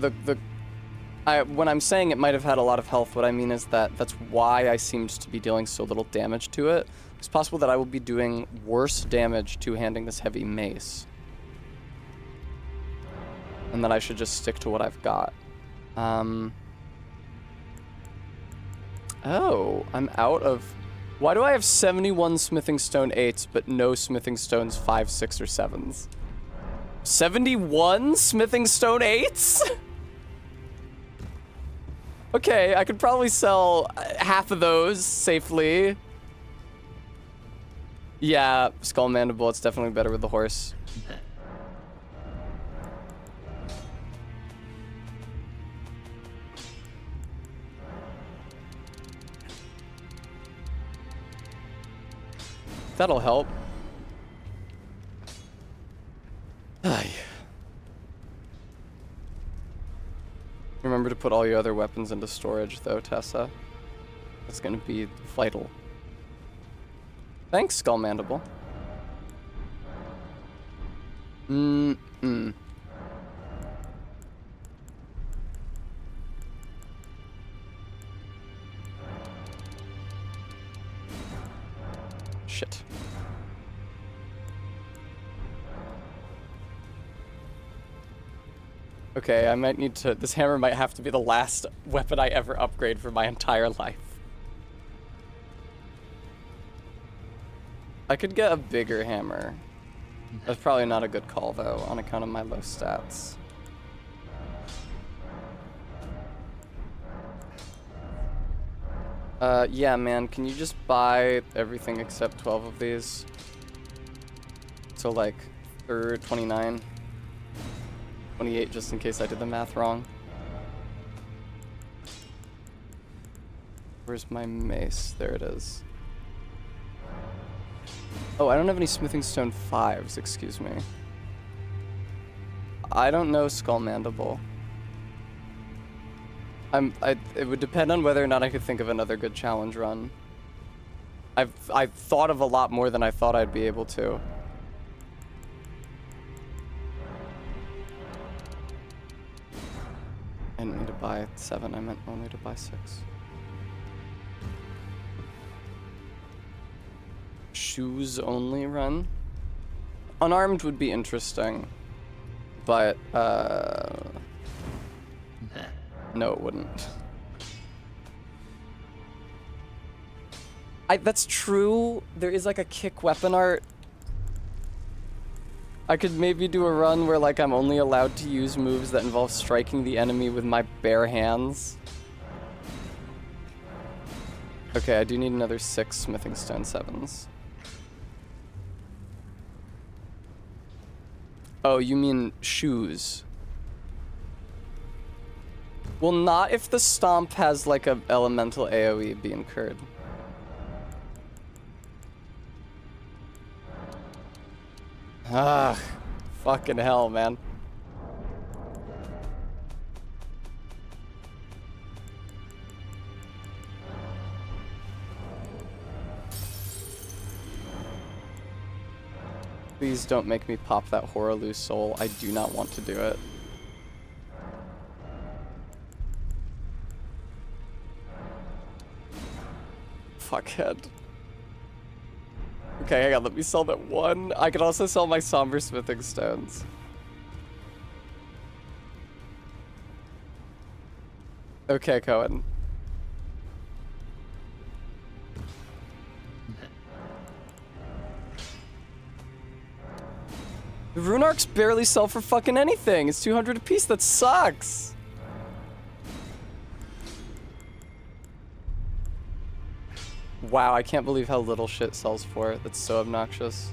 when I'm saying it might have had a lot of health, what I mean is that that's why I seemed to be dealing so little damage to it. It's possible that I will be doing worse damage two-handing this heavy mace. And that I should just stick to what I've got. Oh, I'm out of... Why do I have 71 smithing stone 8s, but no smithing stones 5, 6, or 7s? 71 smithing stone 8s? Okay, I could probably sell half of those safely. Yeah, Skull Mandible, it's definitely better with the horse. That'll help. Ay. Remember to put all your other weapons into storage, though, Tessa. That's gonna be vital. Thanks, Skull Mandible. Shit. Okay, I might need to... This hammer might have to be the last weapon I ever upgrade for my entire life. I could get a bigger hammer. That's probably not a good call, though, on account of my low stats. Yeah, man, can you just buy everything except 12 of these? So, like, 29, 28, just in case I did the math wrong. Where's my mace? There it is. Oh, I don't have any smithing stone 5s, excuse me. I don't know Skull Mandible. It would depend on whether or not I could think of another good challenge run. I've thought of a lot more than I thought I'd be able to. I didn't mean to buy 7, I meant only to buy 6. Shoes only run? Unarmed would be interesting. But, no, it wouldn't. That's true. There is like a kick weapon art. I could maybe do a run where like I'm only allowed to use moves that involve striking the enemy with my bare hands. Okay, I do need another 6 smithing stone 7s. Oh, you mean shoes? Well, not if the stomp has like a elemental AoE be incurred. Ah, fucking hell, man. Please don't make me pop that Horaloo soul. I do not want to do it. Fuckhead. Okay, hang on, let me sell that 1. I could also sell my somber smithing stones. Okay, Cohen. The rune arcs barely sell for fucking anything. It's 200 a piece. That sucks. Wow, I can't believe how little shit sells for. That's so obnoxious.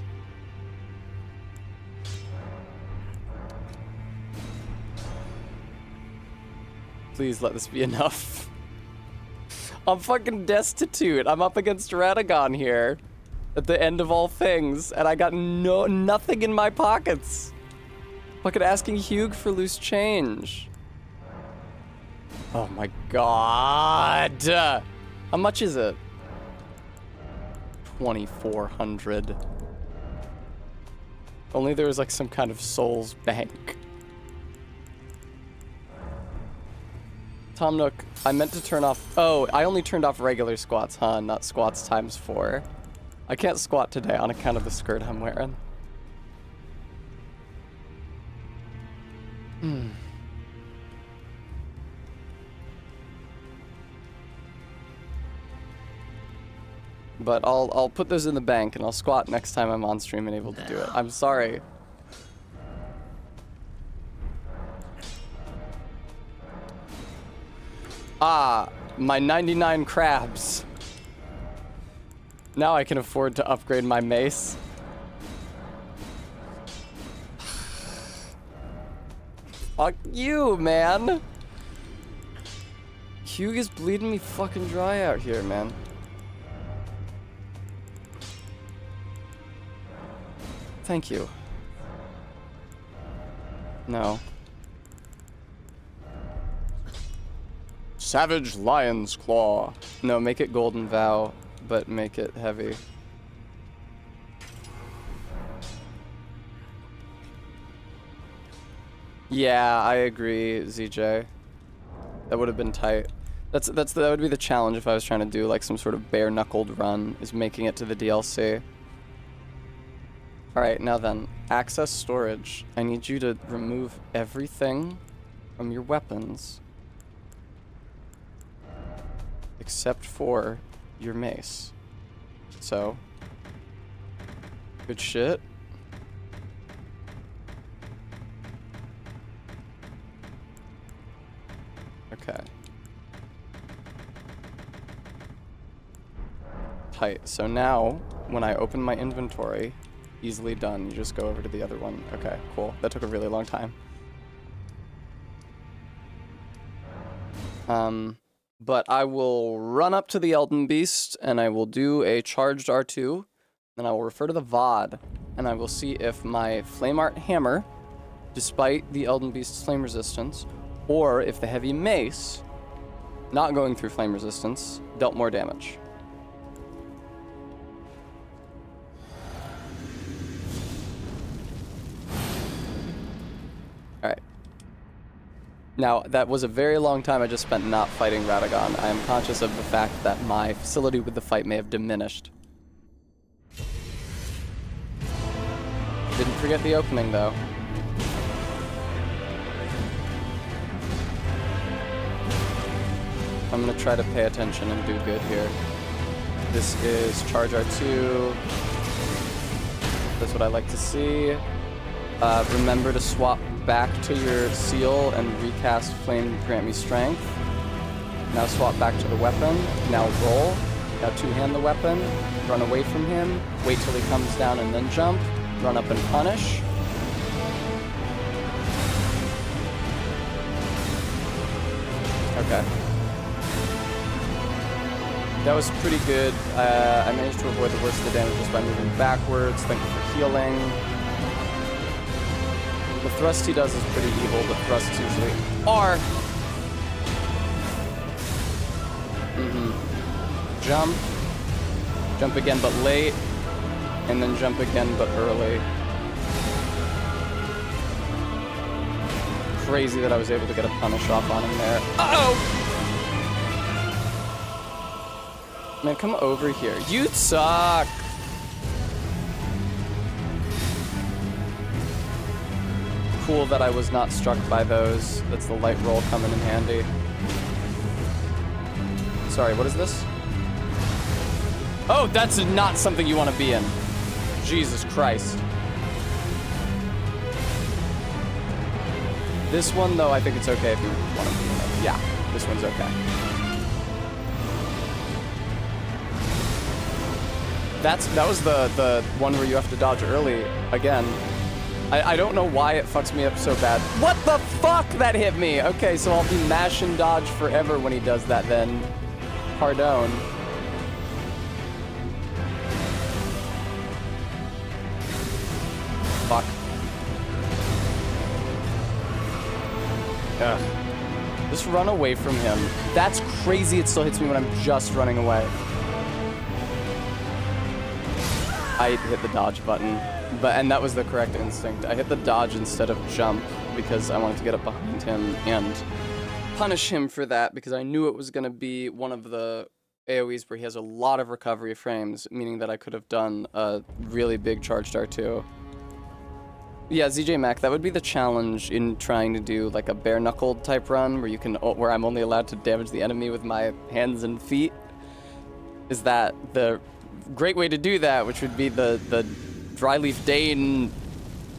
Please let this be enough. I'm fucking destitute. I'm up against Radagon here. At the end of all things, and I got nothing in my pockets. Fucking asking Hugh for loose change. Oh my god. How much is it? 2,400. Only there was like some kind of Souls bank. Tom Nook, I meant to turn off. Oh, I only turned off regular squats, huh? Not squats times 4. I can't squat today on account of the skirt I'm wearing. But I'll put those in the bank and I'll squat next time I'm on stream and able to do it. I'm sorry. Ah, my 99 crabs. Now I can afford to upgrade my mace. Fuck you, man. Hugh is bleeding me fucking dry out here, man. Thank you. No. Savage Lion's Claw. No, make it Golden Vow, but make it heavy. Yeah, I agree, ZJ. That would have been tight. That would be the challenge if I was trying to do like some sort of bare-knuckled run, is making it to the DLC. Alright, now then, access storage. I need you to remove everything from your weapons except for your mace. So, good shit. Okay. Tight. So now, when I open my inventory, easily done. You just go over to the other one. Okay, cool. That took a really long time. But I will run up to the Elden Beast, and I will do a charged R2. Then I will refer to the VOD, and I will see if my Flame Art Hammer, despite the Elden Beast's flame resistance, or if the Heavy Mace, not going through flame resistance, dealt more damage. Alright. Now, that was a very long time I just spent not fighting Radagon. I am conscious of the fact that my facility with the fight may have diminished. Didn't forget the opening, though. I'm gonna try to pay attention and do good here. This is Charge R2. That's what I like to see. Remember to swap back to your seal and recast Flame Grant Me Strength. Now swap back to the weapon. Now roll. Now two-hand the weapon. Run away from him. Wait till he comes down and then jump. Run up and punish. Okay. That was pretty good. I managed to avoid the worst of the damage just by moving backwards. Thank you for healing. The thrust he does is pretty evil, but thrusts usually are. Jump. Jump again, but late. And then jump again, but early. Crazy that I was able to get a punish off on him there. Uh-oh! Man, come over here. You suck! Cool that I was not struck by those. That's the light roll coming in handy. Sorry, what is this? Oh, that's not something you want to be in. Jesus Christ. This one, though, I think it's okay if you want to be in it. Yeah, this one's okay. That was the one where you have to dodge early again. I don't know why it fucks me up so bad. What the fuck? That hit me. Okay, so I'll be mash and dodge forever when he does that then. Pardon. Fuck. Ugh. Just run away from him. That's crazy it still hits me when I'm just running away. I hit the dodge button, and that was the correct instinct. I hit the dodge instead of jump because I wanted to get up behind him and punish him for that because I knew it was going to be one of the AoEs where he has a lot of recovery frames, meaning that I could have done a really big charged R2. Yeah, ZJ Mac, that would be the challenge in trying to do like a bare-knuckled type run where I'm only allowed to damage the enemy with my hands and feet. Is that the great way to do that, which would be the Dryleaf Dane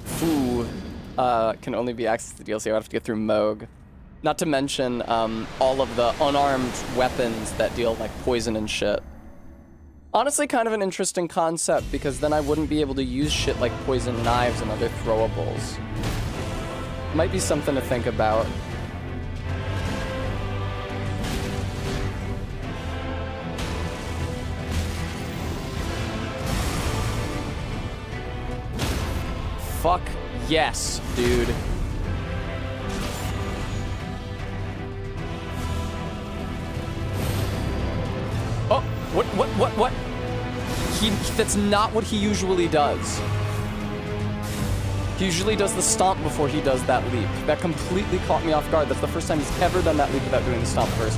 Fu can only be accessed to the DLC. I would have to get through Moog. Not to mention all of the unarmed weapons that deal like poison and shit. Honestly, kind of an interesting concept because then I wouldn't be able to use shit like poison knives and other throwables. Might be something to think about. Fuck yes, dude. Oh, what? That's not what he usually does. He usually does the stomp before he does that leap. That completely caught me off guard. That's the first time he's ever done that leap without doing the stomp first.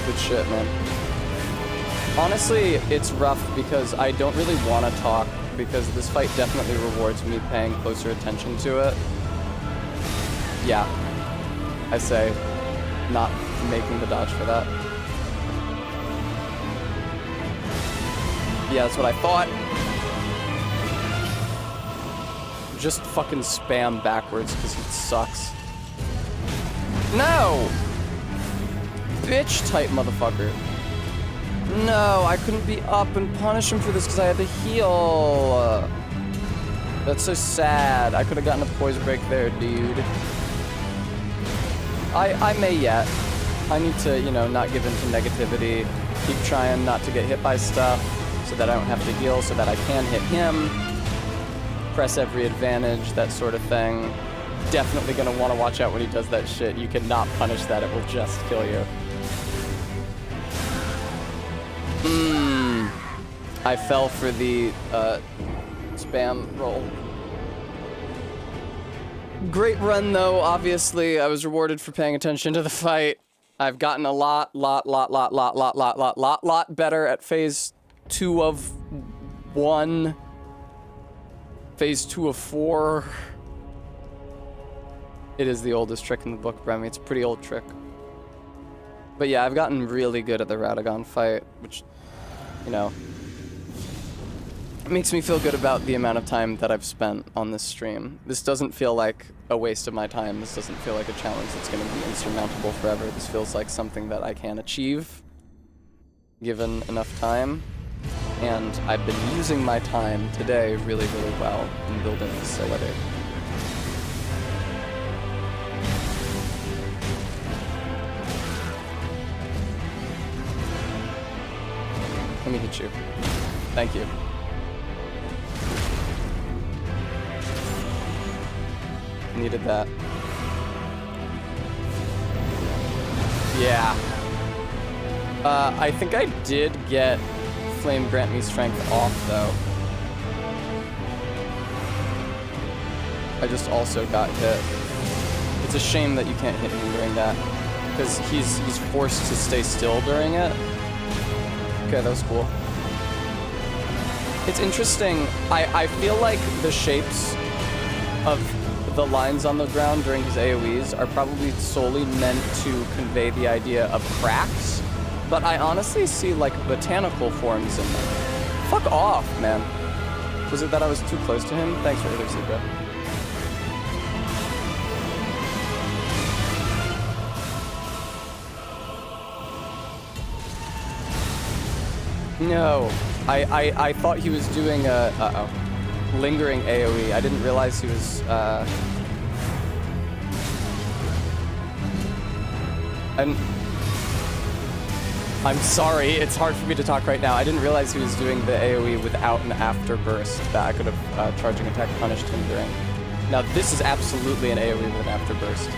Good shit, man. Honestly, it's rough because I don't really want to talk because this fight definitely rewards me paying closer attention to it. Yeah, I say not making the dodge for that. Yeah, that's what I thought. Just fucking spam backwards because he sucks. No! Bitch type motherfucker. No, I couldn't be up and punish him for this because I had to heal. That's so sad. I could have gotten a poise break there, dude. I may yet. I need to, you know, not give in to negativity. Keep trying not to get hit by stuff so that I don't have to heal, so that I can hit him. Press every advantage, that sort of thing. Definitely gonna want to watch out when he does that shit. You cannot punish that, it will just kill you. I fell for the spam roll. Great run though, obviously. I was rewarded for paying attention to the fight. I've gotten a lot better at phase 2 of 1. Phase 2 of 4. It is the oldest trick in the book, Bremy. It's a pretty old trick. But yeah, I've gotten really good at the Radagon fight, which, you know, it makes me feel good about the amount of time that I've spent on this stream. This doesn't feel like a waste of my time. This doesn't feel like a challenge that's going to be insurmountable forever. This feels like something that I can achieve, given enough time. And I've been using my time today really, really well in building a facility. Let me hit you. Thank you. Needed that. Yeah. I think I did get Flame Grant Me Strength off, though. I just also got hit. It's a shame that you can't hit him during that, because he's forced to stay still during it. Okay, that was cool. It's interesting. I feel like the shapes of the lines on the ground during his AoEs are probably solely meant to convey the idea of cracks, but I honestly see like botanical forms in them. Fuck off, man. Was it that I was too close to him? Thanks for the Zebra. No, I thought he was doing a lingering AoE. I didn't realize he was I'm sorry, it's hard for me to talk right now. I didn't realize he was doing the AoE without an afterburst that I could have charging attack punished him during. Now this is absolutely an AoE with an afterburst.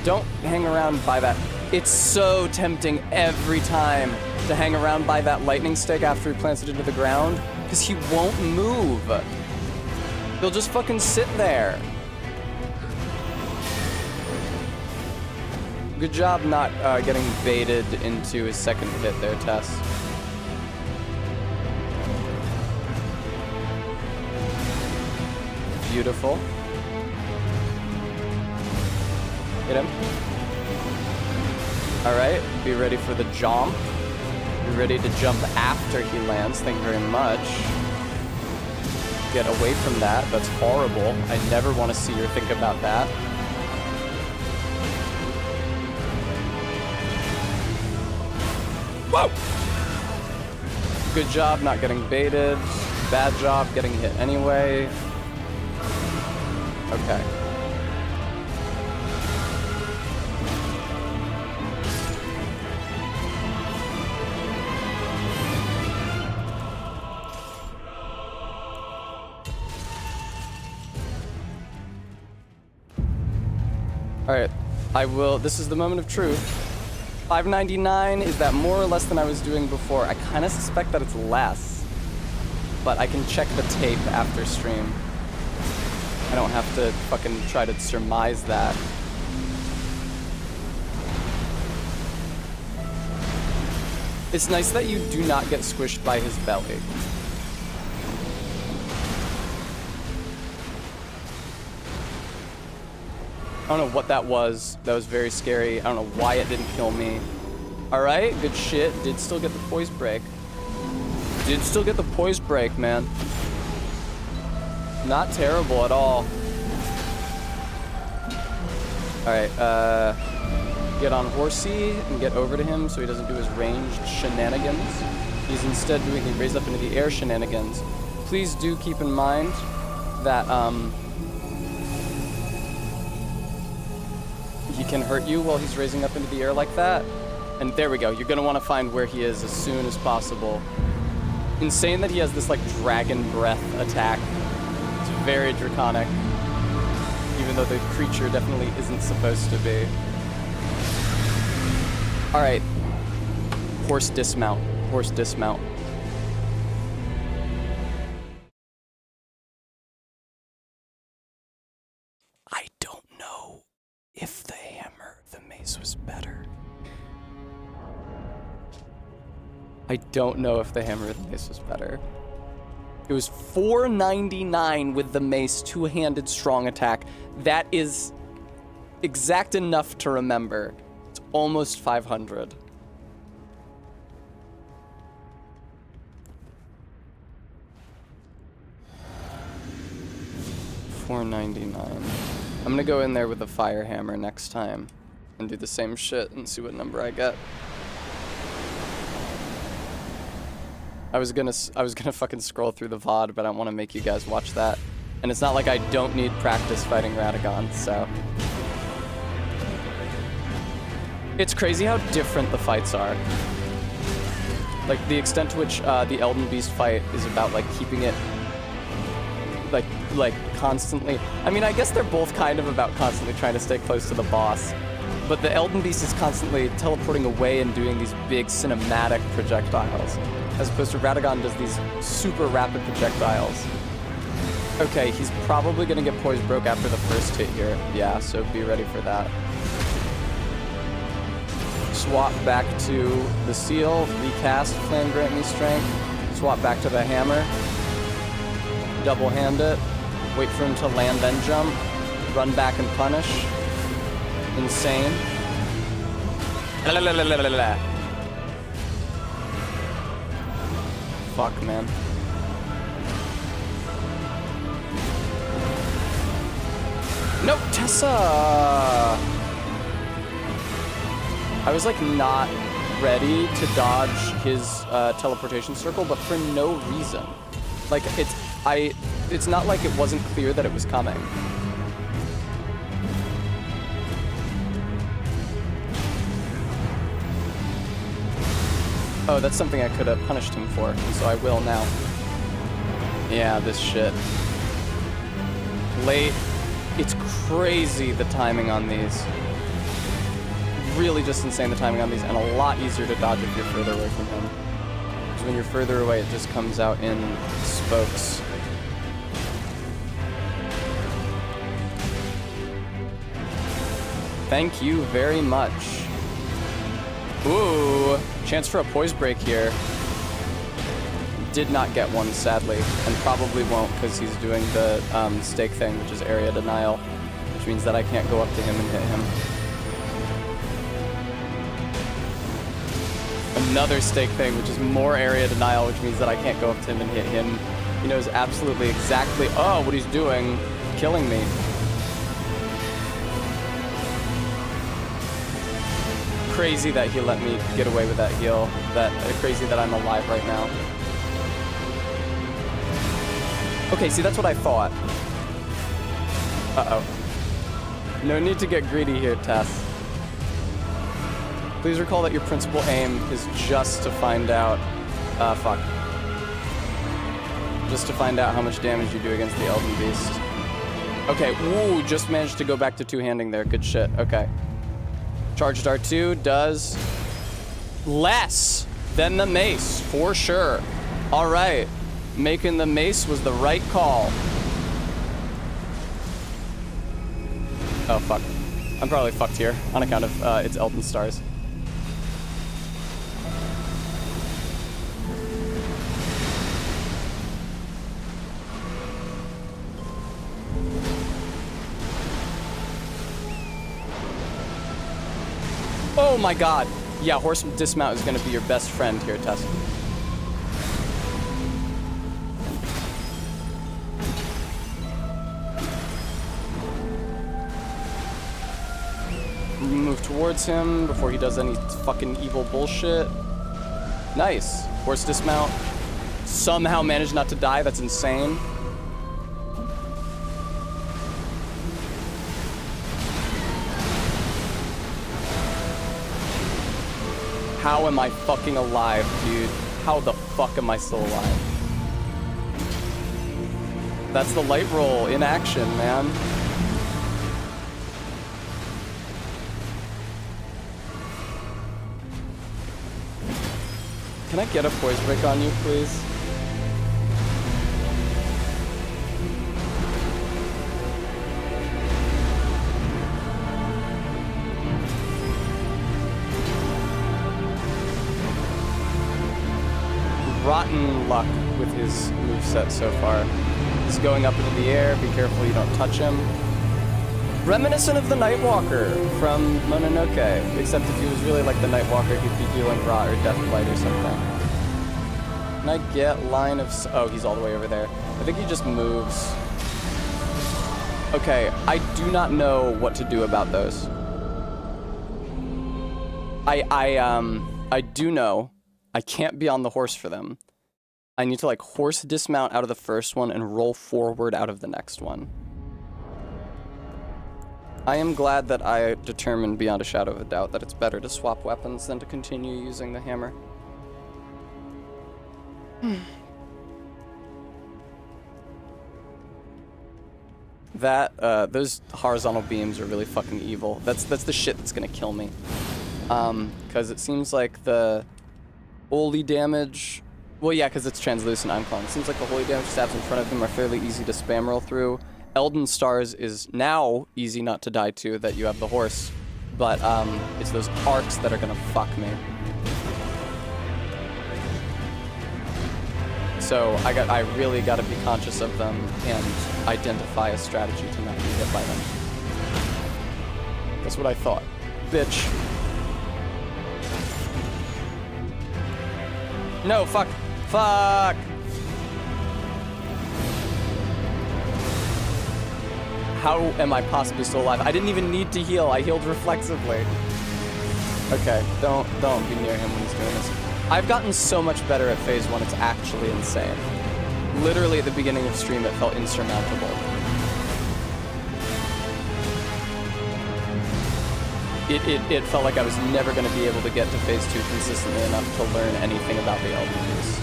Don't hang around by that. It's so tempting every time to hang around by that lightning stick after he plants it into the ground, because he won't move. He'll just fucking sit there. Good job not getting baited into his second hit there, Tess. Beautiful. Hit him. Alright, be ready for the jump. Be ready to jump after he lands. Thank you very much. Get away from that. That's horrible. I never want to see or think about that. Whoa! Good job not getting baited. Bad job getting hit anyway. Okay. Alright, I will, this is the moment of truth. 599, is that more or less than I was doing before? I kind of suspect that it's less, but I can check the tape after stream. I don't have to fucking try to surmise that. It's nice that you do not get squished by his belly. I don't know what that was. That was very scary. I don't know why it didn't kill me. Alright, good shit. Did still get the poise break. Did still get the poise break, man. Not terrible at all. Alright, get on Horsey and get over to him so he doesn't do his ranged shenanigans. He's instead doing the raise up into the air shenanigans. Please do keep in mind that he can hurt you while he's raising up into the air like that. And there we go. You're gonna want to find where he is as soon as possible. Insane that he has this like dragon breath attack. It's very draconic, even though the creature definitely isn't supposed to be. All right, horse dismount. Horse dismount. I don't know if the hammer, the mace was better. I don't know if the hammer or the mace was better. It was $4.99 with the mace, two-handed strong attack. That is exact enough to remember. It's almost 500. $4.99. I'm gonna go in there with the fire hammer next time and do the same shit and see what number I get. I was gonna fucking scroll through the VOD, but I don't want to make you guys watch that. And it's not like I don't need practice fighting Radagon, so. It's crazy how different the fights are. Like, the extent to which the Elden Beast fight is about, like, keeping it, like, constantly. I mean, I guess they're both kind of about constantly trying to stay close to the boss. But the Elden Beast is constantly teleporting away and doing these big cinematic projectiles, as opposed to Radagon does these super rapid projectiles. Okay, he's probably gonna get poise broke after the first hit here. Yeah, so be ready for that. Swap back to the seal, recast, flame grant me strength. Swap back to the hammer. Double hand it. Wait for him to land, then jump. Run back and punish. Insane. Fuck, man. Nope, Tessa! I was like not ready to dodge his teleportation circle, but for no reason. Like it's not like it wasn't clear that it was coming. Oh, that's something I could have punished him for, so I will now. Yeah, this shit. Late. It's crazy the timing on these. Really just insane the timing on these, and a lot easier to dodge if you're further away from him. Because when you're further away, it just comes out in spokes. Thank you very much. Ooh, chance for a poise break here. Did not get one, sadly, and probably won't because he's doing the stake thing, which is area denial, which means that I can't go up to him and hit him. Another stake thing, which is more area denial, which means that I can't go up to him and hit him. He knows absolutely exactly, what he's doing, killing me. Crazy that he let me get away with that heal. Crazy that I'm alive right now. Okay, see, that's what I thought. Uh-oh. No need to get greedy here, Tess. Please recall that your principal aim is just to find out... fuck. Just to find out how much damage you do against the Elden Beast. Okay, ooh, just managed to go back to two-handing there. Good shit, okay. Charged R2 does less than the mace, for sure. All right. Making the mace was the right call. Oh, fuck. I'm probably fucked here on account of its Elden Stars. Oh my god. Yeah, horse dismount is going to be your best friend here, Tess. Move towards him before he does any fucking evil bullshit. Nice. Horse dismount. Somehow managed not to die. That's insane. How am I fucking alive, dude? How the fuck am I still alive? That's the light roll in action, man. Can I get a poise break on you, please? Rotten luck with his moveset so far. He's going up into the air. Be careful you don't touch him. Reminiscent of the Nightwalker from Mononoke, except if he was really like the Nightwalker, he'd be dealing rot or deathblight or something. Can I get line of... Oh, he's all the way over there. I think he just moves. Okay, I do not know what to do about those. I do know I can't be on the horse for them. I need to like horse dismount out of the first one and roll forward out of the next one. I am glad that I determined beyond a shadow of a doubt that it's better to swap weapons than to continue using the hammer. Those horizontal beams are really fucking evil. That's the shit that's gonna kill me. Because it seems like the holy damage... Well, yeah, because it's translucent, I'm calling. It seems like the holy damage stabs in front of them are fairly easy to spam roll through. Elden Stars is now easy not to die to, that you have the horse. But it's those arcs that are gonna fuck me. So I really gotta be conscious of them and identify a strategy to not be hit by them. That's what I thought. Bitch. No, fuck. Fuck! How am I possibly still alive? I didn't even need to heal. I healed reflexively. Okay, don't be near him when he's doing this. I've gotten so much better at phase 1, it's actually insane. Literally at the beginning of stream, it felt insurmountable. It felt like I was never going to be able to get to phase 2 consistently enough to learn anything about the Elden Beast.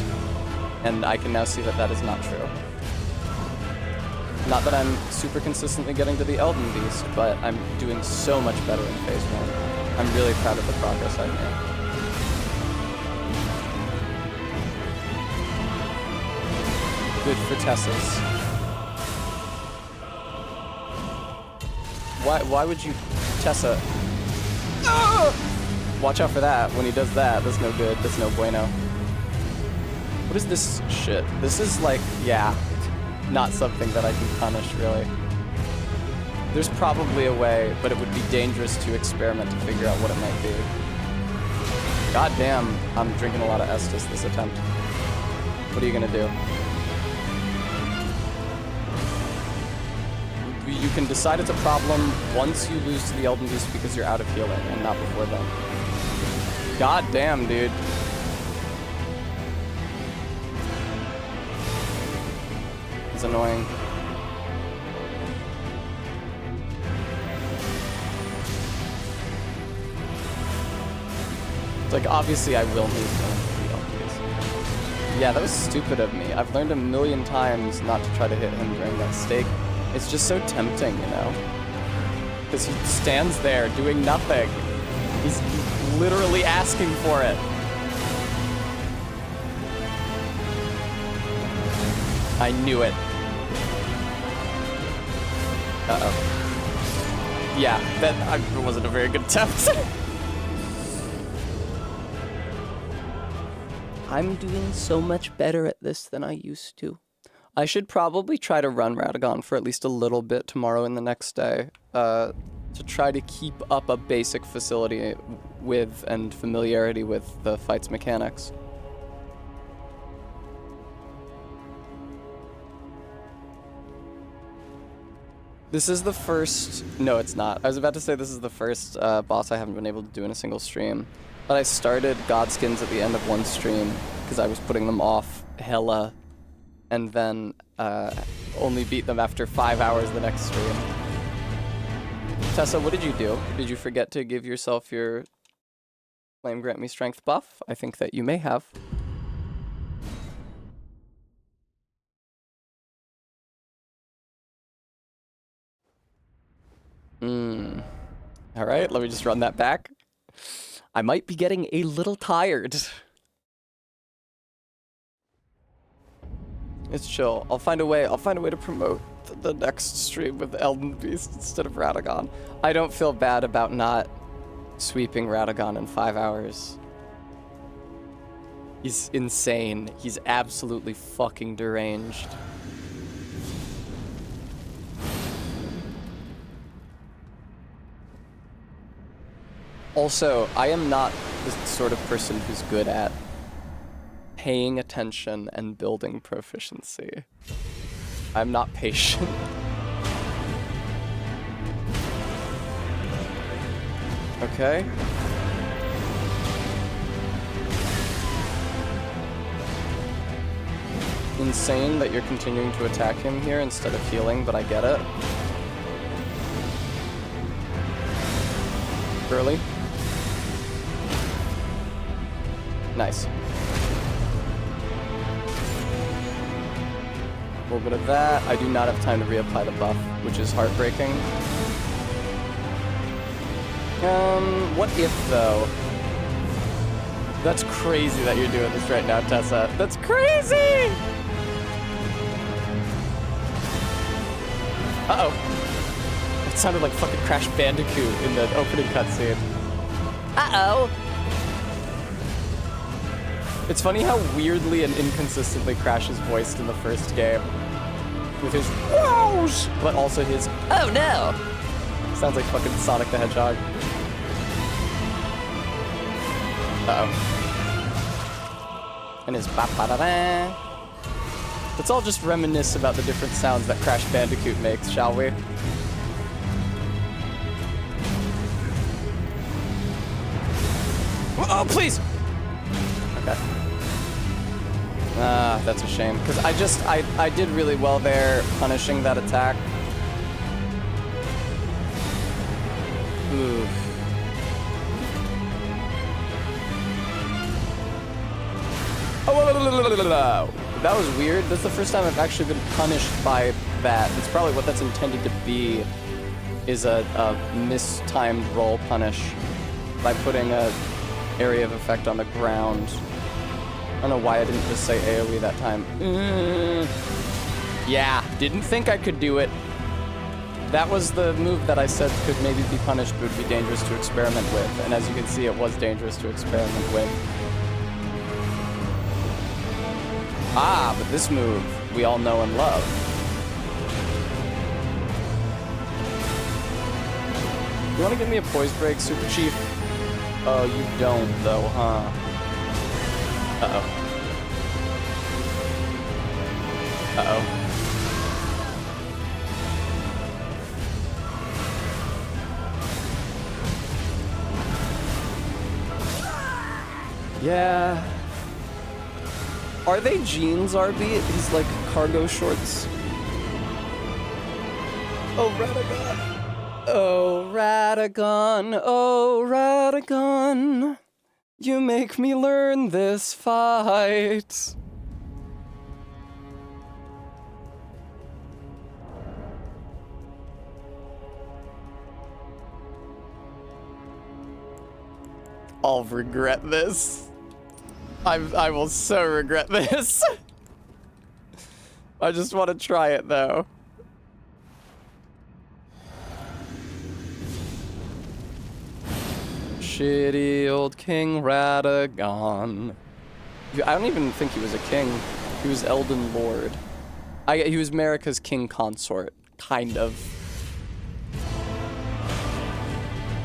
And I can now see that that is not true. Not that I'm super consistently getting to the Elden Beast, but I'm doing so much better in phase 1. I'm really proud of the progress I've made. Good for Tessas. Why would you... Tessa... Watch out for that. When he does that, that's no good. That's no bueno. What is this shit? This is like, yeah, not something that I can punish, really. There's probably a way, but it would be dangerous to experiment to figure out what it might be. God damn, I'm drinking a lot of Estus this attempt. What are you gonna do? You can decide it's a problem once you lose to the Elden Beast because you're out of healing, and not before then. God damn, dude. It's annoying. It's like, obviously I will lose to the Elden Beast. Yeah, that was stupid of me. I've learned a million times not to try to hit him during that stake. It's just so tempting, you know? Because he stands there doing nothing. He's literally asking for it. I knew it. Uh-oh. Yeah, that wasn't a very good attempt. I'm doing so much better at this than I used to. I should probably try to run Radagon for at least a little bit tomorrow and the next day, to try to keep up a basic facility with and familiarity with the fight's mechanics. This is the first... No, it's not. I was about to say this is the first boss I haven't been able to do in a single stream. But I started Godskins at the end of one stream, because I was putting them off hella, and then only beat them after 5 hours the next stream. Tessa, what did you do? Did you forget to give yourself your Flame Grant Me Strength buff? I think that you may have. Alright, let me just run that back. I might be getting a little tired. It's chill. I'll find a way to promote the next stream with Elden Beast instead of Radagon. I don't feel bad about not sweeping Radagon in 5 hours. He's insane. He's absolutely fucking deranged. Also, I am not the sort of person who's good at paying attention and building proficiency. I'm not patient. Okay. Insane that you're continuing to attack him here instead of healing, but I get it. Early. Nice. A little bit of that. I do not have time to reapply the buff, which is heartbreaking. What if, though? That's crazy that you're doing this right now, Tessa. That's crazy! Uh-oh. It sounded like fucking Crash Bandicoot in the opening cutscene. Uh-oh. It's funny how weirdly and inconsistently Crash is voiced in the first game. With his whoos, but also his oh no. Sounds like fucking Sonic the Hedgehog. Uh-oh. And his ba-ba-da-da. Let's all just reminisce about the different sounds that Crash Bandicoot makes, shall we? Oh, please! Okay. Ah, that's a shame. Because I did really well there, punishing that attack. Ooh. Oh, that was weird. That's the first time I've actually been punished by that. It's probably what that's intended to be, is a mistimed roll punish by putting a area of effect on the ground. I don't know why I didn't just say AoE that time. Yeah, didn't think I could do it. That was the move that I said could maybe be punished, but would be dangerous to experiment with. And as you can see, it was dangerous to experiment with. Ah, but this move, we all know and love. You want to give me a poise break, Super Chief? Oh, you don't, though, huh? Uh-oh. Uh-oh. Yeah. Are they jeans, RB? These, like, cargo shorts? Oh, Radagon. Oh, Radagon. Oh, Radagon. You make me learn this fight. I'll regret this. I will so regret this. I just want to try it, though. Shitty old King Radagon. I don't even think he was a king. He was Elden Lord. He was Marika's king consort, kind of.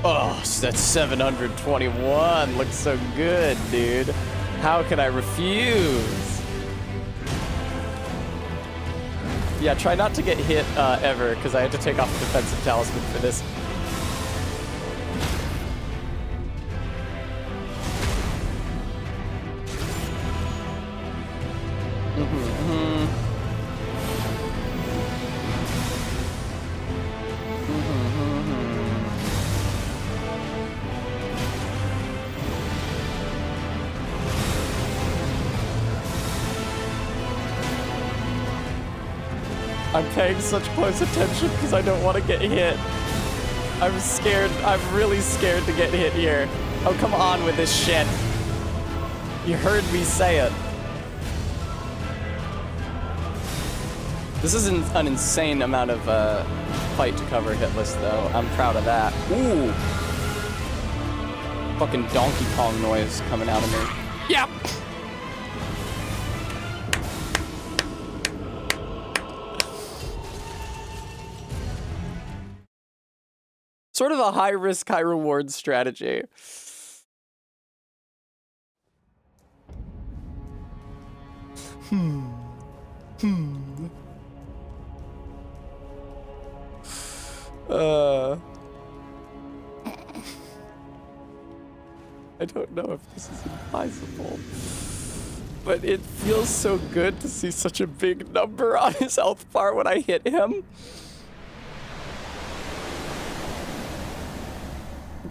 Oh, that's 721. Looks so good, dude. How can I refuse? Yeah, try not to get hit ever, because I had to take off the defensive talisman for this. I'm paying such close attention because I don't want to get hit. I'm scared. I'm really scared to get hit here. Oh, come on with this shit. You heard me say it. This is an insane amount of fight to cover hit list, though. I'm proud of that. Ooh. Fucking Donkey Kong noise coming out of me. Yep. Sort of a high risk, high reward strategy. I don't know if this is advisable, but it feels so good to see such a big number on his health bar when I hit him.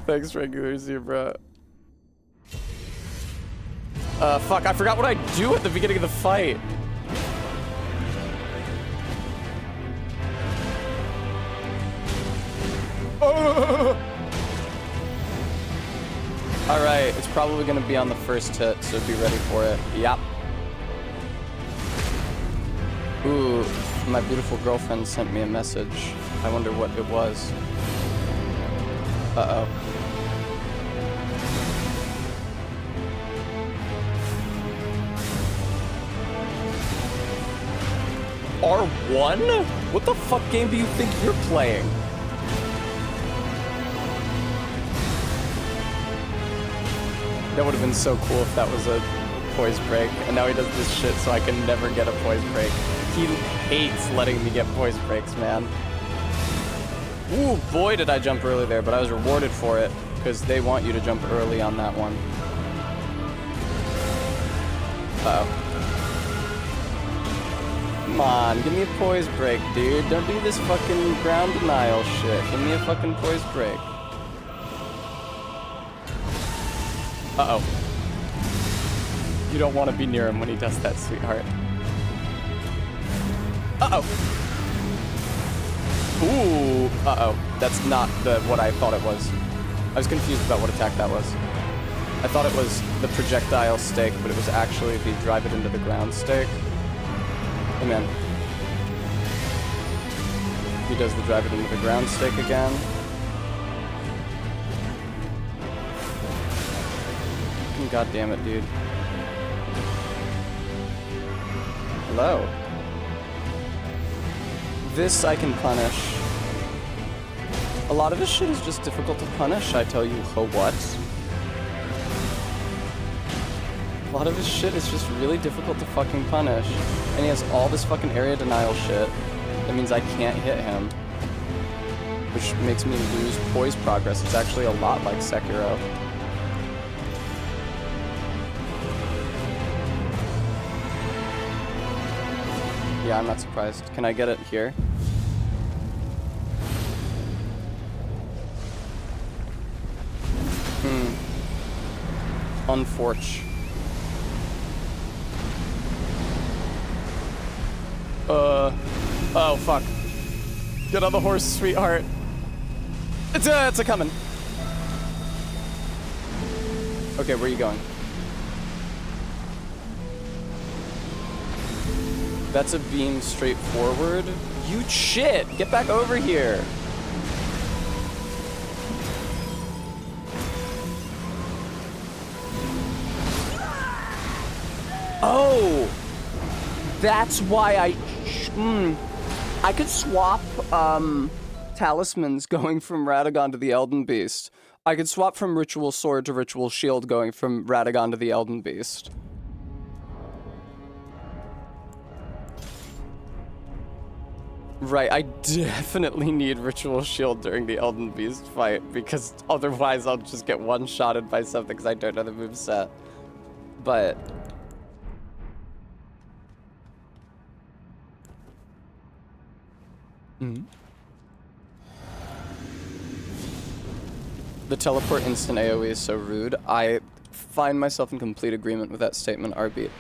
Thanks, regular zebra. Fuck, I forgot what I do at the beginning of the fight. Alright, it's probably gonna be on the first hit, so be ready for it. Yep. Ooh, my beautiful girlfriend sent me a message. I wonder what it was. Uh-oh. R1? What the fuck game do you think you're playing? That would have been so cool if that was a poise break. And now he does this shit so I can never get a poise break. He hates letting me get poise breaks, man. Ooh, boy, did I jump early there, but I was rewarded for it because they want you to jump early on that one. Uh-oh. Come on, give me a poise break, dude. Don't do this fucking ground denial shit. Give me a fucking poise break. Uh-oh. You don't want to be near him when he does that, sweetheart. Uh-oh. Ooh, uh-oh. That's not what I thought it was. I was confused about what attack that was. I thought it was the projectile stake, but it was actually the drive it into the ground stake. Hey, man. He does the drive it into the ground stake again. God damn it, dude. Hello. This I can punish. A lot of his shit is just difficult to punish, I tell you what. A lot of his shit is just really difficult to fucking punish. And he has all this fucking area denial shit. That means I can't hit him. Which makes me lose poise progress. It's actually a lot like Sekiro. Yeah, I'm not surprised. Can I get it here? Unfortunate. Oh, fuck. Get on the horse, sweetheart. It's a coming. Okay, where are you going? That's a beam straight forward. You shit! Get back over here! Oh! That's why I could swap, talismans going from Radagon to the Elden Beast. I could swap from Ritual Sword to Ritual Shield going from Radagon to the Elden Beast. Right, I definitely need Ritual Shield during the Elden Beast fight, because otherwise I'll just get one-shotted by something because I don't know the moveset. But... The teleport instant AoE is so rude. I find myself in complete agreement with that statement, Arbeat.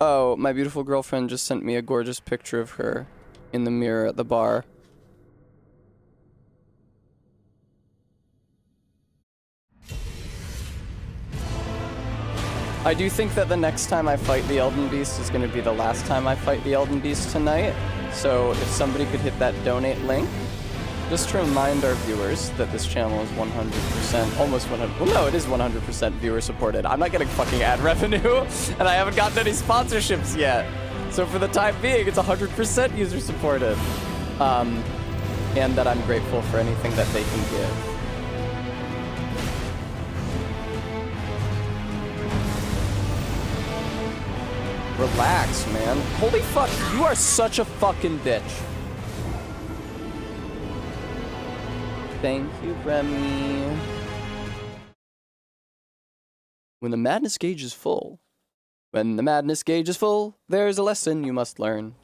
Oh, my beautiful girlfriend just sent me a gorgeous picture of her in the mirror at the bar. I do think that the next time I fight the Elden Beast is going to be the last time I fight the Elden Beast tonight. So if somebody could hit that donate link, just to remind our viewers that this channel is 100%, almost 100, well no, it is 100% viewer supported. I'm not getting fucking ad revenue, and I haven't gotten any sponsorships yet. So for the time being, it's 100% user supported. And that I'm grateful for anything that they can give. Relax, man. Holy fuck, you are such a fucking bitch. Thank you, Remy. When the madness gauge is full. When the madness gauge is full, there's a lesson you must learn.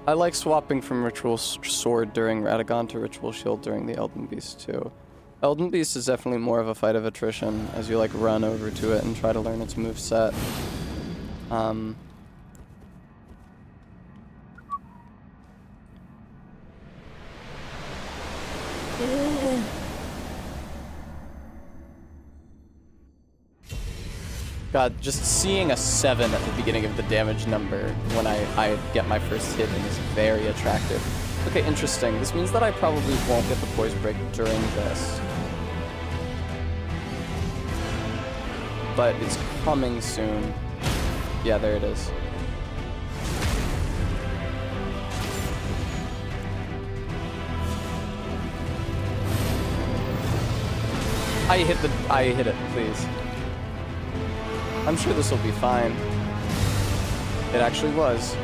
I like swapping from Ritual Sword during Radagon to Ritual Shield during the Elden Beast too. Elden Beast is definitely more of a fight of attrition as you like run over to it and try to learn its moveset. God, just seeing a 7 at the beginning of the damage number when I get my first hit is very attractive. Okay, interesting. This means that I probably won't get the poise break during this. But it's coming soon. Yeah, there it is. I hit it, please. I'm sure this will be fine. It actually was.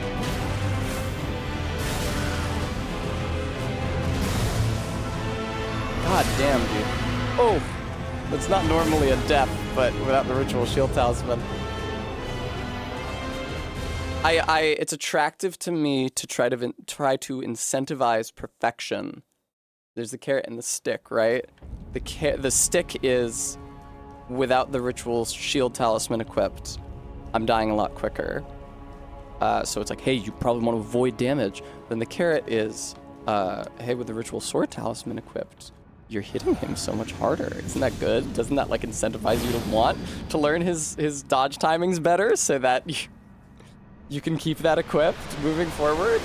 God damn, dude. Oh! That's not normally a death, but without the Ritual Shield Talisman. It's attractive to me to try to incentivize perfection. There's the carrot and the stick, right? The stick is, without the Ritual Shield Talisman equipped, I'm dying a lot quicker. So it's like, hey, you probably want to avoid damage. Then the carrot is, hey, with the Ritual Sword Talisman equipped, you're hitting him so much harder. Isn't that good? Doesn't that like incentivize you to want to learn his dodge timings better so that you can keep that equipped moving forward?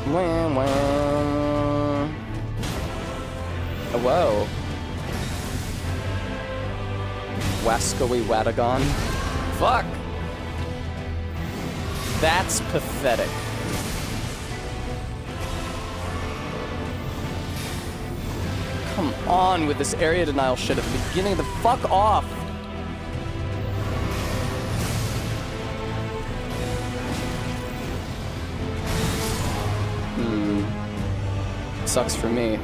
Wah, wah. Oh, whoa. Wascoey Wadagon. Fuck! That's pathetic. Come on with this area denial shit at the beginning of the fuck off! Sucks for me.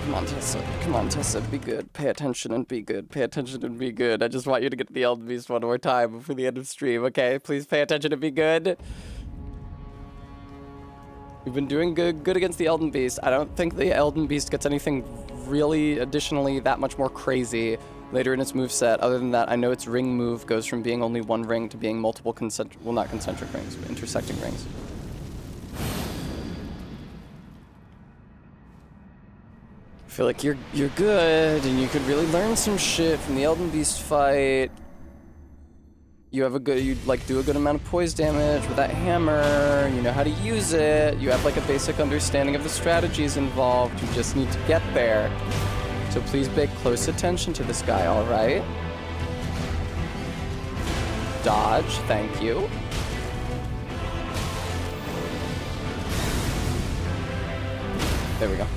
Come on, Tessa. Come on, Tessa. Be good. Pay attention and be good. Pay attention and be good. I just want you to get to the Elden Beast one more time before the end of stream, okay? Please pay attention and be good. We've been doing good against the Elden Beast. I don't think the Elden Beast gets anything really additionally that much more crazy later in its moveset. Other than that, I know its ring move goes from being only one ring to being multiple well, not concentric rings, but intersecting rings. I feel like you're good, and you could really learn some shit from the Elden Beast fight. You have you like do a good amount of poise damage with that hammer. You know how to use it. You have like a basic understanding of the strategies involved. You just need to get there. So please pay close attention to this guy, all right? Dodge, thank you. There we go.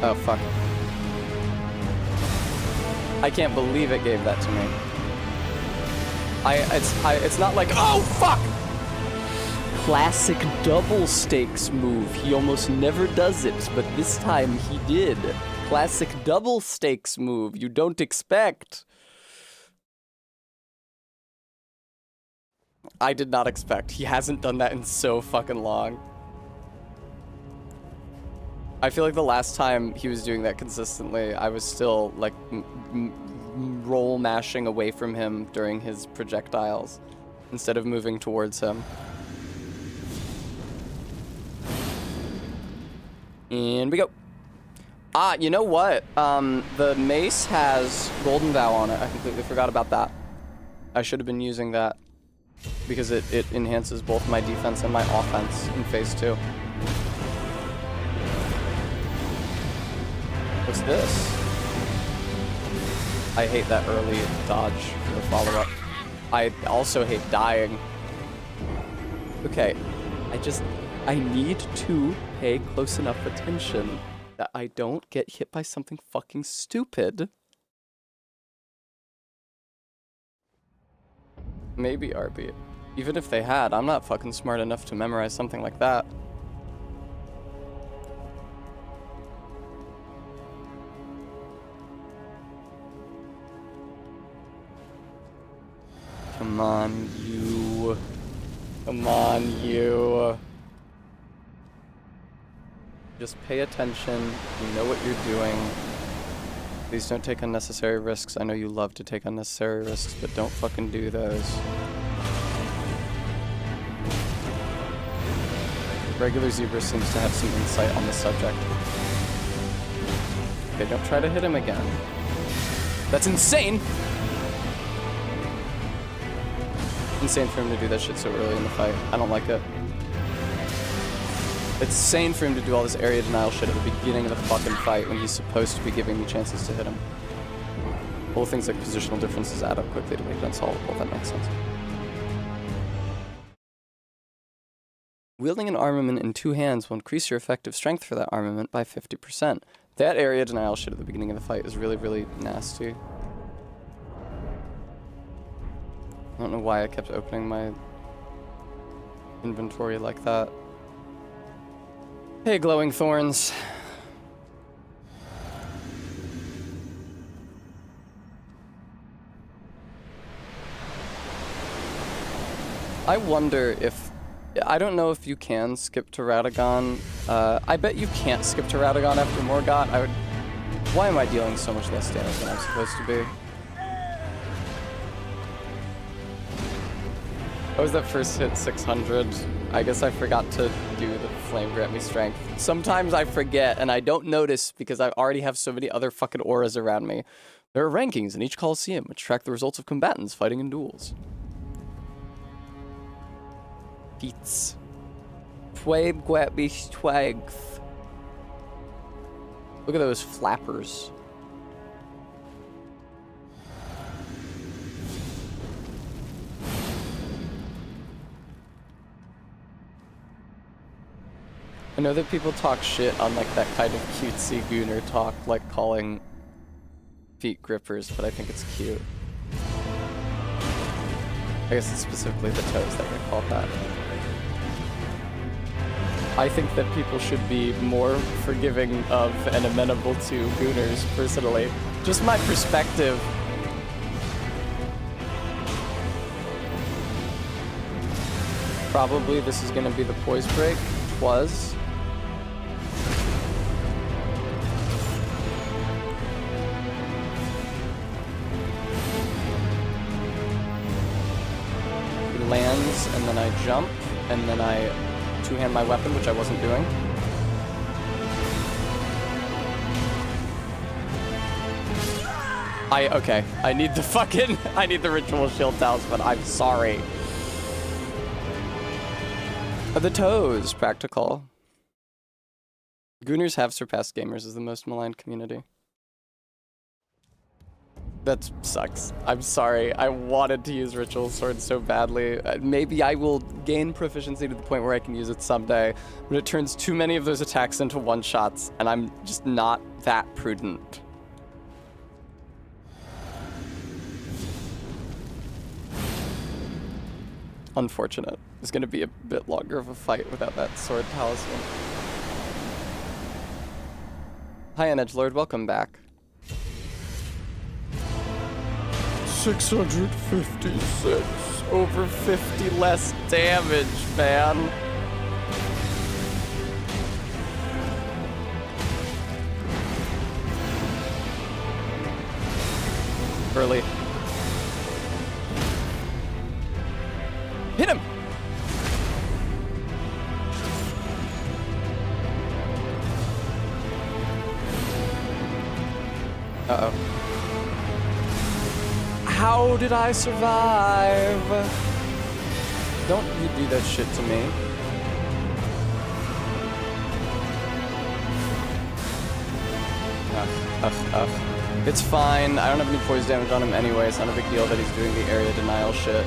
Oh, fuck. I can't believe it gave that to me. It's not like, oh, fuck! classic double stakes move. He almost never does it, but this time he did. Classic double stakes move you don't expect. I did not expect. He hasn't done that in so fucking long. I feel like the last time he was doing that consistently, I was still like roll mashing away from him during his projectiles instead of moving towards him. And we go. Ah, you know what? The mace has Golden Vow on it. I completely forgot about that. I should have been using that because it enhances both my defense and my offense in phase 2. What's this? I hate that early dodge for the follow-up. I also hate dying. Okay, I need to pay close enough attention that I don't get hit by something fucking stupid. Maybe RB. Even if they had, I'm not fucking smart enough to memorize something like that. Come on, you. Come on, you. Just pay attention. You know what you're doing. Please don't take unnecessary risks. I know you love to take unnecessary risks, but don't fucking do those. Regular Zebra seems to have some insight on the subject. Okay, don't try to hit him again. That's insane! Insane for him to do that shit so early in the fight. I don't like it. It's insane for him to do all this area denial shit at the beginning of the fucking fight when he's supposed to be giving me chances to hit him. Little things like positional differences add up quickly to make it unsolvable. That makes sense. Wielding an armament in 2 hands will increase your effective strength for that armament by 50%. That area denial shit at the beginning of the fight is really, really nasty. I don't know why I kept opening my inventory like that. Hey, glowing thorns. I wonder if... I don't know if you can skip to Radagon. I bet you can't skip to Radagon after Morgott. I would... Why am I dealing so much less damage than I'm supposed to be? What was that first hit? 600? I guess I forgot to do the flame grant me strength. Sometimes I forget and I don't notice because I already have so many other fucking auras around me. There are rankings in each Coliseum which track the results of combatants fighting in duels. Feats. Look at those flappers. I know that people talk shit on like that kind of cutesy gooner talk, like calling feet grippers, but I think it's cute. I guess it's specifically the toes that get called that. I think that people should be more forgiving of and amenable to gooners, personally. Just my perspective. Probably this is gonna be the poise break. Was. He lands, and then I jump, and then I two-hand my weapon, which I wasn't doing. Okay, I need the fucking, I need the ritual shield talisman, I'm sorry. The toes, practical. Gooners have surpassed gamers as the most maligned community. That sucks. I'm sorry. I wanted to use Ritual Sword so badly. Maybe I will gain proficiency to the point where I can use it someday, but it turns too many of those attacks into one-shots, and I'm just not that prudent. Unfortunate. It's gonna be a bit longer of a fight without that sword talisman. Hi, Edgelord. Welcome back. 656. Over 50 less damage, man. Early. Hit him! Uh-oh. How did I survive? Don't you do that shit to me. Ugh. It's fine. I don't have any poison damage on him anyway. It's not a big deal that he's doing the area denial shit.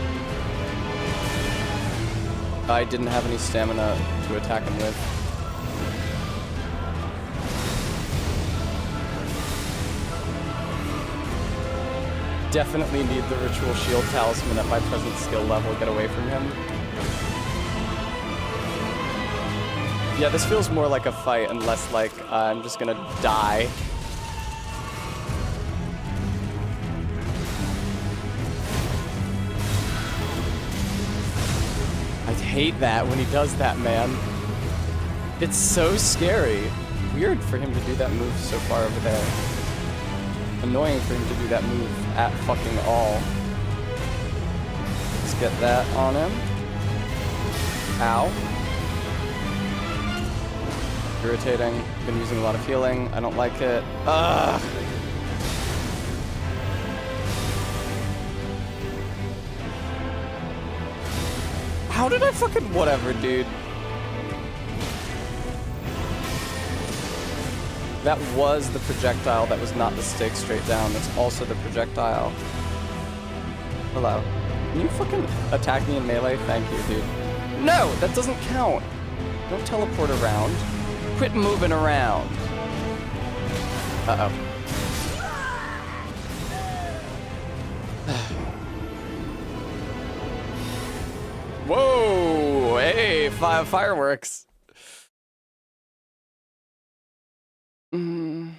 I didn't have any stamina to attack him with. Definitely need the ritual shield talisman at my present skill level. Get away from him. Yeah, this feels more like a fight and less like I'm just gonna die. I hate that when he does that, man. It's so scary. Weird for him to do that move so far over there. Annoying for him to do that move at fucking all. Let's get that on him. Ow. Irritating. Been using a lot of healing. I don't like it. Ugh. How did I fucking whatever, dude? That was the projectile. That was not the stake straight down. That's also the projectile. Hello. Can you fucking attack me in melee? Thank you, dude. No, that doesn't count. Don't teleport around. Quit moving around. Uh-oh. Whoa! Hey, fireworks. And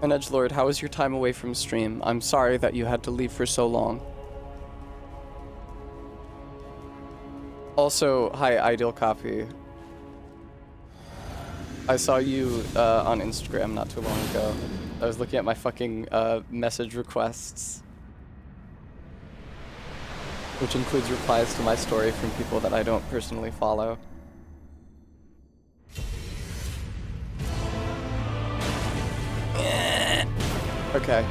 Edgelord, how was your time away from stream? I'm sorry that you had to leave for so long. Also, hi, Ideal Copy. I saw you on Instagram not too long ago. I was looking at my fucking message requests, which includes replies to my story from people that I don't personally follow. Okay.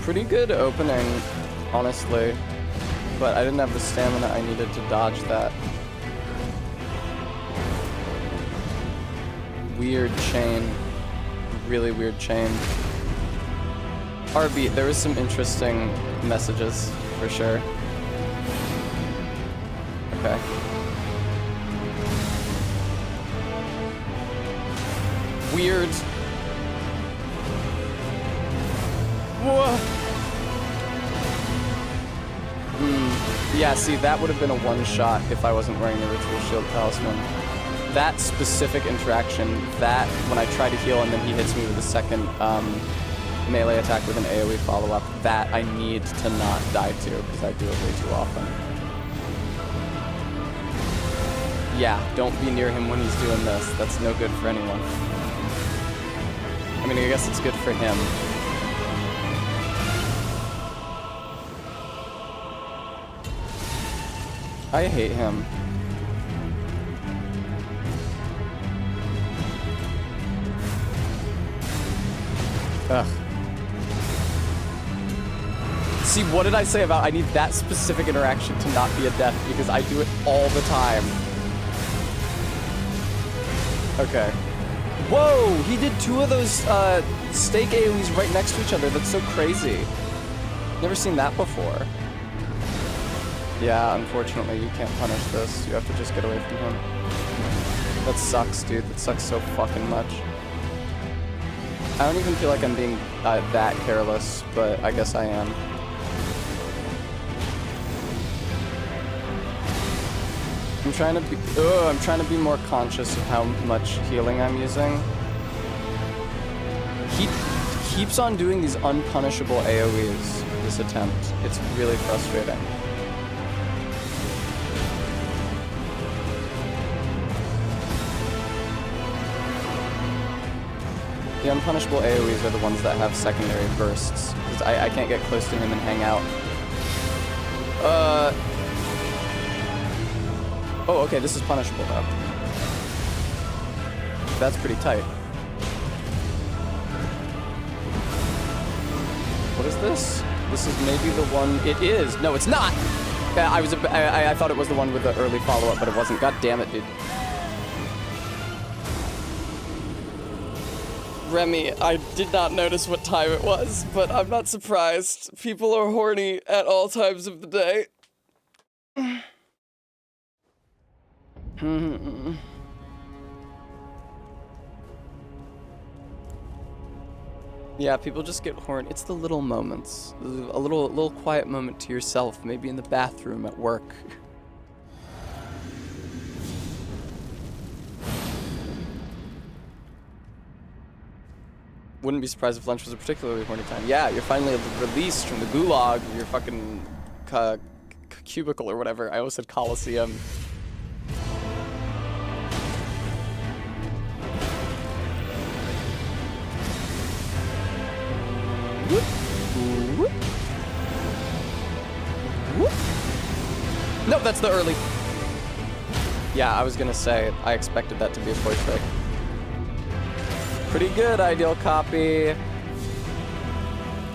Pretty good opening, honestly, but I didn't have the stamina I needed to dodge that. Weird chain. Really weird chain. RB, there was some interesting messages, for sure. Okay. Weird. Whoa. Yeah, see, that would have been a one-shot if I wasn't wearing the Ritual Shield Talisman. That specific interaction, that when I try to heal and then he hits me with a second melee attack with an AoE follow-up, that I need to not die to, because I do it way too often. Yeah, don't be near him when he's doing this. That's no good for anyone. I mean, I guess it's good for him. I hate him. Ugh. See, what did I say about I need that specific interaction to not be a death, because I do it all the time. Okay. Whoa! He did two of those stake AoEs right next to each other. That's so crazy. Never seen that before. Yeah, unfortunately, you can't punish this. You have to just get away from him. That sucks, dude. That sucks so fucking much. I don't even feel like I'm being that careless, but I guess I am. I'm trying to be more conscious of how much healing I'm using. He keeps on doing these unpunishable AoEs this attempt. It's really frustrating. The unpunishable AoEs are the ones that have secondary bursts. 'Cause I can't get close to him and hang out. Oh, okay, this is punishable though. That's pretty tight. What is this? This is maybe the one. It is. No, it's not. I thought it was the one with the early follow-up, but it wasn't. God damn it, dude. Remy, I did not notice what time it was, but I'm not surprised. People are horny at all times of the day. Yeah, people just get horny. It's the little moments. A little quiet moment to yourself, maybe in the bathroom at work. Wouldn't be surprised if lunch was a particularly horny time. Yeah, you're finally released from the gulag of your fucking cubicle or whatever. I always said coliseum. Whoop. Whoop. Whoop. No, that's the early. Yeah, I was gonna say, I expected that to be a toy trick. Pretty good, ideal copy.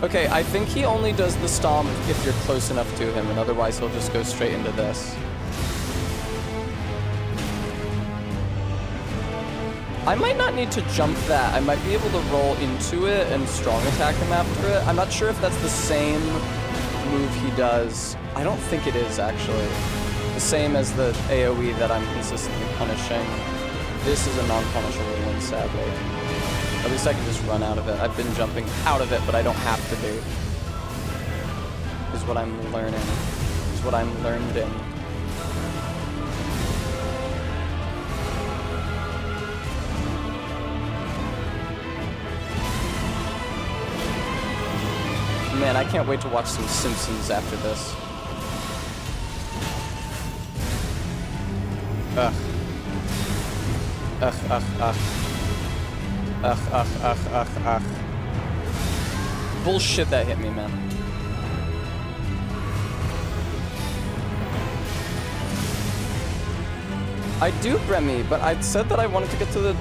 Okay, I think he only does the stomp if you're close enough to him, and otherwise he'll just go straight into this. I might not need to jump that. I might be able to roll into it and strong attack him after it. I'm not sure if that's the same move he does. I don't think it is, actually. The same as the AoE that I'm consistently punishing. This is a non-punishable one, sadly. At least I can just run out of it. I've been jumping out of it, but I don't have to be. Is what I'm learning. Is what I'm learning. Man, I can't wait to watch some Simpsons after this. Ugh. Ugh, ugh, ugh. Ugh, ugh, ugh, ugh, ugh. Bullshit that hit me, man. I do, Bremy, but I said that I wanted to get to the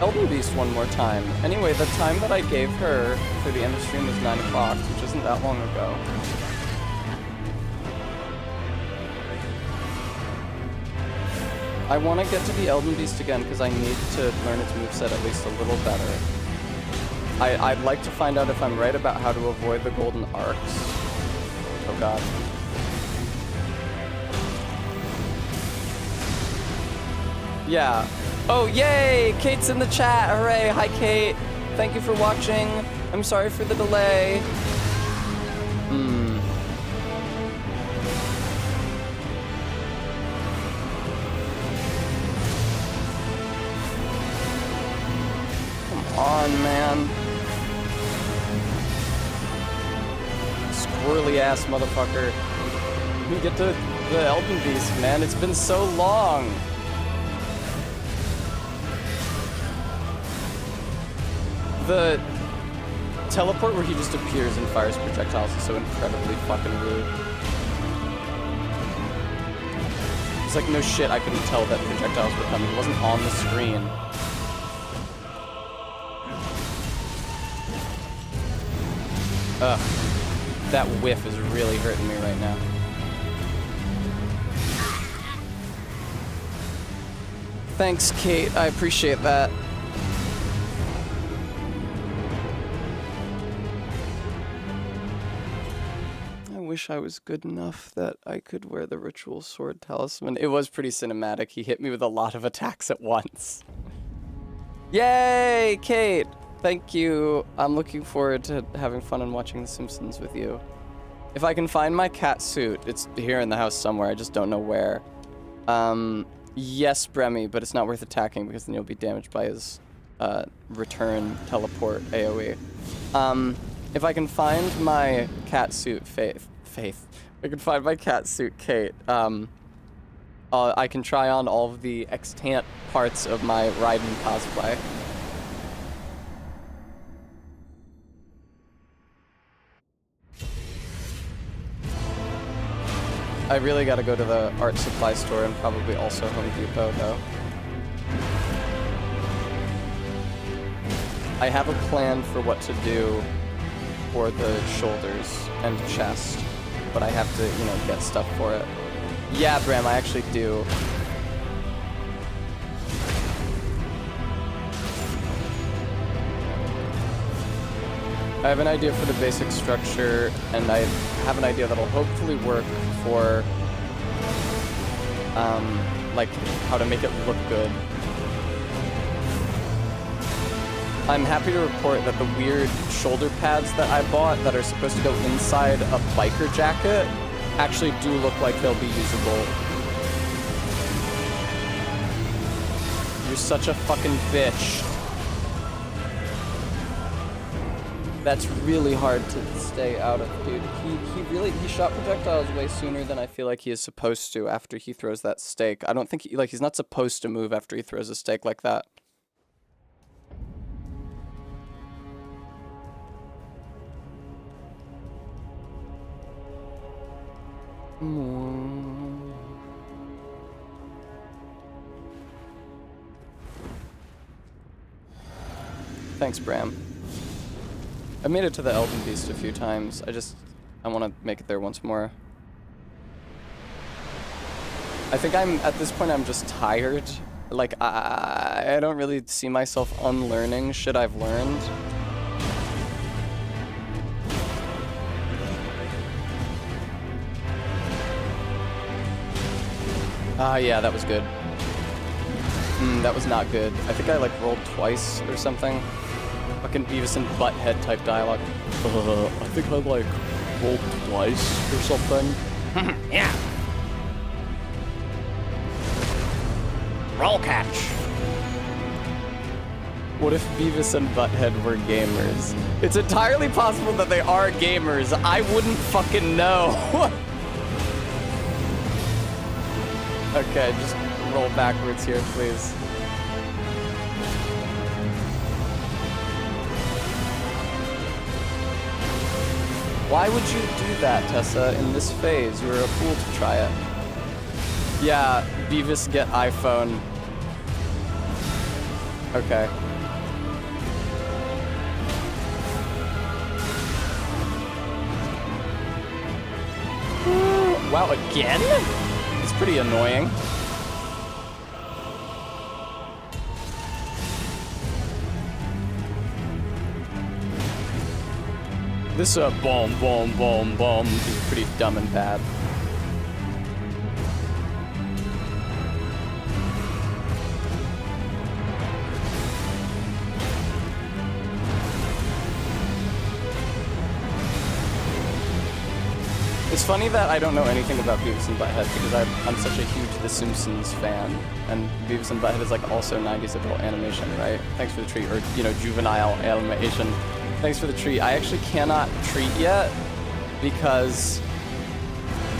Elden Beast one more time. Anyway, the time that I gave her for the end of stream was 9 o'clock, which isn't that long ago. I want to get to the Elden Beast again because I need to learn its moveset at least a little better. I'd like to find out if I'm right about how to avoid the golden arcs. Oh god. Yeah. Oh, yay! Kate's in the chat! Hooray! Hi, Kate! Thank you for watching. I'm sorry for the delay. Come on, man. Squirrely ass motherfucker. Let me get to the Elden Beast, man. It's been so long. The teleport where he just appears and fires projectiles is so incredibly fucking rude. It's like, no shit, I couldn't tell that projectiles were coming. It wasn't on the screen. Ugh. That whiff is really hurting me right now. Thanks, Kate. I appreciate that. I wish I was good enough that I could wear the ritual sword talisman. It was pretty cinematic. He hit me with a lot of attacks at once. Yay, Kate! Thank you. I'm looking forward to having fun and watching The Simpsons with you. If I can find my cat suit, it's here in the house somewhere, I just don't know where. Yes, Bremy, but it's not worth attacking because then you'll be damaged by his return teleport AoE. If I can find my cat suit, Faith. If I can find my cat suit, Kate, I can try on all of the extant parts of my Raiden cosplay. I really gotta go to the art supply store and probably also Home Depot, though. I have a plan for what to do for the shoulders and chest, but I have to, you know, get stuff for it. Yeah, Bram, I actually do. I have an idea for the basic structure, and I have an idea that'll hopefully work for, like, how to make it look good. I'm happy to report that the weird shoulder pads that I bought that are supposed to go inside a biker jacket actually do look like they'll be usable. You're such a fucking bitch. That's really hard to stay out of, dude. He shot projectiles way sooner than I feel like he is supposed to after he throws that stake. I don't think, he's not supposed to move after he throws a stake like that. Thanks, Bram. I made it to the Elden Beast a few times. I want to make it there once more. I think at this point, I'm just tired. Like, I don't really see myself unlearning shit I've learned. Yeah, that was good. That was not good. I think I, like, rolled twice or something. Fucking Beavis and Butthead type dialogue. I think I, like, rolled twice or something. Yeah. Roll catch. What if Beavis and Butthead were gamers? It's entirely possible that they are gamers. I wouldn't fucking know. Okay, just roll backwards here, please. Why would you do that, Tessa, in this phase? You were a fool to try it. Yeah, Beavis get iPhone. Okay. Wow, again? It's pretty annoying. This boom, boom, boom, boom is pretty dumb and bad. It's funny that I don't know anything about Beavis and Butthead because I'm such a huge The Simpsons fan, and Beavis and Butthead is like also 90s adult animation, right? Thanks for the treat, or you know, juvenile animation. Thanks for the treat. I actually cannot treat yet because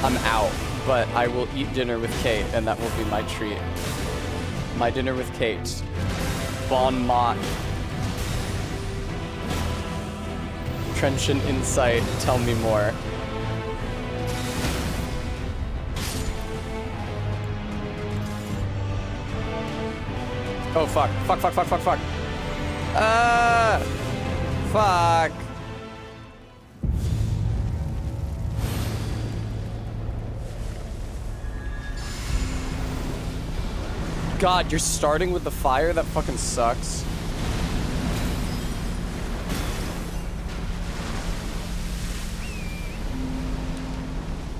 I'm out, but I will eat dinner with Kate, and that will be my treat. My dinner with Kate. Bon mot. Trenchant insight. Tell me more. Oh, fuck. Fuck, fuck, fuck, fuck, fuck. Fuck. God, you're starting with the fire? That fucking sucks.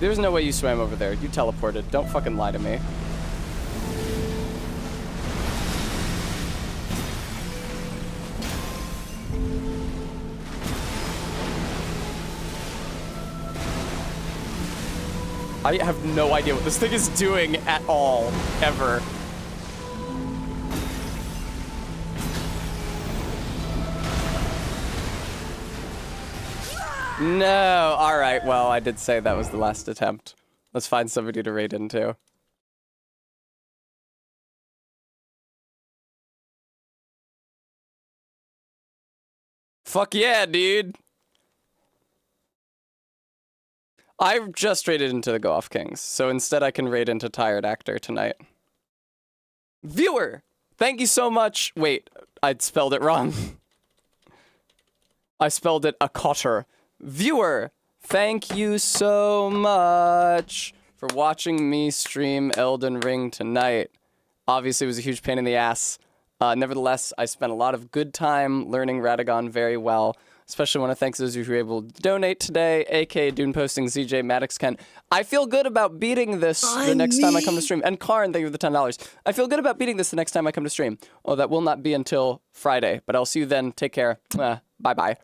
There's no way you swam over there. You teleported. Don't fucking lie to me. I have no idea what this thing is doing at all, ever. No, alright, well, I did say that was the last attempt. Let's find somebody to raid into. Fuck yeah, dude! I just raided into the Go Off Kings, so instead I can raid into Tired Actor tonight. Viewer! Thank you so much! Wait, I spelled it wrong. I spelled it a cotter. Viewer! Thank you so much for watching me stream Elden Ring tonight. Obviously, it was a huge pain in the ass. Nevertheless, I spent a lot of good time learning Radagon very well. Especially want to thank those of you who were able to donate today, aka Dune Posting, ZJ, Maddox, Ken. I feel good about beating this the next time I come to stream. And Karn, thank you for the $10. I feel good about beating this the next time I come to stream. Oh, that will not be until Friday, but I'll see you then. Take care. Bye-bye.